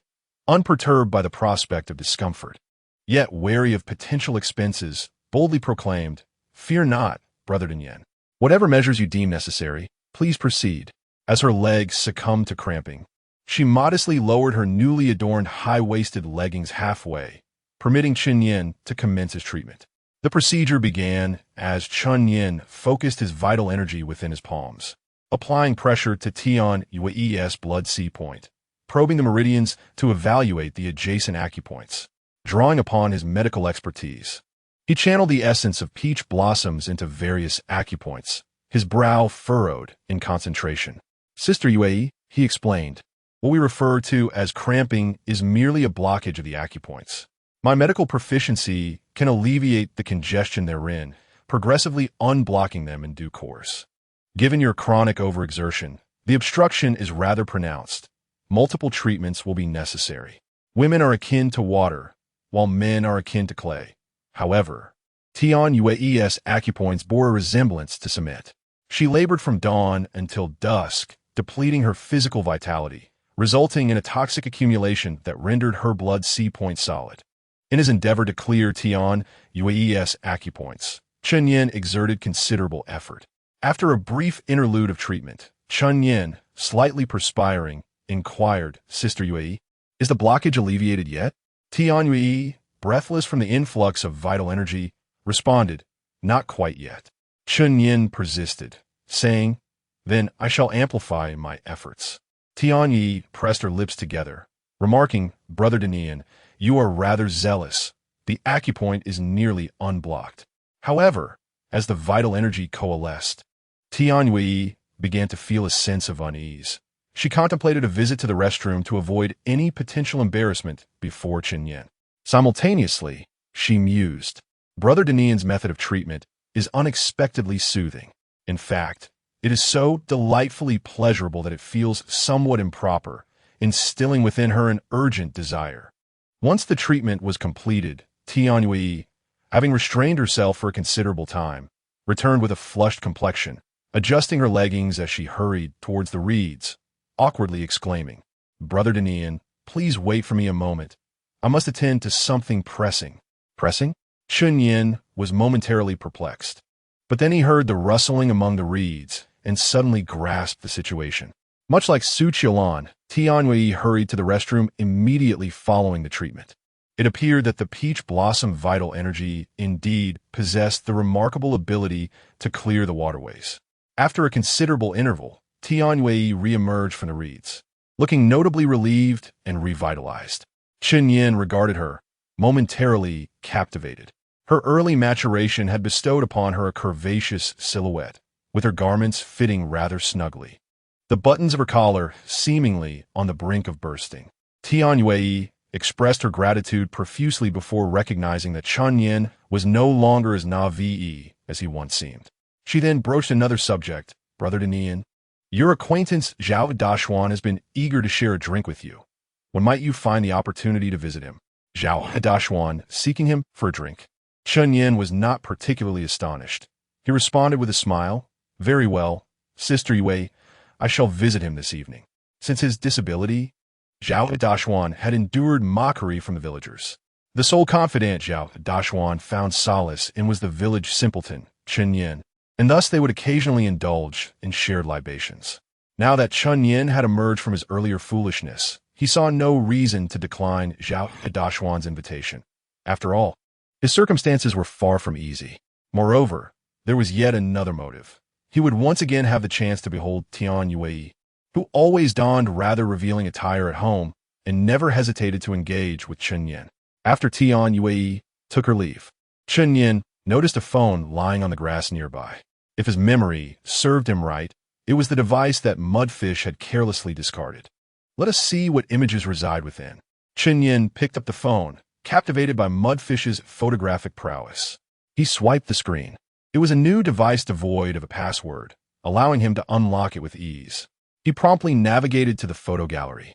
unperturbed by the prospect of discomfort, yet wary of potential expenses, boldly proclaimed, "Fear not, Brother Yin. Whatever measures you deem necessary, please proceed." As her legs succumbed to cramping, she modestly lowered her newly adorned high-waisted leggings halfway, permitting Chen Yin to commence his treatment. The procedure began as Chun Yin focused his vital energy within his palms, applying pressure to Tian Yue's blood C point, probing the meridians to evaluate the adjacent acupoints. Drawing upon his medical expertise, he channeled the essence of peach blossoms into various acupoints, his brow furrowed in concentration. "Sister Yue," he explained, "what we refer to as cramping is merely a blockage of the acupoints. My medical proficiency can alleviate the congestion therein, progressively unblocking them in due course. Given your chronic overexertion, the obstruction is rather pronounced. Multiple treatments will be necessary. Women are akin to water, while men are akin to clay. However, Tian Yue's acupoints bore a resemblance to cement. She labored from dawn until dusk, depleting her physical vitality, resulting in a toxic accumulation that rendered her blood C point solid. In his endeavor to clear Tian Yue's acupoints, Chen Yin exerted considerable effort. After a brief interlude of treatment, Chen Yin, slightly perspiring, inquired, "Sister Yue, is the blockage alleviated yet?" Tian Yue, breathless from the influx of vital energy, responded, "Not quite yet." Chen Yin persisted, saying, "Then I shall amplify my efforts." Tian Yi pressed her lips together, remarking, "Brother Danian, you are rather zealous. The acupoint is nearly unblocked." However, as the vital energy coalesced, Tian Yui began to feel a sense of unease. She contemplated a visit to the restroom to avoid any potential embarrassment before Chen Yan. Simultaneously, she mused, "Brother Danian's method of treatment is unexpectedly soothing. In fact, it is so delightfully pleasurable that it feels somewhat improper, instilling within her an urgent desire." Once the treatment was completed, Tian Yui, having restrained herself for a considerable time, returned with a flushed complexion, adjusting her leggings as she hurried towards the reeds, awkwardly exclaiming, "Brother Danian, please wait for me a moment. I must attend to something pressing." Pressing? Chen Yan was momentarily perplexed. But then he heard the rustling among the reeds and suddenly grasped the situation. Much like Su Qiulan, Tian Yui hurried to the restroom immediately following the treatment. It appeared that the peach blossom vital energy indeed possessed the remarkable ability to clear the waterways. After a considerable interval, Tian Yui re-emerged from the reeds, looking notably relieved and revitalized. Chen Yan regarded her, momentarily captivated. Her early maturation had bestowed upon her a curvaceous silhouette, with her garments fitting rather snugly, the buttons of her collar seemingly on the brink of bursting. Tian Yui expressed her gratitude profusely before recognizing that Chen Yan was no longer as naive as he once seemed. She then broached another subject, "Brother Danian, your acquaintance Zhao Dashuan has been eager to share a drink with you. When might you find the opportunity to visit him?" Zhao Dashuan seeking him for a drink. Chen Yan was not particularly astonished. He responded with a smile, "Very well, Sister Yue, I shall visit him this evening." Since his disability, Zhao Dashuan had endured mockery from the villagers. The sole confidant Zhao Dashuan found solace in was the village simpleton, Chen Yan, and thus they would occasionally indulge in shared libations. Now that Chen Yan had emerged from his earlier foolishness, he saw no reason to decline Zhao Dashuan's invitation. After all, his circumstances were far from easy. Moreover, there was yet another motive. He would once again have the chance to behold Tian Yui, who always donned rather revealing attire at home and never hesitated to engage with Chen Yan. After Tian Yui took her leave, Chen Yan noticed a phone lying on the grass nearby. If his memory served him right, it was the device that Mudfish had carelessly discarded. Let us see what images reside within. Chen Yan picked up the phone, captivated by Mudfish's photographic prowess. He swiped the screen. It was a new device devoid of a password, allowing him to unlock it with ease. He promptly navigated to the photo gallery.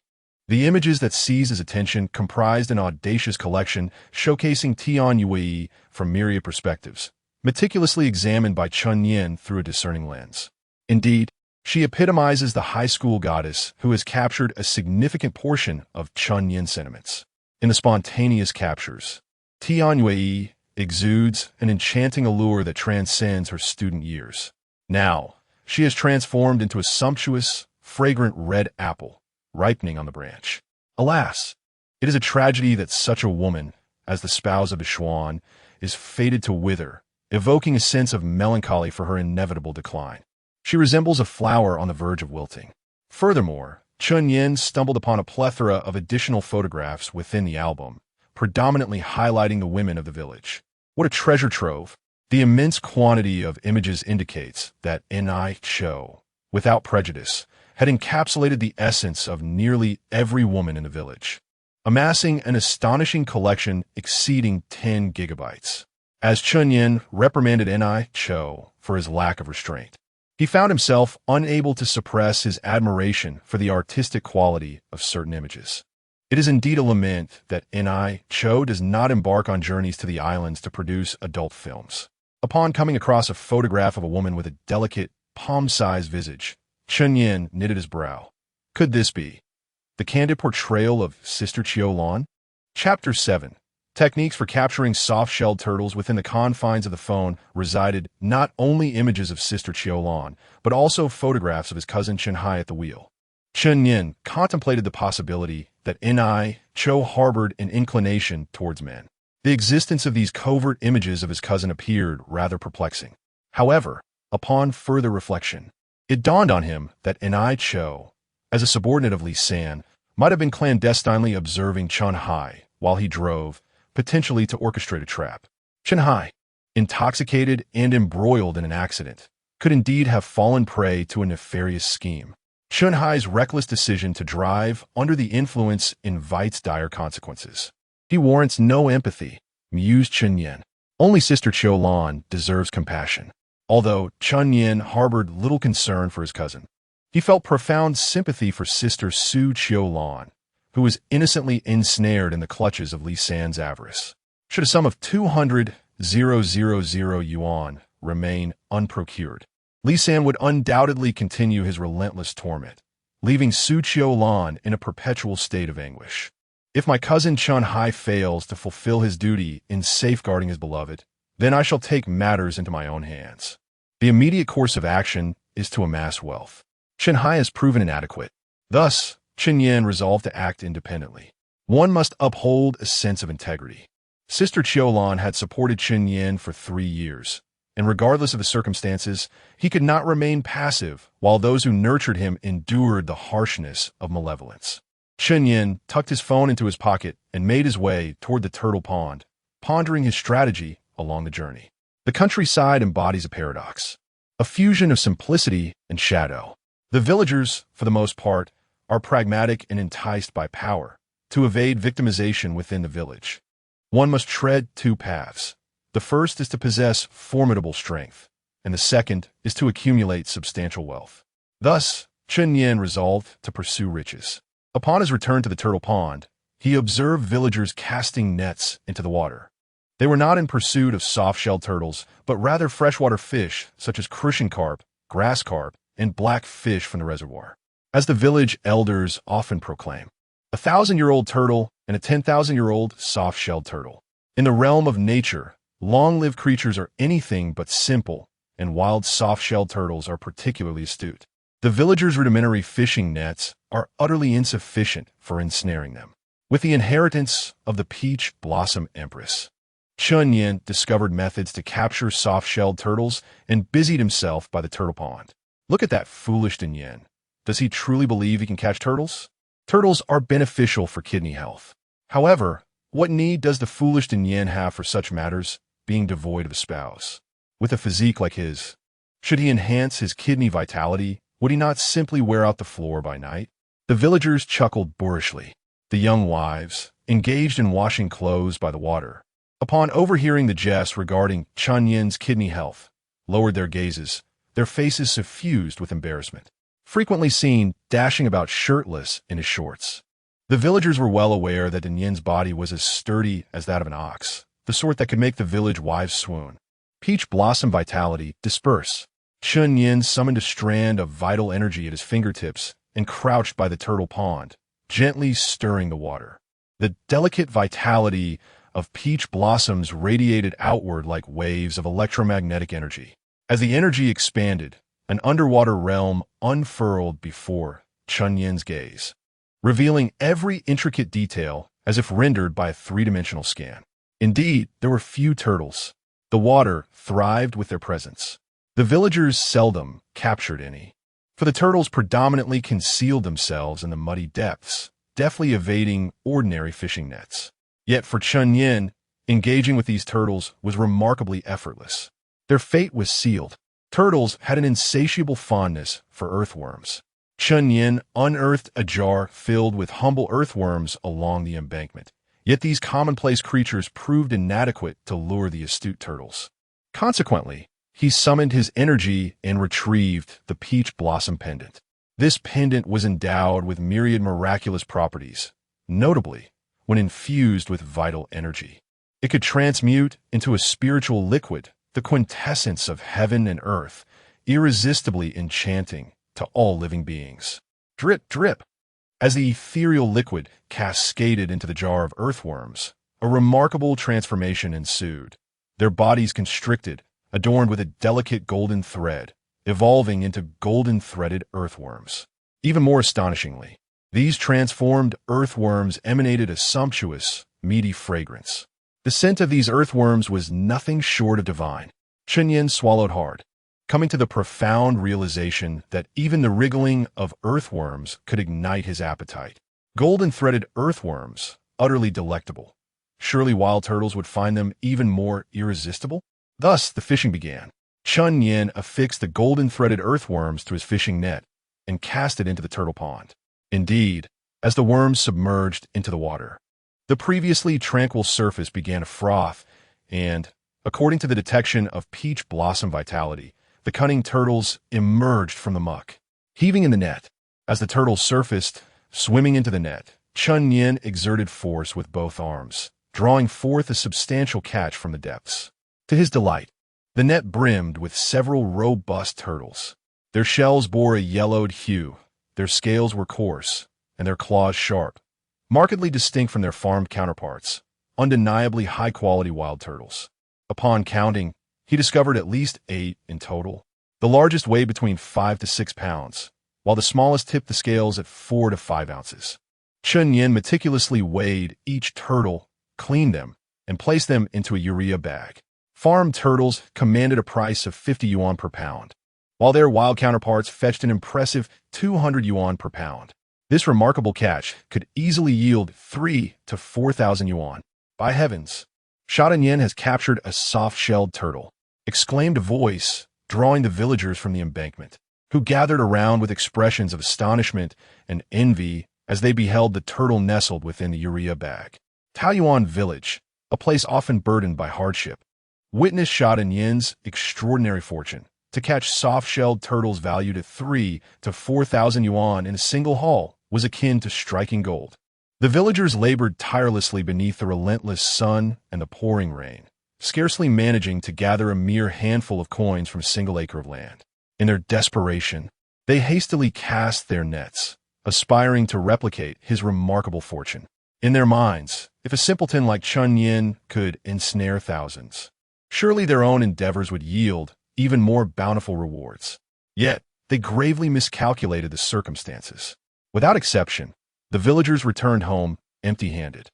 The images that seized his attention comprised an audacious collection showcasing Tian Yui from myriad perspectives, meticulously examined by Chen Yan through a discerning lens. Indeed, she epitomizes the high school goddess who has captured a significant portion of Chen Yan's sentiments. In the spontaneous captures, Tian Yui exudes an enchanting allure that transcends her student years. Now, she has transformed into a sumptuous, fragrant red apple, ripening on the branch. Alas, it is a tragedy that such a woman, as the spouse of Ishuan, is fated to wither, evoking a sense of melancholy for her inevitable decline. She resembles a flower on the verge of wilting. Furthermore, Chen Yan stumbled upon a plethora of additional photographs within the album, predominantly highlighting the women of the village. What a treasure trove! The immense quantity of images indicates that Ni Cho, without prejudice, had encapsulated the essence of nearly every woman in the village, amassing an astonishing collection exceeding 10 gigabytes. As Chen Yan reprimanded Ni Cho for his lack of restraint, he found himself unable to suppress his admiration for the artistic quality of certain images. It is indeed a lament that Ni Cho does not embark on journeys to the islands to produce adult films. Upon coming across a photograph of a woman with a delicate, palm-sized visage, Chen Yan knitted his brow. Could this be the candid portrayal of Sister Qiulan? Chapter 7. Techniques for capturing soft-shelled turtles within the confines of the phone resided not only images of Sister Qiulan, but also photographs of his cousin Chen Hai at the wheel. Chen Yan contemplated the possibility that Ni Cho harbored an inclination towards men. The existence of these covert images of his cousin appeared rather perplexing. However, upon further reflection, it dawned on him that Ni Cho, as a subordinate of Li San, might have been clandestinely observing Chen Hai while he drove, potentially to orchestrate a trap. Chen Hai, intoxicated and embroiled in an accident, could indeed have fallen prey to a nefarious scheme. Chen Hai's reckless decision to drive under the influence invites dire consequences. He warrants no empathy, mused Chen Yan. Only Sister Qiu Lan deserves compassion. Although Chen Yan harbored little concern for his cousin, he felt profound sympathy for Sister Su Qiu Lan, who was innocently ensnared in the clutches of Li San's avarice. Should a sum of 200,000 yuan remain unprocured, Li San would undoubtedly continue his relentless torment, leaving Su Qiu Lan in a perpetual state of anguish. If my cousin Chen Hai fails to fulfill his duty in safeguarding his beloved, then I shall take matters into my own hands. The immediate course of action is to amass wealth. Chen Hai has proven inadequate. Thus, Chen Yan resolved to act independently. One must uphold a sense of integrity. Sister Qiu Lan had supported Chen Yan for 3 years, and regardless of the circumstances, he could not remain passive while those who nurtured him endured the harshness of malevolence. Chen Yan tucked his phone into his pocket and made his way toward the turtle pond, pondering his strategy along the journey. The countryside embodies a paradox, a fusion of simplicity and shadow. The villagers, for the most part, are pragmatic and enticed by power to evade victimization within the village. One must tread 2 paths. The first is to possess formidable strength, and the second is to accumulate substantial wealth. Thus, Chen Yan resolved to pursue riches. Upon his return to the turtle pond, he observed villagers casting nets into the water. They were not in pursuit of soft-shelled turtles, but rather freshwater fish such as crucian carp, grass carp, and black fish from the reservoir. As the village elders often proclaim, a 1,000-year-old turtle and a 10,000-year-old soft-shelled turtle. In the realm of nature, long-lived creatures are anything but simple, and wild soft-shelled turtles are particularly astute. The villagers' rudimentary fishing nets are utterly insufficient for ensnaring them. With the inheritance of the Peach Blossom Empress, Chen Yan discovered methods to capture soft-shelled turtles and busied himself by the turtle pond. Look at that foolish Din Yan. Does he truly believe he can catch turtles? Turtles are beneficial for kidney health. However, what need does the foolish Din Yan have for such matters, being devoid of a spouse? With a physique like his, should he enhance his kidney vitality, would he not simply wear out the floor by night? The villagers chuckled boorishly. The young wives, engaged in washing clothes by the water, upon overhearing the jest regarding Chen Yan's kidney health, lowered their gazes, their faces suffused with embarrassment. Frequently seen dashing about shirtless in his shorts. The villagers were well aware that Din Yan's body was as sturdy as that of an ox, the sort that could make the village wives swoon. Peach Blossom vitality disperse. Chen Yan summoned a strand of vital energy at his fingertips and crouched by the turtle pond, gently stirring the water. The delicate vitality of peach blossoms radiated outward like waves of electromagnetic energy. As the energy expanded, an underwater realm unfurled before Chen Yan's gaze, revealing every intricate detail as if rendered by a 3-dimensional scan. Indeed, there were few turtles. The water thrived with their presence. The villagers seldom captured any, for the turtles predominantly concealed themselves in the muddy depths, deftly evading ordinary fishing nets. Yet for Chen Yan, engaging with these turtles was remarkably effortless. Their fate was sealed. Turtles had an insatiable fondness for earthworms. Chen Yan unearthed a jar filled with humble earthworms along the embankment. Yet these commonplace creatures proved inadequate to lure the astute turtles. Consequently, he summoned his energy and retrieved the Peach Blossom Pendant. This pendant was endowed with myriad miraculous properties, notably when infused with vital energy. It could transmute into a spiritual liquid, the quintessence of heaven and earth, irresistibly enchanting to all living beings. Drip, drip. As the ethereal liquid cascaded into the jar of earthworms, a remarkable transformation ensued. Their bodies constricted, adorned with a delicate golden thread, evolving into golden-threaded earthworms. Even more astonishingly, these transformed earthworms emanated a sumptuous, meaty fragrance. The scent of these earthworms was nothing short of divine. Chen Yan swallowed hard, coming to the profound realization that even the wriggling of earthworms could ignite his appetite. Golden-threaded earthworms, utterly delectable. Surely wild turtles would find them even more irresistible? Thus, the fishing began. Chun Yin affixed the golden-threaded earthworms to his fishing net and cast it into the turtle pond. Indeed, as the worms submerged into the water, the previously tranquil surface began to froth, and, according to the detection of peach blossom vitality, the cunning turtles emerged from the muck, heaving in the net. As the turtles surfaced, swimming into the net, Chun Yin exerted force with both arms, drawing forth a substantial catch from the depths. To his delight, the net brimmed with several robust turtles. Their shells bore a yellowed hue, their scales were coarse, and their claws sharp, markedly distinct from their farmed counterparts, undeniably high-quality wild turtles. Upon counting, he discovered at least 8 in total. The largest weighed between 5 to 6 pounds, while the smallest tipped the scales at 4 to 5 ounces. Chun Yin meticulously weighed each turtle, cleaned them, and placed them into a urea bag. Farmed turtles commanded a price of 50 yuan per pound, while their wild counterparts fetched an impressive 200 yuan per pound. This remarkable catch could easily yield 3 to 4,000 yuan. By heavens, Sha Yin has captured a soft-shelled turtle, exclaimed a voice, drawing the villagers from the embankment, who gathered around with expressions of astonishment and envy as they beheld the turtle nestled within the urea bag. Taoyuan Village, a place often burdened by hardship, witnessed Sha Yin's extraordinary fortune. To catch soft-shelled turtles valued at 3 to 4,000 yuan in a single haul was akin to striking gold. The villagers labored tirelessly beneath the relentless sun and the pouring rain, scarcely managing to gather a mere handful of coins from a single acre of land. In their desperation, they hastily cast their nets, aspiring to replicate his remarkable fortune. In their minds, if a simpleton like Chun Yin could ensnare thousands, surely their own endeavors would yield even more bountiful rewards. Yet, they gravely miscalculated the circumstances. Without exception, the villagers returned home empty-handed,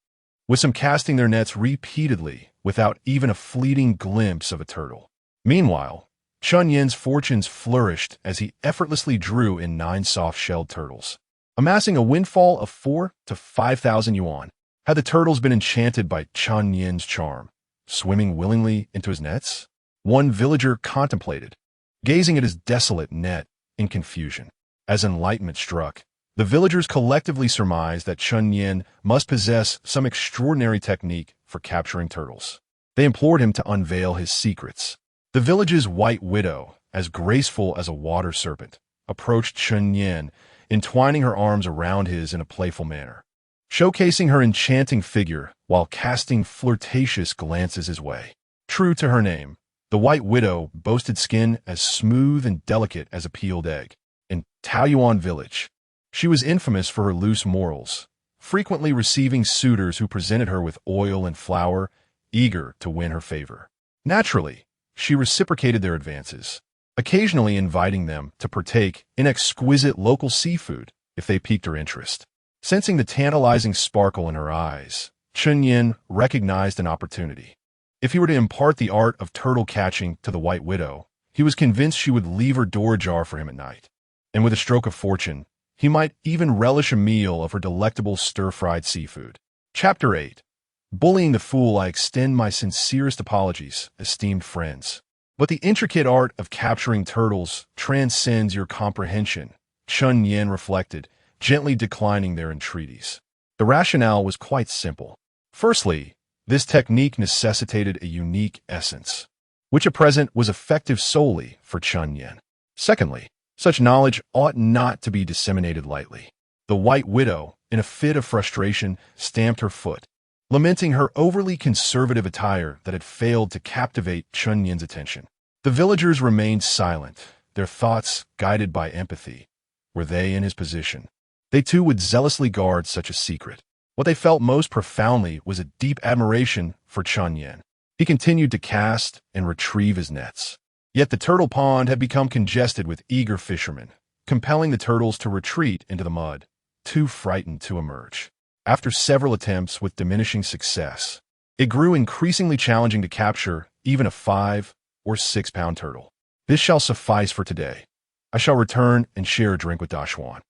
with some casting their nets repeatedly without even a fleeting glimpse of a turtle. Meanwhile, Chun Yin's fortunes flourished as he effortlessly drew in 9 soft-shelled turtles, amassing a windfall of 4 to 5,000 yuan. Had the turtles been enchanted by Chun Yin's charm, swimming willingly into his nets? One villager contemplated, gazing at his desolate net in confusion. As enlightenment struck, the villagers collectively surmised that Chun Yin must possess some extraordinary technique for capturing turtles. They implored him to unveil his secrets. The village's white widow, as graceful as a water serpent, approached Chun Yin, entwining her arms around his in a playful manner, showcasing her enchanting figure while casting flirtatious glances his way. True to her name, the White Widow boasted skin as smooth and delicate as a peeled egg. In Taoyuan Village, she was infamous for her loose morals, frequently receiving suitors who presented her with oil and flour, eager to win her favor. Naturally, she reciprocated their advances, occasionally inviting them to partake in exquisite local seafood if they piqued her interest. Sensing the tantalizing sparkle in her eyes, Chun Yin recognized an opportunity. If he were to impart the art of turtle catching to the White Widow, he was convinced she would leave her door ajar for him at night. And with a stroke of fortune, he might even relish a meal of her delectable stir-fried seafood. Chapter 8. Bullying the fool, I extend my sincerest apologies, esteemed friends. But the intricate art of capturing turtles transcends your comprehension, Chun Yin reflected, gently declining their entreaties. The rationale was quite simple. Firstly, this technique necessitated a unique essence, which at present was effective solely for Chun Yin. Secondly, such knowledge ought not to be disseminated lightly. The White Widow, in a fit of frustration, stamped her foot, lamenting her overly conservative attire that had failed to captivate Chun Yin's attention. The villagers remained silent, their thoughts guided by empathy. Were they in his position, they too would zealously guard such a secret. What they felt most profoundly was a deep admiration for Chun Yin. He continued to cast and retrieve his nets. Yet the turtle pond had become congested with eager fishermen, compelling the turtles to retreat into the mud, too frightened to emerge. After several attempts with diminishing success, it grew increasingly challenging to capture even a 5 or 6 pound turtle. This shall suffice for today. I shall return and share a drink with Dashuan.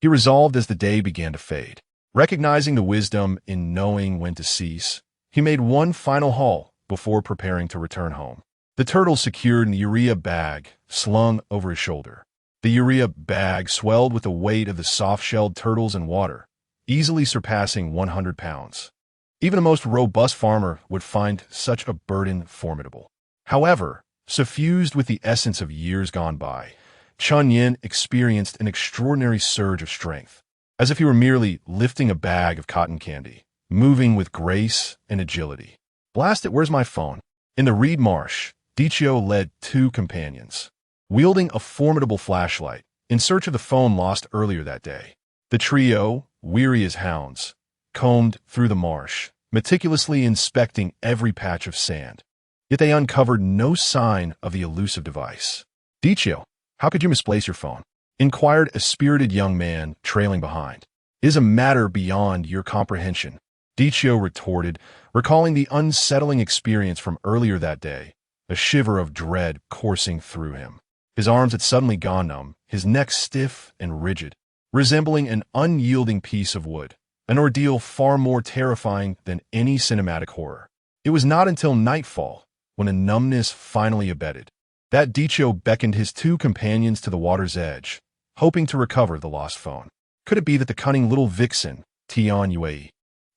He resolved as the day began to fade. Recognizing the wisdom in knowing when to cease, he made one final haul before preparing to return home. The turtle secured in the urea bag slung over his shoulder. The urea bag swelled with the weight of the soft-shelled turtles and water, easily surpassing 100 pounds. Even the most robust farmer would find such a burden formidable. However, suffused with the essence of years gone by, Chun Yin experienced an extraordinary surge of strength, as if he were merely lifting a bag of cotton candy, moving with grace and agility. Blast it, where's my phone? In the reed marsh, Dichio led two companions, wielding a formidable flashlight, in search of the phone lost earlier that day. The trio, weary as hounds, combed through the marsh, meticulously inspecting every patch of sand. Yet they uncovered no sign of the elusive device. Dichio, how could you misplace your phone? Inquired a spirited young man trailing behind. It is a matter beyond your comprehension, Dichio retorted, recalling the unsettling experience from earlier that day, a shiver of dread coursing through him. His arms had suddenly gone numb, his neck stiff and rigid, resembling an unyielding piece of wood, an ordeal far more terrifying than any cinematic horror. It was not until nightfall, when a numbness finally abated, that Dichio beckoned his two companions to the water's edge, hoping to recover the lost phone. Could it be that the cunning little vixen, Tian Yue,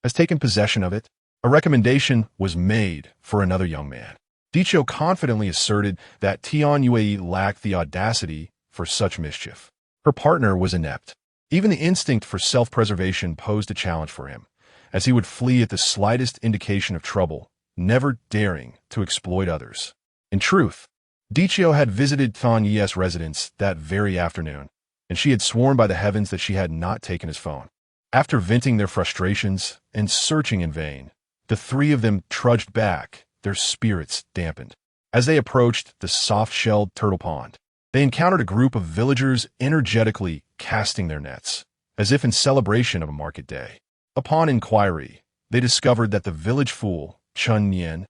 has taken possession of it? A recommendation was made for another young man. Dichio confidently asserted that Tian Yue lacked the audacity for such mischief. Her partner was inept. Even the instinct for self-preservation posed a challenge for him, as he would flee at the slightest indication of trouble, never daring to exploit others. In truth, Dichio had visited Tian Yue's residence that very afternoon, and she had sworn by the heavens that she had not taken his phone. After venting their frustrations and searching in vain, the three of them trudged back, their spirits dampened. As they approached the soft-shelled turtle pond, they encountered a group of villagers energetically casting their nets, as if in celebration of a market day. Upon inquiry, they discovered that the village fool, Chun Yin,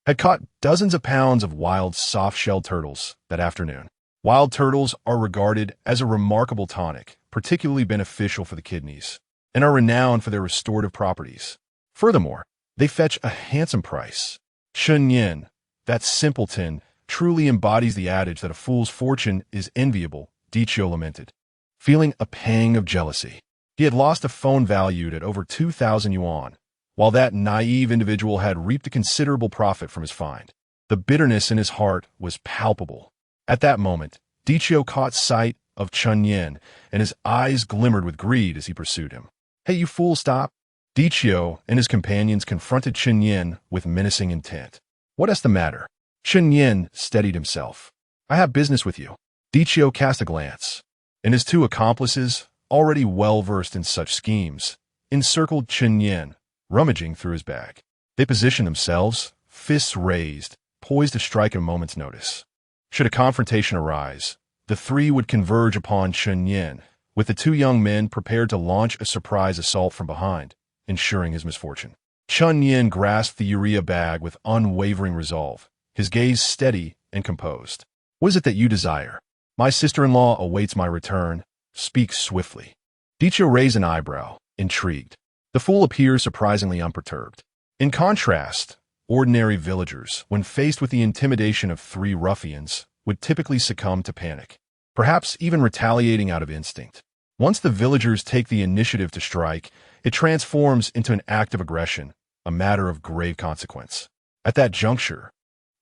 had caught dozens of pounds of wild soft-shelled turtles that afternoon. Wild turtles are regarded as a remarkable tonic, particularly beneficial for the kidneys, and are renowned for their restorative properties. Furthermore, they fetch a handsome price. Chun Yin, that simpleton, truly embodies the adage that a fool's fortune is enviable, Dichio lamented, feeling a pang of jealousy. He had lost a phone valued at over 2,000 yuan, while that naive individual had reaped a considerable profit from his find. The bitterness in his heart was palpable. At that moment, Dichio caught sight of Chun Yin, and his eyes glimmered with greed as he pursued him. "Hey, you fool, stop!" Dichio and his companions confronted Chun Yin with menacing intent. "What is the matter?" Chun Yin steadied himself. "I have business with you." Dichio cast a glance, and his two accomplices, already well-versed in such schemes, encircled Chun Yin, rummaging through his bag. They positioned themselves, fists raised, poised to strike at a moment's notice. Should a confrontation arise, the three would converge upon Chun Yin, with the two young men prepared to launch a surprise assault from behind, ensuring his misfortune. Chun Yin grasped the urea bag with unwavering resolve, his gaze steady and composed. "What is it that you desire? My sister-in-law awaits my return. Speak swiftly." Dichio raised an eyebrow, intrigued. The fool appeared surprisingly unperturbed. In contrast, ordinary villagers, when faced with the intimidation of three ruffians, would typically succumb to panic, perhaps even retaliating out of instinct. Once the villagers take the initiative to strike, it transforms into an act of aggression, a matter of grave consequence. At that juncture,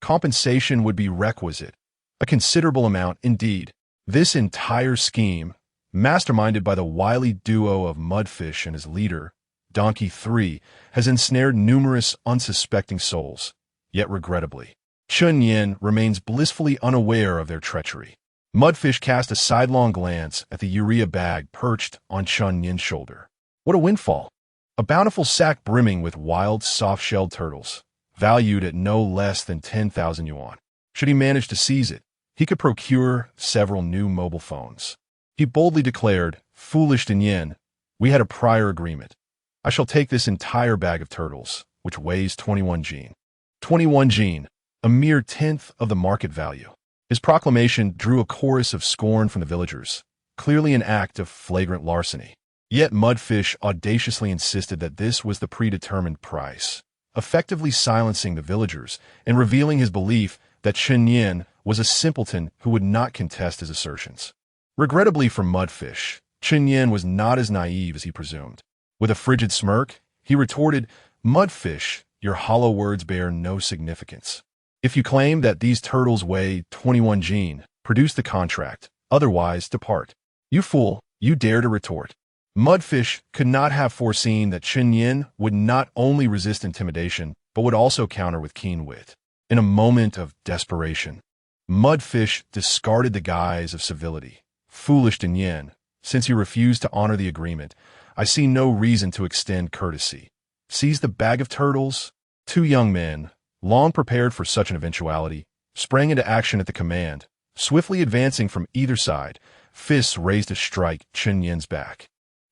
compensation would be requisite, a considerable amount indeed. This entire scheme, masterminded by the wily duo of Mudfish and his leader, Donkey 3, has ensnared numerous unsuspecting souls, yet regrettably, Chun Yin remains blissfully unaware of their treachery. Mudfish cast a sidelong glance at the urea bag perched on Chun Yin's shoulder. What a windfall! A bountiful sack brimming with wild, soft-shelled turtles, valued at no less than 10,000 yuan. Should he manage to seize it, he could procure several new mobile phones. He boldly declared, "Foolish Yin, we had a prior agreement. I shall take this entire bag of turtles, which weighs 21 jin. 21 jin, a mere tenth of the market value." His proclamation drew a chorus of scorn from the villagers, clearly an act of flagrant larceny. Yet Mudfish audaciously insisted that this was the predetermined price, effectively silencing the villagers and revealing his belief that Chen Yin was a simpleton who would not contest his assertions. Regrettably for Mudfish, Chen Yin was not as naive as he presumed. With a frigid smirk, he retorted, "Mudfish, your hollow words bear no significance. If you claim that these turtles weigh 21 jin, produce the contract, otherwise depart." "You fool, you dare to retort." Mudfish could not have foreseen that Chen Yin would not only resist intimidation, but would also counter with keen wit. In a moment of desperation, Mudfish discarded the guise of civility. "Foolish Din Yin, since you refuse to honor the agreement, I see no reason to extend courtesy. Seize the bag of turtles." Two young men, long prepared for such an eventuality, sprang into action at the command, swiftly advancing from either side, fists raised to strike Chen Yin's back.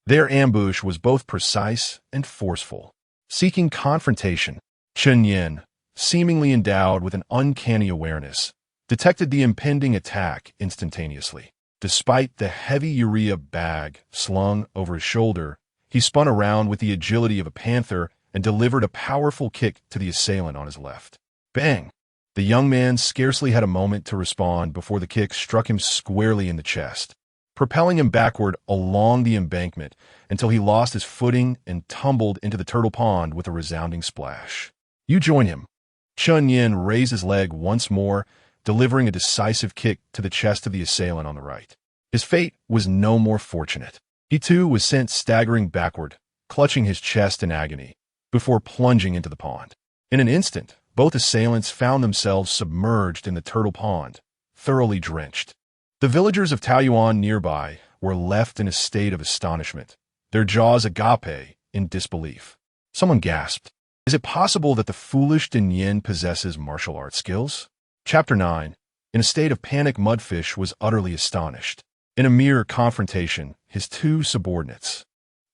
Their ambush was both precise and forceful. Seeking confrontation, Chen Yin, seemingly endowed with an uncanny awareness, detected the impending attack instantaneously. Despite the heavy urea bag slung over his shoulder, he spun around with the agility of a panther and delivered a powerful kick to the assailant on his left. Bang! The young man scarcely had a moment to respond before the kick struck him squarely in the chest, propelling him backward along the embankment until he lost his footing and tumbled into the turtle pond with a resounding splash. "You join him." Chen Yin raised his leg once more, delivering a decisive kick to the chest of the assailant on the right. His fate was no more fortunate. He too was sent staggering backward, clutching his chest in agony, before plunging into the pond. In an instant, both assailants found themselves submerged in the turtle pond, thoroughly drenched. The villagers of Taoyuan nearby were left in a state of astonishment, their jaws agape in disbelief. Someone gasped, "Is it possible that the foolish Din Yin possesses martial arts skills?" Chapter 9. In a state of panic, Mudfish was utterly astonished. In a mere confrontation, his two subordinates,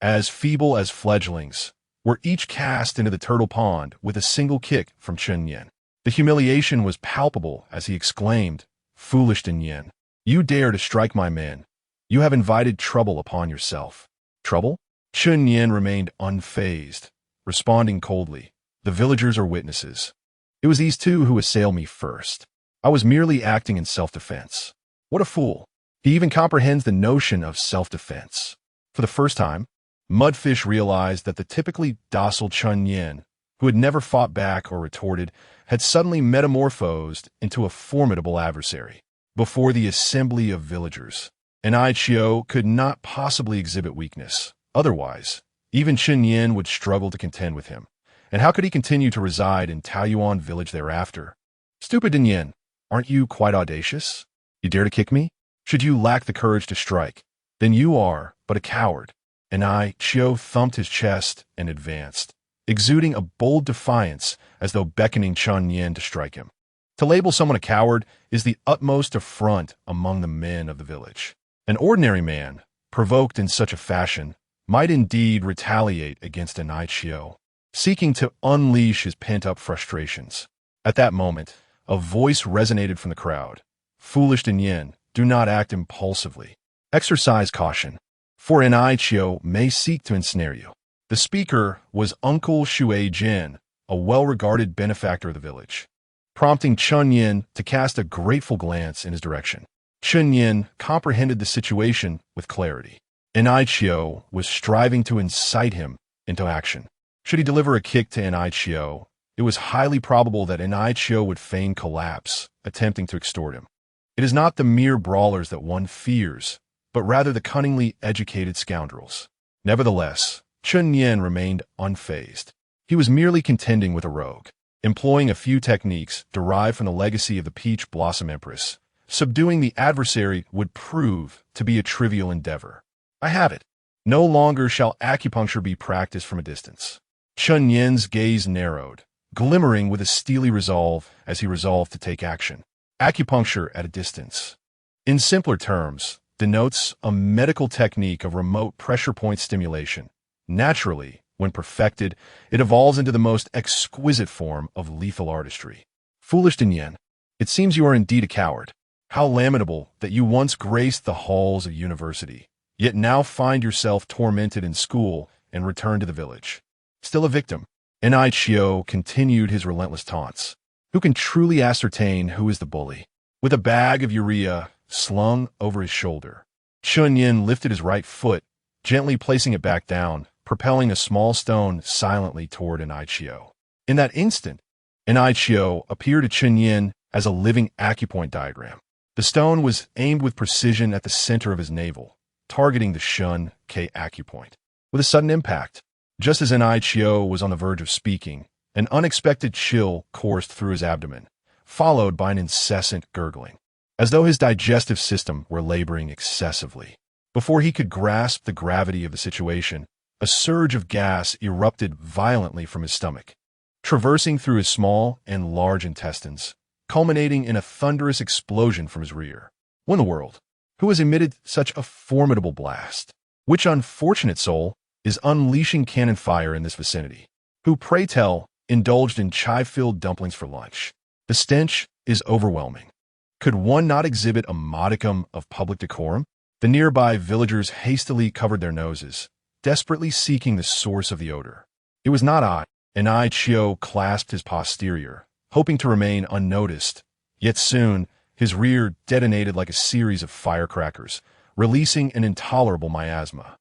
as feeble as fledglings, were each cast into the turtle pond with a single kick from Chen Yin. The humiliation was palpable as he exclaimed, "Foolish Din Yin, you dare to strike my men. You have invited trouble upon yourself." "Trouble?" Chen Yin remained unfazed, responding coldly, "The villagers are witnesses. It was these two who assailed me first. I was merely acting in self-defense." What a fool! He even comprehends the notion of self-defense. For the first time, Mudfish realized that the typically docile Chen Yin, who had never fought back or retorted, had suddenly metamorphosed into a formidable adversary. Before the assembly of villagers, Enai Chiu could not possibly exhibit weakness. Otherwise, even Chen Yin would struggle to contend with him. And how could he continue to reside in Taoyuan village thereafter? "Stupid Din Yin, aren't you quite audacious? You dare to kick me? Should you lack the courage to strike, then you are but a coward." Enai Chiu thumped his chest and advanced, exuding a bold defiance as though beckoning Chen Yin to strike him. To label someone a coward is the utmost affront among the men of the village. An ordinary man, provoked in such a fashion, might indeed retaliate against Enai Chiu, seeking to unleash his pent-up frustrations. At that moment, a voice resonated from the crowd. "Foolish Din Yin, do not act impulsively. Exercise caution, for Enai Chiu may seek to ensnare you." The speaker was Uncle Shui Jin, a well-regarded benefactor of the village, prompting Chen Yin to cast a grateful glance in his direction. Chen Yin comprehended the situation with clarity. Enai Chiu was striving to incite him into action. Should he deliver a kick to Enai Chiu, it was highly probable that Enai Chiu would feign collapse, attempting to extort him. It is not the mere brawlers that one fears, but rather the cunningly educated scoundrels. Nevertheless, Chen Yin remained unfazed. He was merely contending with a rogue, employing a few techniques derived from the legacy of the Peach Blossom Empress. Subduing the adversary would prove to be a trivial endeavor. "I have it. No longer shall acupuncture be practiced from a distance." Chen Yin's gaze narrowed, glimmering with a steely resolve as he resolved to take action. Acupuncture at a distance, in simpler terms, denotes a medical technique of remote pressure point stimulation. Naturally, when perfected, it evolves into the most exquisite form of lethal artistry. "Foolish Din Yin, it seems you are indeed a coward. How lamentable that you once graced the halls of university, yet now find yourself tormented in school and return to the village. Still a victim, Enai Chio continued his relentless taunts. Who can truly ascertain who is the bully? With a bag of urea slung over his shoulder, Chun Yin lifted his right foot, gently placing it back down, propelling a small stone silently toward Enai Chio. In that instant, Enai Chio appeared to Chun Yin as a living acupoint diagram. The stone was aimed with precision at the center of his navel, targeting the Shun K acupoint. With a sudden impact, just as Enai Chio was on the verge of speaking, an unexpected chill coursed through his abdomen, followed by an incessant gurgling, as though his digestive system were laboring excessively. Before he could grasp the gravity of the situation, a surge of gas erupted violently from his stomach, traversing through his small and large intestines, culminating in a thunderous explosion from his rear. Who in the world? Who has emitted such a formidable blast? Which unfortunate soul is unleashing cannon fire in this vicinity? Who, pray tell, indulged in chai-filled dumplings for lunch? The stench is overwhelming. Could one not exhibit a modicum of public decorum? The nearby villagers hastily covered their noses, desperately seeking the source of the odor. It was not I. Enai Chio clasped his posterior, hoping to remain unnoticed, yet soon his rear detonated like a series of firecrackers, releasing an intolerable miasma.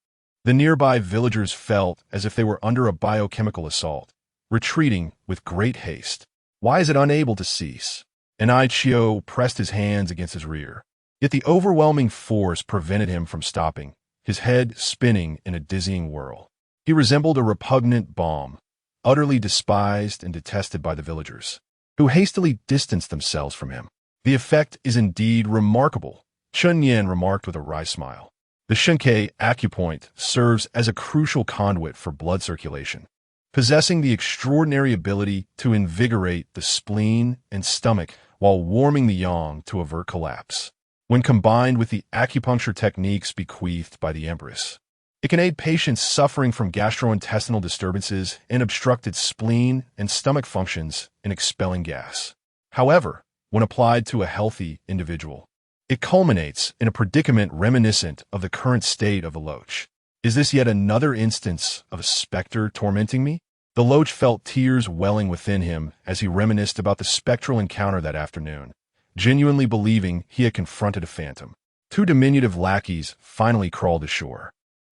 The nearby villagers felt as if they were under a biochemical assault, retreating with great haste. Why is it unable to cease? Enai Chio pressed his hands against his rear, yet the overwhelming force prevented him from stopping, his head spinning in a dizzying whirl. He resembled a repugnant bomb, utterly despised and detested by the villagers, who hastily distanced themselves from him. The effect is indeed remarkable, Chun Yin remarked with a wry smile. The Shunkei acupoint serves as a crucial conduit for blood circulation, possessing the extraordinary ability to invigorate the spleen and stomach while warming the yang to avert collapse. When combined with the acupuncture techniques bequeathed by the Empress, it can aid patients suffering from gastrointestinal disturbances and obstructed spleen and stomach functions in expelling gas. However, when applied to a healthy individual, it culminates in a predicament reminiscent of the current state of the Loach. Is this yet another instance of a specter tormenting me? The Loach felt tears welling within him as he reminisced about the spectral encounter that afternoon, genuinely believing he had confronted a phantom. Two diminutive lackeys finally crawled ashore.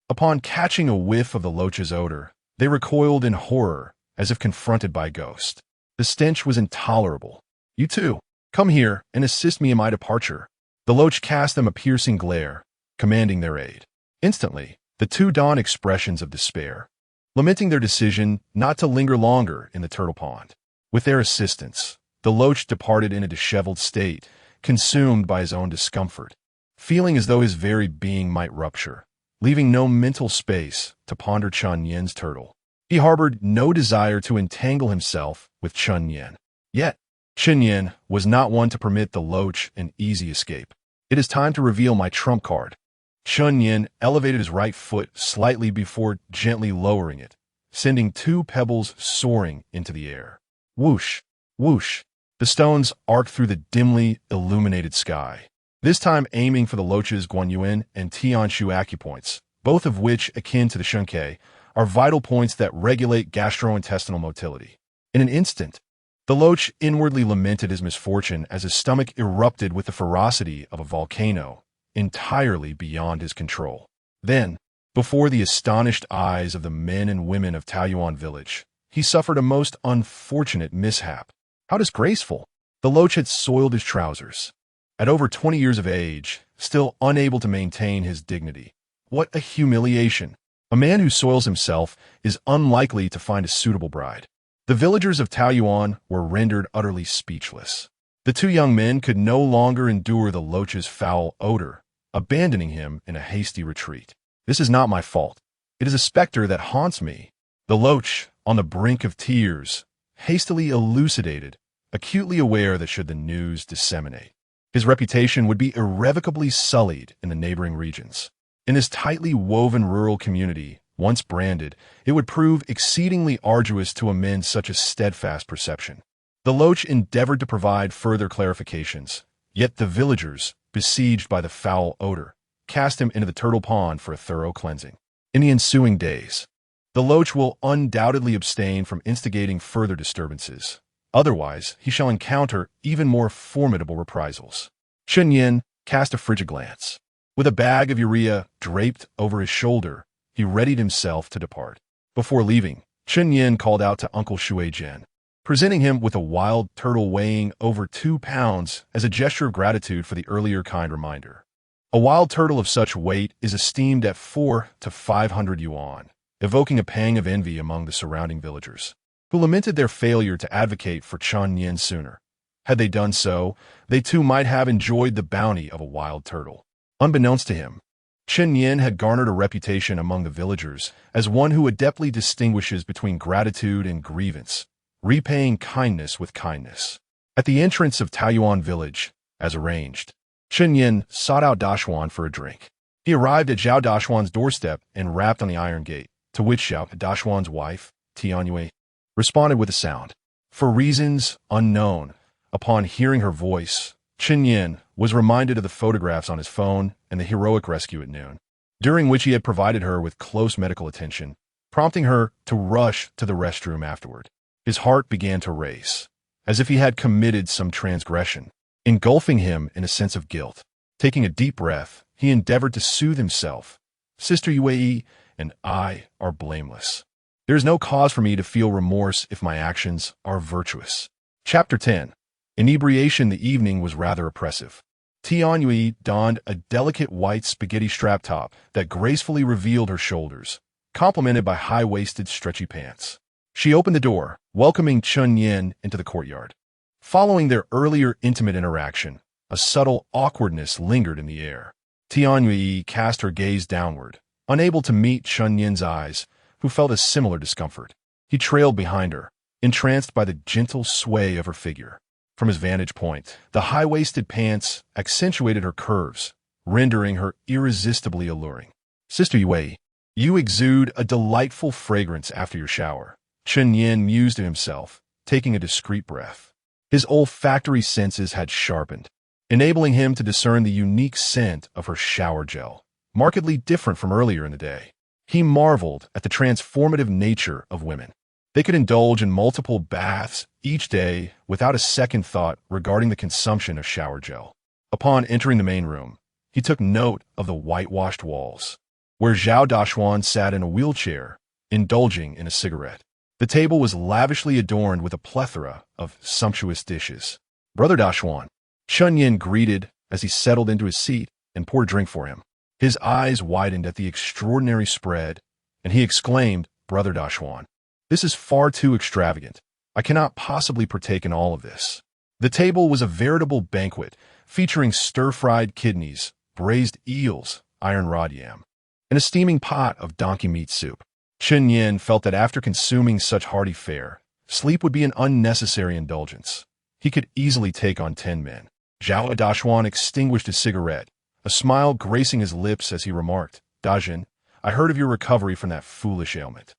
Upon catching a whiff of the Loach's odor, they recoiled in horror as if confronted by a ghost. The stench was intolerable. You too, come here and assist me in my departure. The Loach cast them a piercing glare, commanding their aid. Instantly, the two donned expressions of despair, lamenting their decision not to linger longer in the turtle pond. With their assistance, the Loach departed in a disheveled state, consumed by his own discomfort, feeling as though his very being might rupture, leaving no mental space to ponder Chun Yin's turtle. He harbored no desire to entangle himself with Chun Yin. Yet, Chun Yin was not one to permit the Loach an easy escape. It is time to reveal my trump card. Chun Yin elevated his right foot slightly before gently lowering it, sending two pebbles soaring into the air. Whoosh, whoosh. The stones arced through the dimly illuminated sky, this time aiming for the Loach's Guanyuan and Tianshu acupoints, both of which, akin to the Shunkei, are vital points that regulate gastrointestinal motility. In an instant, the Loach inwardly lamented his misfortune as his stomach erupted with the ferocity of a volcano, entirely beyond his control. Then, before the astonished eyes of the men and women of Taoyuan village, he suffered a most unfortunate mishap. How disgraceful! The Loach had soiled his trousers. At over 20 years of age, still unable to maintain his dignity. What a humiliation! A man who soils himself is unlikely to find a suitable bride. The villagers of Taoyuan were rendered utterly speechless. The two young men could no longer endure the Loach's foul odor, abandoning him in a hasty retreat. This is not my fault. It is a specter that haunts me. The Loach, on the brink of tears, hastily elucidated, acutely aware that should the news disseminate, his reputation would be irrevocably sullied in the neighboring regions. In this tightly woven rural community, once branded, it would prove exceedingly arduous to amend such a steadfast perception. The Loach endeavored to provide further clarifications, yet the villagers, besieged by the foul odor, cast him into the turtle pond for a thorough cleansing. In the ensuing days, the Loach will undoubtedly abstain from instigating further disturbances. Otherwise, he shall encounter even more formidable reprisals. Chen Yin cast a frigid glance. With a bag of urea draped over his shoulder, he readied himself to depart. Before leaving, Chen Yin called out to Uncle Shui Jian, presenting him with a wild turtle weighing over 2 pounds as a gesture of gratitude for the earlier kind reminder. A wild turtle of such weight is esteemed at 400 to 500 yuan, evoking a pang of envy among the surrounding villagers, who lamented their failure to advocate for Chen Yin sooner. Had they done so, they too might have enjoyed the bounty of a wild turtle. Unbeknownst to him, Chen Yin had garnered a reputation among the villagers as one who adeptly distinguishes between gratitude and grievance, repaying kindness with kindness. At the entrance of Taoyuan village, as arranged, Chen Yin sought out Dashuan for a drink. He arrived at Zhao Dashuan's doorstep and rapped on the iron gate, to which Zhao Dashuan's wife, Tianyue, responded with a sound. For reasons unknown, upon hearing her voice, Chen Yin was reminded of the photographs on his phone and the heroic rescue at noon, during which he had provided her with close medical attention, prompting her to rush to the restroom afterward. His heart began to race, as if he had committed some transgression, engulfing him in a sense of guilt. Taking a deep breath, he endeavored to soothe himself. Sister Yue and I are blameless. There is no cause for me to feel remorse if my actions are virtuous. Chapter 10. Inebriation. The evening was rather oppressive. Tianyue donned a delicate white spaghetti strap top that gracefully revealed her shoulders, complemented by high-waisted stretchy pants. She opened the door, welcoming Chen Yin into the courtyard. Following their earlier intimate interaction, a subtle awkwardness lingered in the air. Tianyue cast her gaze downward, unable to meet Chen Yin's eyes, who felt a similar discomfort. He trailed behind her, entranced by the gentle sway of her figure. From his vantage point, the high-waisted pants accentuated her curves, rendering her irresistibly alluring. Sister Yue, you exude a delightful fragrance after your shower. Chen Yin mused to himself, taking a discreet breath. His olfactory senses had sharpened, enabling him to discern the unique scent of her shower gel, markedly different from earlier in the day. He marveled at the transformative nature of women. They could indulge in multiple baths each day without a second thought regarding the consumption of shower gel. Upon entering the main room, he took note of the whitewashed walls, where Zhao Dashuan sat in a wheelchair, indulging in a cigarette. The table was lavishly adorned with a plethora of sumptuous dishes. Brother Dashuan, Chen Yin greeted as he settled into his seat and poured a drink for him. His eyes widened at the extraordinary spread, and he exclaimed, Brother Dashuan, this is far too extravagant. I cannot possibly partake in all of this. The table was a veritable banquet, featuring stir-fried kidneys, braised eels, iron rod yam, and a steaming pot of donkey meat soup. Chen Yin felt that after consuming such hearty fare, sleep would be an unnecessary indulgence. He could easily take on 10 men. Zhao Dashuan extinguished his cigarette, a smile gracing his lips as he remarked, Dajin, I heard of your recovery from that foolish ailment.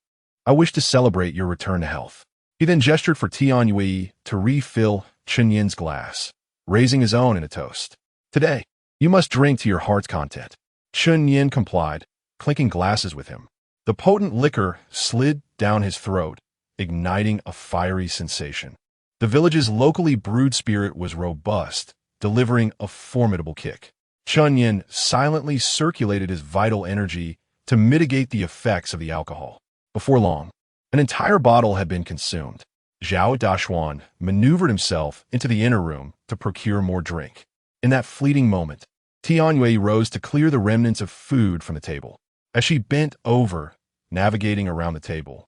I wish to celebrate your return to health. He then gestured for Tianyue to refill Chen Yin's glass, raising his own in a toast. Today, you must drink to your heart's content. Chen Yin complied, clinking glasses with him. The potent liquor slid down his throat, igniting a fiery sensation. The village's locally brewed spirit was robust, delivering a formidable kick. Chen Yin silently circulated his vital energy to mitigate the effects of the alcohol. Before long, an entire bottle had been consumed. Zhao Dashuan maneuvered himself into the inner room to procure more drink. In that fleeting moment, Tianyue rose to clear the remnants of food from the table. As she bent over, navigating around the table,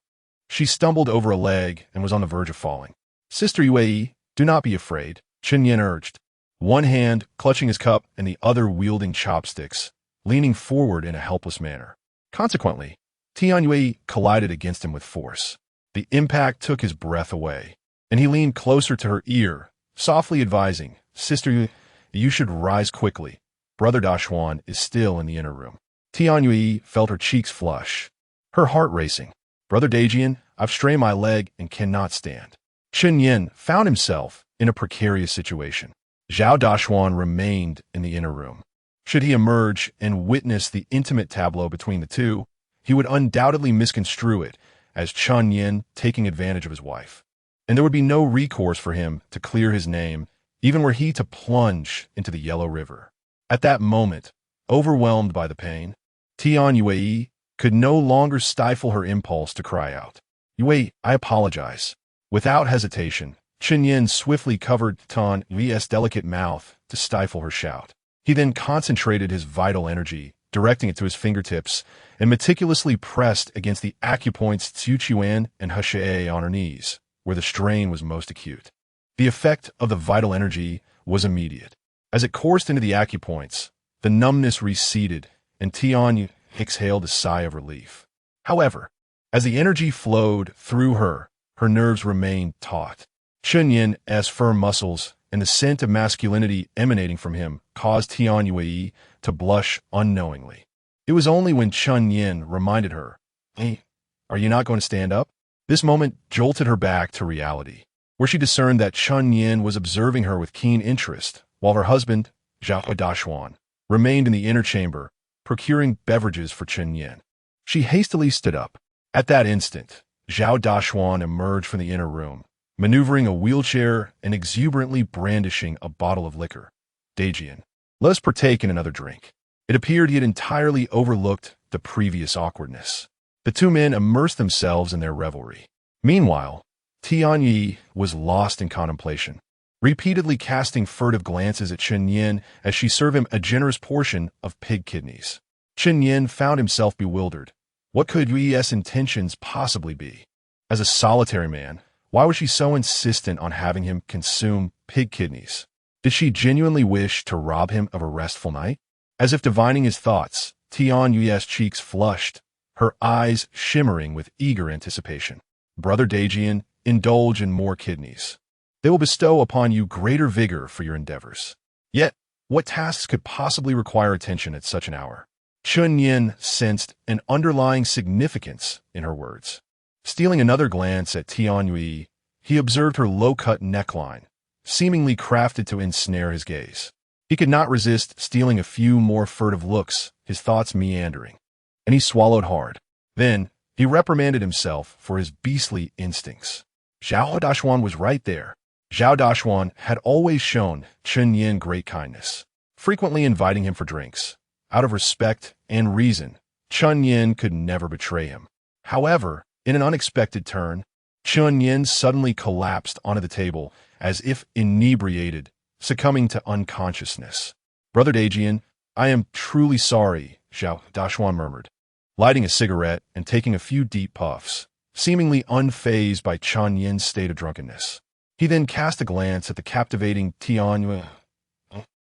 she stumbled over a leg and was on the verge of falling. Sister Yue, do not be afraid, Chen Yin urged, one hand clutching his cup and the other wielding chopsticks, leaning forward in a helpless manner. Consequently, Tianyue collided against him with force. The impact took his breath away, and he leaned closer to her ear, softly advising, Sister, you should rise quickly. Brother Dashuan is still in the inner room. Tianyue felt her cheeks flush, her heart racing. Brother Dajian, I've strained my leg and cannot stand. Chen Yin found himself in a precarious situation. Zhao Dashuan remained in the inner room, Should he emerge and witness the intimate tableau between the two, he would undoubtedly misconstrue it as Chun Yin taking advantage of his wife. And there would be no recourse for him to clear his name, even were he to plunge into the Yellow River. At that moment, overwhelmed by the pain, Tian Yue could no longer stifle her impulse to cry out, "Yue, I apologize." Without hesitation, Chen Yin swiftly covered Tian Yue's delicate mouth to stifle her shout. He then concentrated his vital energy, directing it to his fingertips, and meticulously pressed against the acupoints Tzu Chuan and He Xie on her knees, where the strain was most acute. The effect of the vital energy was immediate. As it coursed into the acupoints, the numbness receded, and Tian exhaled a sigh of relief. However, as the energy flowed through her nerves remained taut. Chun Yin's firm muscles and the scent of masculinity emanating from him caused Tian Yue to blush unknowingly. It was only when Chun Yin reminded her, "Hey, are you not going to stand up?" This moment jolted her back to reality, where she discerned that Chun Yin was observing her with keen interest, while her husband, Zhao Dashuan, remained in the inner chamber, procuring beverages for Chun Yin. She hastily stood up. At that instant, Zhao Dashuan emerged from the inner room, maneuvering a wheelchair and exuberantly brandishing a bottle of liquor. "Dajian, let us partake in another drink." It appeared he had entirely overlooked the previous awkwardness. The two men immersed themselves in their revelry. Meanwhile, Tian Yi was lost in contemplation, repeatedly casting furtive glances at Chen Yin as she served him a generous portion of pig kidneys. Chen Yin found himself bewildered. What could Yui's intentions possibly be? As a solitary man, why was she so insistent on having him consume pig kidneys? Did she genuinely wish to rob him of a restful night? As if divining his thoughts, Tian Yui's cheeks flushed, her eyes shimmering with eager anticipation. "Brother Dajian, indulge in more kidneys. They will bestow upon you greater vigor for your endeavors." Yet, what tasks could possibly require attention at such an hour? Chun Yin sensed an underlying significance in her words. Stealing another glance at Tian Yue, he observed her low-cut neckline, seemingly crafted to ensnare his gaze. He could not resist stealing a few more furtive looks, his thoughts meandering. And he swallowed hard. Then, he reprimanded himself for his beastly instincts. Zhao Dashuan was right there. Zhao Dashuan had always shown Chun Yin great kindness, frequently inviting him for drinks. Out of respect and reason, Chun Yin could never betray him. However, in an unexpected turn, Chun Yin suddenly collapsed onto the table as if inebriated, succumbing to unconsciousness. "Brother Dajian, I am truly sorry," Zhao Dashuan murmured, lighting a cigarette and taking a few deep puffs, seemingly unfazed by Chun Yin's state of drunkenness. He then cast a glance at the captivating Tian Yue.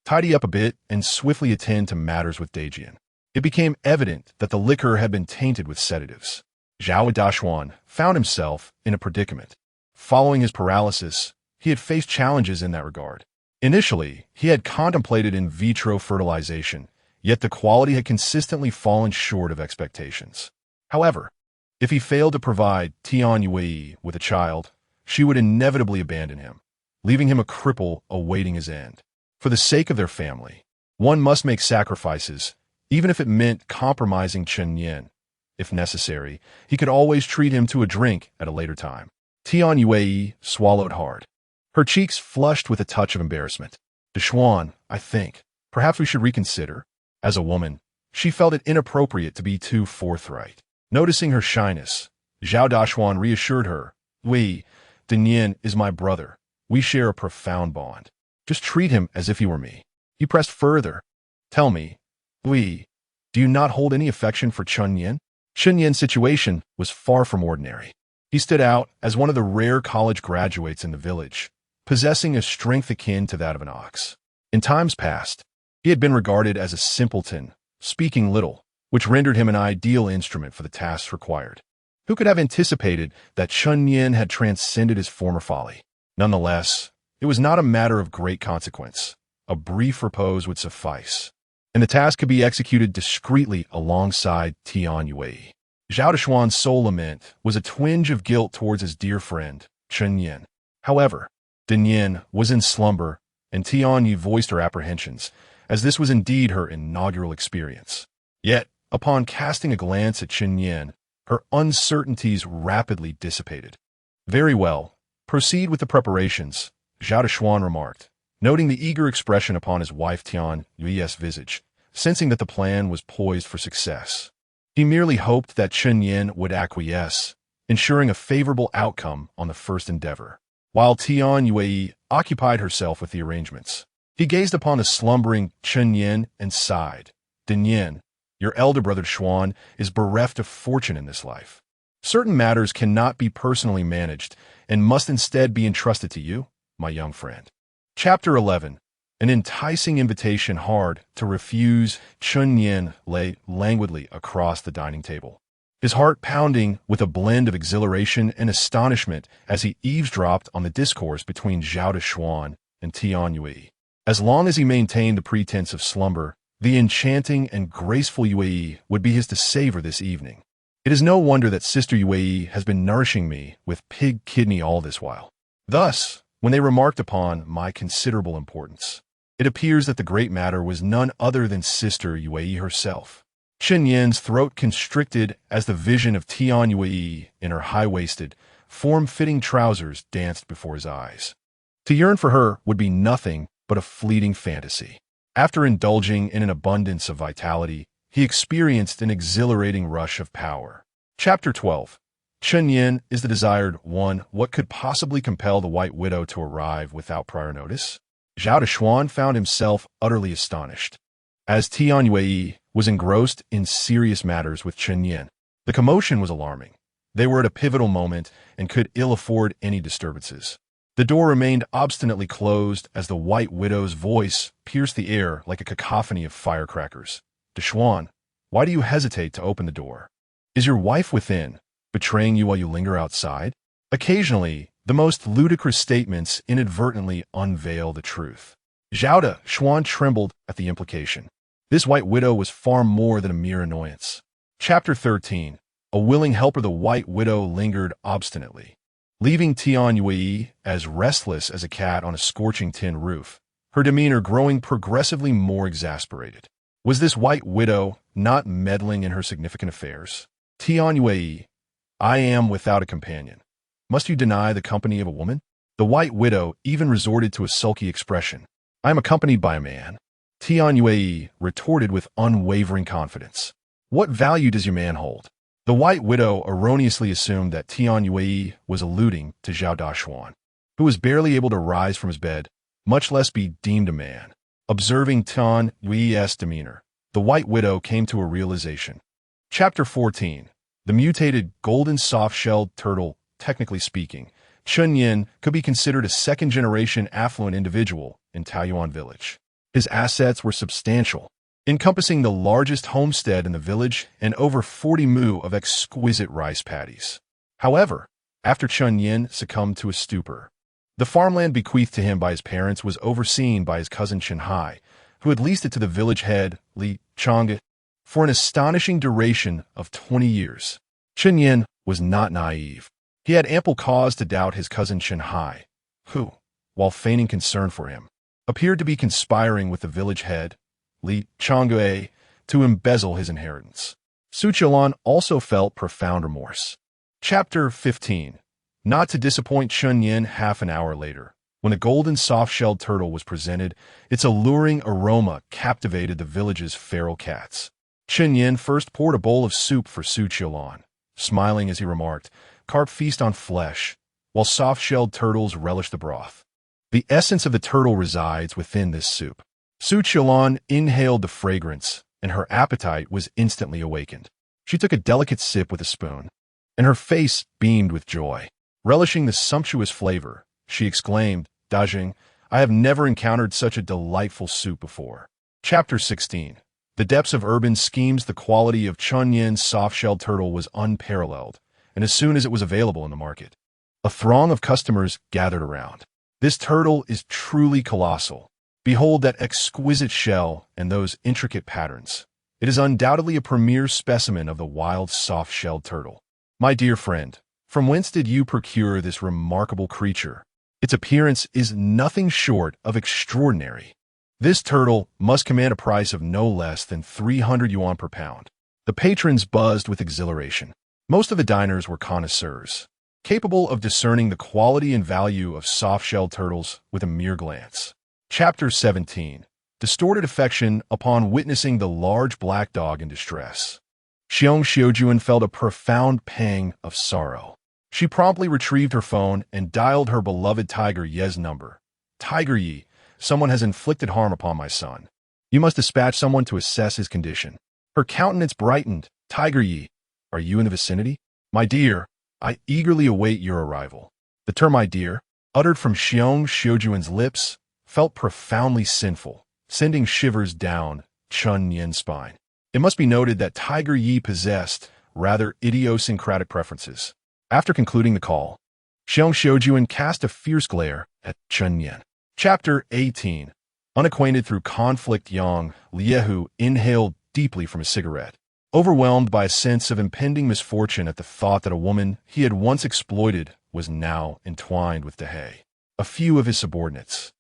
"Tidy up a bit and swiftly attend to matters with Dajian." It became evident that the liquor had been tainted with sedatives. Zhao Dashuan found himself in a predicament. Following his paralysis, he had faced challenges in that regard. Initially, he had contemplated in vitro fertilization, yet the quality had consistently fallen short of expectations. However, if he failed to provide Tian Yue with a child, she would inevitably abandon him, leaving him a cripple awaiting his end. For the sake of their family, one must make sacrifices, even if it meant compromising Chen Yin. If necessary, he could always treat him to a drink at a later time. Tian Yue swallowed hard. Her cheeks flushed with a touch of embarrassment. "Dashuan, I think, perhaps we should reconsider." As a woman, she felt it inappropriate to be too forthright. Noticing her shyness, Zhao Dashuan reassured her, Dinyan is my brother. We share a profound bond. Just treat him as if he were me." He pressed further. "Tell me, do you not hold any affection for Chun Yin?" Chun Yin's situation was far from ordinary. He stood out as one of the rare college graduates in the village, possessing a strength akin to that of an ox. In times past, he had been regarded as a simpleton, speaking little, which rendered him an ideal instrument for the tasks required. Who could have anticipated that Chun Yin had transcended his former folly? Nonetheless, it was not a matter of great consequence. A brief repose would suffice, and the task could be executed discreetly alongside Tian Yue. Zhao Dashuan's sole lament was a twinge of guilt towards his dear friend, Chun Yin. However, Dinyan was in slumber, and Tian Yue voiced her apprehensions, as this was indeed her inaugural experience. Yet, upon casting a glance at Chen Yan, her uncertainties rapidly dissipated. "Very well. Proceed with the preparations," Zhao Dechuan remarked, noting the eager expression upon his wife Tian Yui's visage, sensing that the plan was poised for success. He merely hoped that Chen Yan would acquiesce, ensuring a favorable outcome on the first endeavor. While Tian Yui occupied herself with the arrangements, he gazed upon the slumbering Chen Yan and sighed. "Din Yan, your elder brother Xuan is bereft of fortune in this life. Certain matters cannot be personally managed and must instead be entrusted to you, my young friend." Chapter 11. An enticing invitation hard to refuse, Chen Yan lay languidly across the dining table, his heart pounding with a blend of exhilaration and astonishment as he eavesdropped on the discourse between Zhao Dechuan and Tian Yui. As long as he maintained the pretense of slumber, the enchanting and graceful Yui would be his to savor this evening. "It is no wonder that Sister Yui has been nourishing me with pig kidney all this while." Thus, when they remarked upon my considerable importance, it appears that the great matter was none other than Sister Yui herself. Chen Yan's throat constricted as the vision of Tian Yui in her high-waisted, form-fitting trousers danced before his eyes. To yearn for her would be nothing but a fleeting fantasy. After indulging in an abundance of vitality, he experienced an exhilarating rush of power. Chapter 12. Chen Yan is the desired one. What could possibly compel the White Widow to arrive without prior notice? Zhao Dechuan found himself utterly astonished. As Tian Yui was engrossed in serious matters with Chen Yan, the commotion was alarming. They were at a pivotal moment and could ill afford any disturbances. The door remained obstinately closed as the White Widow's voice pierced the air like a cacophony of firecrackers. "Dechuan, why do you hesitate to open the door? Is your wife within, betraying you while you linger outside?" Occasionally, the most ludicrous statements inadvertently unveil the truth. Zhao Dechuan trembled at the implication. This White Widow was far more than a mere annoyance. Chapter 13. A willing helper. The White Widow lingered obstinately, leaving Tian Yui as restless as a cat on a scorching tin roof, her demeanor growing progressively more exasperated. Was this White Widow not meddling in her significant affairs? "Tian Yui, I am without a companion. Must you deny the company of a woman?" The White Widow even resorted to a sulky expression. "I am accompanied by a man," Tian Yui retorted with unwavering confidence. "What value does your man hold?" The White Widow erroneously assumed that Tian Yui was alluding to Zhao Dechuan, who was barely able to rise from his bed, much less be deemed a man. Observing Tian Yui's demeanor, the White Widow came to a realization. Chapter 14. The mutated golden soft-shelled turtle. Technically speaking, Chen Yan could be considered a second-generation affluent individual in Taoyuan village. His assets were substantial, encompassing the largest homestead in the village and over 40 mu of exquisite rice paddies. However, after Chen Yan succumbed to a stupor, the farmland bequeathed to him by his parents was overseen by his cousin Chen Hai, who had leased it to the village head, Li Changge, for an astonishing duration of 20 years. Chen Yan was not naive. He had ample cause to doubt his cousin Chen Hai, who, while feigning concern for him, appeared to be conspiring with the village head, Li Changge, to embezzle his inheritance. Su Qiulan also felt profound remorse. Chapter 15. Not to disappoint Chen Yan, half an hour later, when the golden soft-shelled turtle was presented, its alluring aroma captivated the village's feral cats. Chen Yan first poured a bowl of soup for Su Qiulan, smiling as he remarked, "Carp feast on flesh, while soft-shelled turtles relish the broth. The essence of the turtle resides within this soup." Su Qiulan inhaled the fragrance, and her appetite was instantly awakened. She took a delicate sip with a spoon, and her face beamed with joy. Relishing the sumptuous flavor, she exclaimed, "Dajing, I have never encountered such a delightful soup before." Chapter 16. The depths of urban schemes. The quality of Chen Yan's soft-shelled turtle was unparalleled, and as soon as it was available in the market, a throng of customers gathered around. "This turtle is truly colossal. Behold that exquisite shell and those intricate patterns. It is undoubtedly a premier specimen of the wild soft-shelled turtle. My dear friend, from whence did you procure this remarkable creature? Its appearance is nothing short of extraordinary." This turtle must command a price of no less than 300 yuan per pound. The patrons buzzed with exhilaration. Most of the diners were connoisseurs, capable of discerning the quality and value of soft-shelled turtles with a mere glance. Chapter 17. Distorted affection upon witnessing the large black dog in distress. Xiong Xiujuan felt a profound pang of sorrow. She promptly retrieved her phone and dialed her beloved Tiger Ye's number. Tiger Ye, someone has inflicted harm upon my son. You must dispatch someone to assess his condition. Her countenance brightened. Tiger Ye, are you in the vicinity? My dear, I eagerly await your arrival. The term my dear, uttered from Xiong Xiujuan's lips, felt profoundly sinful, sending shivers down Chun Yin's spine. It must be noted that Tiger Ye possessed rather idiosyncratic preferences. After concluding the call, Xiong Xiujuan cast a fierce glare at Chun Yin. Chapter 18. Unacquainted through conflict, Yang Liehu inhaled deeply from a cigarette, overwhelmed by a sense of impending misfortune at the thought that a woman he had once exploited was now entwined with Dehe. A few of his subordinates,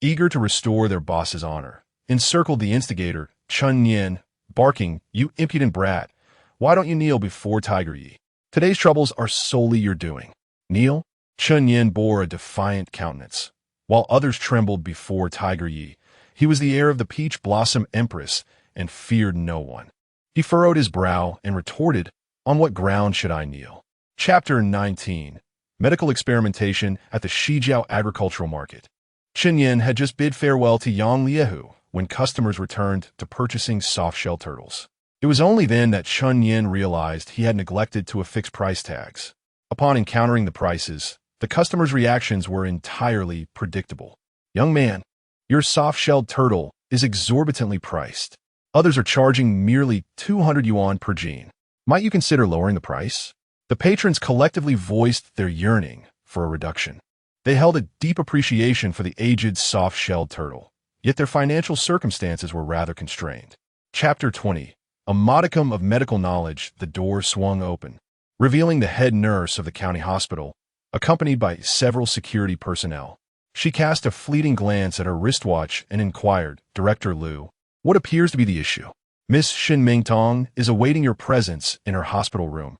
eager to restore their boss's honor, encircled the instigator, Chun Yin, barking, "You impudent brat, why don't you kneel before Tiger Ye? Today's troubles are solely your doing." Kneel? Chun Yin bore a defiant countenance. While others trembled before Tiger Ye, he was the heir of the Peach Blossom Empress and feared no one. He furrowed his brow and retorted, "On what ground should I kneel?" Chapter 19. Medical experimentation at the Shijiao Agricultural Market. Chen Yin had just bid farewell to Yang Liehu when customers returned to purchasing soft-shell turtles. It was only then that Chun Yin realized he had neglected to affix price tags. Upon encountering the prices, the customers' reactions were entirely predictable. "Young man, your soft-shelled turtle is exorbitantly priced. Others are charging merely 200 yuan per gene. Might you consider lowering the price?" The patrons collectively voiced their yearning for a reduction. They held a deep appreciation for the aged soft-shelled turtle, yet their financial circumstances were rather constrained. Chapter 20. A modicum of medical knowledge, the door swung open, revealing the head nurse of the county hospital, accompanied by several security personnel. She cast a fleeting glance at her wristwatch and inquired, "Director Liu, what appears to be the issue?" "Miss Shin Mingtong is awaiting your presence in her hospital room.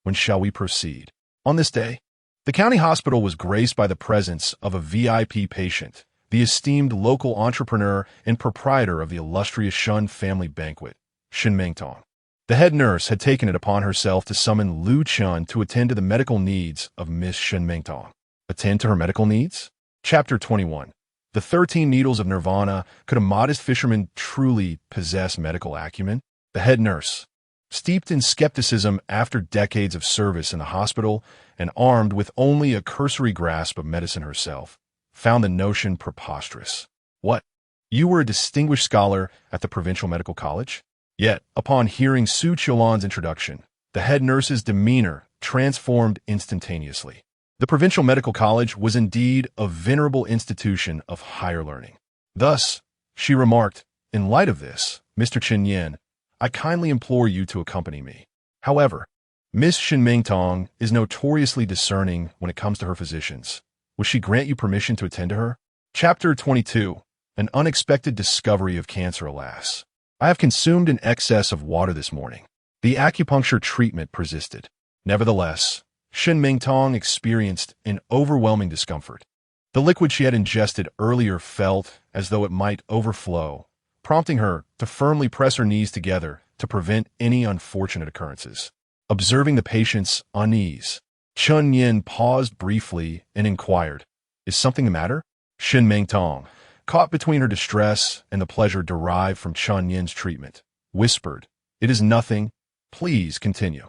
When shall we proceed?" On this day, the county hospital was graced by the presence of a VIP patient, the esteemed local entrepreneur and proprietor of the illustrious Shun family banquet, Shin Mingtong. The head nurse had taken it upon herself to summon Lu Chun to attend to the medical needs of Miss Shin Mingtong. Attend to her medical needs? Chapter 21. The 13 Needles of Nirvana. Could a modest fisherman truly possess medical acumen? The head nurse, steeped in skepticism after decades of service in the hospital and armed with only a cursory grasp of medicine herself, found the notion preposterous. "What? You were a distinguished scholar at the Provincial Medical College?" Yet, upon hearing Su Qiulan's introduction, the head nurse's demeanor transformed instantaneously. The Provincial Medical College was indeed a venerable institution of higher learning. Thus, she remarked, "In light of this, Mr. Chen Yin, I kindly implore you to accompany me." However, Miss Shin Mingtong is notoriously discerning when it comes to her physicians. Will she grant you permission to attend to her? Chapter 22. An unexpected discovery of cancer, alas. I have consumed an excess of water this morning. The acupuncture treatment persisted. Nevertheless, Shin Mingtong experienced an overwhelming discomfort. The liquid she had ingested earlier felt as though it might overflow, prompting her to firmly press her knees together to prevent any unfortunate occurrences. Observing the patient's unease, Chun Yin paused briefly and inquired, "Is something the matter?" Shin Mingtong, caught between her distress and the pleasure derived from Chun Yin's treatment, whispered, "It is nothing. Please continue."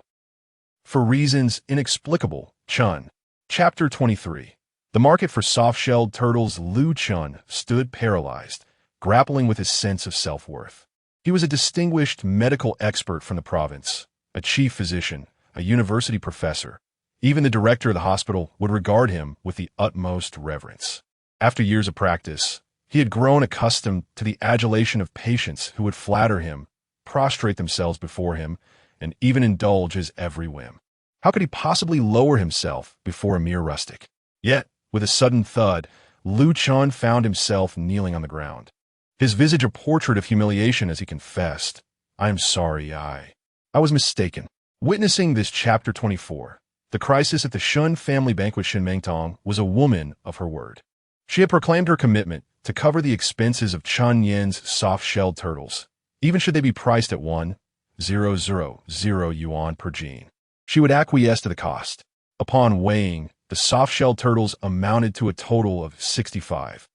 For reasons inexplicable, Chun. Chapter 23. The market for soft-shelled turtles. Lu Chun stood paralyzed, grappling with his sense of self-worth. He was a distinguished medical expert from the province, a chief physician, a university professor. Even the director of the hospital would regard him with the utmost reverence. After years of practice, he had grown accustomed to the adulation of patients who would flatter him, prostrate themselves before him, and even indulge his every whim. How could he possibly lower himself before a mere rustic? Yet, with a sudden thud, Lu Chun found himself kneeling on the ground. his visage a portrait of humiliation as he confessed, "I am sorry, I was mistaken." Witnessing this chapter 24, the crisis at the Shun family banquet, Shin Mengtong was a woman of her word. She had proclaimed her commitment to cover the expenses of Chen Yan's soft-shelled turtles, even should they be priced at 1,000 yuan per gene. She would acquiesce to the cost. Upon weighing, the soft-shelled turtles amounted to a total of 65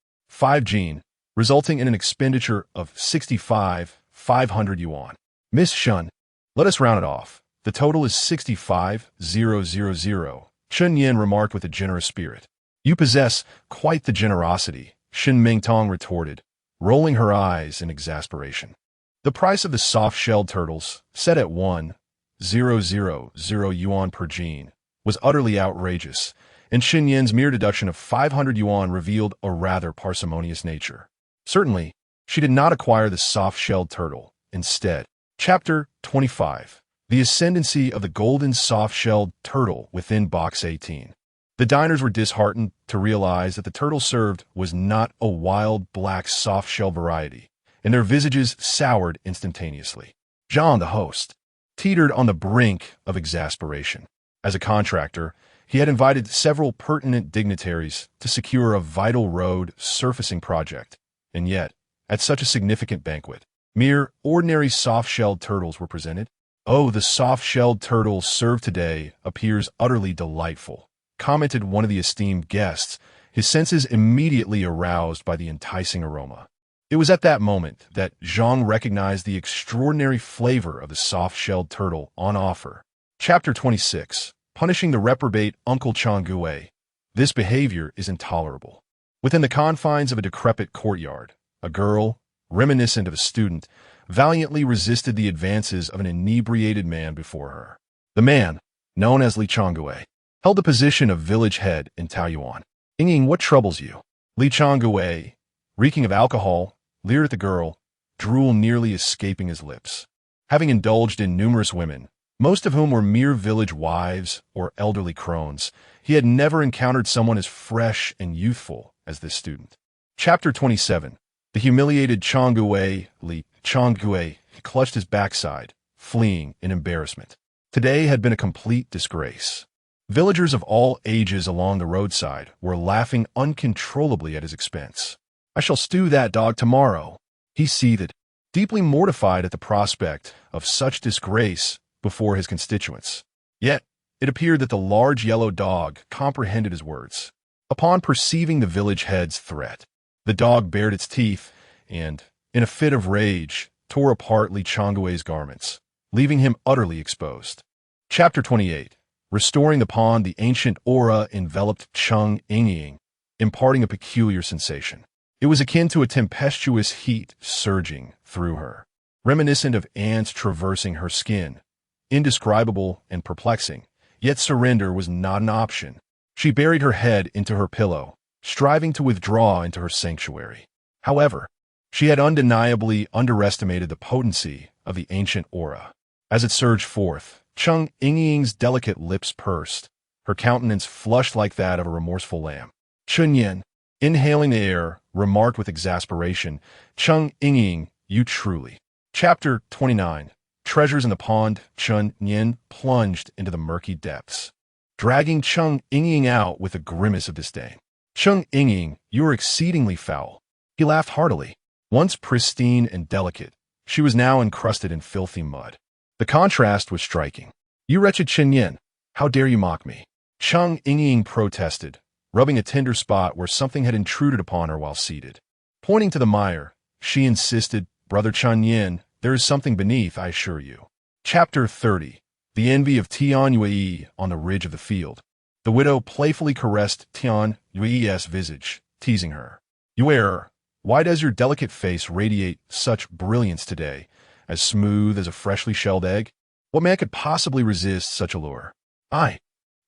gene, resulting in an expenditure of 500 yuan. "Miss Shun, let us round it off. The total is 65,000, Chen Yan remarked with a generous spirit. "You possess quite the generosity," Shin Mengtong retorted, rolling her eyes in exasperation. The price of the soft-shelled turtles, set at 1,000 yuan per gene, was utterly outrageous, and Shin Yan's mere deduction of 500 yuan revealed a rather parsimonious nature. Certainly, she did not acquire the soft-shelled turtle. Instead, Chapter 25. The Ascendancy of the Golden Soft-Shelled Turtle within Box 18. The diners were disheartened to realize that the turtle served was not a wild black soft-shell variety, and their visages soured instantaneously. John, the host, teetered on the brink of exasperation. As a contractor, he had invited several pertinent dignitaries to secure a vital road surfacing project, and yet, at such a significant banquet, mere ordinary soft-shelled turtles were presented. "Oh, the soft-shelled turtle served today appears utterly delightful," commented one of the esteemed guests, his senses immediately aroused by the enticing aroma. It was at that moment that Zhang recognized the extraordinary flavor of the soft-shelled turtle on offer. Chapter 26. Punishing the reprobate Uncle Changue. This behavior is intolerable. Within the confines of a decrepit courtyard, a girl, reminiscent of a student, valiantly resisted the advances of an inebriated man before her. The man, known as Li Changue, held the position of village head in Taoyuan. "Ying, what troubles you?" Li Changue, reeking of alcohol, leered at the girl, drool nearly escaping his lips. Having indulged in numerous women, most of whom were mere village wives or elderly crones, he had never encountered someone as fresh and youthful as this student. Chapter 27. The humiliated Changue, Li Changue, clutched his backside, fleeing in embarrassment. Today had been a complete disgrace. Villagers of all ages along the roadside were laughing uncontrollably at his expense. "I shall stew that dog tomorrow," he seethed, deeply mortified at the prospect of such disgrace before his constituents. Yet, it appeared that the large yellow dog comprehended his words. Upon perceiving the village head's threat, the dog bared its teeth and, in a fit of rage, tore apart Li Changue's garments, leaving him utterly exposed. Chapter 28. Restoring the pond, the ancient aura enveloped Cheng Yingying, imparting a peculiar sensation. It was akin to a tempestuous heat surging through her, reminiscent of ants traversing her skin, indescribable and perplexing, yet surrender was not an option. She buried her head into her pillow, striving to withdraw into her sanctuary. However, she had undeniably underestimated the potency of the ancient aura. As it surged forth, Cheng Yingying's delicate lips pursed, her countenance flushed like that of a remorseful lamb. Chun Yin, inhaling the air, remarked with exasperation, "Cheng Yingying, you truly." Chapter 29. Treasures in the pond. Chun Yin plunged into the murky depths, dragging Cheng Yingying out with a grimace of disdain. "Cheng Yingying, you are exceedingly foul." He laughed heartily. Once pristine and delicate, she was now encrusted in filthy mud. The contrast was striking. "You wretched Chen Yin, how dare you mock me?" Cheng Yingying protested, rubbing a tender spot where something had intruded upon her while seated. Pointing to the mire, she insisted, "Brother Chen Yin, there is something beneath, I assure you." Chapter 30. The envy of Tian Yue on the ridge of the field. The widow playfully caressed Tian Yue's visage, teasing her. "Yue, why does your delicate face radiate such brilliance today, as smooth as a freshly shelled egg? What man could possibly resist such allure?" I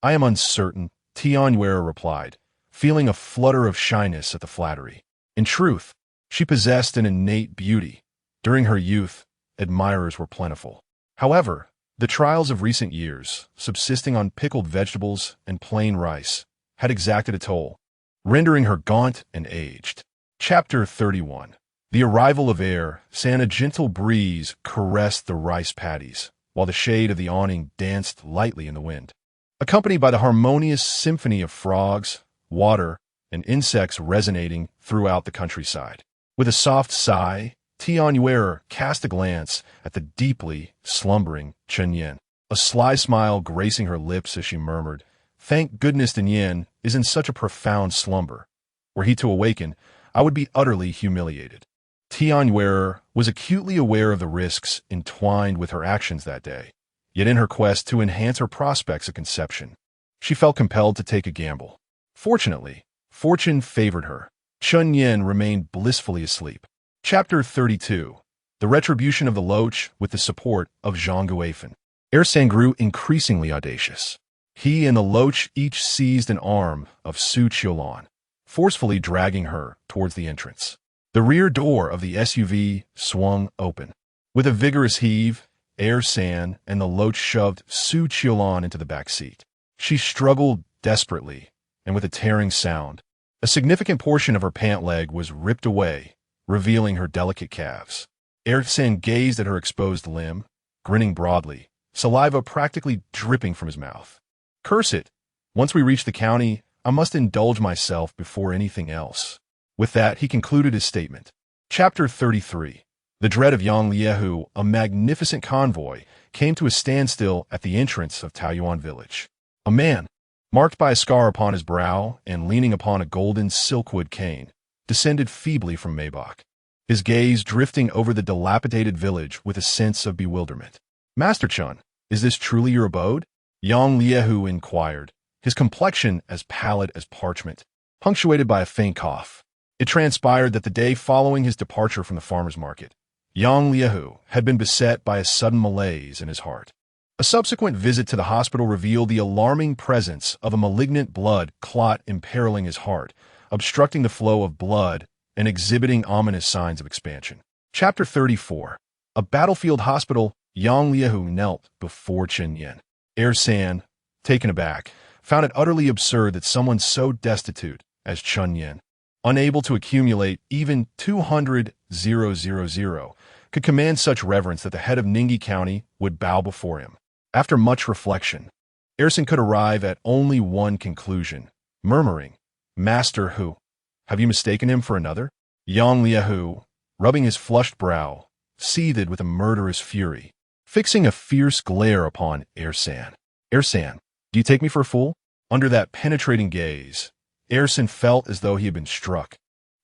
am uncertain," Tian Yue replied, feeling a flutter of shyness at the flattery. In truth, she possessed an innate beauty. During her youth, admirers were plentiful. However, the trials of recent years, subsisting on pickled vegetables and plain rice, had exacted a toll, rendering her gaunt and aged. Chapter 31. The arrival of air, and a gentle breeze caressed the rice paddies, while the shade of the awning danced lightly in the wind. Accompanied by the harmonious symphony of frogs, water, and insects resonating throughout the countryside. With a soft sigh, Tianyuer cast a glance at the deeply slumbering Chen Yin, a sly smile gracing her lips as she murmured, "Thank goodness Dun Yin is in such a profound slumber. Were he to awaken, I would be utterly humiliated." Tianyuer was acutely aware of the risks entwined with her actions that day, yet in her quest to enhance her prospects of conception, she felt compelled to take a gamble. Fortunately, fortune favored her. Chen Yin remained blissfully asleep. Chapter 32. The Retribution of the Loach with the Support of Zhang Guifan. Ersan grew increasingly audacious. He and the Loach each seized an arm of Su Qiulan, forcefully dragging her towards the entrance. The rear door of the SUV swung open. With a vigorous heave, Ersan and the Loach shoved Su Qiulan into the back seat. She struggled desperately, and with a tearing sound, a significant portion of her pant leg was ripped away, revealing her delicate calves. Ersan gazed at her exposed limb, grinning broadly, saliva practically dripping from his mouth. "Curse it! Once we reach the county, I must indulge myself before anything else." With that, he concluded his statement. Chapter 33. The dread of Yang Liehu, a magnificent convoy, came to a standstill at the entrance of Taoyuan village. A man, marked by a scar upon his brow and leaning upon a golden silkwood cane, descended feebly from Maybach, his gaze drifting over the dilapidated village with a sense of bewilderment. "Master Chun, is this truly your abode?" Yang Liehu inquired, his complexion as pallid as parchment, punctuated by a faint cough. It transpired that the day following his departure from the farmer's market, Yang Liehu had been beset by a sudden malaise in his heart. A subsequent visit to the hospital revealed the alarming presence of a malignant blood clot imperiling his heart, obstructing the flow of blood and exhibiting ominous signs of expansion. Chapter 34. A battlefield hospital. Yang Liehu knelt before Chen Yin. Ersan, taken aback, found it utterly absurd that someone so destitute as Chen Yin, unable to accumulate even 200,000, could command such reverence that the head of Ningyi County would bow before him. After much reflection, Ersan could arrive at only one conclusion, murmuring, "Master Hu, have you mistaken him for another?" Yang Liehu, rubbing his flushed brow, seethed with a murderous fury, fixing a fierce glare upon Ersan. "Ersan, do you take me for a fool?" Under that penetrating gaze, Ersan felt as though he had been struck,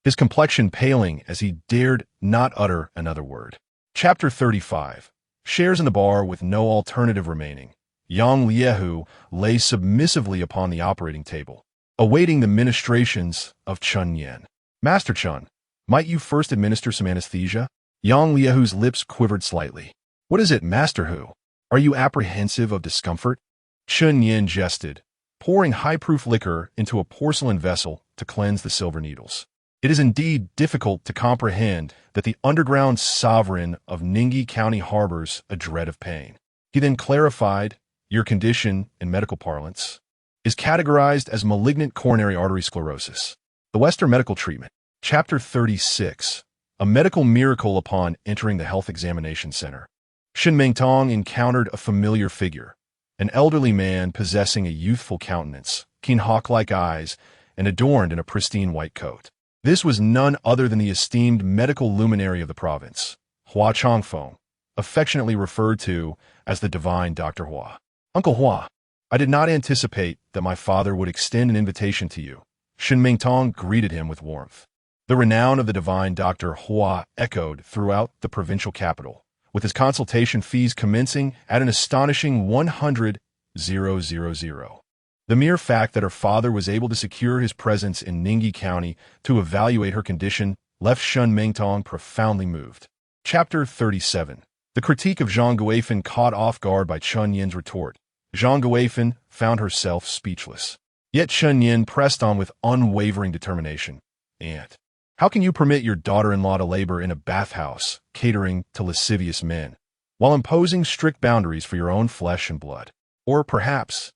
his complexion paling as he dared not utter another word. Chapter 35. Shares in the bar with no alternative remaining, Yang Liehu lay submissively upon the operating table, awaiting the ministrations of Chen Yin. "Master Chun, might you first administer some anesthesia?" Yang Liehu's lips quivered slightly. "What is it, Master Hu? Are you apprehensive of discomfort?" Chen Yin jested, pouring high-proof liquor into a porcelain vessel to cleanse the silver needles. "It is indeed difficult to comprehend that the underground sovereign of Ningyi County harbors a dread of pain." He then clarified, "Your condition, in medical parlance, is categorized as malignant coronary artery sclerosis." The Western medical treatment. Chapter 36. A medical miracle upon entering the health examination center. Shen Mengtong encountered a familiar figure, an elderly man possessing a youthful countenance, keen hawk-like eyes, and adorned in a pristine white coat. This was none other than the esteemed medical luminary of the province, Hua Changfeng, affectionately referred to as the divine Dr. Hua. "Uncle Hua, I did not anticipate that my father would extend an invitation to you." Shen Mengtong greeted him with warmth. The renown of the divine Dr. Hua echoed throughout the provincial capital, with his consultation fees commencing at an astonishing 100,000. The mere fact that her father was able to secure his presence in Ningyi County to evaluate her condition left Shen Mengtong profoundly moved. Chapter 37. The critique of Zhang Guifan caught off guard by Chen Yin's retort. Zhang Guifan found herself speechless. Yet Chen Yin pressed on with unwavering determination. "Aunt, how can you permit your daughter-in-law to labor in a bathhouse, catering to lascivious men, while imposing strict boundaries for your own flesh and blood? Or perhaps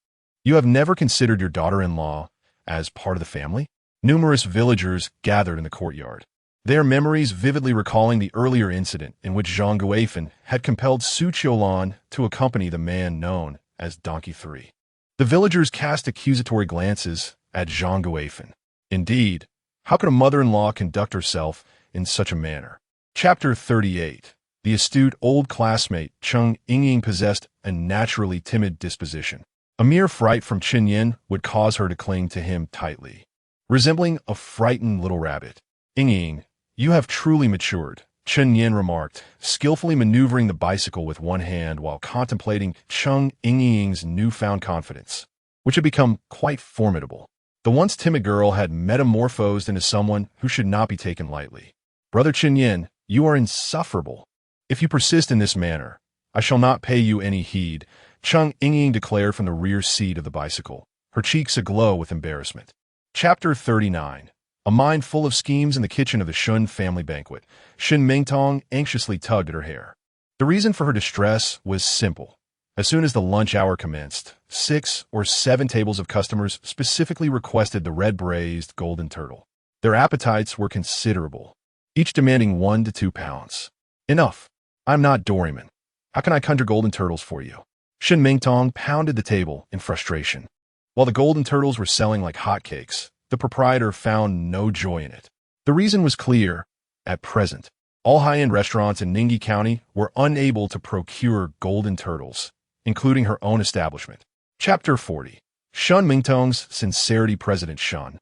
you have never considered your daughter-in-law as part of the family?" Numerous villagers gathered in the courtyard. their memories vividly recalling the earlier incident in which Zhang Guifan had compelled Su Qiulan to accompany the man known as Donkey 3. The villagers cast accusatory glances at Zhang Guifan. Indeed, how could a mother-in-law conduct herself in such a manner? Chapter 38. The astute old classmate Cheng Yingying possessed a naturally timid disposition. A mere fright from Chen Yin would cause her to cling to him tightly. Resembling a frightened little rabbit. Yingying, you have truly matured, Chen Yin remarked, skillfully maneuvering the bicycle with one hand while contemplating Cheng Yingying's newfound confidence, which had become quite formidable. The once timid girl had metamorphosed into someone who should not be taken lightly. Brother Chen Yin, you are insufferable. If you persist in this manner, I shall not pay you any heed, Cheng Yingying declared from the rear seat of the bicycle, her cheeks aglow with embarrassment. Chapter 39. A mind full of schemes in the kitchen of the Shun family banquet. Shin Mingtong anxiously tugged at her hair. The reason for her distress was simple. As soon as the lunch hour commenced, 6 or 7 tables of customers specifically requested the red braised golden turtle. Their appetites were considerable, each demanding 1 to 2 pounds. Enough. I'm not Doryman. How can I conjure golden turtles for you? Shin Mingtong pounded the table in frustration. While the golden turtles were selling like hotcakes, the proprietor found no joy in it. The reason was clear. At present, all high-end restaurants in Ningyi County were unable to procure golden turtles, including her own establishment. Chapter 40. Shun Mingtong's sincerity. President Shun,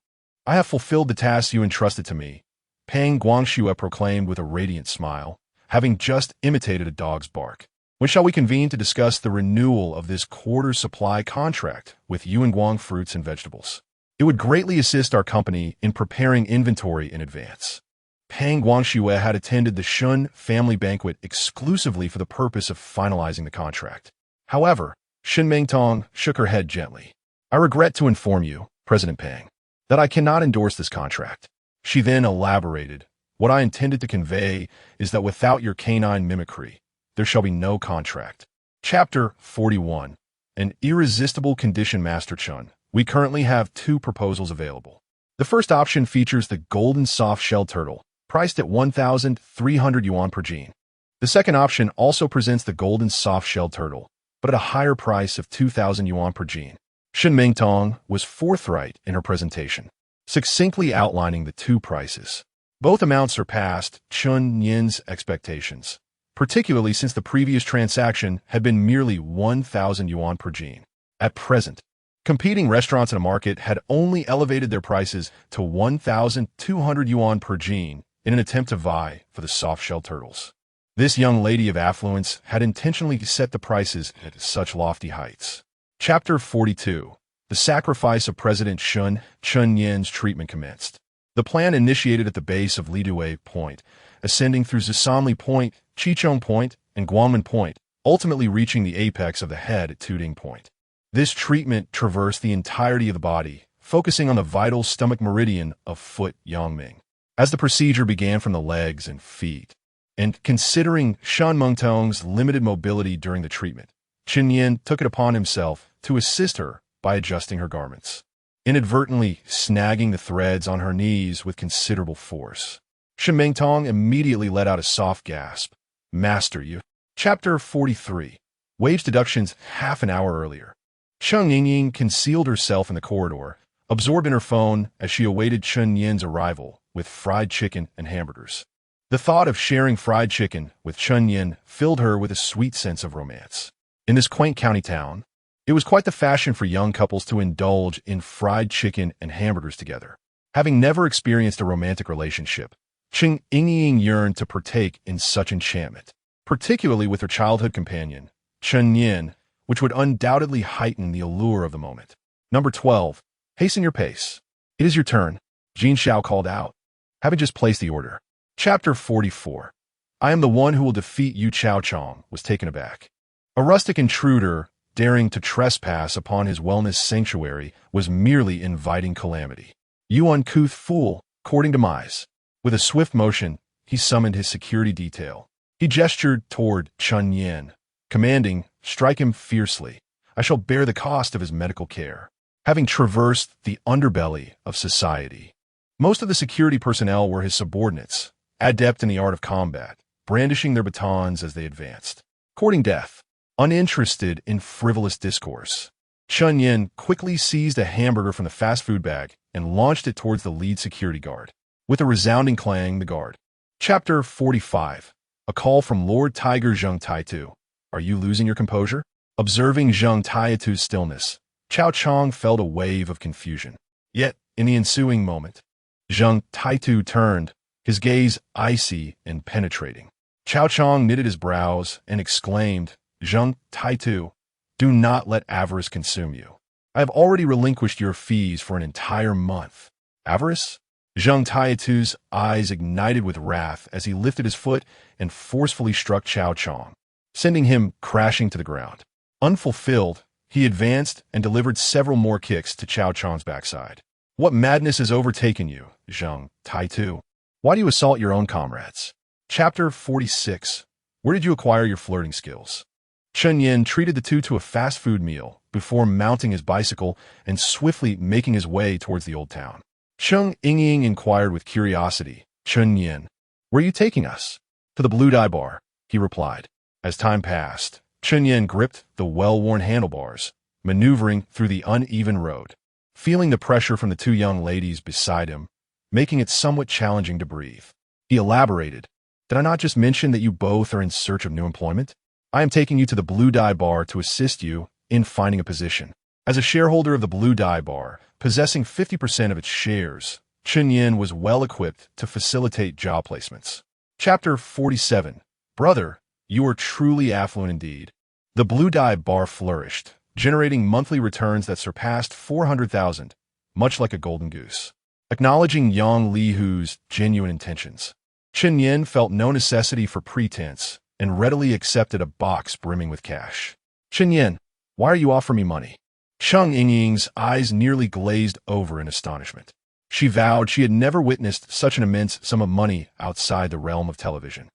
I have fulfilled the task you entrusted to me, Pang Guangxue proclaimed with a radiant smile, having just imitated a dog's bark. When shall we convene to discuss the renewal of this quarter supply contract with Yuanguang fruits and vegetables? It would greatly assist our company in preparing inventory in advance. Pang Guangxue had attended the Shun family banquet exclusively for the purpose of finalizing the contract. However, Shin Mingtong shook her head gently. I regret to inform you, President Pang, that I cannot endorse this contract. She then elaborated, what I intended to convey is that without your canine mimicry, there shall be no contract. Chapter 41. An irresistible condition. Master Chun, we currently have 2 proposals available. The first option features the golden soft-shell turtle, priced at 1,300 yuan per gene. The second option also presents the golden soft-shell turtle, but at a higher price of 2,000 yuan per gene. Shin Mingtong was forthright in her presentation, succinctly outlining the 2 prices. Both amounts surpassed Chun Yin's expectations, particularly since the previous transaction had been merely 1,000 yuan per gene. At present, competing restaurants in the market had only elevated their prices to 1,200 yuan per gene in an attempt to vie for the soft-shell turtles. This young lady of affluence had intentionally set the prices at such lofty heights. Chapter 42. The sacrifice of President Shun Yin's treatment commenced. The plan initiated at the base of Lidue Point, ascending through Zisanli Point, Chichong Point, and Guangmen Point, ultimately reaching the apex of the head at Tuding Point. This treatment traversed the entirety of the body, focusing on the vital stomach meridian of foot Yangming. As the procedure began from the legs and feet, and considering Shan Mengtong's limited mobility during the treatment, Chen Yin took it upon himself to assist her by adjusting her garments, inadvertently snagging the threads on her knees with considerable force. Shin Mengtong immediately let out a soft gasp. Master, you. Chapter 43. Wage deductions half an hour earlier. Cheng Yingying concealed herself in the corridor, absorbed in her phone as she awaited Chen Yin's arrival with fried chicken and hamburgers. The thought of sharing fried chicken with Chen Yin filled her with a sweet sense of romance. In this quaint county town, it was quite the fashion for young couples to indulge in fried chicken and hamburgers together. Having never experienced a romantic relationship, Cheng Yingying yearned to partake in such enchantment, particularly with her childhood companion, Chen Yin, which would undoubtedly heighten the allure of the moment. Number 12. Hasten your pace. It is your turn, Jin Xiao called out, having just placed the order. Chapter 44. I am the one who will defeat Yu Chao Chong was taken aback. A rustic intruder daring to trespass upon his wellness sanctuary was merely inviting calamity. You uncouth fool, courting demise. With a swift motion, he summoned his security detail. He gestured toward Chen Yin, commanding, strike him fiercely. I shall bear the cost of his medical care. Having traversed the underbelly of society, Most of the security personnel were his subordinates, adept in the art of combat, brandishing their batons as they advanced. Courting death, uninterested in frivolous discourse, Chun Yin quickly seized a hamburger from the fast food bag and launched it towards the lead security guard. With a resounding clang, the guard. Chapter 45. A call from Lord Tiger Zheng Taitu. Are you losing your composure? Observing Zheng Taitu's stillness, Cao Chong felt a wave of confusion. Yet, in the ensuing moment, Zheng Taitu turned, his gaze icy and penetrating. Cao Chong knitted his brows and exclaimed, Zheng Taitu, do not let avarice consume you. I have already relinquished your fees for an entire month. Avarice? Zheng Taitu's eyes ignited with wrath as he lifted his foot and forcefully struck Cao Chong, sending him crashing to the ground. Unfulfilled, he advanced and delivered several more kicks to Cao Chong's backside. What madness has overtaken you, Zheng Taitu? Why do you assault your own comrades? Chapter 46. Where did you acquire your flirting skills? Chun Yin treated the two to a fast food meal before mounting his bicycle and swiftly making his way towards the old town. Cheng Yingying inquired with curiosity, Chun Yin, where are you taking us? To the Blue Dye Bar, he replied. As time passed, Chun Yin gripped the well-worn handlebars, maneuvering through the uneven road, feeling the pressure from the two young ladies beside him, making it somewhat challenging to breathe. He elaborated, did I not just mention that you both are in search of new employment? I am taking you to the Blue Dye Bar to assist you in finding a position. As a shareholder of the Blue Dye Bar, possessing 50% of its shares, Chun Yin was well equipped to facilitate job placements. Chapter 47. Brother, you are truly affluent indeed. The Blue Dye Bar flourished, generating monthly returns that surpassed 400,000, much like a golden goose. Acknowledging Yang Li Hu's genuine intentions, Chun Yin felt no necessity for pretense and readily accepted a box brimming with cash. Chun Yin, why are you offering me money? Cheng Yingying's eyes nearly glazed over in astonishment. She vowed she had never witnessed such an immense sum of money outside the realm of television.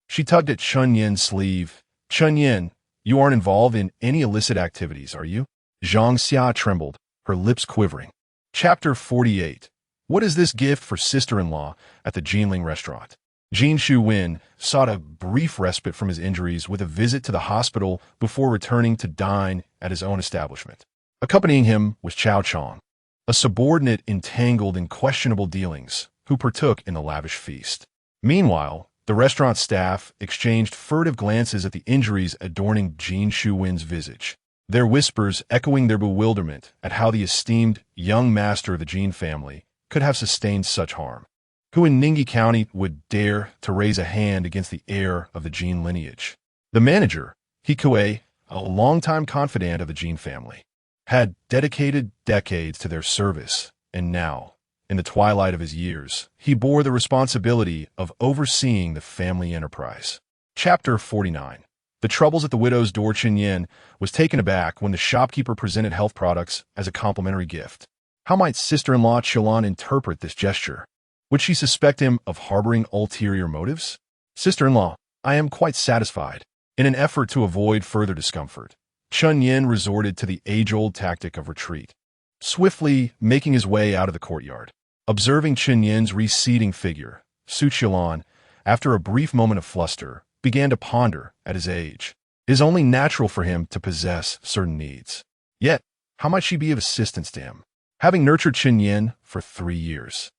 She tugged at Chun Yin's sleeve. Chun Yin, you aren't involved in any illicit activities, are you? Zhang Xia trembled, her lips quivering. Chapter 48. What is this gift for sister-in-law at the Jinling restaurant? Jin Shu-Wen sought a brief respite from his injuries with a visit to the hospital before returning to dine at his own establishment. Accompanying him was Cao Chong, a subordinate entangled in questionable dealings, who partook in the lavish feast. Meanwhile, the restaurant staff exchanged furtive glances at the injuries adorning Jin Shu-Wen's visage, their whispers echoing their bewilderment at how the esteemed young master of the Jin family could have sustained such harm. Who in Ningyi County would dare to raise a hand against the heir of the Jin lineage? The manager, He Kuei, a longtime confidant of the Jin family, had dedicated decades to their service, and now, in the twilight of his years, he bore the responsibility of overseeing the family enterprise. Chapter 49. The troubles at the widow's door. Chun Yin was taken aback when the shopkeeper presented health products as a complimentary gift. How might sister-in-law Qilan interpret this gesture? Would she suspect him of harboring ulterior motives? Sister-in-law, I am quite satisfied. In an effort to avoid further discomfort, Chun Yin resorted to the age-old tactic of retreat, swiftly making his way out of the courtyard. Observing Chun Yin's receding figure, Su Qilan, after a brief moment of fluster, began to ponder at his age. It is only natural for him to possess certain needs. Yet, how might she be of assistance to him? Having nurtured Chun Yin for 3 years,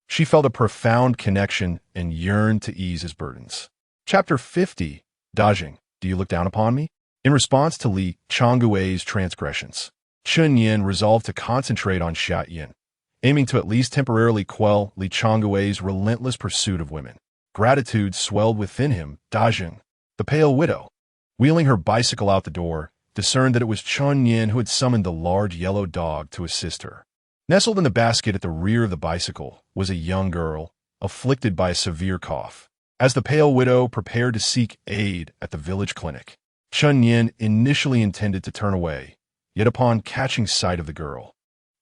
she felt a profound connection and yearned to ease his burdens. Chapter 50. Dajing, do you look down upon me? In response to Li Chonggui's transgressions, Chun Yin resolved to concentrate on Xia Yin, aiming to at least temporarily quell Li Chonggui's relentless pursuit of women. Gratitude swelled within him. Dajing, the pale widow, wheeling her bicycle out the door, discerned that it was Chun Yin who had summoned the large yellow dog to assist her. Nestled in the basket at the rear of the bicycle was a young girl, afflicted by a severe cough. As the pale widow prepared to seek aid at the village clinic, Chun Yin initially intended to turn away, yet upon catching sight of the girl,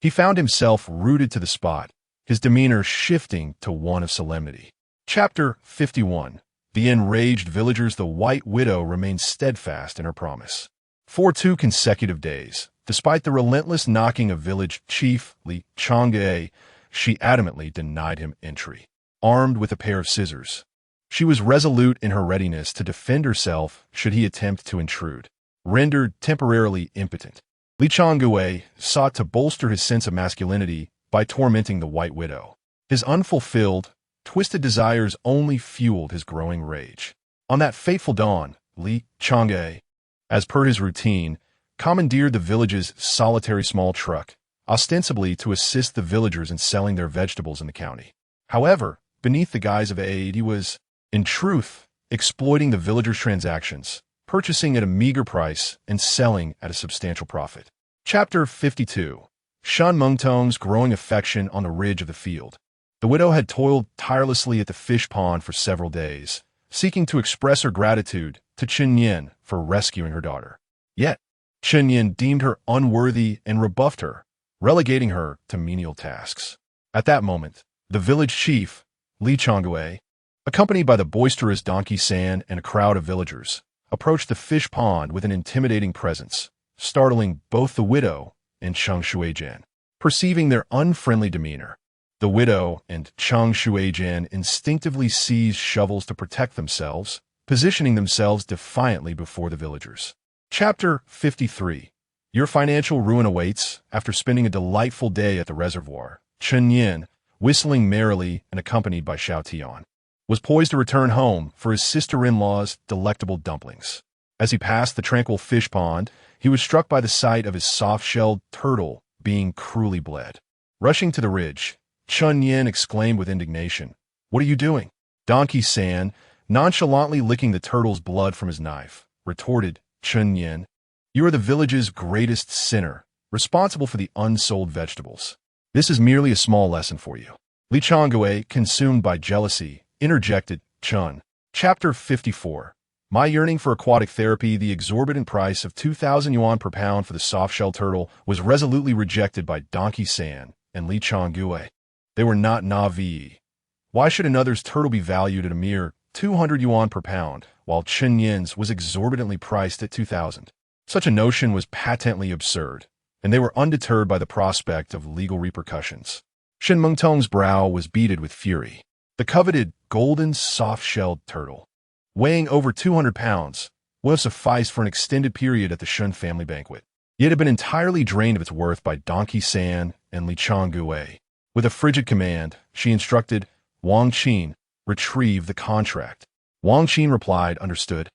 he found himself rooted to the spot, his demeanor shifting to one of solemnity. Chapter 51. The enraged villagers. The White Widow remained steadfast in her promise. For 2 consecutive days, despite the relentless knocking of village chief Li Chongguo, she adamantly denied him entry. Armed with a pair of scissors, she was resolute in her readiness to defend herself should he attempt to intrude. Rendered temporarily impotent, Li Changui sought to bolster his sense of masculinity by tormenting the White Widow. His unfulfilled, twisted desires only fueled his growing rage. On that fateful dawn, Li Changui, as per his routine, commandeered the village's solitary small truck, ostensibly to assist the villagers in selling their vegetables in the county. However, beneath the guise of aid, he was, in truth, exploiting the villagers' transactions, purchasing at a meager price and selling at a substantial profit. Chapter 52. Shen Mengtong's growing affection on the ridge of the field. The widow had toiled tirelessly at the fish pond for several days, seeking to express her gratitude to Chen Yin for rescuing her daughter. Yet, Chen Yin deemed her unworthy and rebuffed her, relegating her to menial tasks. At that moment, the village chief, Li Changui, accompanied by the boisterous Donkey San and a crowd of villagers, approached the fish pond with an intimidating presence, startling both the widow and Cheng Shuijian. Perceiving their unfriendly demeanor, the widow and Cheng Shuijian instinctively seized shovels to protect themselves, positioning themselves defiantly before the villagers. Chapter 53. Your financial ruin awaits. After spending a delightful day at the reservoir, Chen Yin, whistling merrily and accompanied by Xiao Tian, was poised to return home for his sister-in-law's delectable dumplings. As he passed the tranquil fish pond, he was struck by the sight of his soft-shelled turtle being cruelly bled. Rushing to the ridge, Chen Yin exclaimed with indignation, "What are you doing?" Donkey San, nonchalantly licking the turtle's blood from his knife, retorted, "Chen Yin, you are the village's greatest sinner, responsible for the unsold vegetables. This is merely a small lesson for you." Li Changui, consumed by jealousy, interjected, "Chun." Chapter 54. My yearning for aquatic therapy. The exorbitant price of 2,000 yuan per pound for the soft-shell turtle was resolutely rejected by Donkey San and Li Changui. They were not Na'vi. Why should another's turtle be valued at a mere 200 yuan per pound, while Chen Yin's was exorbitantly priced at 2,000? Such a notion was patently absurd, and they were undeterred by the prospect of legal repercussions. Shen Mengtong's brow was beaded with fury. The coveted golden soft-shelled turtle, weighing over 200 pounds, would have sufficed for an extended period at the Shun family banquet. Yet it had been entirely drained of its worth by Donkey San and Li Changui. With a frigid command, she instructed Wang Qin, retrieve the contract. Wang Qin replied, "Understood."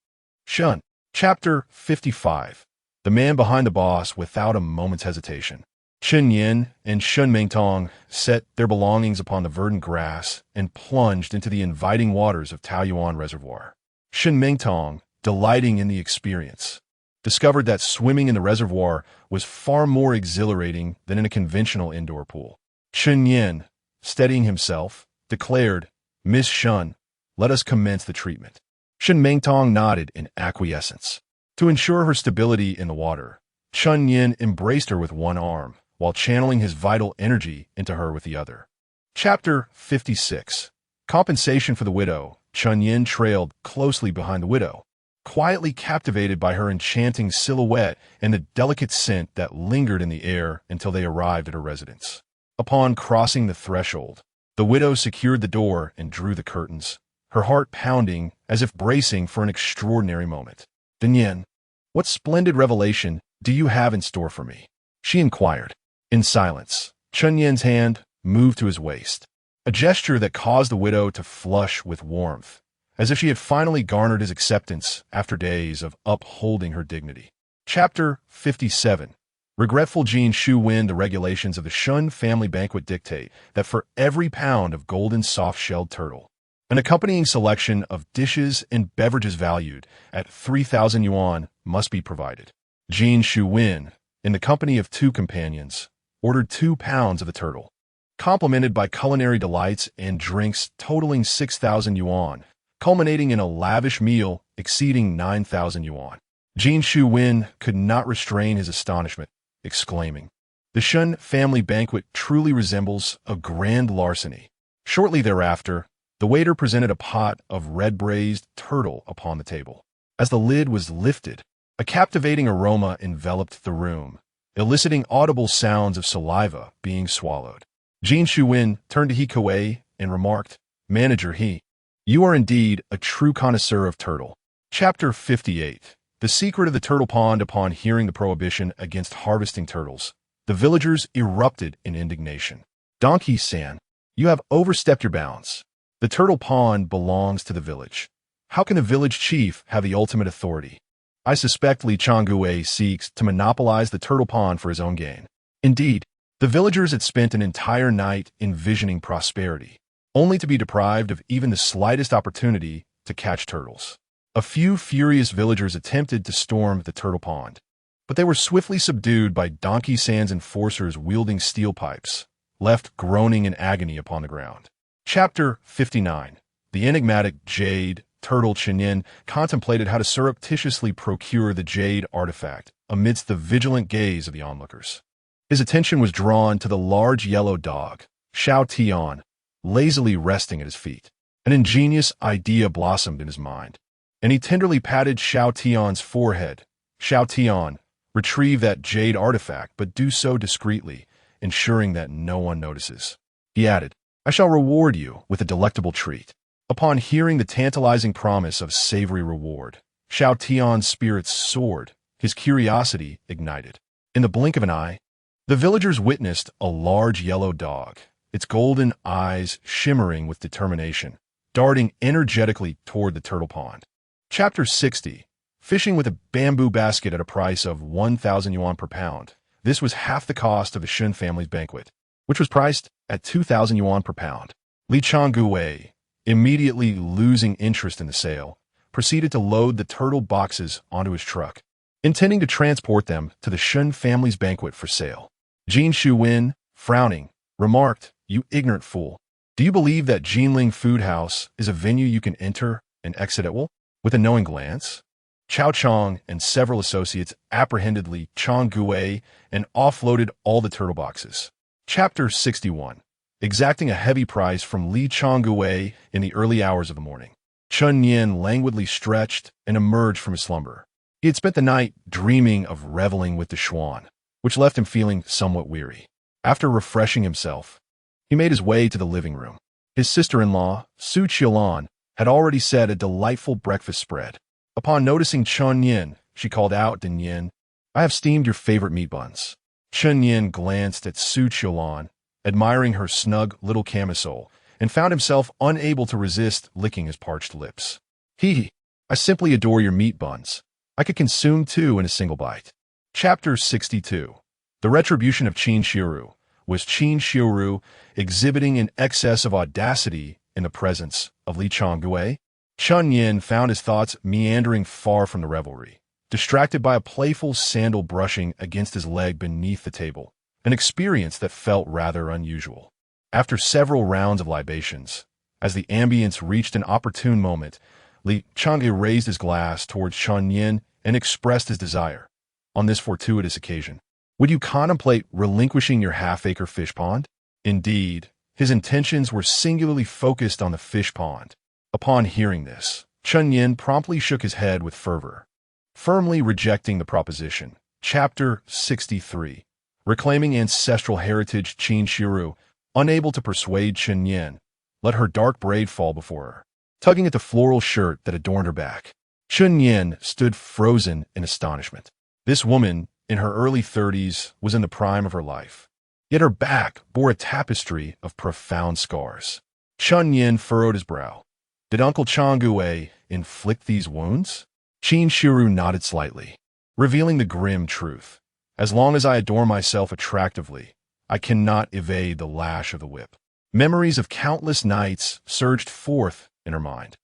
Shun. Chapter 55. The man behind the boss without a moment's hesitation. Chen Yin and Shen Mengtong set their belongings upon the verdant grass and plunged into the inviting waters of Taoyuan Reservoir. Shen Mengtong, delighting in the experience, discovered that swimming in the reservoir was far more exhilarating than in a conventional indoor pool. Chen Yin, steadying himself, declared, "Miss Shun, let us commence the treatment." Shen Mengtong nodded in acquiescence. To ensure her stability in the water, Chen Yin embraced her with one arm, while channeling his vital energy into her with the other. Chapter 56. Compensation for the widow. Chen Yin trailed closely behind the widow, quietly captivated by her enchanting silhouette and the delicate scent that lingered in the air until they arrived at her residence. Upon crossing the threshold, the widow secured the door and drew the curtains, her heart pounding as if bracing for an extraordinary moment. "Dinyan, what splendid revelation do you have in store for me?" she inquired. In silence, Chen Yin's hand moved to his waist, a gesture that caused the widow to flush with warmth, as if she had finally garnered his acceptance after days of upholding her dignity. Chapter 57. Regretful Jin Shu Wen. The regulations of the Shun family banquet dictate that for every pound of golden soft-shelled turtle, an accompanying selection of dishes and beverages valued at 3,000 yuan must be provided. Jin Shu Wen, in the company of two companions, ordered 2 pounds of the turtle, complemented by culinary delights and drinks totaling 6,000 yuan, culminating in a lavish meal exceeding 9,000 yuan. Jin Shu Wen could not restrain his astonishment, exclaiming, "The Shun family banquet truly resembles a grand larceny." Shortly thereafter, the waiter presented a pot of red-braised turtle upon the table. As the lid was lifted, a captivating aroma enveloped the room, eliciting audible sounds of saliva being swallowed. Jin Shuwen turned to He Kuei and remarked, Manager He, you are indeed a true connoisseur of turtle. Chapter 58. The secret of the turtle pond. Upon hearing the prohibition against harvesting turtles, the villagers erupted in indignation. Donkey-san, you have overstepped your bounds. The turtle pond belongs to the village. How can a village chief have the ultimate authority? I suspect Li Changguei seeks to monopolize the turtle pond for his own gain. Indeed, the villagers had spent an entire night envisioning prosperity, only to be deprived of even the slightest opportunity to catch turtles. A few furious villagers attempted to storm the turtle pond, but they were swiftly subdued by Donkey-san's enforcers wielding steel pipes, left groaning in agony upon the ground. Chapter 59. The enigmatic Jade Turtle. Chen contemplated how to surreptitiously procure the jade artifact amidst the vigilant gaze of the onlookers. His attention was drawn to the large yellow dog, Xiao Tian, lazily resting at his feet. An ingenious idea blossomed in his mind, and he tenderly patted Xiao Tian's forehead. Xiao Tian, retrieve that jade artifact, but do so discreetly, ensuring that no one notices. He added, I shall reward you with a delectable treat. Upon hearing the tantalizing promise of savory reward, Xiao Tian's spirits soared, his curiosity ignited. In the blink of an eye, the villagers witnessed a large yellow dog, its golden eyes shimmering with determination, darting energetically toward the turtle pond. Chapter 60. Fishing with a bamboo basket at a price of 1,000 yuan per pound. This was half the cost of the Shun family's banquet, which was priced at 2,000 yuan per pound. Li Changguei, immediately losing interest in the sale, proceeded to load the turtle boxes onto his truck, intending to transport them to the Shun family's banquet for sale. Jin Shuwen, frowning, remarked, You ignorant fool. Do you believe that Jinling Food House is a venue you can enter and exit at will? With a knowing glance, Chao Chong and several associates apprehended Li Changguei and offloaded all the turtle boxes. Chapter 61. Exacting a heavy price from Li Changguei in the early hours of the morning, Chun Yin languidly stretched and emerged from his slumber. He had spent the night dreaming of reveling with the Xuan, which left him feeling somewhat weary. After refreshing himself, he made his way to the living room. His sister-in-law, Su Qiulan, had already set a delightful breakfast spread. Upon noticing Chun Yin, she called out, Din Yin, I have steamed your favorite meat buns. Chun Yin glanced at Su Qiulan, admiring her snug little camisole, and found himself unable to resist licking his parched lips. I simply adore your meat buns. I could consume 2 in a single bite. Chapter 62. The retribution of Qin Shiru. Was Qin Shiru exhibiting an excess of audacity in the presence of Li Changguei? Chun Yin found his thoughts meandering far from the revelry, distracted by a playful sandal brushing against his leg beneath the table, an experience that felt rather unusual. After several rounds of libations, as the ambience reached an opportune moment, Li Changguei raised his glass towards Chun Yin and expressed his desire. On this fortuitous occasion, would you contemplate relinquishing your half-acre fish pond? Indeed, his intentions were singularly focused on the fish pond. Upon hearing this, Chun Yin promptly shook his head with fervor, firmly rejecting the proposition. Chapter 63. Reclaiming ancestral heritage. Qin Shiru, unable to persuade Chun Yin, let her dark braid fall before her, tugging at the floral shirt that adorned her back. Chun Yin stood frozen in astonishment. This woman, in her early 30s, was in the prime of her life, yet her back bore a tapestry of profound scars. Chun Yin furrowed his brow. Did Uncle Changguei inflict these wounds? Qin Shiru nodded slightly, revealing the grim truth. As long as I adore myself attractively, I cannot evade the lash of the whip. Memories of countless nights surged forth in her mind.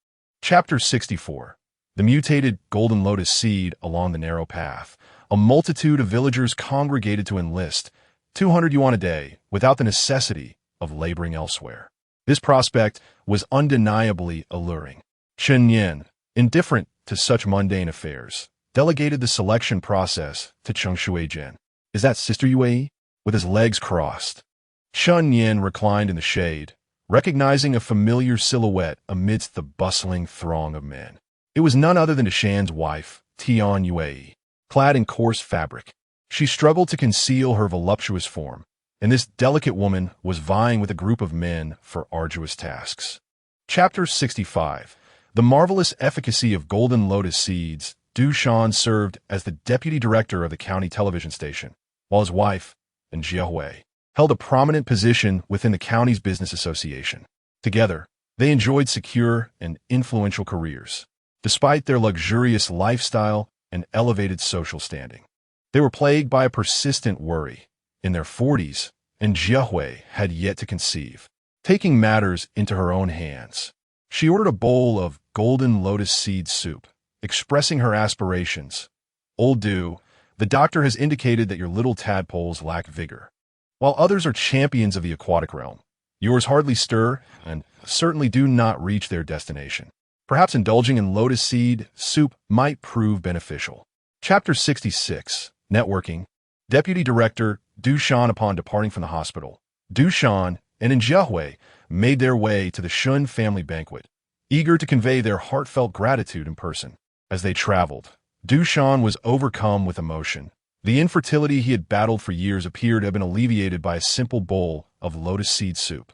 Chapter 64. The mutated golden lotus seed along the narrow path. A multitude of villagers congregated to enlist 200 yuan a day without the necessity of laboring elsewhere. This prospect was undeniably alluring. Chen Yin, indifferent to such mundane affairs, delegated the selection process to Cheng Shuijin. Is that Sister Yue? With his legs crossed, Chun Yin reclined in the shade, recognizing a familiar silhouette amidst the bustling throng of men. It was none other than Shan's wife, Tian Yue, clad in coarse fabric. She struggled to conceal her voluptuous form, and this delicate woman was vying with a group of men for arduous tasks. Chapter 65. The marvelous efficacy of golden lotus seeds. Du Shan served as the deputy director of the county television station, while his wife, and Jia Hui, held a prominent position within the county's business association. Together, they enjoyed secure and influential careers, despite their luxurious lifestyle and elevated social standing. They were plagued by a persistent worry. In their 40s, and Jia Hui had yet to conceive. Taking matters into her own hands, she ordered a bowl of golden lotus seed soup, expressing her aspirations. Old Du, the doctor has indicated that your little tadpoles lack vigor. While others are champions of the aquatic realm, yours hardly stir and certainly do not reach their destination. Perhaps indulging in lotus seed soup might prove beneficial. Chapter 66. Networking. Deputy Director Du Shan, upon departing from the hospital, Du Shan and Jia Hui made their way to the Shun family banquet, eager to convey their heartfelt gratitude in person. As they traveled, Du Shan was overcome with emotion. The infertility he had battled for years appeared to have been alleviated by a simple bowl of lotus seed soup.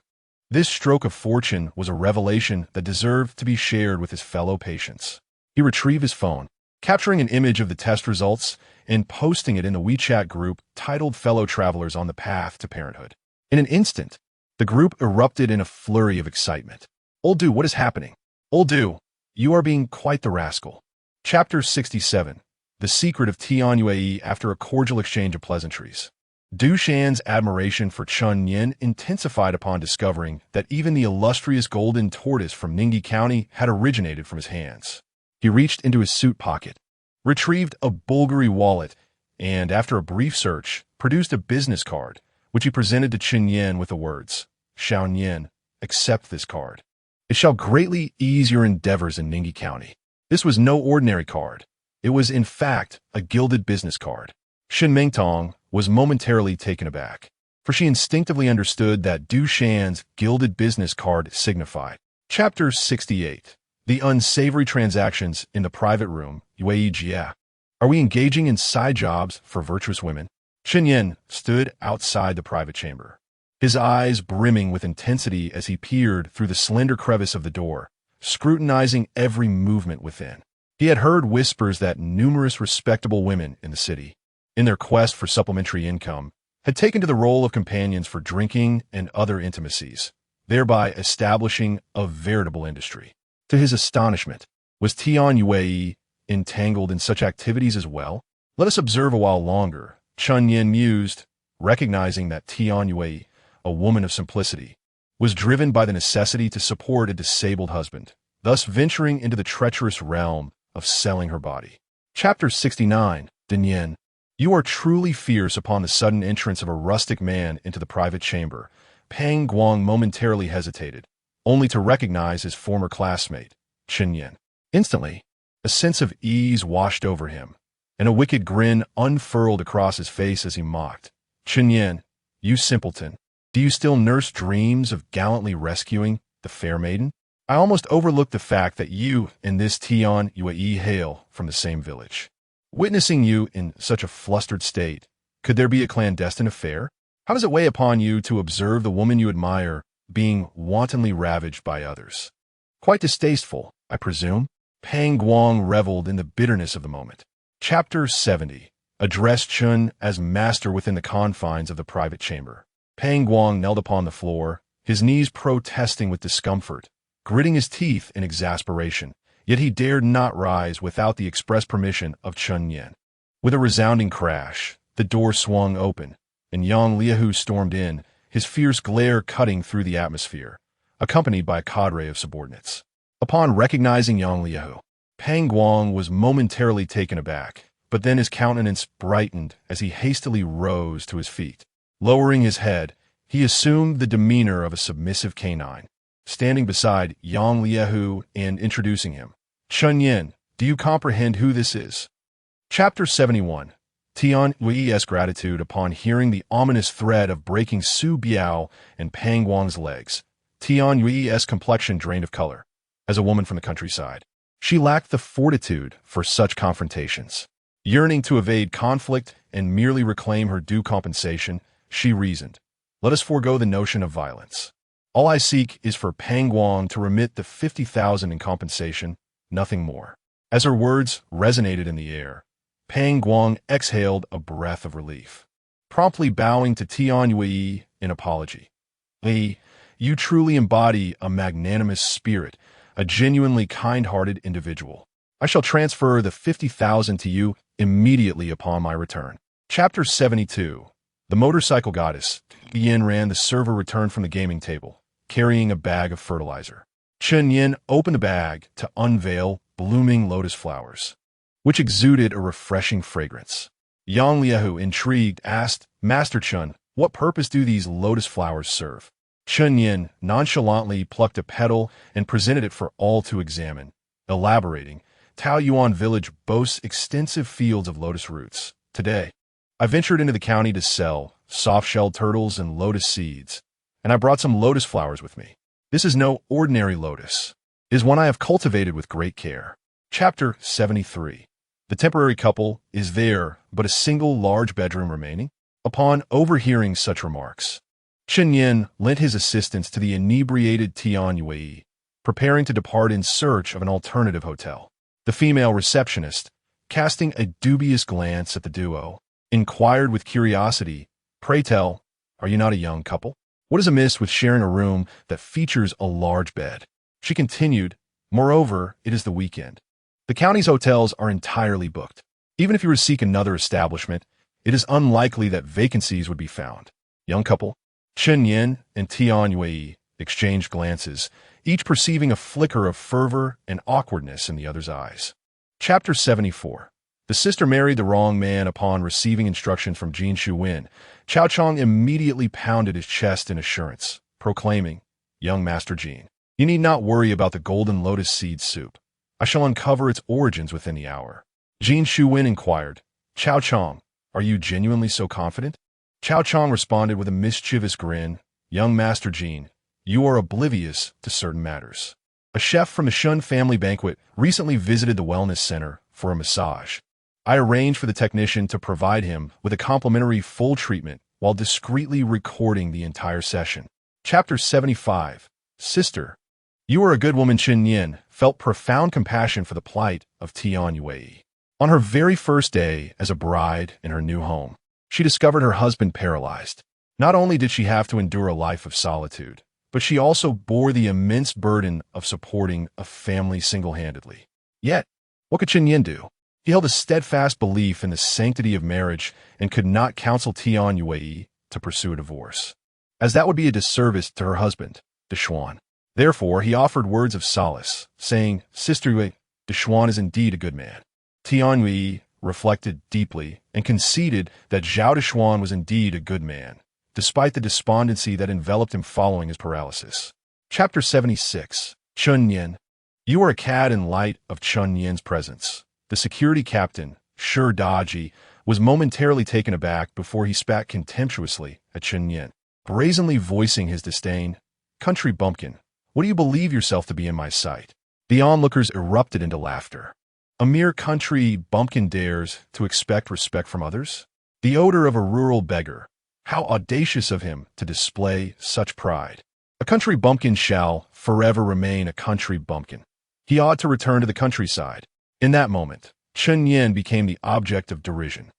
This stroke of fortune was a revelation that deserved to be shared with his fellow patients. He retrieved his phone, capturing an image of the test results and posting it in the WeChat group titled Fellow Travelers on the Path to Parenthood. In an instant, the group erupted in a flurry of excitement. Old Du, what is happening? Old Du, you are being quite the rascal. Chapter 67. The Secret of Tianyue. After a cordial exchange of pleasantries, Du Shan's admiration for Chun Yin intensified upon discovering that even the illustrious golden tortoise from Ningyi County had originated from his hands. He reached into his suit pocket, retrieved a Bulgari wallet, and after a brief search, produced a business card, which he presented to Chun Yin with the words, "Xiao Yin, accept this card. It shall greatly ease your endeavors in Ningyi County." This was no ordinary card. It was, in fact, a gilded business card. Shin Mingtong was momentarily taken aback, for she instinctively understood that Du Shan's gilded business card signified. Chapter 68. The unsavory transactions in the private room. Yue Jia. Are we engaging in side jobs for virtuous women? Chen Yin stood outside the private chamber, his eyes brimming with intensity as he peered through the slender crevice of the door, scrutinizing every movement within. He had heard whispers that numerous respectable women in the city, in their quest for supplementary income, had taken to the role of companions for drinking and other intimacies, thereby establishing a veritable industry. To his astonishment, was Tianyue entangled in such activities as well? Let us observe a while longer, Chun Yin mused, recognizing that Tianyue, a woman of simplicity, was driven by the necessity to support a disabled husband, thus venturing into the treacherous realm of selling her body. Chapter 69. Din Yin. You are truly fierce. Upon the sudden entrance of a rustic man into the private chamber, Pang Guang momentarily hesitated, only to recognize his former classmate, Chen Yin. Instantly, a sense of ease washed over him, and a wicked grin unfurled across his face as he mocked. Chen Yin, you simpleton, do you still nurse dreams of gallantly rescuing the fair maiden? I almost overlooked the fact that you and this Tianyue hail from the same village. Witnessing you in such a flustered state, could there be a clandestine affair? How does it weigh upon you to observe the woman you admire being wantonly ravaged by others? Quite distasteful, I presume. Pang Guang reveled in the bitterness of the moment. Chapter 70. Addressed Chun as master within the confines of the private chamber. Pang Guang knelt upon the floor, his knees protesting with discomfort, gritting his teeth in exasperation, yet he dared not rise without the express permission of Chun Yin. With a resounding crash, the door swung open, and Yang Liahu stormed in, his fierce glare cutting through the atmosphere, accompanied by a cadre of subordinates. Upon recognizing Yang Liahu, Pang Guang was momentarily taken aback, but then his countenance brightened as he hastily rose to his feet. Lowering his head, he assumed the demeanor of a submissive canine, standing beside Yang Liahu and introducing him. Chun Yin, do you comprehend who this is? Chapter 71. Tianyue's gratitude. Upon hearing the ominous threat of breaking Su Biao and Pang Guang's legs, Tianyue's complexion drained of color. As a woman from the countryside, she lacked the fortitude for such confrontations. Yearning to evade conflict and merely reclaim her due compensation, she reasoned, Let us forego the notion of violence. All I seek is for Pang Guang to remit the 50,000 in compensation, nothing more. As her words resonated in the air, Pang Guang exhaled a breath of relief, promptly bowing to Tian Yue in apology. Li, you truly embody a magnanimous spirit, a genuinely kind-hearted individual. I shall transfer the 50,000 to you immediately upon my return. Chapter 72. The Motorcycle Goddess. Yin Ran, the server, returned from the gaming table, carrying a bag of fertilizer. Chen Yin opened the bag to unveil blooming lotus flowers, which exuded a refreshing fragrance. Yang Liahu, intrigued, asked, Master Chen, what purpose do these lotus flowers serve? Chen Yin nonchalantly plucked a petal and presented it for all to examine, elaborating, Taoyuan village boasts extensive fields of lotus roots. Today, I ventured into the county to sell soft-shelled turtles and lotus seeds, and I brought some lotus flowers with me. This is no ordinary lotus. It is one I have cultivated with great care. Chapter 73. The temporary couple is there, but a single large bedroom remaining? Upon overhearing such remarks, Chen Yin lent his assistance to the inebriated Tian Yue, preparing to depart in search of an alternative hotel. The female receptionist, casting a dubious glance at the duo, inquired with curiosity, Pray tell, are you not a young couple? What is amiss with sharing a room that features a large bed? She continued, Moreover, it is the weekend. The county's hotels are entirely booked. Even if you were to seek another establishment, it is unlikely that vacancies would be found. Young couple. Chen Yin and Tian Yue exchanged glances, each perceiving a flicker of fervor and awkwardness in the other's eyes. Chapter 74. The sister married the wrong man. Upon receiving instructions from Jin Shuwen, Cao Chong immediately pounded his chest in assurance, proclaiming, Young Master Jin, you need not worry about the golden lotus seed soup. I shall uncover its origins within the hour. Jin Shuwen inquired, Cao Chong, are you genuinely so confident? Cao Chong responded with a mischievous grin, Young Master Jin, you are oblivious to certain matters. A chef from the Shun family banquet recently visited the wellness center for a massage. I arranged for the technician to provide him with a complimentary full treatment while discreetly recording the entire session. Chapter 75. Sister. You are a good woman. Chen Yin felt profound compassion for the plight of Tian Yue. On her very first day as a bride in her new home, she discovered her husband paralyzed. Not only did she have to endure a life of solitude, but she also bore the immense burden of supporting a family single-handedly. Yet, what could Chen Yin do? He held a steadfast belief in the sanctity of marriage and could not counsel Tian Yue to pursue a divorce, as that would be a disservice to her husband, Deshuan. Therefore, he offered words of solace, saying, Sister Yue, Deshuan is indeed a good man. Tian Yue reflected deeply and conceded that Zhao Deshuan was indeed a good man, despite the despondency that enveloped him following his paralysis. Chapter 76. Chen Yin. You are a cad in light of Chen Yin's presence. The security captain, Shi Daji, was momentarily taken aback before he spat contemptuously at Chen Yin, brazenly voicing his disdain. Country bumpkin, what do you believe yourself to be in my sight? The onlookers erupted into laughter. A mere country bumpkin dares to expect respect from others? The odor of a rural beggar. How audacious of him to display such pride. A country bumpkin shall forever remain a country bumpkin. He ought to return to the countryside. In that moment, Chen Yin became the object of derision.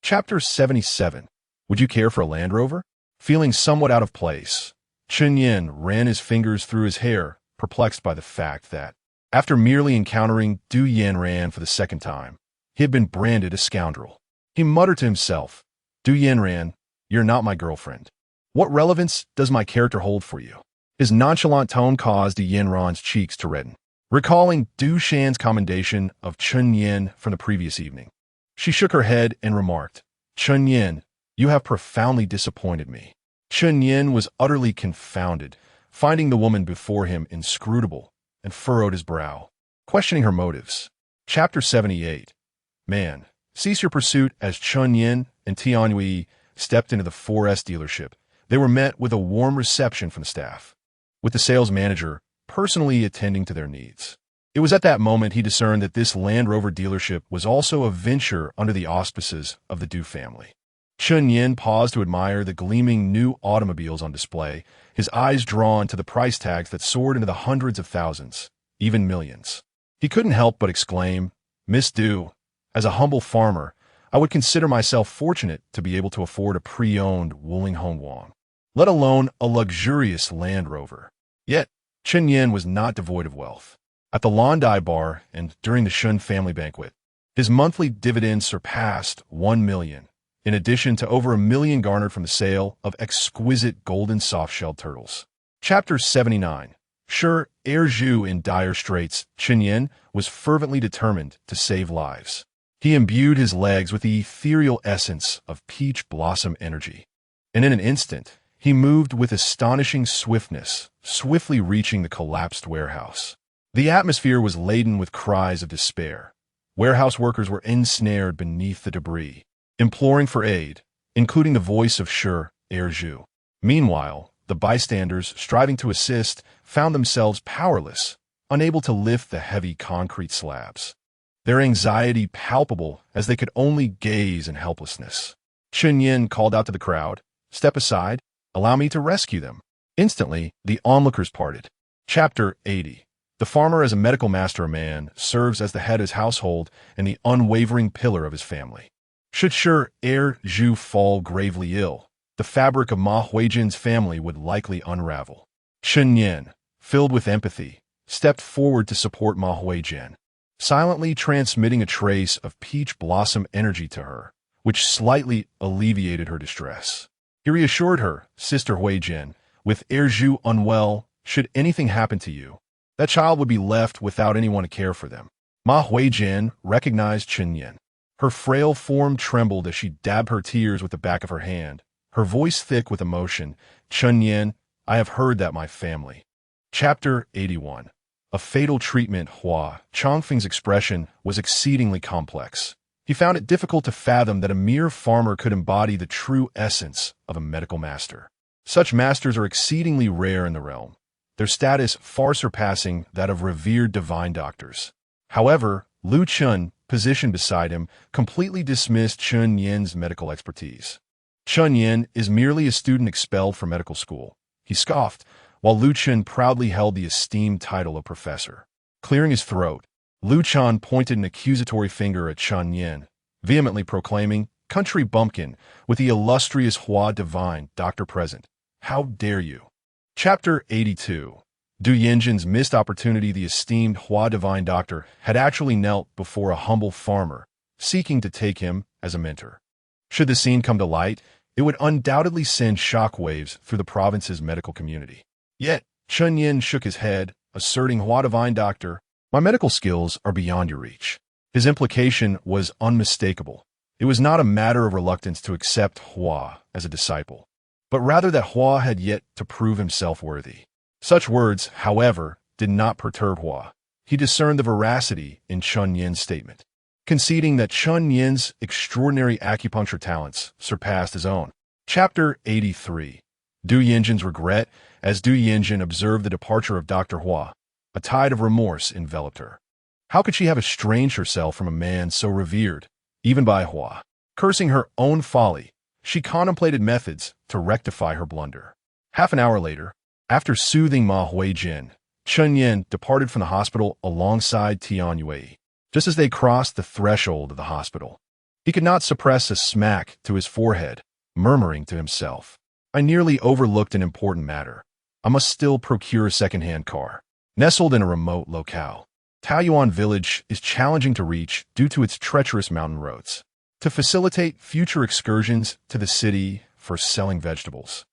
Chapter 77. Would you care for a Land Rover? Feeling somewhat out of place, Chen Yin ran his fingers through his hair, perplexed by the fact that, after merely encountering Du Yanran for the second time, he had been branded a scoundrel. He muttered to himself, Du Yanran, you're not my girlfriend. What relevance does my character hold for you? His nonchalant tone caused Du Yanran's cheeks to redden. Recalling Du Shan's commendation of Chen Yin from the previous evening, she shook her head and remarked, Chen Yin, you have profoundly disappointed me. Chen Yin was utterly confounded, finding the woman before him inscrutable, and furrowed his brow, questioning her motives. Chapter 78. Man, cease your pursuit. As Chen Yin and Tian Yue stepped into the 4S dealership, they were met with a warm reception from the staff, with the sales manager personally attending to their needs. It was at that moment he discerned that this Land Rover dealership was also a venture under the auspices of the Du family. Chun Yin paused to admire the gleaming new automobiles on display, his eyes drawn to the price tags that soared into the hundreds of thousands, even millions. He couldn't help but exclaim, "Miss Du, as a humble farmer, I would consider myself fortunate to be able to afford a pre-owned Wuling Hongguang, let alone a luxurious Land Rover." Yet, Chen Yin was not devoid of wealth. At the Landai Bar and during the Shun family banquet, his monthly dividends surpassed 1 million, in addition to over 1 million garnered from the sale of exquisite golden soft-shelled turtles. Chapter 79. Sure, Heir Zhu in dire straits, Chen Yin was fervently determined to save lives. He imbued his legs with the ethereal essence of peach blossom energy, and in an instant, he moved with astonishing swiftness, swiftly reaching the collapsed warehouse. The atmosphere was laden with cries of despair. Warehouse workers were ensnared beneath the debris, imploring for aid, including the voice of Heir Zhu. Meanwhile, the bystanders, striving to assist, found themselves powerless, unable to lift the heavy concrete slabs. Their anxiety palpable as they could only gaze in helplessness. Chen Yin called out to the crowd, "Step aside, allow me to rescue them." Instantly, the onlookers parted. Chapter 80. The farmer, as a medical master man, serves as the head of his household and the unwavering pillar of his family. Should Heir Zhu fall gravely ill, the fabric of Ma Huijin's family would likely unravel. Chen Yin, filled with empathy, stepped forward to support Ma Huijin, silently transmitting a trace of peach blossom energy to her, which slightly alleviated her distress. He reassured her, "Sister Huijin, with Heir Zhu unwell, should anything happen to you, that child would be left without anyone to care for them." Ma Huijin recognized Chen Yin. Her frail form trembled as she dabbed her tears with the back of her hand, her voice thick with emotion. "Chen Yin, I have heard that my family." Chapter 81. A fatal treatment. Hua Chongfeng's expression was exceedingly complex. He found it difficult to fathom that a mere farmer could embody the true essence of a medical master. Such masters are exceedingly rare in the realm, their status far surpassing that of revered divine doctors. However, Lu Chun, positioned beside him, completely dismissed Chen Yin's medical expertise. "Chen Yin is merely a student expelled from medical school," he scoffed, while Lu Chun proudly held the esteemed title of professor. Clearing his throat, Lu Chun pointed an accusatory finger at Chen Yin, vehemently proclaiming, "Country bumpkin, with the illustrious Hua divine doctor present, how dare you?" Chapter 82. Du Yinjin's missed opportunity. The esteemed Hua divine doctor had actually knelt before a humble farmer, seeking to take him as a mentor. Should the scene come to light, it would undoubtedly send shockwaves through the province's medical community. Yet, Chen Yin shook his head, asserting, "Hua divine doctor, my medical skills are beyond your reach." His implication was unmistakable. It was not a matter of reluctance to accept Hua as a disciple, but rather that Hua had yet to prove himself worthy. Such words, however, did not perturb Hua. He discerned the veracity in Chen Yin's statement, conceding that Chen Yin's extraordinary acupuncture talents surpassed his own. Chapter 83. Du Yinjin's regret. As Du Yinjin observed the departure of Dr. Hua, a tide of remorse enveloped her. How could she have estranged herself from a man so revered, even by Hua? Cursing her own folly, she contemplated methods to rectify her blunder. Half an hour later, after soothing Ma Huijin, Chen Yin departed from the hospital alongside Tian Yue. Just as they crossed the threshold of the hospital, he could not suppress a smack to his forehead, murmuring to himself, "I nearly overlooked an important matter. I must still procure a second-hand car." Nestled in a remote locale, Taoyuan village is challenging to reach due to its treacherous mountain roads. To facilitate future excursions to the city for selling vegetables,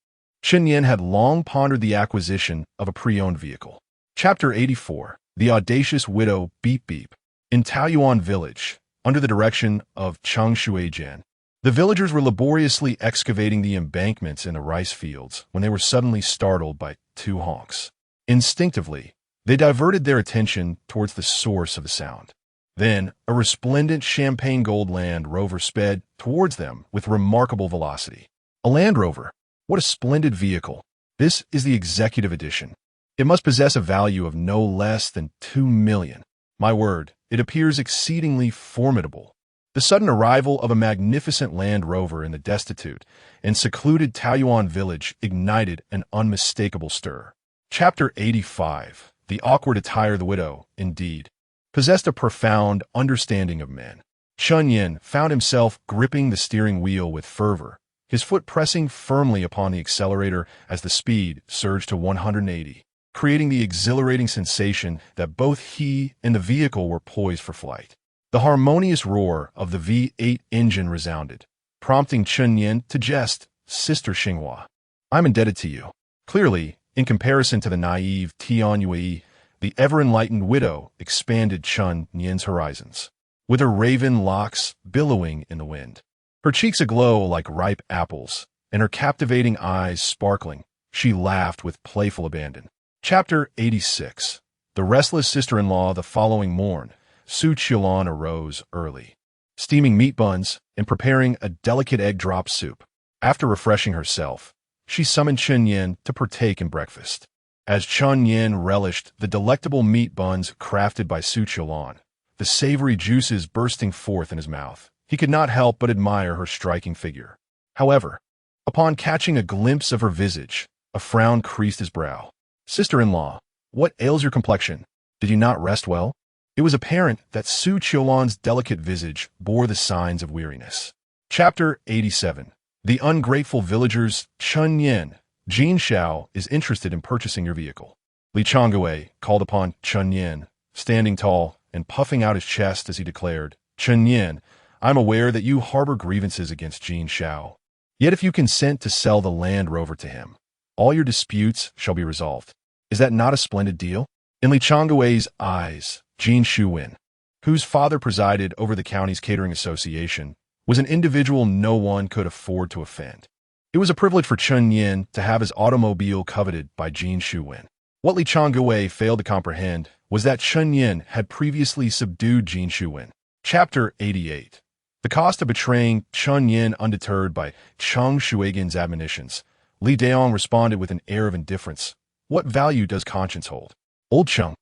Chen Yin had long pondered the acquisition of a pre-owned vehicle. Chapter 84. The audacious widow Beep Beep. In Taoyuan village, under the direction of Chang Shuijian, the villagers were laboriously excavating the embankments in the rice fields when they were suddenly startled by two honks. Instinctively, they diverted their attention towards the source of the sound. Then, a resplendent champagne gold Land Rover sped towards them with remarkable velocity. A Land Rover? What a splendid vehicle. This is the executive edition. It must possess a value of no less than 2 million. My word, it appears exceedingly formidable. The sudden arrival of a magnificent Land Rover in the destitute and secluded Taoyuan village ignited an unmistakable stir. Chapter 85. The awkward attire. The widow, indeed, possessed a profound understanding of men. Chun Yin found himself gripping the steering wheel with fervor, his foot pressing firmly upon the accelerator as the speed surged to 180, creating the exhilarating sensation that both he and the vehicle were poised for flight. The harmonious roar of the V8 engine resounded, prompting Chun Yin to jest, "Sister Xinghua, I'm indebted to you." Clearly, in comparison to the naive Tian Yue, the ever-enlightened widow expanded Chun Yin's horizons, with her raven locks billowing in the wind. Her cheeks aglow like ripe apples, and her captivating eyes sparkling, she laughed with playful abandon. Chapter 86. The restless sister-in-law. The following morn, Su Qiulan arose early, steaming meat buns and preparing a delicate egg drop soup. After refreshing herself, she summoned Chun Yin to partake in breakfast. As Chun Yin relished the delectable meat buns crafted by Su Qiulan, the savory juices bursting forth in his mouth, he could not help but admire her striking figure. However, upon catching a glimpse of her visage, a frown creased his brow. "Sister-in-law, what ails your complexion? Did you not rest well?" It was apparent that Su Qiulan's delicate visage bore the signs of weariness. Chapter 87. The ungrateful villagers. Chun Yin, Jin Shao is interested in purchasing your vehicle. Li Changwei called upon Chun Yin, standing tall and puffing out his chest as he declared, "Chun Yin, I'm aware that you harbor grievances against Jin Shao. Yet if you consent to sell the Land Rover to him, all your disputes shall be resolved. Is that not a splendid deal?" In Li Changwei's eyes, Jin Shuwen, whose father presided over the county's catering association, was an individual no one could afford to offend. It was a privilege for Chun Yin to have his automobile coveted by Jin Shuwen. What Li Changwei failed to comprehend was that Chun Yin had previously subdued Jin Shuwen. Chapter 88. The cost of betraying Chun Yin. Undeterred by Cheng Shuigen's admonitions, Li Daong responded with an air of indifference. "What value does conscience hold? Old Cheng,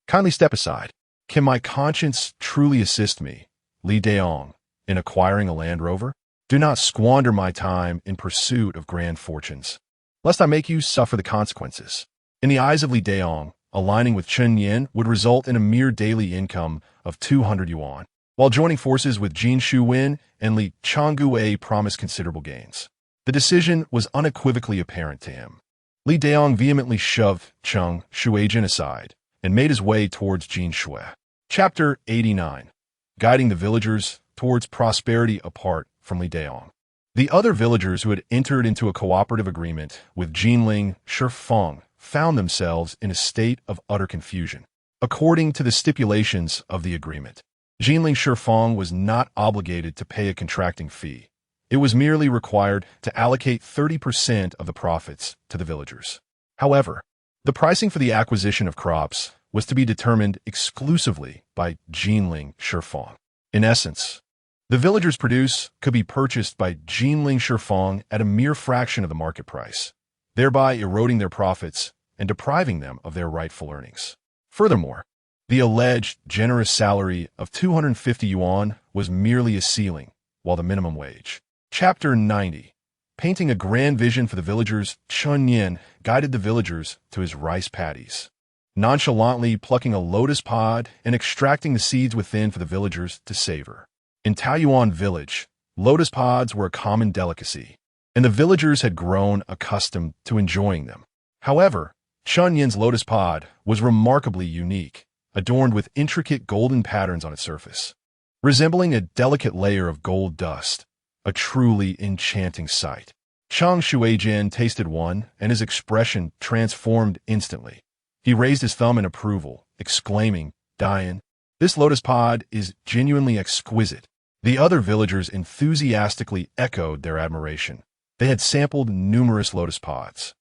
kindly step aside. Can my conscience truly assist me, Li Daong, in acquiring a Land Rover? Do not squander my time in pursuit of grand fortunes, lest I make you suffer the consequences." In the eyes of Li Daong, aligning with Chun Yin would result in a mere daily income of 200 yuan, while joining forces with Jin Shuwen and Li Changwei promised considerable gains. The decision was unequivocally apparent to him. Li Daong vehemently shoved Cheng Shuigen aside and made his way towards Jin Shui. Chapter 89. Guiding the villagers towards prosperity. Apart from Li Daong, the other villagers who had entered into a cooperative agreement with Jinling Shifeng found themselves in a state of utter confusion. According to the stipulations of the agreement, Jinling Shifeng was not obligated to pay a contracting fee. It was merely required to allocate 30% of the profits to the villagers. However, the pricing for the acquisition of crops was to be determined exclusively by Jinling Shifeng. In essence, the villagers' produce could be purchased by Jinling Shifeng at a mere fraction of the market price, thereby eroding their profits and depriving them of their rightful earnings. Furthermore, the alleged generous salary of 250 yuan was merely a ceiling, while the minimum wage. Chapter 90. Painting a grand vision for the villagers, Chun Yin guided the villagers to his rice paddies, nonchalantly plucking a lotus pod and extracting the seeds within for the villagers to savor. In Taoyuan village, lotus pods were a common delicacy, and the villagers had grown accustomed to enjoying them. However, Chun Yin's lotus pod was remarkably unique, adorned with intricate golden patterns on its surface, resembling a delicate layer of gold dust, a truly enchanting sight. Cheng Shuijian tasted one, and his expression transformed instantly. He raised his thumb in approval, exclaiming, "Dian, this lotus pod is genuinely exquisite." The other villagers enthusiastically echoed their admiration. They had sampled numerous lotus pods,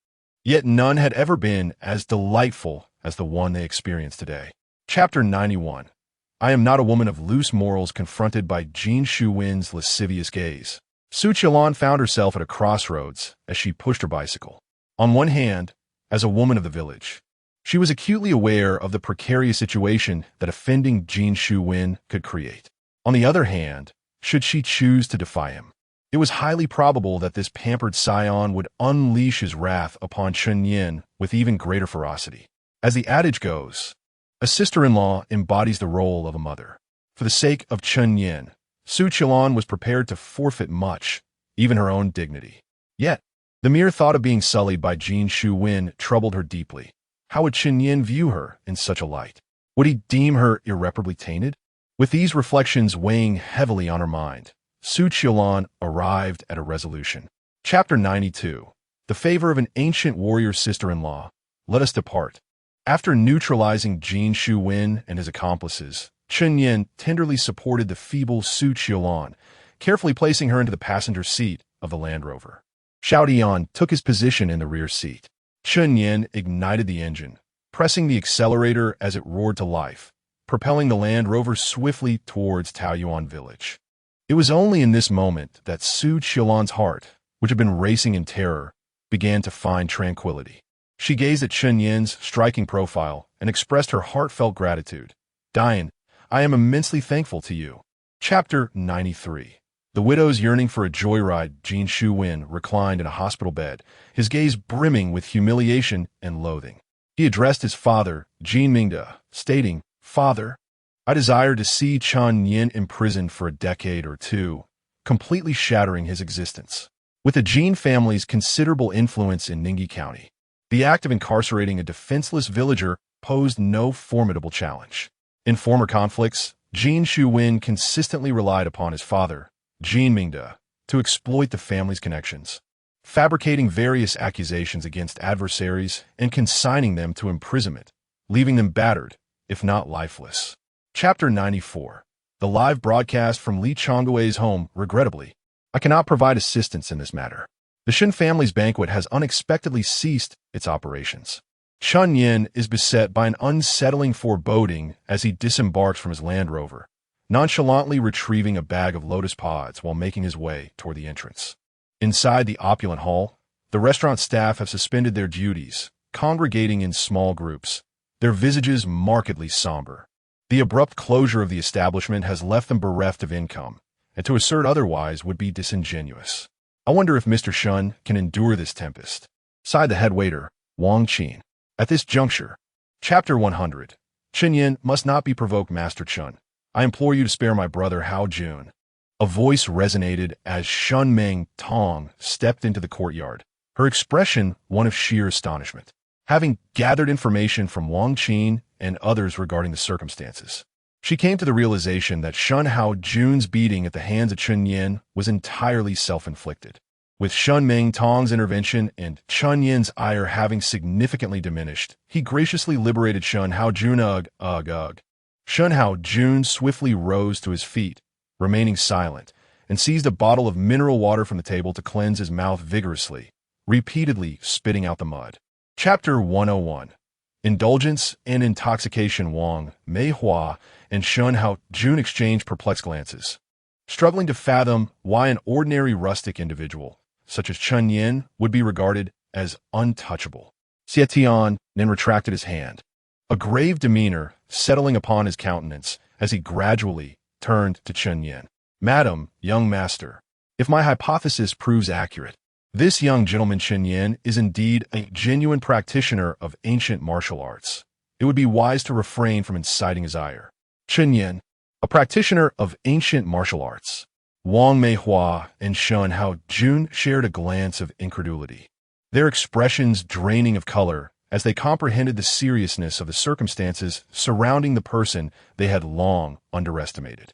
yet none had ever been as delightful as the one they experienced today. Chapter 91. I am not a woman of loose morals. Confronted by Jin Shuwen's lascivious gaze, Su Qiulan found herself at a crossroads as she pushed her bicycle. On one hand, as a woman of the village, she was acutely aware of the precarious situation that offending Jin Shuwen could create. On the other hand, should she choose to defy him. It was highly probable that this pampered scion would unleash his wrath upon Chen Yin with even greater ferocity. As the adage goes, a sister-in-law embodies the role of a mother. For the sake of Chen Yin, Su Qilan was prepared to forfeit much, even her own dignity. Yet, the mere thought of being sullied by Jin Shu-wen troubled her deeply. How would Chen Yin view her in such a light? Would he deem her irreparably tainted? With these reflections weighing heavily on her mind, Su Qilan arrived at a resolution. Chapter 92. The favor of an ancient warrior sister-in-law. Let us depart. After neutralizing Jin Shu-wen and his accomplices, Chen Yin tenderly supported the feeble Su Qilan, carefully placing her into the passenger seat of the Land Rover. Xiao Dian took his position in the rear seat. Chen Yin ignited the engine, pressing the accelerator as it roared to life, propelling the Land Rover swiftly towards Taoyuan village. It was only in this moment that Su Qilan's heart, which had been racing in terror, began to find tranquility. She gazed at Chen Yin's striking profile and expressed her heartfelt gratitude. Dian, I am immensely thankful to you. Chapter 93. The widow's yearning for a joyride. Jin Shu-wen reclined in a hospital bed, his gaze brimming with humiliation and loathing. He addressed his father, Jin Mingde, stating, Father, I desire to see Chen Yin imprisoned for a decade or two, completely shattering his existence. With the Jin family's considerable influence in Ningyi County, the act of incarcerating a defenseless villager posed no formidable challenge. In former conflicts, Jin Shu-wen consistently relied upon his father, Jin Mingde, to exploit the family's connections, fabricating various accusations against adversaries and consigning them to imprisonment, leaving them battered, if not lifeless. Chapter 94. The live broadcast from Li Chongwei's home. Regrettably, I cannot provide assistance in this matter. The Shen family's banquet has unexpectedly ceased its operations. Chen Yin is beset by an unsettling foreboding as he disembarks from his Land Rover, nonchalantly retrieving a bag of lotus pods while making his way toward the entrance. Inside the opulent hall, the restaurant staff have suspended their duties, congregating in small groups, their visages markedly somber. The abrupt closure of the establishment has left them bereft of income, and to assert otherwise would be disingenuous. I wonder if Mr. Shun can endure this tempest, sighed the head waiter, Wang Qin. At this juncture, Chapter 100. Chen Yin must not be provoked, Master Chun. I implore you to spare my brother Hao Jun. A voice resonated as Shun Meng Tong stepped into the courtyard, her expression one of sheer astonishment. Having gathered information from Wang Qin and others regarding the circumstances, she came to the realization that Shun Hao Jun's beating at the hands of Chen Yin was entirely self-inflicted. With Shun Meng Tong's intervention and Chen Yin's ire having significantly diminished, he graciously liberated Shun Hao Jun. Shun Hao Jun swiftly rose to his feet, remaining silent, and seized a bottle of mineral water from the table to cleanse his mouth vigorously, repeatedly spitting out the mud. Chapter 101. Indulgence and intoxication. Wang Meihua and Shun Hao Jun exchanged perplexed glances, struggling to fathom why an ordinary rustic individual, such as Chen Yin, would be regarded as untouchable. Xie Tian then retracted his hand, a grave demeanor settling upon his countenance as he gradually turned to Chen Yin. Madam, young master, if my hypothesis proves accurate, this young gentleman Chen Yin is indeed a genuine practitioner of ancient martial arts. It would be wise to refrain from inciting his ire. Chen Yin, a practitioner of ancient martial arts. Wang Meihua and Shun Hao Jun shared a glance of incredulity, their expressions draining of color as they comprehended the seriousness of the circumstances surrounding the person they had long underestimated.